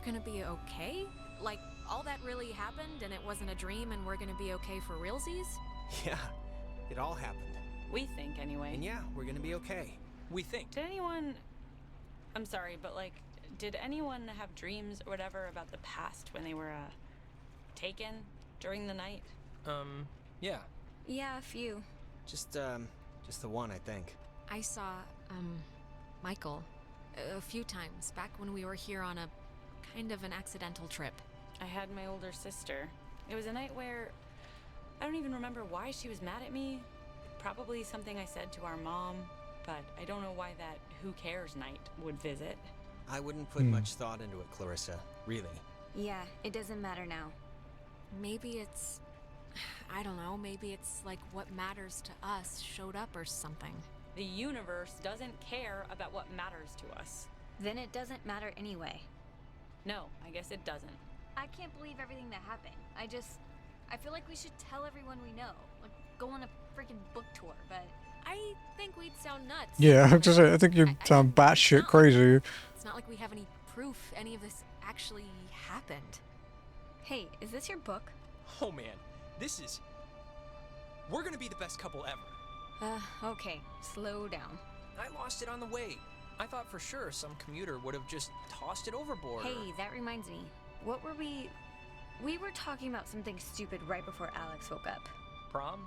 gonna be okay? Like, all that really happened and it wasn't a dream and we're gonna be okay for realsies? Yeah, it all happened. We think, anyway. And yeah, we're gonna be okay. We think. Did anyone... I'm sorry, but like, did anyone have dreams or whatever about the past when they were, taken during the night? Yeah. Yeah, a few. Just the one, I think. I saw, Michael a few times back when we were here on a kind of an accidental trip. I had my older sister. It was a night where I don't even remember why she was mad at me. Probably something I said to our mom, but I don't know why that who cares night would visit. I wouldn't put much thought into it, Clarissa. Really. Yeah, it doesn't matter now. Maybe it's... I don't know, maybe it's like what matters to us showed up or something. The universe doesn't care about what matters to us. Then it doesn't matter anyway. No, I guess it doesn't. I can't believe everything that happened. I feel like we should tell everyone we know. Like, go on a freaking book tour, but... I think we'd sound nuts. Yeah, I think you sound batshit crazy. It's not like we have any proof any of this actually happened. Hey, is this your book? Oh man, this is... We're gonna be the best couple ever. Okay, slow down. I lost it on the way. I thought for sure some commuter would have just tossed it overboard. Hey, that reminds me. What were we... We were talking about something stupid right before Alex woke up. Prom?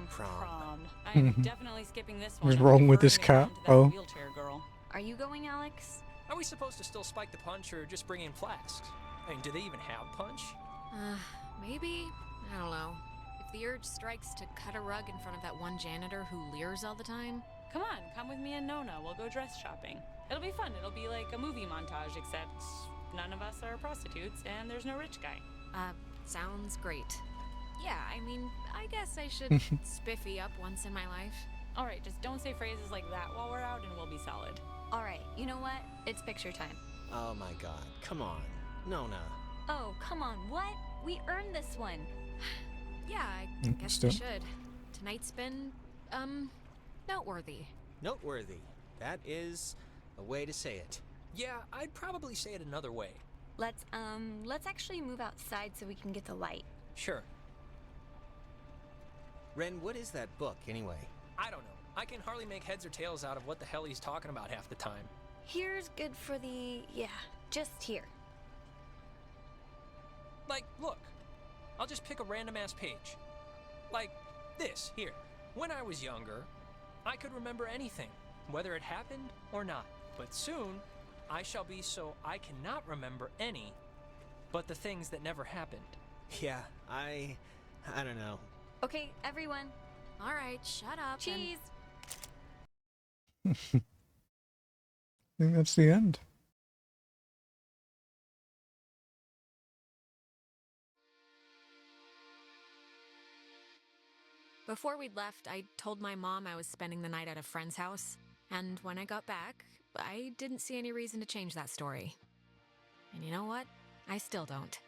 Prom. I'm definitely skipping this one. What's wrong with this cat? Oh. Wheelchair girl. Are you going, Alex? Are we supposed to still spike the punch or just bring in flasks? I mean, do they even have punch? Maybe? I don't know. If the urge strikes to cut a rug in front of that one janitor who leers all the time. Come on, come with me and Nona. We'll go dress shopping. It'll be fun. It'll be like a movie montage, except none of us are prostitutes and there's no rich guy. Sounds great. Yeah, I mean, I guess I should spiffy up once in my life. All right, just don't say phrases like that while we're out and we'll be solid. All right, you know what? It's picture time. Oh my god, come on. Nona. Oh, come on, what? We earned this one. Yeah, I guess we should. Tonight's been, noteworthy. Noteworthy. That is a way to say it. Yeah, I'd probably say it another way. Let's actually move outside so we can get the light. Sure. Ren, what is that book, anyway? I don't know. I can hardly make heads or tails out of what the hell he's talking about half the time. Here's good for the... yeah, just here. Like, look. I'll just pick a random-ass page. Like, this, here. When I was younger, I could remember anything, whether it happened or not. But soon, I shall be so I cannot remember any but the things that never happened. Yeah, I don't know. Okay, everyone. All right, shut up. Cheese. I think that's the end. Before we'd left, I told my mom I was spending the night at a friend's house, and when I got back, I didn't see any reason to change that story. And you know what? I still don't.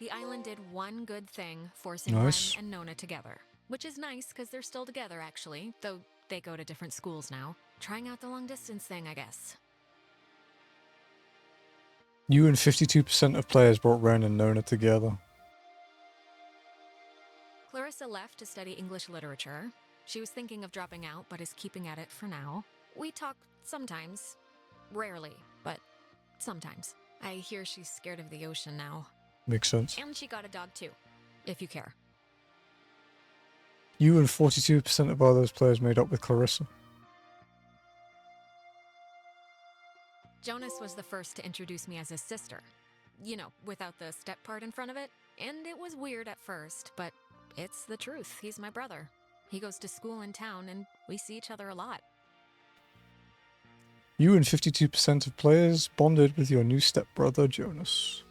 The island did one good thing, forcing Nice. Ren and Nona together. Which is nice, because they're still together, actually, though they go to different schools now. Trying out the long-distance thing, I guess. You and 52% of players brought Ren and Nona together. Clarissa left to study English literature. She was thinking of dropping out, but is keeping at it for now. We talk sometimes. Rarely, but sometimes. I hear she's scared of the ocean now. Makes sense. And she got a dog too, if you care. You and 42% of all those players made up with Clarissa. Jonas was the first to introduce me as his sister. You know, without the step part in front of it. And it was weird at first, but it's the truth. He's my brother. He goes to school in town, and we see each other a lot. You and 52% of players bonded with your new stepbrother, Jonas.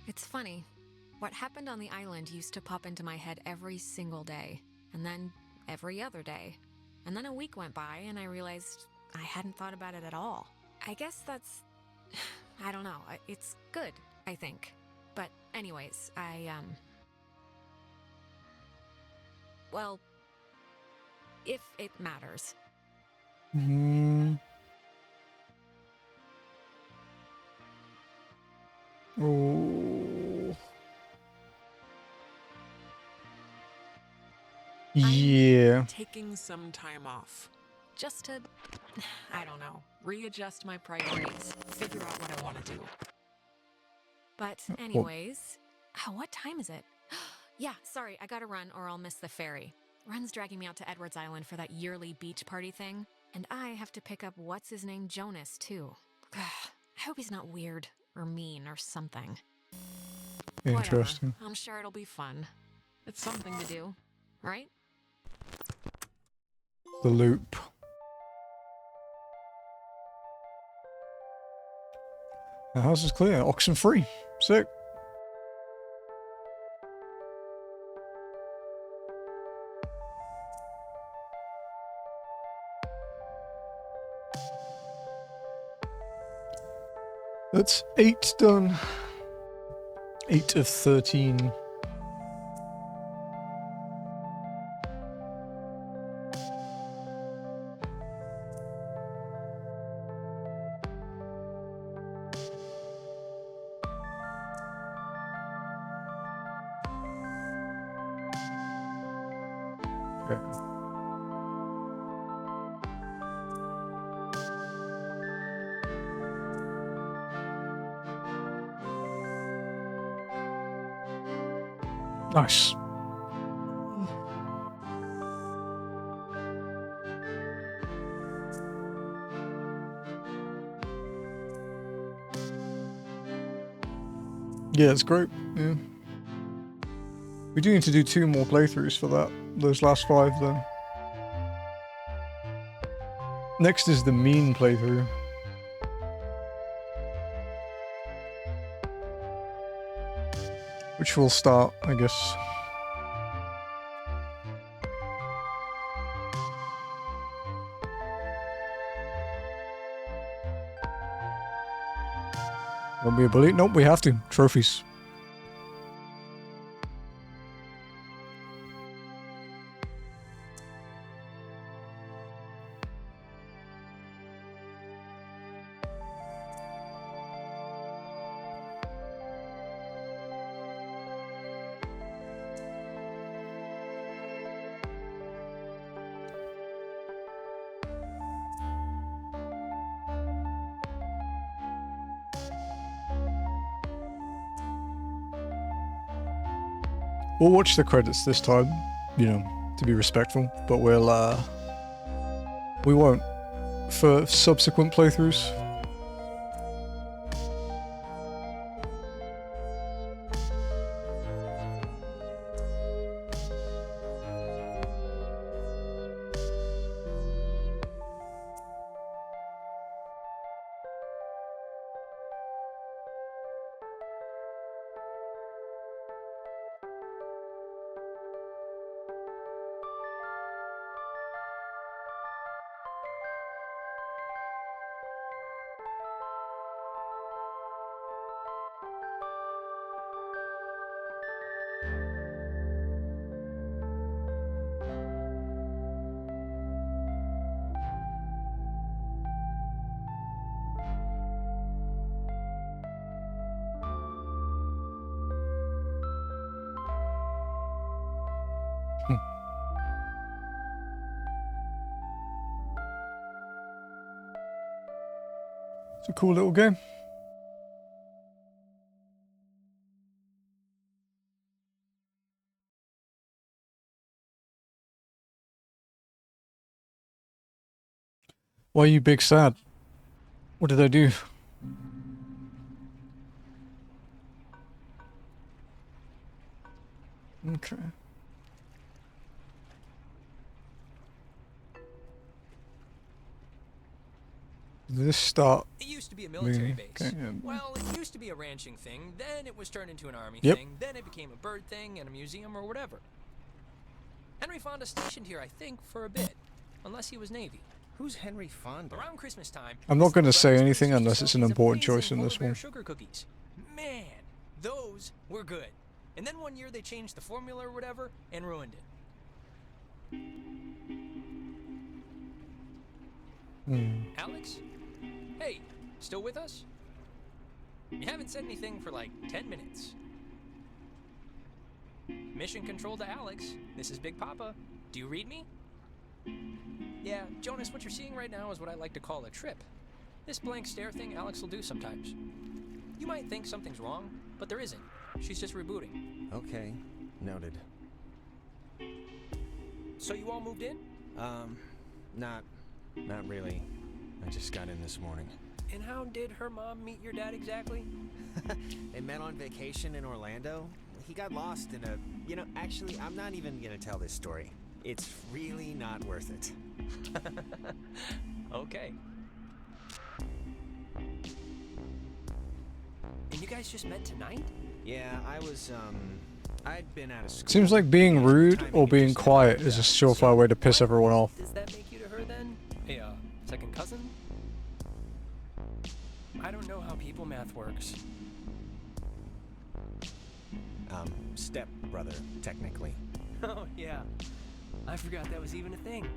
It's funny. What happened on the island used to pop into my head every single day, and then every other day. And then a week went by, and I realized I hadn't thought about it at all. I guess that's... I don't know. It's good, I think. But anyways, well, if it matters. Oh. Yeah. Taking some time off. Just to, I don't know, readjust my priorities, figure out what I want to do. But anyways, what time is it? Yeah, sorry, I gotta run or I'll miss the ferry. Ren's dragging me out to Edwards Island for that yearly beach party thing, and I have to pick up what's-his-name Jonas, too. I hope he's not weird or mean or something. Interesting. Whatever. I'm sure it'll be fun. It's something to do, right? The loop. The house is clear. Oxenfree. Sick. That's 8 done. 8 of 13. Nice. Yeah, it's great. Yeah. We do need to do 2 more playthroughs for that. Those last 5 though. Next is the mean playthrough. Which will start, I guess. Won't be a bully? Nope, we have to. Trophies. We'll watch the credits this time, you know, to be respectful, but we won't for subsequent playthroughs. It's a cool little game. Why are you big sad? What did I do? Okay. Did this start? It used to be a military base. Okay, yeah. Well, it used to be a ranching thing, then it was turned into an army Yep. thing, then it became a bird thing and a museum or whatever. Henry Fonda stationed here, I think, for a bit. Unless he was Navy. Who's Henry Fonda? Around Christmas time, I'm not going to say anything unless it's an important choice in this one. sugar cookies. Man, those were good. And then one year they changed the formula or whatever and ruined it. Alex? Hey, still with us? You haven't said anything for like 10 minutes. Mission control to Alex. This is Big Papa. Do you read me? Yeah, Jonas, what you're seeing right now is what I like to call a trip. This blank stare thing Alex will do sometimes. You might think something's wrong, but there isn't. She's just rebooting. Okay, noted. So you all moved in? Not really. I just got in this morning. And how did her mom meet your dad exactly? They met on vacation in Orlando. He got lost in a... You know, actually, I'm not even gonna tell this story. It's really not worth it. Okay. And you guys just met tonight? Yeah, I'd been out of school. Seems like being rude or being quiet is a surefire way to piss everyone off. Does that make you to her then? A second cousin? I don't know how people math works. Step brother, technically. Oh, yeah. I forgot that was even a thing.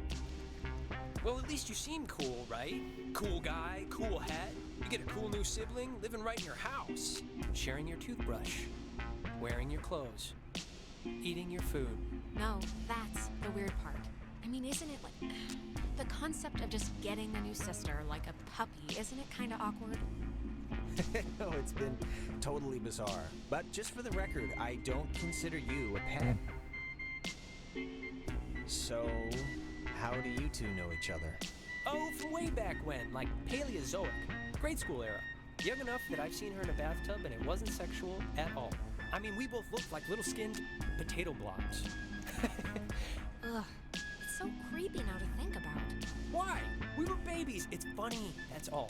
Well, at least you seem cool, right? Cool guy, cool hat. You get a cool new sibling living right in your house. Sharing your toothbrush. Wearing your clothes. Eating your food. No, that's the weird part. I mean, isn't it like... The concept of just getting a new sister like a puppy, isn't it kind of awkward? No, it's been totally bizarre. But just for the record, I don't consider you a pet. So, how do you two know each other? Oh, from way back when, like Paleozoic, grade school era. Young enough that I've seen her in a bathtub and it wasn't sexual at all. I mean, we both looked like little skinned potato blobs. Ugh, it's so creepy now to think about. Why? We were babies. It's funny, that's all.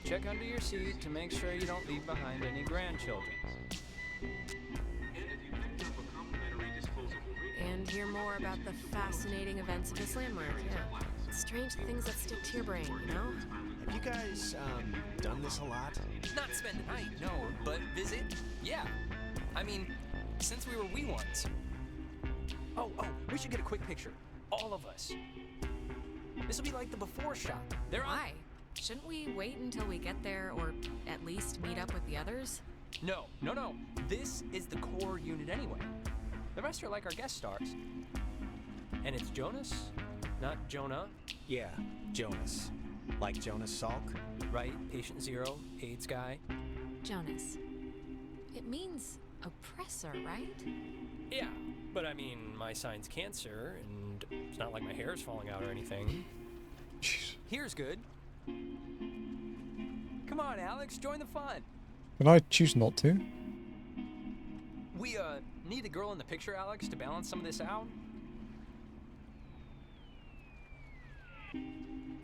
Check under your seat to make sure you don't leave behind any grandchildren. And hear more about the fascinating events of this landmark, yeah. Strange things that stick to your brain, you know? Have you guys, done this a lot? Not spend the night, no, but visit? Yeah. I mean, since we were wee ones. Oh, we should get a quick picture. All of us. This will be like the before shot. Why? Shouldn't we wait until we get there, or at least meet up with the others? No. This is the core unit anyway. The rest are like our guest stars. And it's Jonas, not Jonah. Yeah, Jonas. Like Jonas Salk? Right, patient zero, AIDS guy. Jonas. It means oppressor, right? Yeah, but I mean, my sign's cancer, and it's not like my hair's falling out or anything. Here's good. Come on, Alex, join the fun. Can I choose not to? We, need the girl in the picture, Alex, to balance some of this out.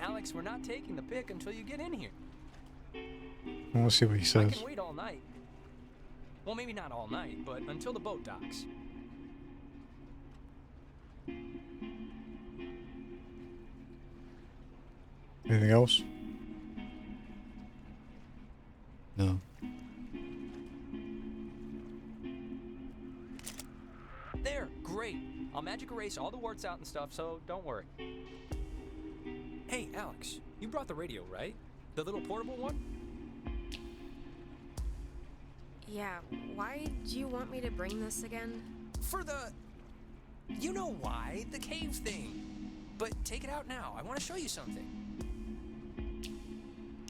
Alex, we're not taking the pic until you get in here. We'll see what he I says. can wait all night. Well, maybe not all night, but until the boat docks. Anything else? No. There, great. I'll magic erase all the warts out and stuff, so don't worry. Hey, Alex, you brought the radio, right? The little portable one? Yeah, why do you want me to bring this again? For the... You know why, the cave thing. But take it out now. I want to show you something.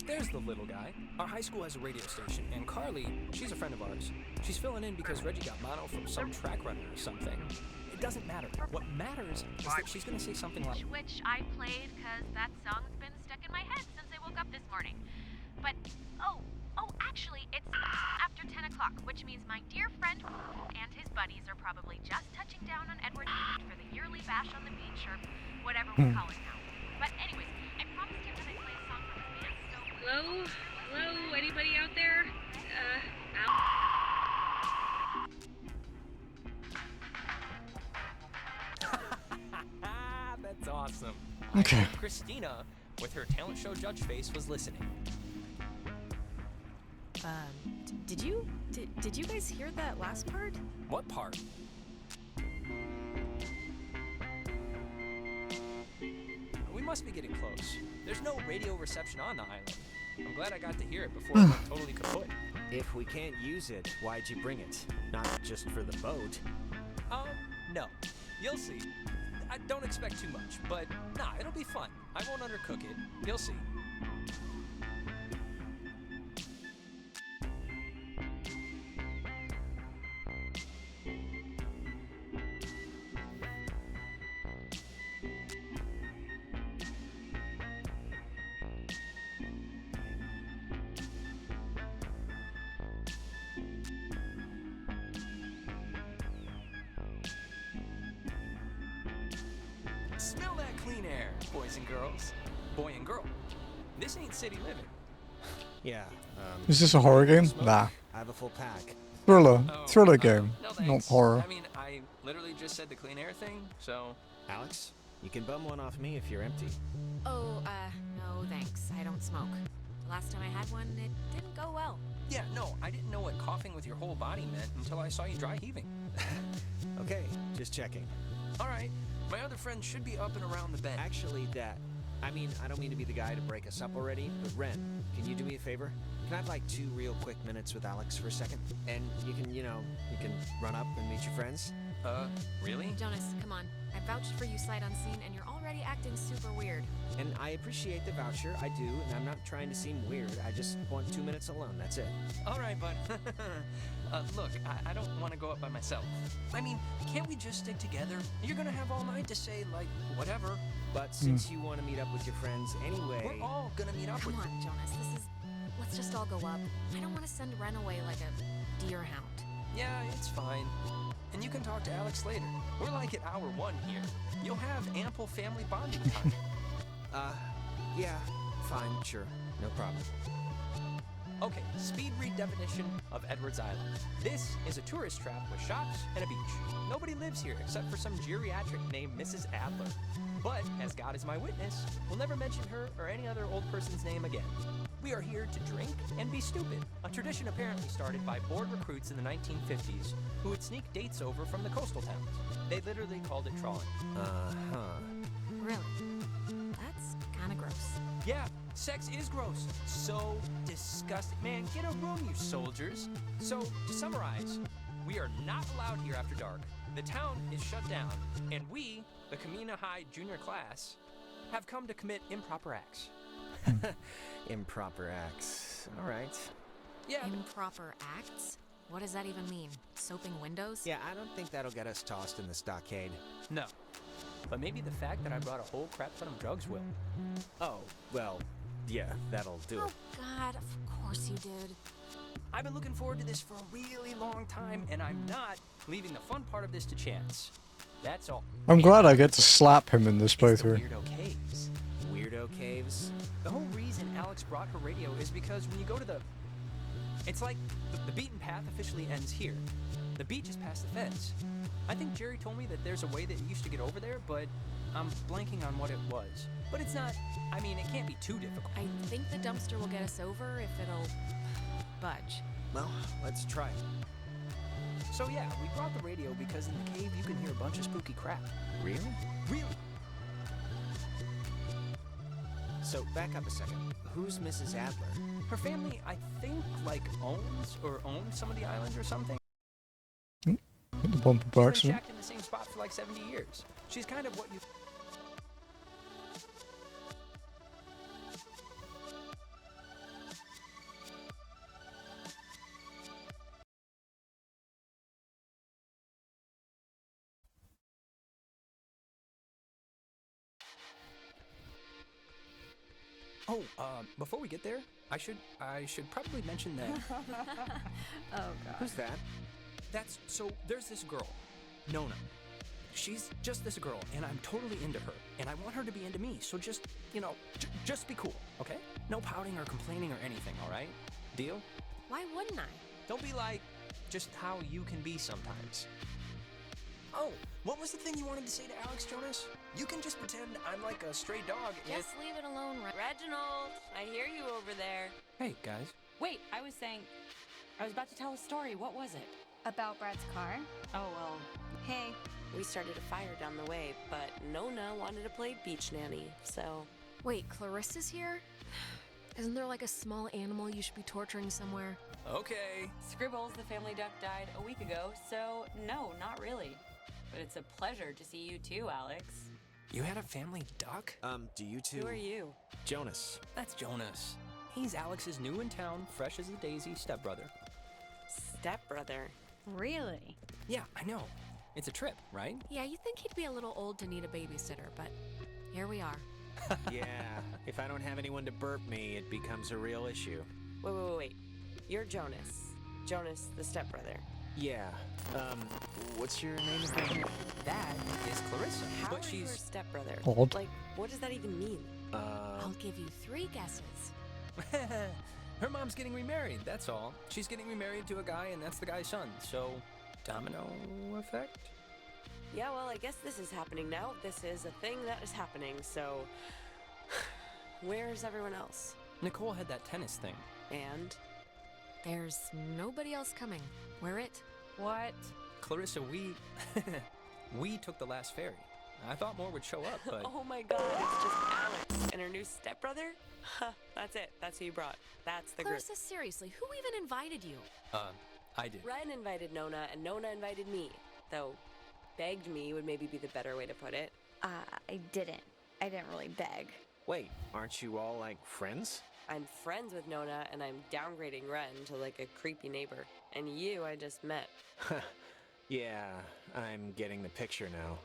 There's the little guy. Our high school has a radio station, and Carly, she's a friend of ours. She's filling in because Reggie got mono from some track runner or something. It doesn't matter. What matters is that she's gonna say something like, which I played because that song's been stuck in my head since I woke up this morning. But, oh, actually, it's after 10 o'clock, which means my dear friend and his buddies are probably just touching down on Edward Island for the yearly bash on the beach, or whatever we call it now. But anyways, I promised him that I'd play a song from his band, so... Hello? Anybody out there? That's awesome. Okay. I hope Christina, with her talent show judge face, was listening. Did you guys hear that last part? What part? We must be getting close. There's no radio reception on the island. I'm glad I got to hear it before it went totally kaput. If we can't use it, why'd you bring it? Not just for the boat. No. You'll see. I don't expect too much, but nah, it'll be fun. I won't undercook it. You'll see. Smell that clean air, boys and girls. Boy and girl. This ain't city living. Yeah, Is this a horror game? smoke? Nah. I have a full pack. Thriller game, No not thanks. horror. I mean, I literally just said the clean air thing, so... Alex, you can bum one off me if you're empty. Oh, no thanks. I don't smoke. The last time I had one, it didn't go well. Yeah, no, I didn't know what coughing with your whole body meant until I saw you dry heaving. Okay, just checking. All right, my other friend should be up and around the bend. Actually, I don't mean to be the guy to break us up already, but Ren, can you do me a favor? Can I have like 2 real quick minutes with Alex for a second? And you can run up and meet your friends? Really? Jonas, come on. I vouched for you sight unseen, and you're already acting super weird. And I appreciate the voucher, I do, and I'm not trying to seem weird. I just want 2 minutes alone, that's it. All right, bud. Look, I don't want to go up by myself. I mean, can't we just stick together? You're gonna have all night to say, like, whatever. But since you want to meet up with your friends anyway... We're all gonna meet up with Come on, Jonas, let's just all go up. I don't want to send Ren away like a deer hound. Yeah, it's fine. And you can talk to Alex later. We're like at hour 1 here. You'll have ample family bonding time. Yeah, fine, sure, no problem. Okay, speed read definition of Edwards Island. This is a tourist trap with shops and a beach. Nobody lives here except for some geriatric named Mrs. Adler. But, as God is my witness, we'll never mention her or any other old person's name again. We are here to drink and be stupid, a tradition apparently started by bored recruits in the 1950s who would sneak dates over from the coastal towns. They literally called it trawling. Really? That's kind of gross. Yeah, sex is gross. So disgusting. Man, get a room, you soldiers. So, to summarize, we are not allowed here after dark. The town is shut down, and we, the Kamina High junior class, have come to commit improper acts. Improper acts. All right. Yeah. Improper acts? What does that even mean? Soaping windows? Yeah, I don't think that'll get us tossed in the stockade. No. But maybe the fact that I brought a whole crap ton of drugs will. Oh, well, yeah, that'll do Oh, it. God, of course you did. I've been looking forward to this for a really long time, and I'm not leaving the fun part of this to chance. That's all. I'm glad I get to slap him in this playthrough. Weirdo caves. Weirdo caves? The whole reason Alex brought her radio is because when you go to the... It's like the beaten path officially ends here. The beach is past the fence. I think Jerry told me that there's a way that you used to get over there, but I'm blanking on what it was. But it's not... I mean, it can't be too difficult. I think the dumpster will get us over if it'll budge. Well, let's try. So yeah, we brought the radio because in the cave you can hear a bunch of spooky crap. Really? Really? So, back up a second. Who's Mrs. Adler? Her family, I think, like, owns or owned some of the island or something. The bumper She's box. been shacked in the same spot for like 70 years. She's kind of what you... Oh, before we get there, I should probably mention that. Oh god. Who's that? There's this girl, Nona. She's just this girl, and I'm totally into her, and I want her to be into me, so just, just be cool, okay? No pouting or complaining or anything, all right? Deal? Why wouldn't I? Don't be like, just how you can be sometimes. Oh, what was the thing you wanted to say to Alex, Jonas? You can just pretend I'm like a stray dog Just leave it alone, Reginald. I hear you over there. Hey, guys. Wait, I was about to tell a story. What was it? About Brad's car? Oh, well. Hey, we started a fire down the way, but Nona wanted to play beach nanny, so... Wait, Clarissa's here? Isn't there like a small animal you should be torturing somewhere? Okay. Scribbles, the family duck, died a week ago, so no, not really. But it's a pleasure to see you too, Alex. You had a family duck? Do you two? Who are you? Jonas. That's Jonas. He's Alex's new in town, fresh as a daisy stepbrother. Stepbrother? Really? Yeah, I know. It's a trip, right? Yeah, you'd think he'd be a little old to need a babysitter, but here we are. Yeah, if I don't have anyone to burp me, it becomes a real issue. Wait. You're Jonas. Jonas, the stepbrother. Yeah. What's your name again? That is Clarissa. How but are she's you her stepbrother? Odd. Like, what does that even mean? I'll give you 3 guesses. Her mom's getting remarried, that's all. She's getting remarried to a guy, and that's the guy's son. So, domino effect? Yeah, well, I guess this is happening now. This is a thing that is happening, so... Where's everyone else? Nicole had that tennis thing. And? There's nobody else coming. We're it. What? Clarissa, we took the last ferry. I thought more would show up, but... Oh my god, it's just Alex and her new stepbrother? Huh, that's it. That's who you brought. That's the Clarissa, seriously, who even invited you? I did. Ren invited Nona, and Nona invited me. Though, begged me would maybe be the better way to put it. I didn't. I didn't really beg. Wait, aren't you all, like, friends? I'm friends with Nona, and I'm downgrading Ren to, like, a creepy neighbor. And you I just met. Yeah, I'm getting the picture now.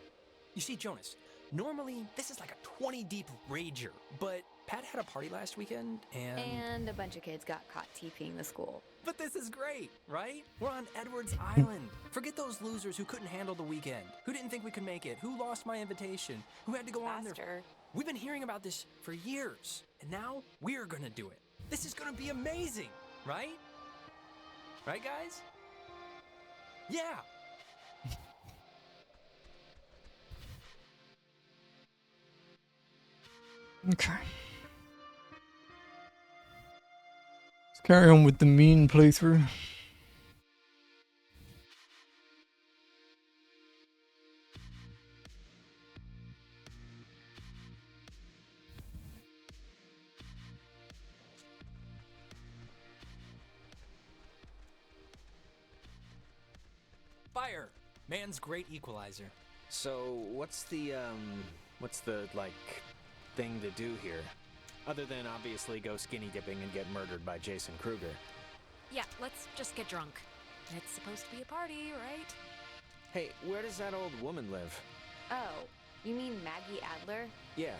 You see, Jonas, normally this is like a 20 deep rager, but Pat had a party last weekend, And a bunch of kids got caught TPing the school. But this is great, right? We're on Edwards Island. Forget those losers who couldn't handle the weekend, who didn't think we could make it, who lost my invitation, who had to go on their... We've been hearing about this for years, and now we're gonna do it. This is gonna be amazing, right? Right, guys? Yeah! Okay. Let's carry on with the mean playthrough. Fire! Man's great equalizer. So, what's the, like, thing to do here? Other than obviously go skinny dipping and get murdered by Jason Kruger. Yeah, let's just get drunk. It's supposed to be a party, right? Hey, where does that old woman live? Oh, you mean Maggie Adler? Yeah.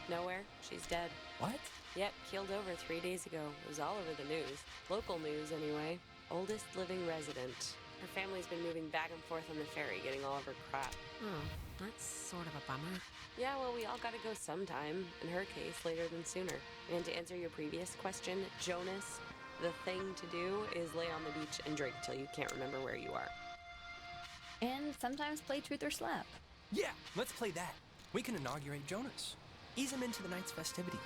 Nowhere. She's dead. What? Yep, keeled over 3 days ago. It was all over the news. Local news, anyway. Oldest living resident. Her family's been moving back and forth on the ferry, getting all of her crap. Oh, that's sort of a bummer. Yeah, well, we all gotta go sometime. In her case, later than sooner. And to answer your previous question, Jonas, the thing to do is lay on the beach and drink till you can't remember where you are. And sometimes play truth or slap. Yeah, let's play that. We can inaugurate Jonas. Ease him into the night's festivities.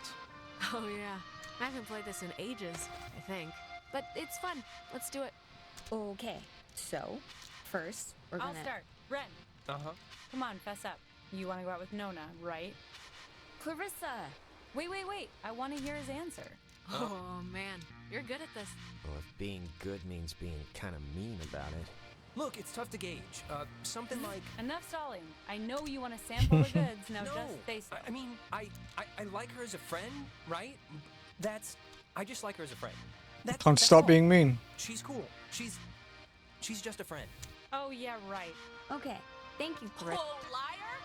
Oh yeah, I haven't played this in ages, I think. But it's fun. Let's do it. Okay, so first we're gonna... I'll start. Ren. Uh-huh. Come on, fess up. You want to go out with Nona, right? Clarissa! Wait. I want to hear his answer. Oh man, you're good at this. Well, if being good means being kind of mean about it. Look, it's tough to gauge. Something like... Enough stalling. I know you want to sample the goods. Now No, just say so. I mean, I like her as a friend, right? I just like her as a friend. Can't stop being mean. She's cool. She's just a friend. Oh, yeah, right. Okay, thank you, Clarissa. Oh, liar!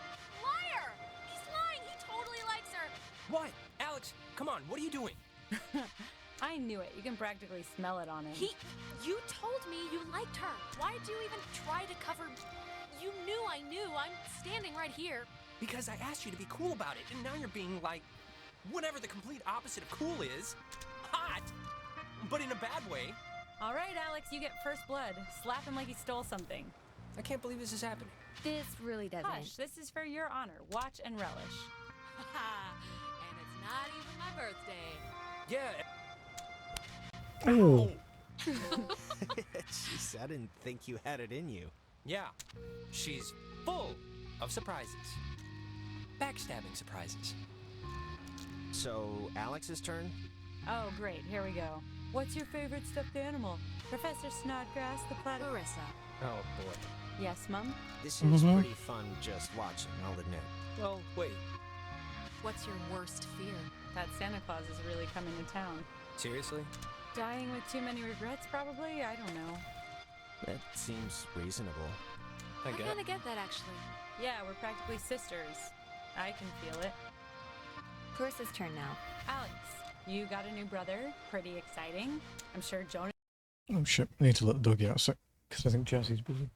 Liar! He's lying! He totally likes her! What? Alex, Alex, come on, what are you doing? I knew it. You can practically smell it on him. You told me you liked her. Why did you even try to cover? You knew I knew. I'm standing right here. Because I asked you to be cool about it, and now you're being like, whatever the complete opposite of cool is, hot, but in a bad way. All right, Alex, you get first blood. Slap him like he stole something. I can't believe this is happening. This really doesn't. Hush, this is for your honor. Watch and relish. And it's not even my birthday. Yeah. Oh. Jeez, I didn't think you had it in you. Yeah, she's full of surprises. Backstabbing surprises. So, Alex's turn? Oh, great. Here we go. What's your favorite stuffed animal? Professor Snodgrass, the platypus. Clarissa. Oh, boy. Yes, Mum? This seems pretty fun just watching, I'll admit. Well, wait. What's your worst fear? That Santa Claus is really coming to town. Seriously? Dying with too many regrets, probably? I don't know. That seems reasonable. I kind of get that, actually. Yeah, we're practically sisters. I can feel it. Clarissa's turn now. Alex, you got a new brother. Pretty exciting. I'm sure Jonas... Oh shit, I need to let Dougie out a sec, because I think Jesse's busy.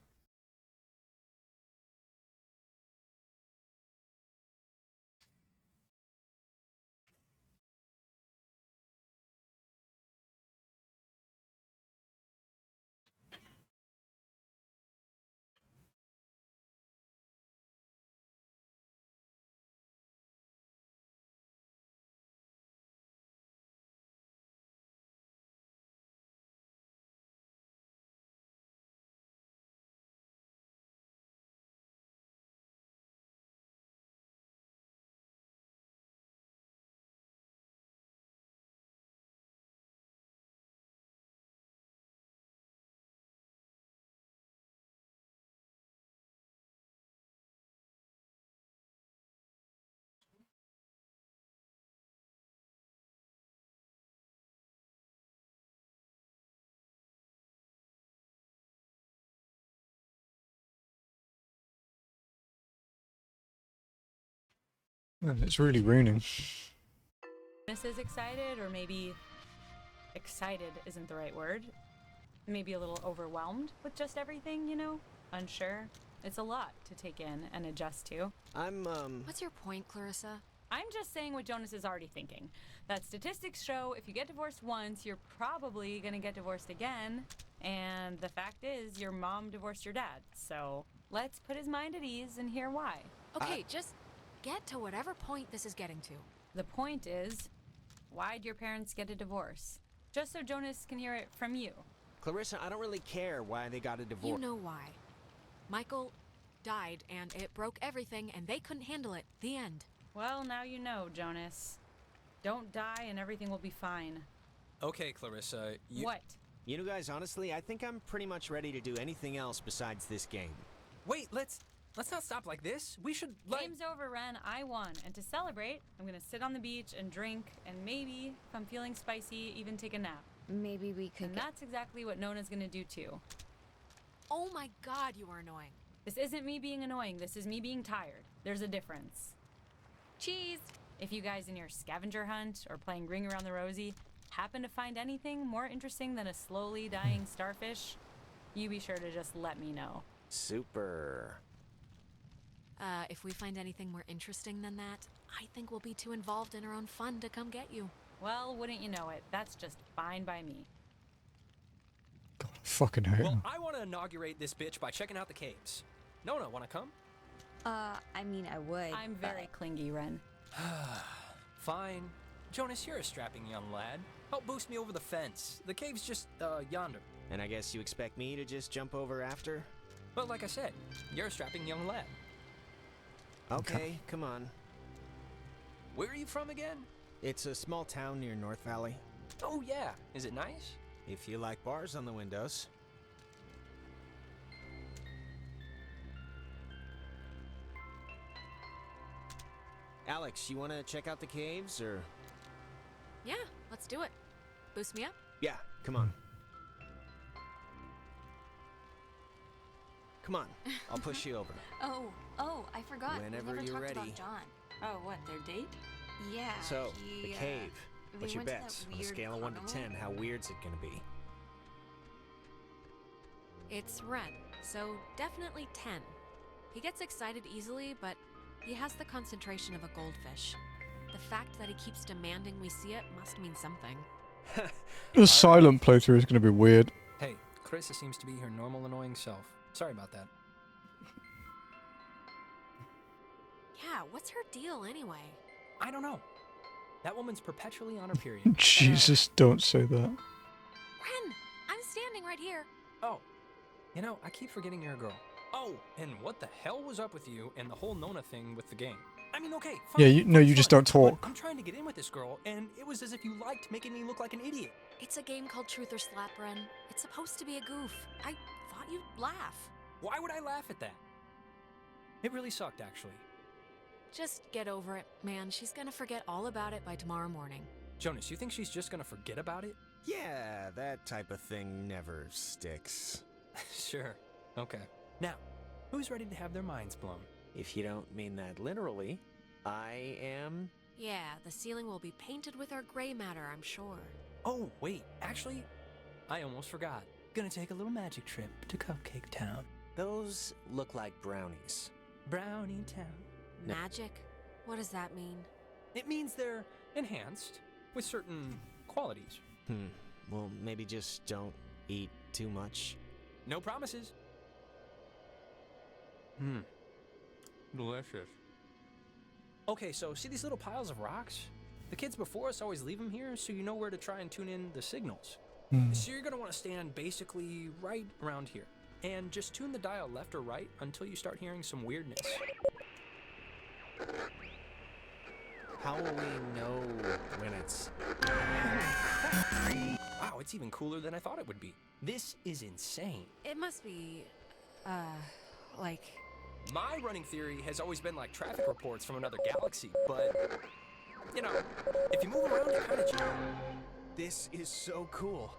And it's really raining. Jonas is excited, or maybe... excited isn't the right word. Maybe a little overwhelmed with just everything, you know? Unsure. It's a lot to take in and adjust to. What's your point, Clarissa? I'm just saying what Jonas is already thinking. That statistics show if you get divorced once, you're probably gonna get divorced again. And the fact is, your mom divorced your dad. So let's put his mind at ease and hear why. Okay, just get to whatever point this is getting to. The point is, why'd your parents get a divorce? Just so Jonas can hear it from you. Clarissa, I don't really care why they got a divorce. You know why. Michael died, and it broke everything, and they couldn't handle it. The end. Well, now you know, Jonas. Don't die and everything will be fine. Okay, Clarissa, What? You know, guys, honestly, I think I'm pretty much ready to do anything else besides this game. Wait, let's not stop like this. We should, Game's over, Ren. I won. And to celebrate, I'm gonna sit on the beach and drink, and maybe, if I'm feeling spicy, even take a nap. Maybe we could. And that's exactly what Nona's gonna do too. Oh my god, you are annoying. This isn't me being annoying. This is me being tired. There's a difference. Cheese! If you guys in your scavenger hunt or playing Ring Around the Rosie happen to find anything more interesting than a slowly dying starfish, you be sure to just let me know. Super. If we find anything more interesting than that, I think we'll be too involved in our own fun to come get you. Well, wouldn't you know it? That's just fine by me. God, I fucking hate Well, him. I want to inaugurate this bitch by checking out the caves. Nona, want to come? I mean, I would. I'm very clingy, Ren. Fine. Jonas, you're a strapping young lad. Help boost me over the fence. The cave's just, yonder. And I guess you expect me to just jump over after? But like I said, you're a strapping young lad. Okay, come on. Where are you from again? It's a small town near North Valley. Oh yeah, is it nice? If you like bars on the windows. Alex, you want to check out the caves, or? Yeah, let's do it. Boost me up? Yeah, come on. Come on, I'll push you over. Oh, I forgot. Whenever we never you're talked ready. about John. Oh, what, their date? Yeah. So, the cave. we What's your went to that bets? On a weird scale of 1 to carnival? 10, how weird's it gonna be? It's Ren, so definitely 10. He gets excited easily, but he has the concentration of a goldfish. The fact that he keeps demanding we see it must mean something. The silent playthrough is going to be weird. Hey, Carissa seems to be her normal annoying self. Sorry about that. Yeah, what's her deal anyway? I don't know. That woman's perpetually on her period. Jesus, don't say that. Ren, I'm standing right here. Oh, you know, I keep forgetting you're a girl. Oh, and what the hell was up with you and the whole Nona thing with the game? I mean, okay, fine. Yeah, you just don't talk. I'm trying to get in with this girl, and it was as if you liked making me look like an idiot. It's a game called Truth or Slap, Ren. It's supposed to be a goof. I thought you'd laugh. Why would I laugh at that? It really sucked, actually. Just get over it, man. She's gonna forget all about it by tomorrow morning. Jonas, you think she's just gonna forget about it? Yeah, that type of thing never sticks. Sure. Okay. Now, who's ready to have their minds blown? If you don't mean that literally, I am... Yeah, the ceiling will be painted with our gray matter, I'm sure. Oh, wait. Actually, I almost forgot. Gonna take a little magic trip to Cupcake Town. Those look like brownies. Brownie Town. Magic? What does that mean? It means they're enhanced with certain qualities. Well, maybe just don't eat too much. No promises. Delicious. Okay, so see these little piles of rocks? The kids before us always leave them here so you know where to try and tune in the signals. So you're gonna want to stand basically right around here and just tune the dial left or right until you start hearing some weirdness. How will we know when it's... Wow, it's even cooler than I thought it would be. This is insane. It must be, like... My running theory has always been like traffic reports from another galaxy, but, you know, if you move around, it kind of changes. This is so cool.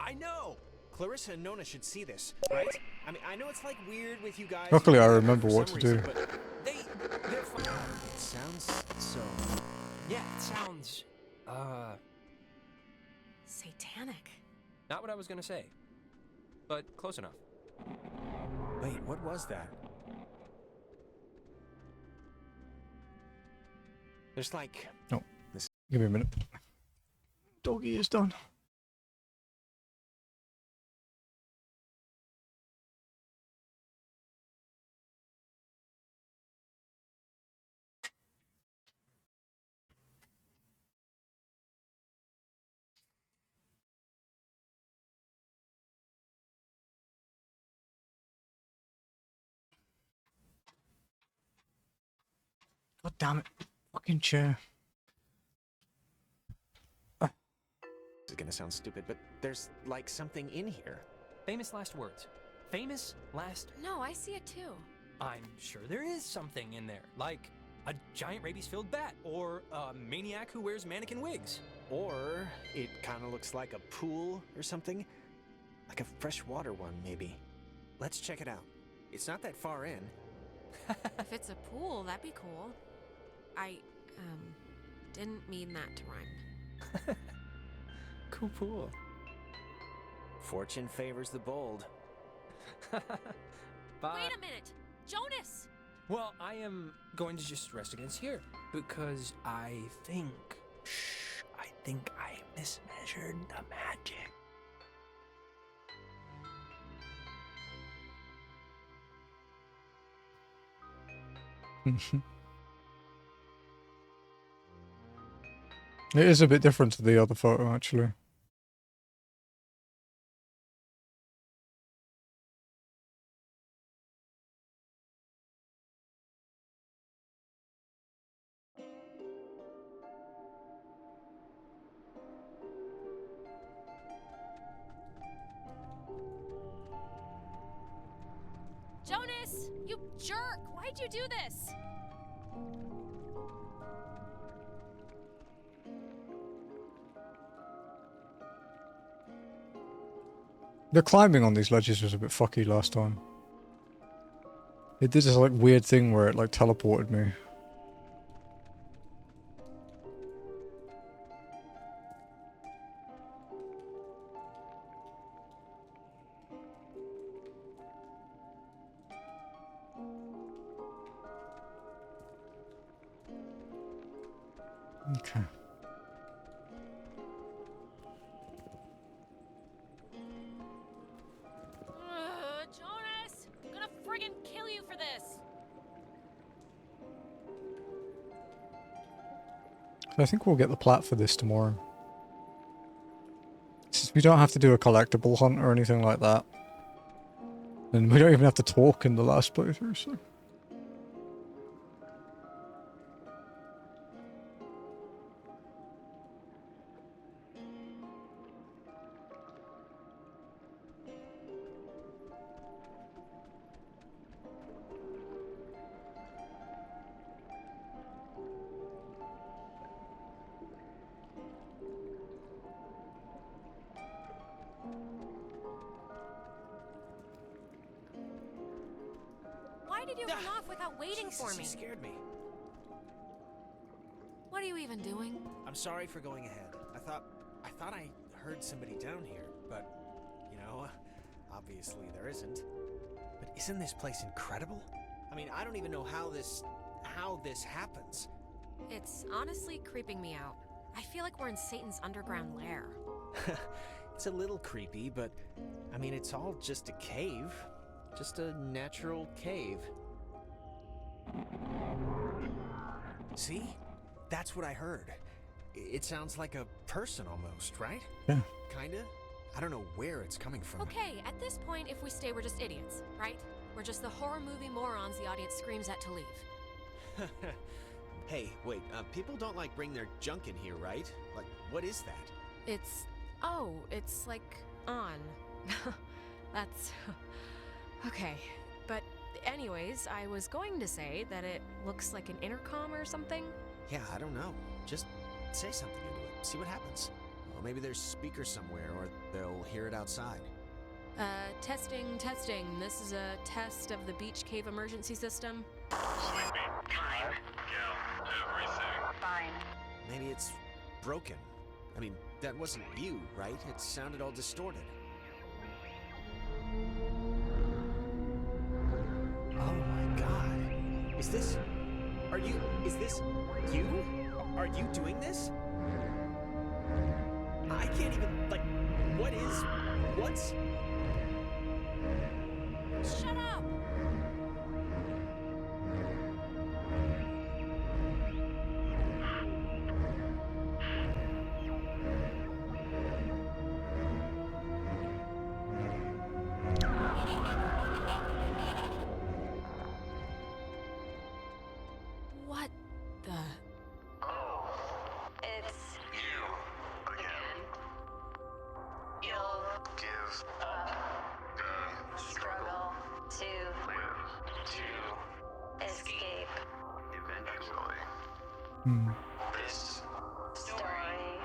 I know! Clarissa and Nona should see this, right? I mean, I know it's like weird with you guys. Luckily, I remember what to do. But they're fun. It sounds so... Yeah, it sounds, satanic. not what I was gonna say, but close enough. Wait, what was that? There's like... Oh, give me a minute. Doggy is done. God damn it. Fucking chair. This is gonna sound stupid, but there's like something in here. Famous last words. Famous last... No, I see it too. I'm sure there is something in there, like a giant rabies-filled bat, or a maniac who wears mannequin wigs. Or it kind of looks like a pool or something. Like a freshwater one, maybe. Let's check it out. It's not that far in. If it's a pool, that'd be cool. I, didn't mean that to rhyme. Cool pool. Fortune favors the bold. But... Wait a minute! Jonas! Well, I am going to just rest against here, because I think I mismeasured the magic. It is a bit different to the other photo, actually. Jonas! You jerk! Why'd you do this? The climbing on these ledges was a bit fucky last time. It did this like weird thing where it like teleported me. Okay. Jonas! I'm gonna friggin' kill you for this! I think we'll get the plat for this tomorrow. Since we don't have to do a collectible hunt or anything like that. And we don't even have to talk in the last playthrough, so... Why did you run off without waiting for me? You scared me. What are you even doing? I'm sorry for going ahead. I thought I heard somebody down here, but, you know, obviously there isn't. But isn't this place incredible? I mean, I don't even know how this happens. It's honestly creeping me out. I feel like we're in Satan's underground lair. It's a little creepy, but, I mean, it's all just a cave. Just a natural cave. See? That's what I heard. It sounds like a person almost, right? Yeah. Kinda? I don't know where it's coming from. Okay, at this point, if we stay, we're just idiots, right? We're just the horror movie morons the audience screams at to leave. Hey, wait, people don't like bring their junk in here, right? Like, what is that? It's like on. That's... Okay, but anyways, I was going to say that it looks like an intercom or something. Yeah, I don't know. Just say something into it. See what happens. Well, maybe there's speakers somewhere, or they'll hear it outside. Testing. This is a test of the beach cave emergency system. Sleepy. Fine. Yeah, everything. Fine. Maybe it's broken. I mean, that wasn't you, right? It sounded all distorted. Oh my god. Is this you? Are you doing this? I can't even, like, what's... Shut up! What the... Oh, it's You. Again. you'll Give struggle to live to escape eventually. Hmm. This story.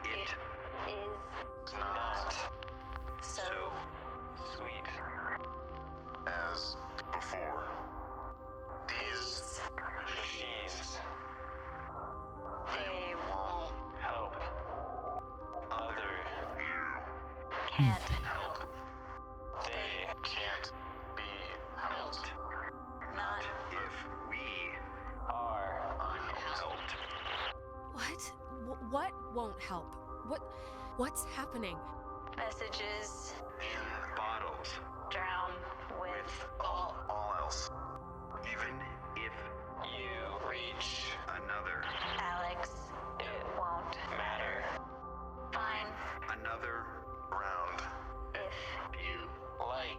it Is not so sweet as before. These machines, they won't help other you. can't Help. They can't be helped. not If we are unhelped. What won't help? What's happening? messages In bottles. drown with all All else. Even if you reach another Alex. It won't matter. fine Another round. if You like.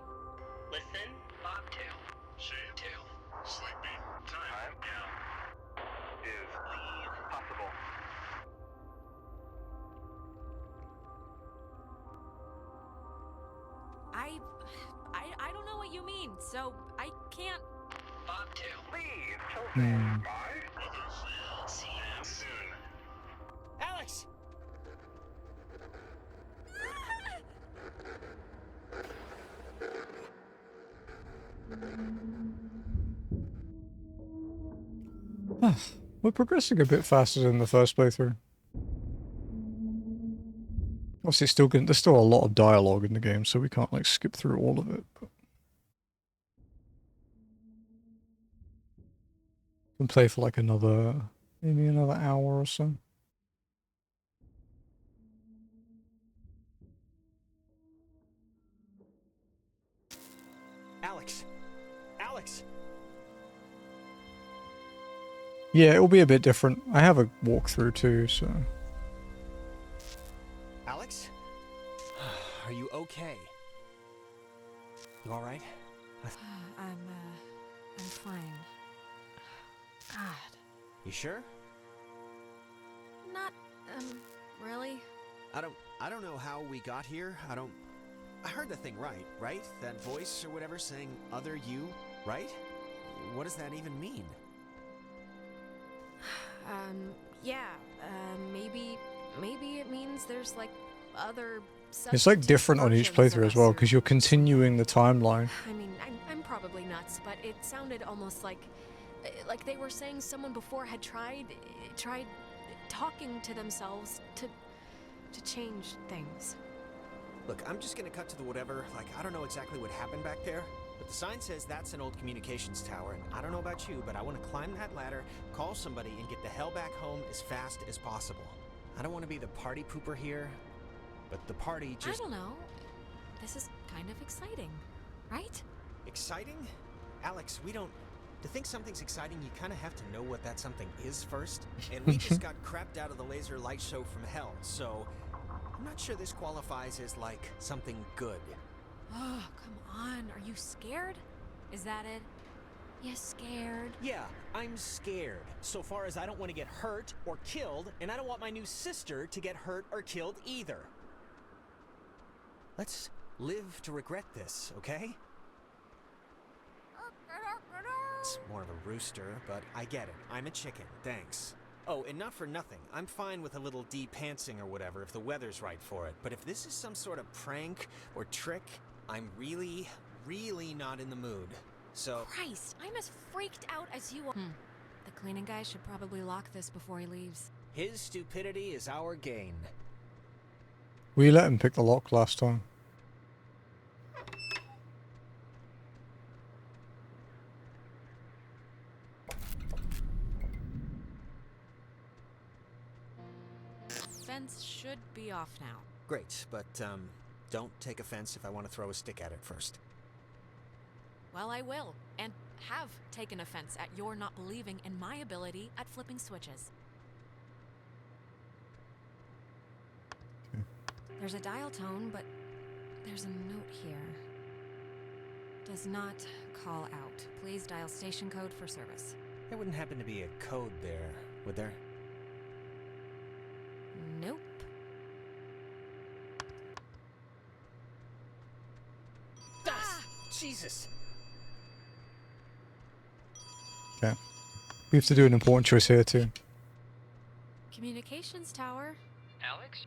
Listen, Bobtail. Shade. Sleepy. Time. Yeah. Is possible. I don't know what you mean, so I can't... Bobtail. Leave. Till Hmm. Bye. See you soon. Alex! We're progressing a bit faster than the first playthrough. Obviously, there's still a lot of dialogue in the game, so we can't like skip through all of it. But can play for like another Maybe another hour or so. Alex! Alex! Yeah, it'll be a bit different. I have a walkthrough too, so... Alex? Are you okay? You alright? I'm fine. God. You sure? Not, really? I don't know how we got here. I heard the thing right? That voice or whatever saying other you, right? What does that even mean? Yeah, maybe it means there's like other It's like different on each playthrough as well, because you're continuing the timeline. I mean, I'm probably nuts, but it sounded almost like they were saying someone before had tried talking to themselves to change things. Look, I'm just gonna cut to the whatever. Like, I don't know exactly what happened back there, but the sign says that's an old communications tower, and I don't know about you, but I want to climb that ladder, call somebody, and get the hell back home as fast as possible. I don't want to be the party pooper here, but the party just... I don't know. This is kind of exciting, right? Exciting? Alex, we don't... To think something's exciting, you kind of have to know what that something is first. And we just got crapped out of the laser light show from hell, so... I'm not sure this qualifies as, like, something good. Oh, come on. Are you scared? Is that it? You scared? Yeah, I'm scared. So far as I don't want to get hurt or killed, and I don't want my new sister to get hurt or killed either. Let's live to regret this, okay? It's more of a rooster, but I get it. I'm a chicken, thanks. Oh, and not for nothing. I'm fine with a little de-pantsing or whatever if the weather's right for it. But if this is some sort of prank or trick, I'm really, really not in the mood. So... Christ, I'm as freaked out as you are. The cleaning guy should probably lock this before he leaves. His stupidity is our gain. We let him pick the lock last time. Fence should be off now. Great, but, don't take offense if I want to throw a stick at it first. Well, I will, and have taken offense at your not believing in my ability at flipping switches. There's a dial tone, but there's a note here. Does not call out. Please dial station code for service. There wouldn't happen to be a code there, would there? Nope. Jesus! Okay. We have to do an important choice here too. Communications tower. Alex?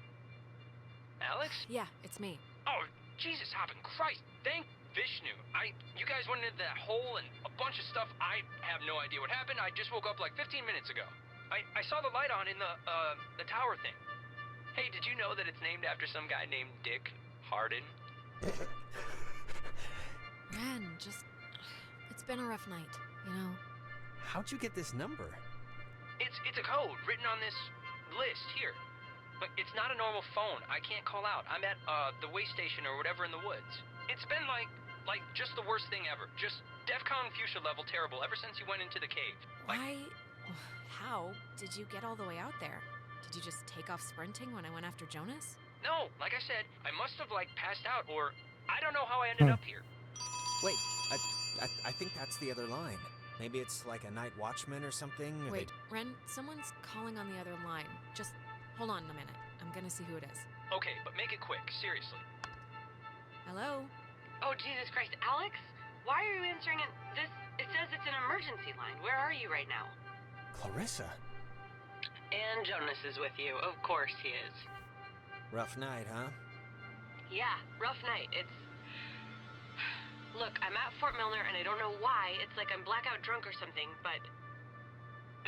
Alex? Yeah, it's me. Oh, Jesus, hopping Christ! Thank Vishnu. You guys went into that hole and a bunch of stuff. I have no idea what happened. I just woke up like 15 minutes ago. I saw the light on in the tower thing. Hey, did you know that it's named after some guy named Dick Harden? Ren, it's been a rough night, you know. How'd you get this number? It's a code written on this list here. But it's not a normal phone. I can't call out. I'm at the way station or whatever in the woods. It's been like just the worst thing ever. Just DEFCON fuchsia level terrible ever since you went into the cave. How did you get all the way out there? Did you just take off sprinting when I went after Jonas? No, like I said, I must have passed out, or I don't know how I ended up here. Wait, I think that's the other line. Maybe it's like a night watchman or something. Wait, Ren, someone's calling on the other line. Just hold on a minute. I'm gonna see who it is. Okay, but make it quick, seriously. Hello? Oh, Jesus Christ, Alex? Why are you answering it? It says it's an emergency line. Where are you right now? Clarissa. And Jonas is with you. Of course he is. Rough night, huh? Yeah, rough night. Look, I'm at Fort Milner and I don't know why. It's like I'm blackout drunk or something, but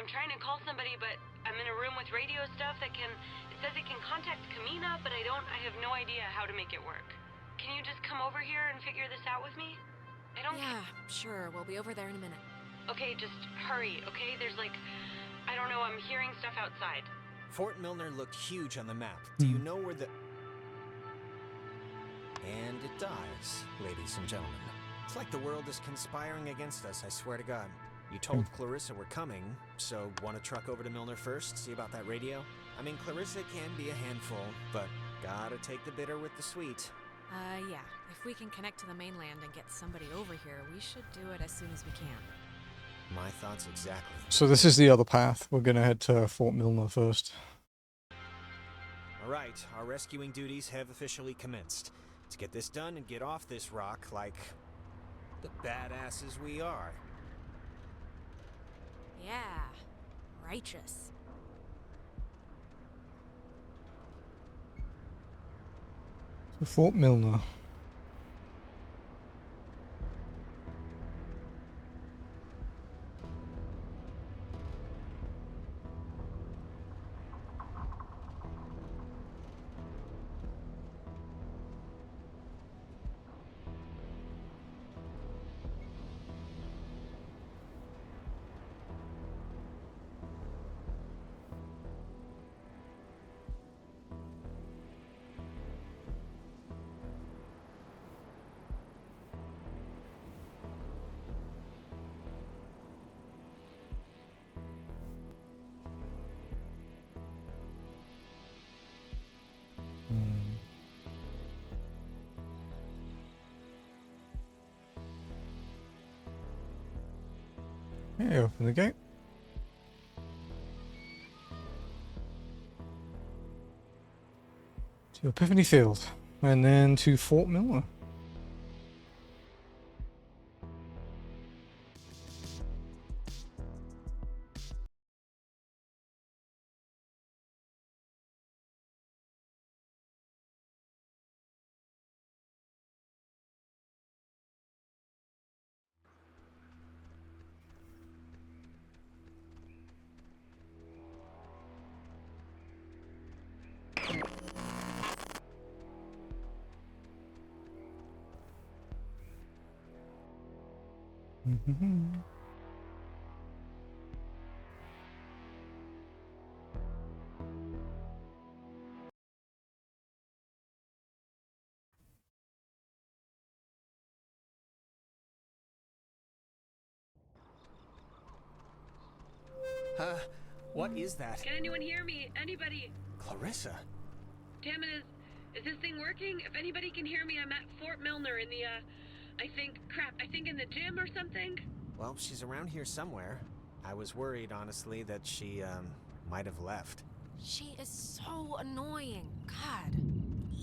I'm trying to call somebody, but I'm in a room with radio stuff it says it can contact Kamina, but I have no idea how to make it work. Can you just come over here and figure this out with me? Yeah, sure. We'll be over there in a minute. Okay, just hurry, okay? There's like I don't know, I'm hearing stuff outside. Fort Milner looked huge on the map. Do you know where the... And it dies, ladies and gentlemen. It's like the world is conspiring against us, I swear to God. You told Clarissa we're coming, so want to truck over to Milner first, see about that radio? I mean, Clarissa can be a handful, but gotta take the bitter with the sweet. Yeah. If we can connect to the mainland and get somebody over here, we should do it as soon as we can. My thoughts exactly. So this is the other path. We're gonna head to Fort Milner first. Alright, our rescuing duties have officially commenced. Let's get this done and get off this rock like the badasses we are. Yeah. Righteous. So Fort Milner. Okay, open the gate. To Epiphany Field, and then to Fort Milner. What is that? Can anyone hear me? Anybody? Clarissa? Damn it, is this thing working? If anybody can hear me, I'm at Fort Milner in the, I think in the gym or something? Well, she's around here somewhere. I was worried, honestly, that she, might have left. She is so annoying. God.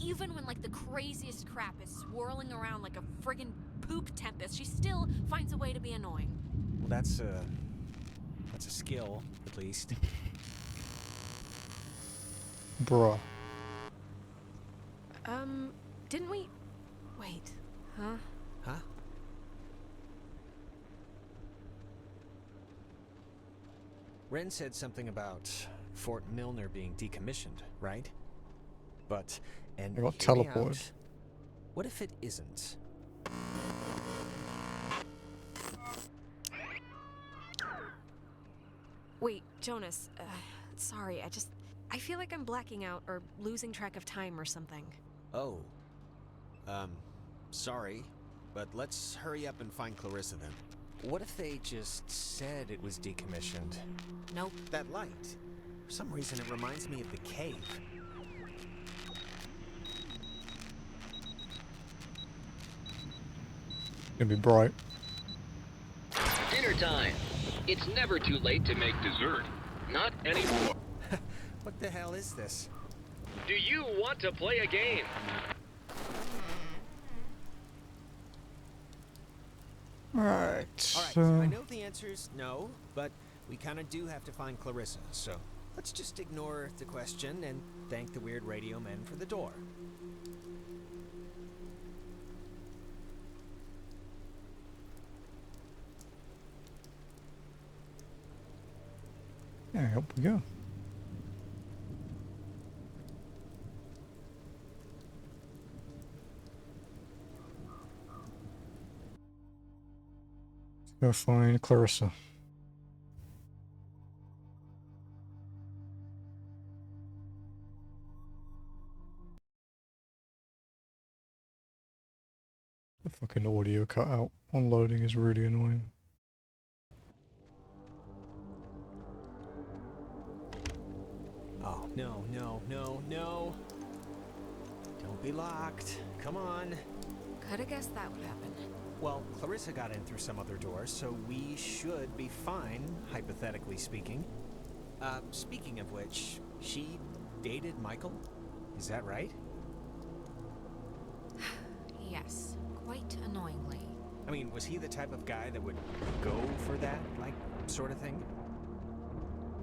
Even when, like, the craziest crap is swirling around like a friggin' poop tempest, she still finds a way to be annoying. Well, that's a skill, at least. Bruh. Didn't we... Wait, huh? Huh? Ren said something about Fort Milner being decommissioned, right? But, and I got hear me teleported. out. What if it isn't? Wait, Jonas, sorry, I feel like I'm blacking out or losing track of time or something. Oh. Sorry, but let's hurry up and find Clarissa then. What if they just said it was decommissioned? Nope. That light. For some reason it reminds me of the cave. Gonna be bright. Dinner time. It's never too late to make dessert. Not anymore. What the hell is this? Do you want to play a game? Right. Alright, I know the answer is no, but we kind of do have to find Clarissa, so let's just ignore the question and thank the weird radio men for the door. Yeah, up we go. Let's go find Clarissa. The fucking audio cutout on loading is really annoying. Oh, no, no, no, no. Don't be locked. Come on. Coulda guessed that would happen. Well, Clarissa got in through some other door, so we should be fine, hypothetically speaking. Speaking of which, she dated Michael? Is that right? Yes, quite annoyingly. I mean, was he the type of guy that would go for that, like, sort of thing?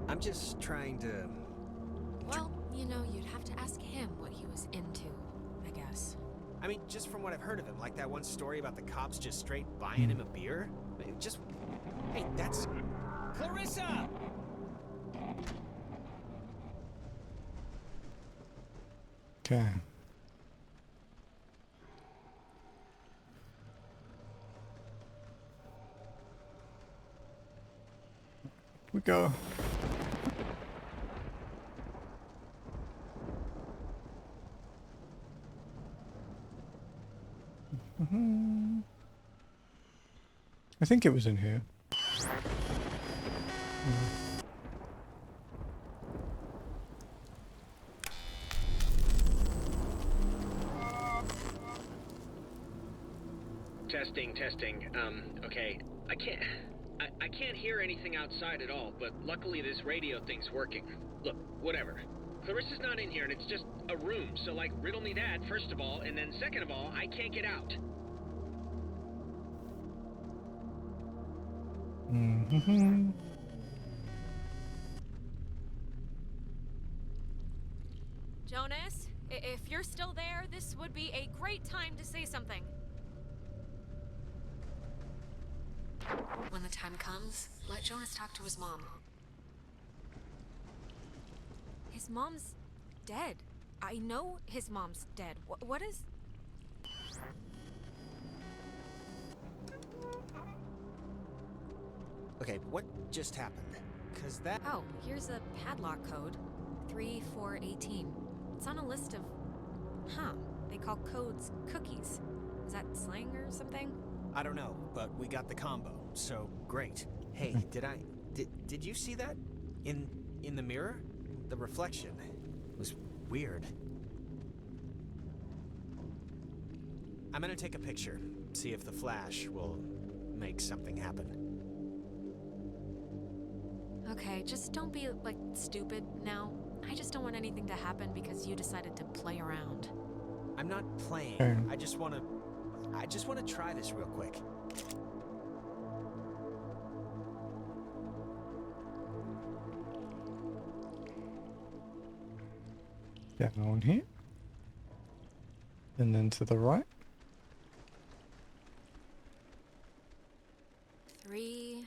I'm just trying to... Well, you know, you'd have to ask him what he was into, I guess. I mean, just from what I've heard of him, like that one story about the cops just straight buying him a beer? Just... Hey, that's... Clarissa! Okay. We go. I think it was in here. Testing. Okay. I can't hear anything outside at all, but luckily this radio thing's working. Look, whatever. Clarissa's not in here and it's just a room, so like riddle me that, first of all, and then second of all, I can't get out. Jonas, if you're still there, this would be a great time to say something. When the time comes, let Jonas talk to his mom. His mom's dead. I know his mom's dead. What is... Okay, what just happened? 'Cause that... Oh, here's a padlock code. 3418. It's on a list of... Huh. They call codes cookies. Is that slang or something? I don't know, but we got the combo, so great. Hey, did you see that? In the mirror? The reflection was weird. I'm gonna take a picture, see if the flash will make something happen. Okay, just don't be, like, stupid now. I just don't want anything to happen because you decided to play around. I'm not playing. I just wanna try this real quick. Down here. And then to the right. 3,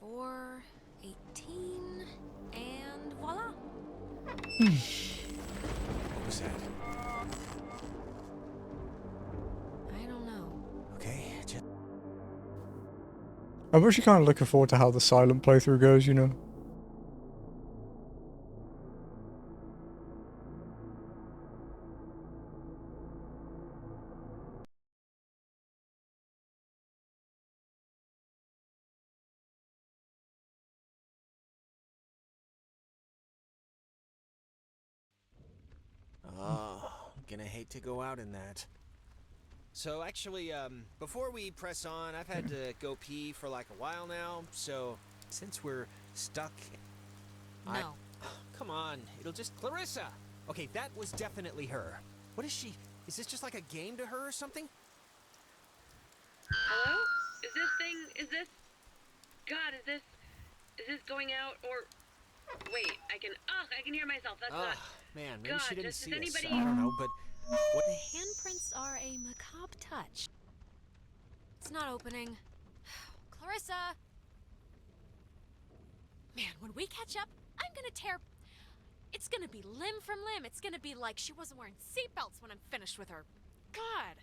4, 18, and voila. What was that? I don't know. Okay, just... I'm actually kind of looking forward to how the silent playthrough goes, you know. Oh, gonna hate to go out in that. So actually, before we press on, I've had to go pee for like a while now, so since we're stuck... No. Come on, it'll just... Clarissa! Okay, that was definitely her. What is she... Is this just like a game to her or something? Hello? Is this... God, is this going out, or... Wait, I can hear myself, that's not... Man, maybe she didn't see us. anybody... I don't know, but... What? The handprints are a macabre touch. It's not opening. Clarissa! Man, when we catch up, I'm gonna tear... It's gonna be limb from limb. It's gonna be like she wasn't wearing seatbelts when I'm finished with her. God!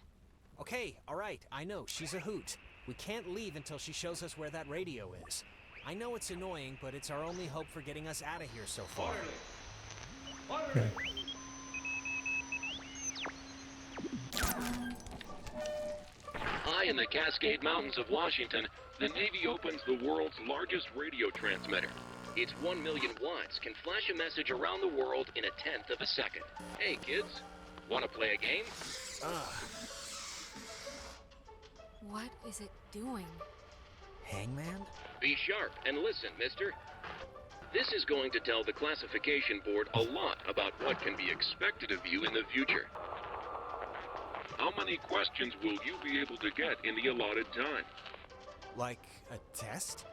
Okay, alright, I know, she's a hoot. We can't leave until she shows us where that radio is. I know it's annoying, but it's our only hope for getting us out of here so far. Okay. in the Cascade Mountains of Washington, the Navy opens the world's largest radio transmitter. Its 1 million watts can flash a message around the world in a tenth of a second. Hey kids, wanna play a game? What is it doing? Hangman? Be sharp and listen, mister. This is going to tell the classification board a lot about what can be expected of you in the future. How many questions will you be able to get in the allotted time? Like a test?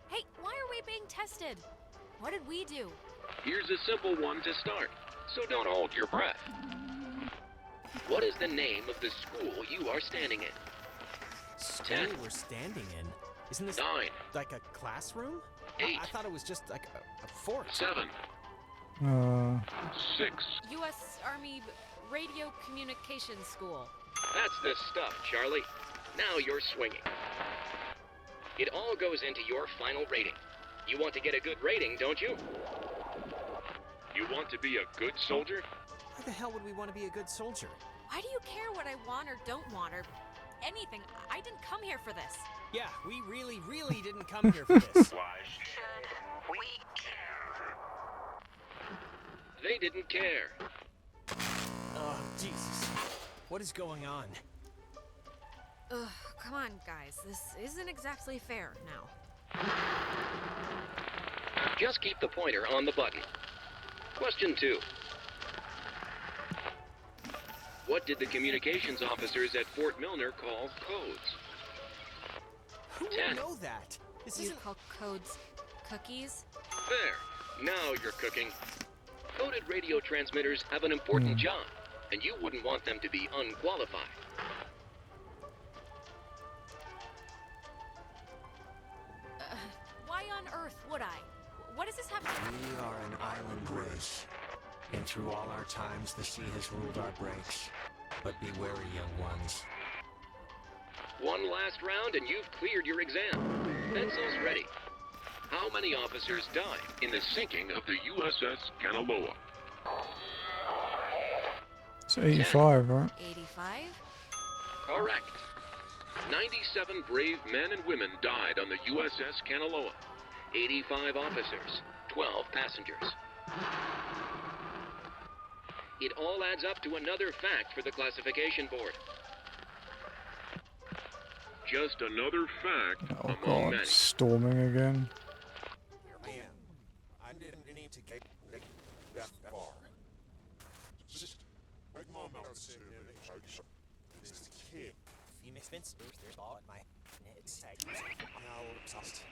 Hey, why are we being tested? What did we do? Here's a simple one to start, so don't hold your breath. What is the name of the school you are standing in? School 10. we're standing in? Isn't this 9. like a classroom? 8. I thought it was just like a fort. 7. 6. U.S. Army Radio Communications School. That's the stuff, Charlie. Now you're swinging. It all goes into your final rating. You want to get a good rating, don't you? You want to be a good soldier? Why the hell would we want to be a good soldier? Why do you care what I want or don't want or anything? I didn't come here for this. Yeah, we really didn't come here for this. Why should we care? They didn't care. Oh, Jesus. What is going on? Ugh, come on, guys. This isn't exactly fair now. Just keep the pointer on the button. Question 2. What did the communications officers at Fort Milner call codes? Who 10. would know that? This You isn't... call codes cookies? There. Now you're cooking. Coded radio transmitters have an important job, and you wouldn't want them to be unqualified. Why on earth would I? What does this have to We are an island race, and through all our times the sea has ruled our breaks. But be wary, young ones. One last round and you've cleared your exam. Pencils ready. How many officers died in the sinking of the USS Kanaloa? It's 85, right? 85? Correct. 97 brave men and women died on the USS Kanaloa. 85 officers, 12 passengers. It all adds up to another fact for the classification board. Just another fact Oh among god, many. storming again. I am. I didn't need to get that far. Just make my mouth sit in and show this kid. You miss Vince? There's all in my head. Now, exhaust.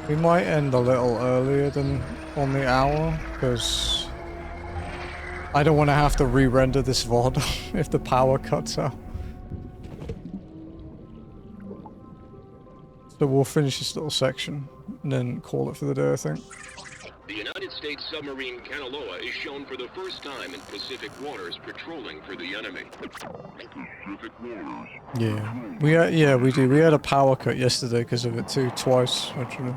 We might end a little earlier than on the hour, because I don't want to have to re-render this VOD if the power cuts out. So we'll finish this little section and then call it for the day, I think. The United States submarine Kanaloa is shown for the first time in Pacific waters patrolling for the enemy. Pacific waters. Yeah, we do. We had a power cut yesterday because of it too, twice actually.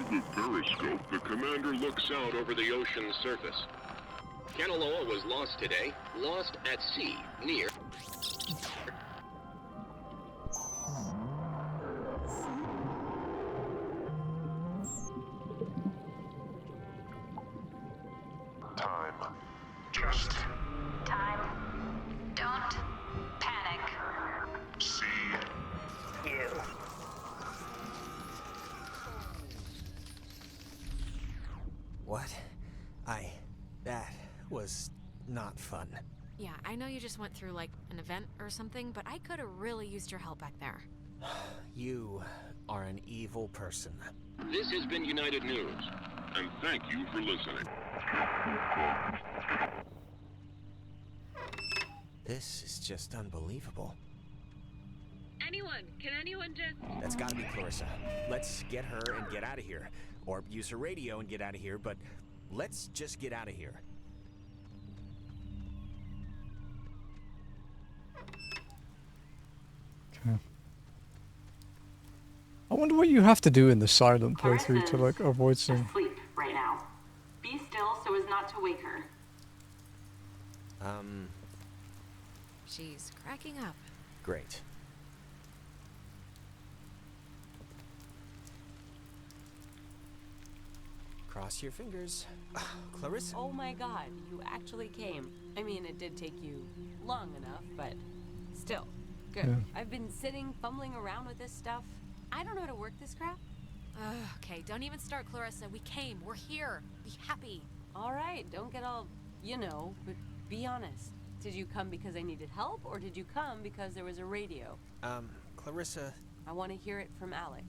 Through the periscope, the commander looks out over the ocean's surface. Kanaloa was lost today, lost at sea, near... Time. Just Time. Don't panic. see You. What? That was not fun. Yeah, I know you just went through like an event or something, but I could have really used your help back there. You are an evil person. This has been United News, and thank you for listening. This is just unbelievable. Can anyone just... That's gotta be Clarissa. Let's get her and get out of here. Or use her radio and get out of here, but let's just get out of here. Yeah. I wonder what you have to do in the silent playthrough to like avoid seeing. Asleep right now. Be still so as not to wake her. She's cracking up. Great. Cross your fingers. Clarissa. Oh my god, you actually came. I mean, it did take you long enough, but still, good. Yeah. I've been sitting, fumbling around with this stuff. I don't know how to work this crap. Okay, don't even start, Clarissa. We came. We're here. Be happy. All right, don't get all, you know, but be honest. Did you come because I needed help, or did you come because there was a radio? Clarissa. I want to hear it from Alex.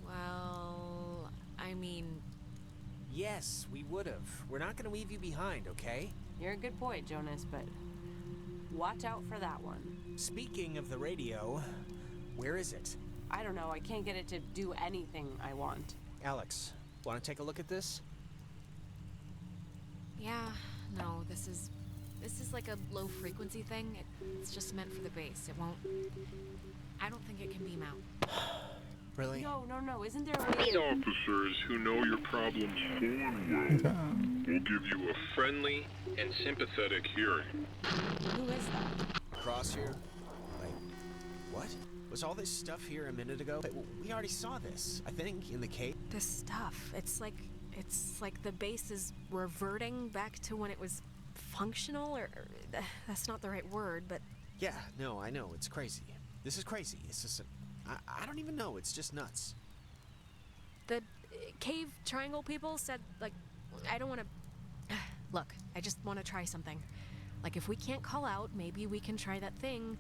Well, I mean... Yes, we would've. We're not gonna leave you behind, okay? You're a good boy, Jonas, but watch out for that one. Speaking of the radio, where is it? I don't know, I can't get it to do anything I want. Alex, wanna take a look at this? Yeah, no, this is like a low frequency thing. It's just meant for the bass. It won't... I don't think it can beam out. Really? No, isn't there a way... These officers who know your problems full and well will give you a friendly and sympathetic hearing. Who is that? Across here? Like, what? Was all this stuff here a minute ago? We already saw this, I think, in the cave. This stuff, it's like the base is reverting back to when it was functional, or that's not the right word, but... Yeah, no, I know, it's crazy. This is crazy. It's just, I don't even know, it's just nuts. The cave triangle people said, like, I don't want to... Look, I just want to try something. Like, if we can't call out, maybe we can try that thing,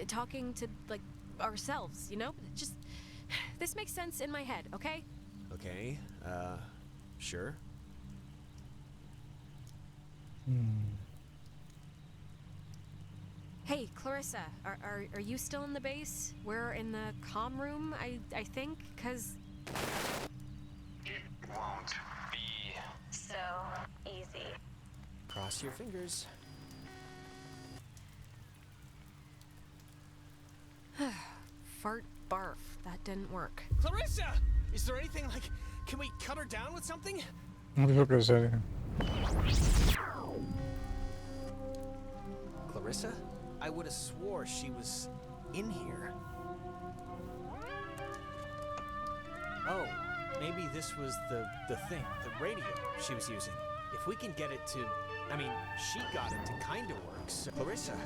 talking to, like, ourselves, you know? Just, this makes sense in my head, okay? Okay, sure. Hey, Clarissa, are you still in the base? We're in the comm room, I think, 'cause... It won't be so easy. Cross your fingers. Fart barf. That didn't work. Clarissa! Is there anything, like, can we cut her down with something? I'm not gonna say anything. Clarissa? I would have swore she was in here. Oh, maybe this was the thing, the radio she was using. If we can get it to, I mean, she got it to kind of work, so... Clarissa.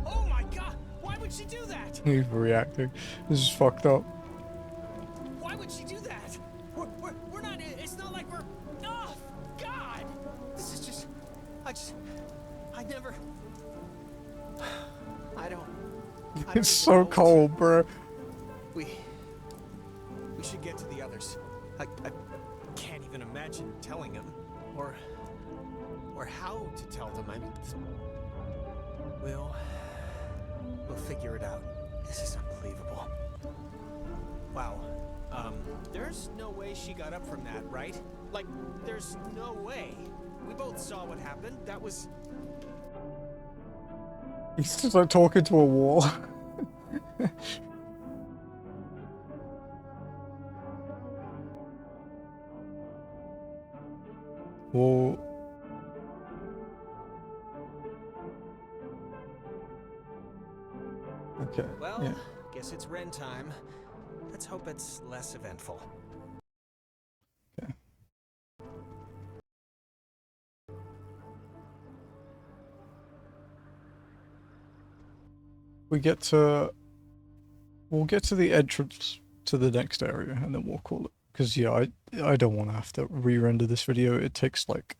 Oh my god! Why would she do that? He's reacting. This is fucked up. Why would she do that? We're not, it's not like we're... Oh, God! This is just... I never... I don't It's so cold, bro. We should get to the others. I can't even imagine telling them, or how to tell them. I mean, we'll figure it out. This is unbelievable. Wow. There's no way she got up from that, right? Like, there's no way. We both saw what happened. That was... He's just like talking to a wall. Well... Okay, Well, yeah. guess it's Ren time. Let's hope it's less eventful. Okay. We'll get to the entrance to the next area and then we'll call it. Because yeah, I don't want to have to re-render this video. It takes like...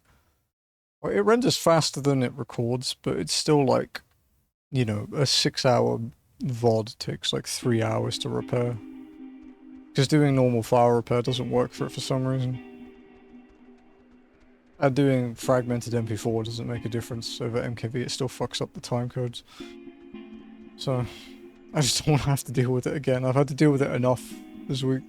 Well, it renders faster than it records, but it's still like, you know, a 6-hour VOD takes like 3 hours to repair. Because doing normal file repair doesn't work for it for some reason. And doing fragmented MP4 doesn't make a difference over MKV, it still fucks up the timecodes. So, I just don't want to have to deal with it again. I've had to deal with it enough this week.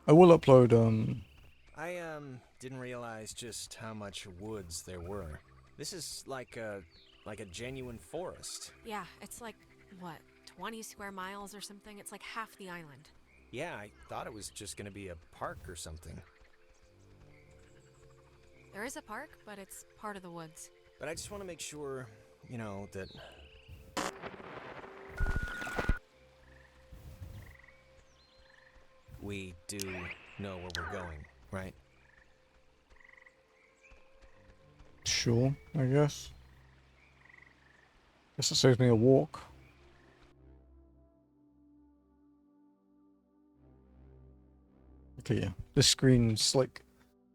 I will upload, I didn't realize just how much woods there were. This is like a genuine forest. Yeah, it's like, what, 20 square miles or something? It's like half the island. Yeah, I thought it was just gonna be a park or something. There is a park, but it's part of the woods. But I just want to make sure, you know, that... we do know where we're going, right? Sure, I guess. Guess it saves me a walk. Okay, yeah. This screen's like...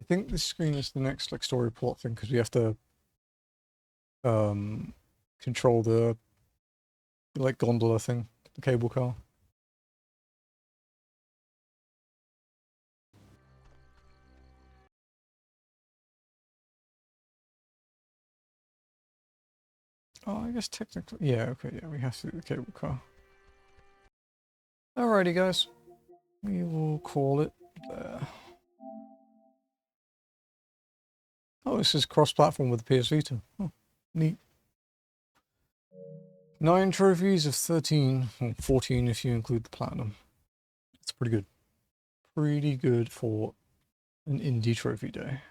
I think this screen is the next like story plot thing, because we have to control the like gondola thing, the cable car. Oh, I guess technically, yeah, okay, yeah, we have to do the cable car. Alrighty, guys. We will call it there. Oh, this is cross-platform with the PS Vita. Oh, neat. 9 trophies of 13, or 14 if you include the platinum. It's pretty good. Pretty good for an indie trophy day.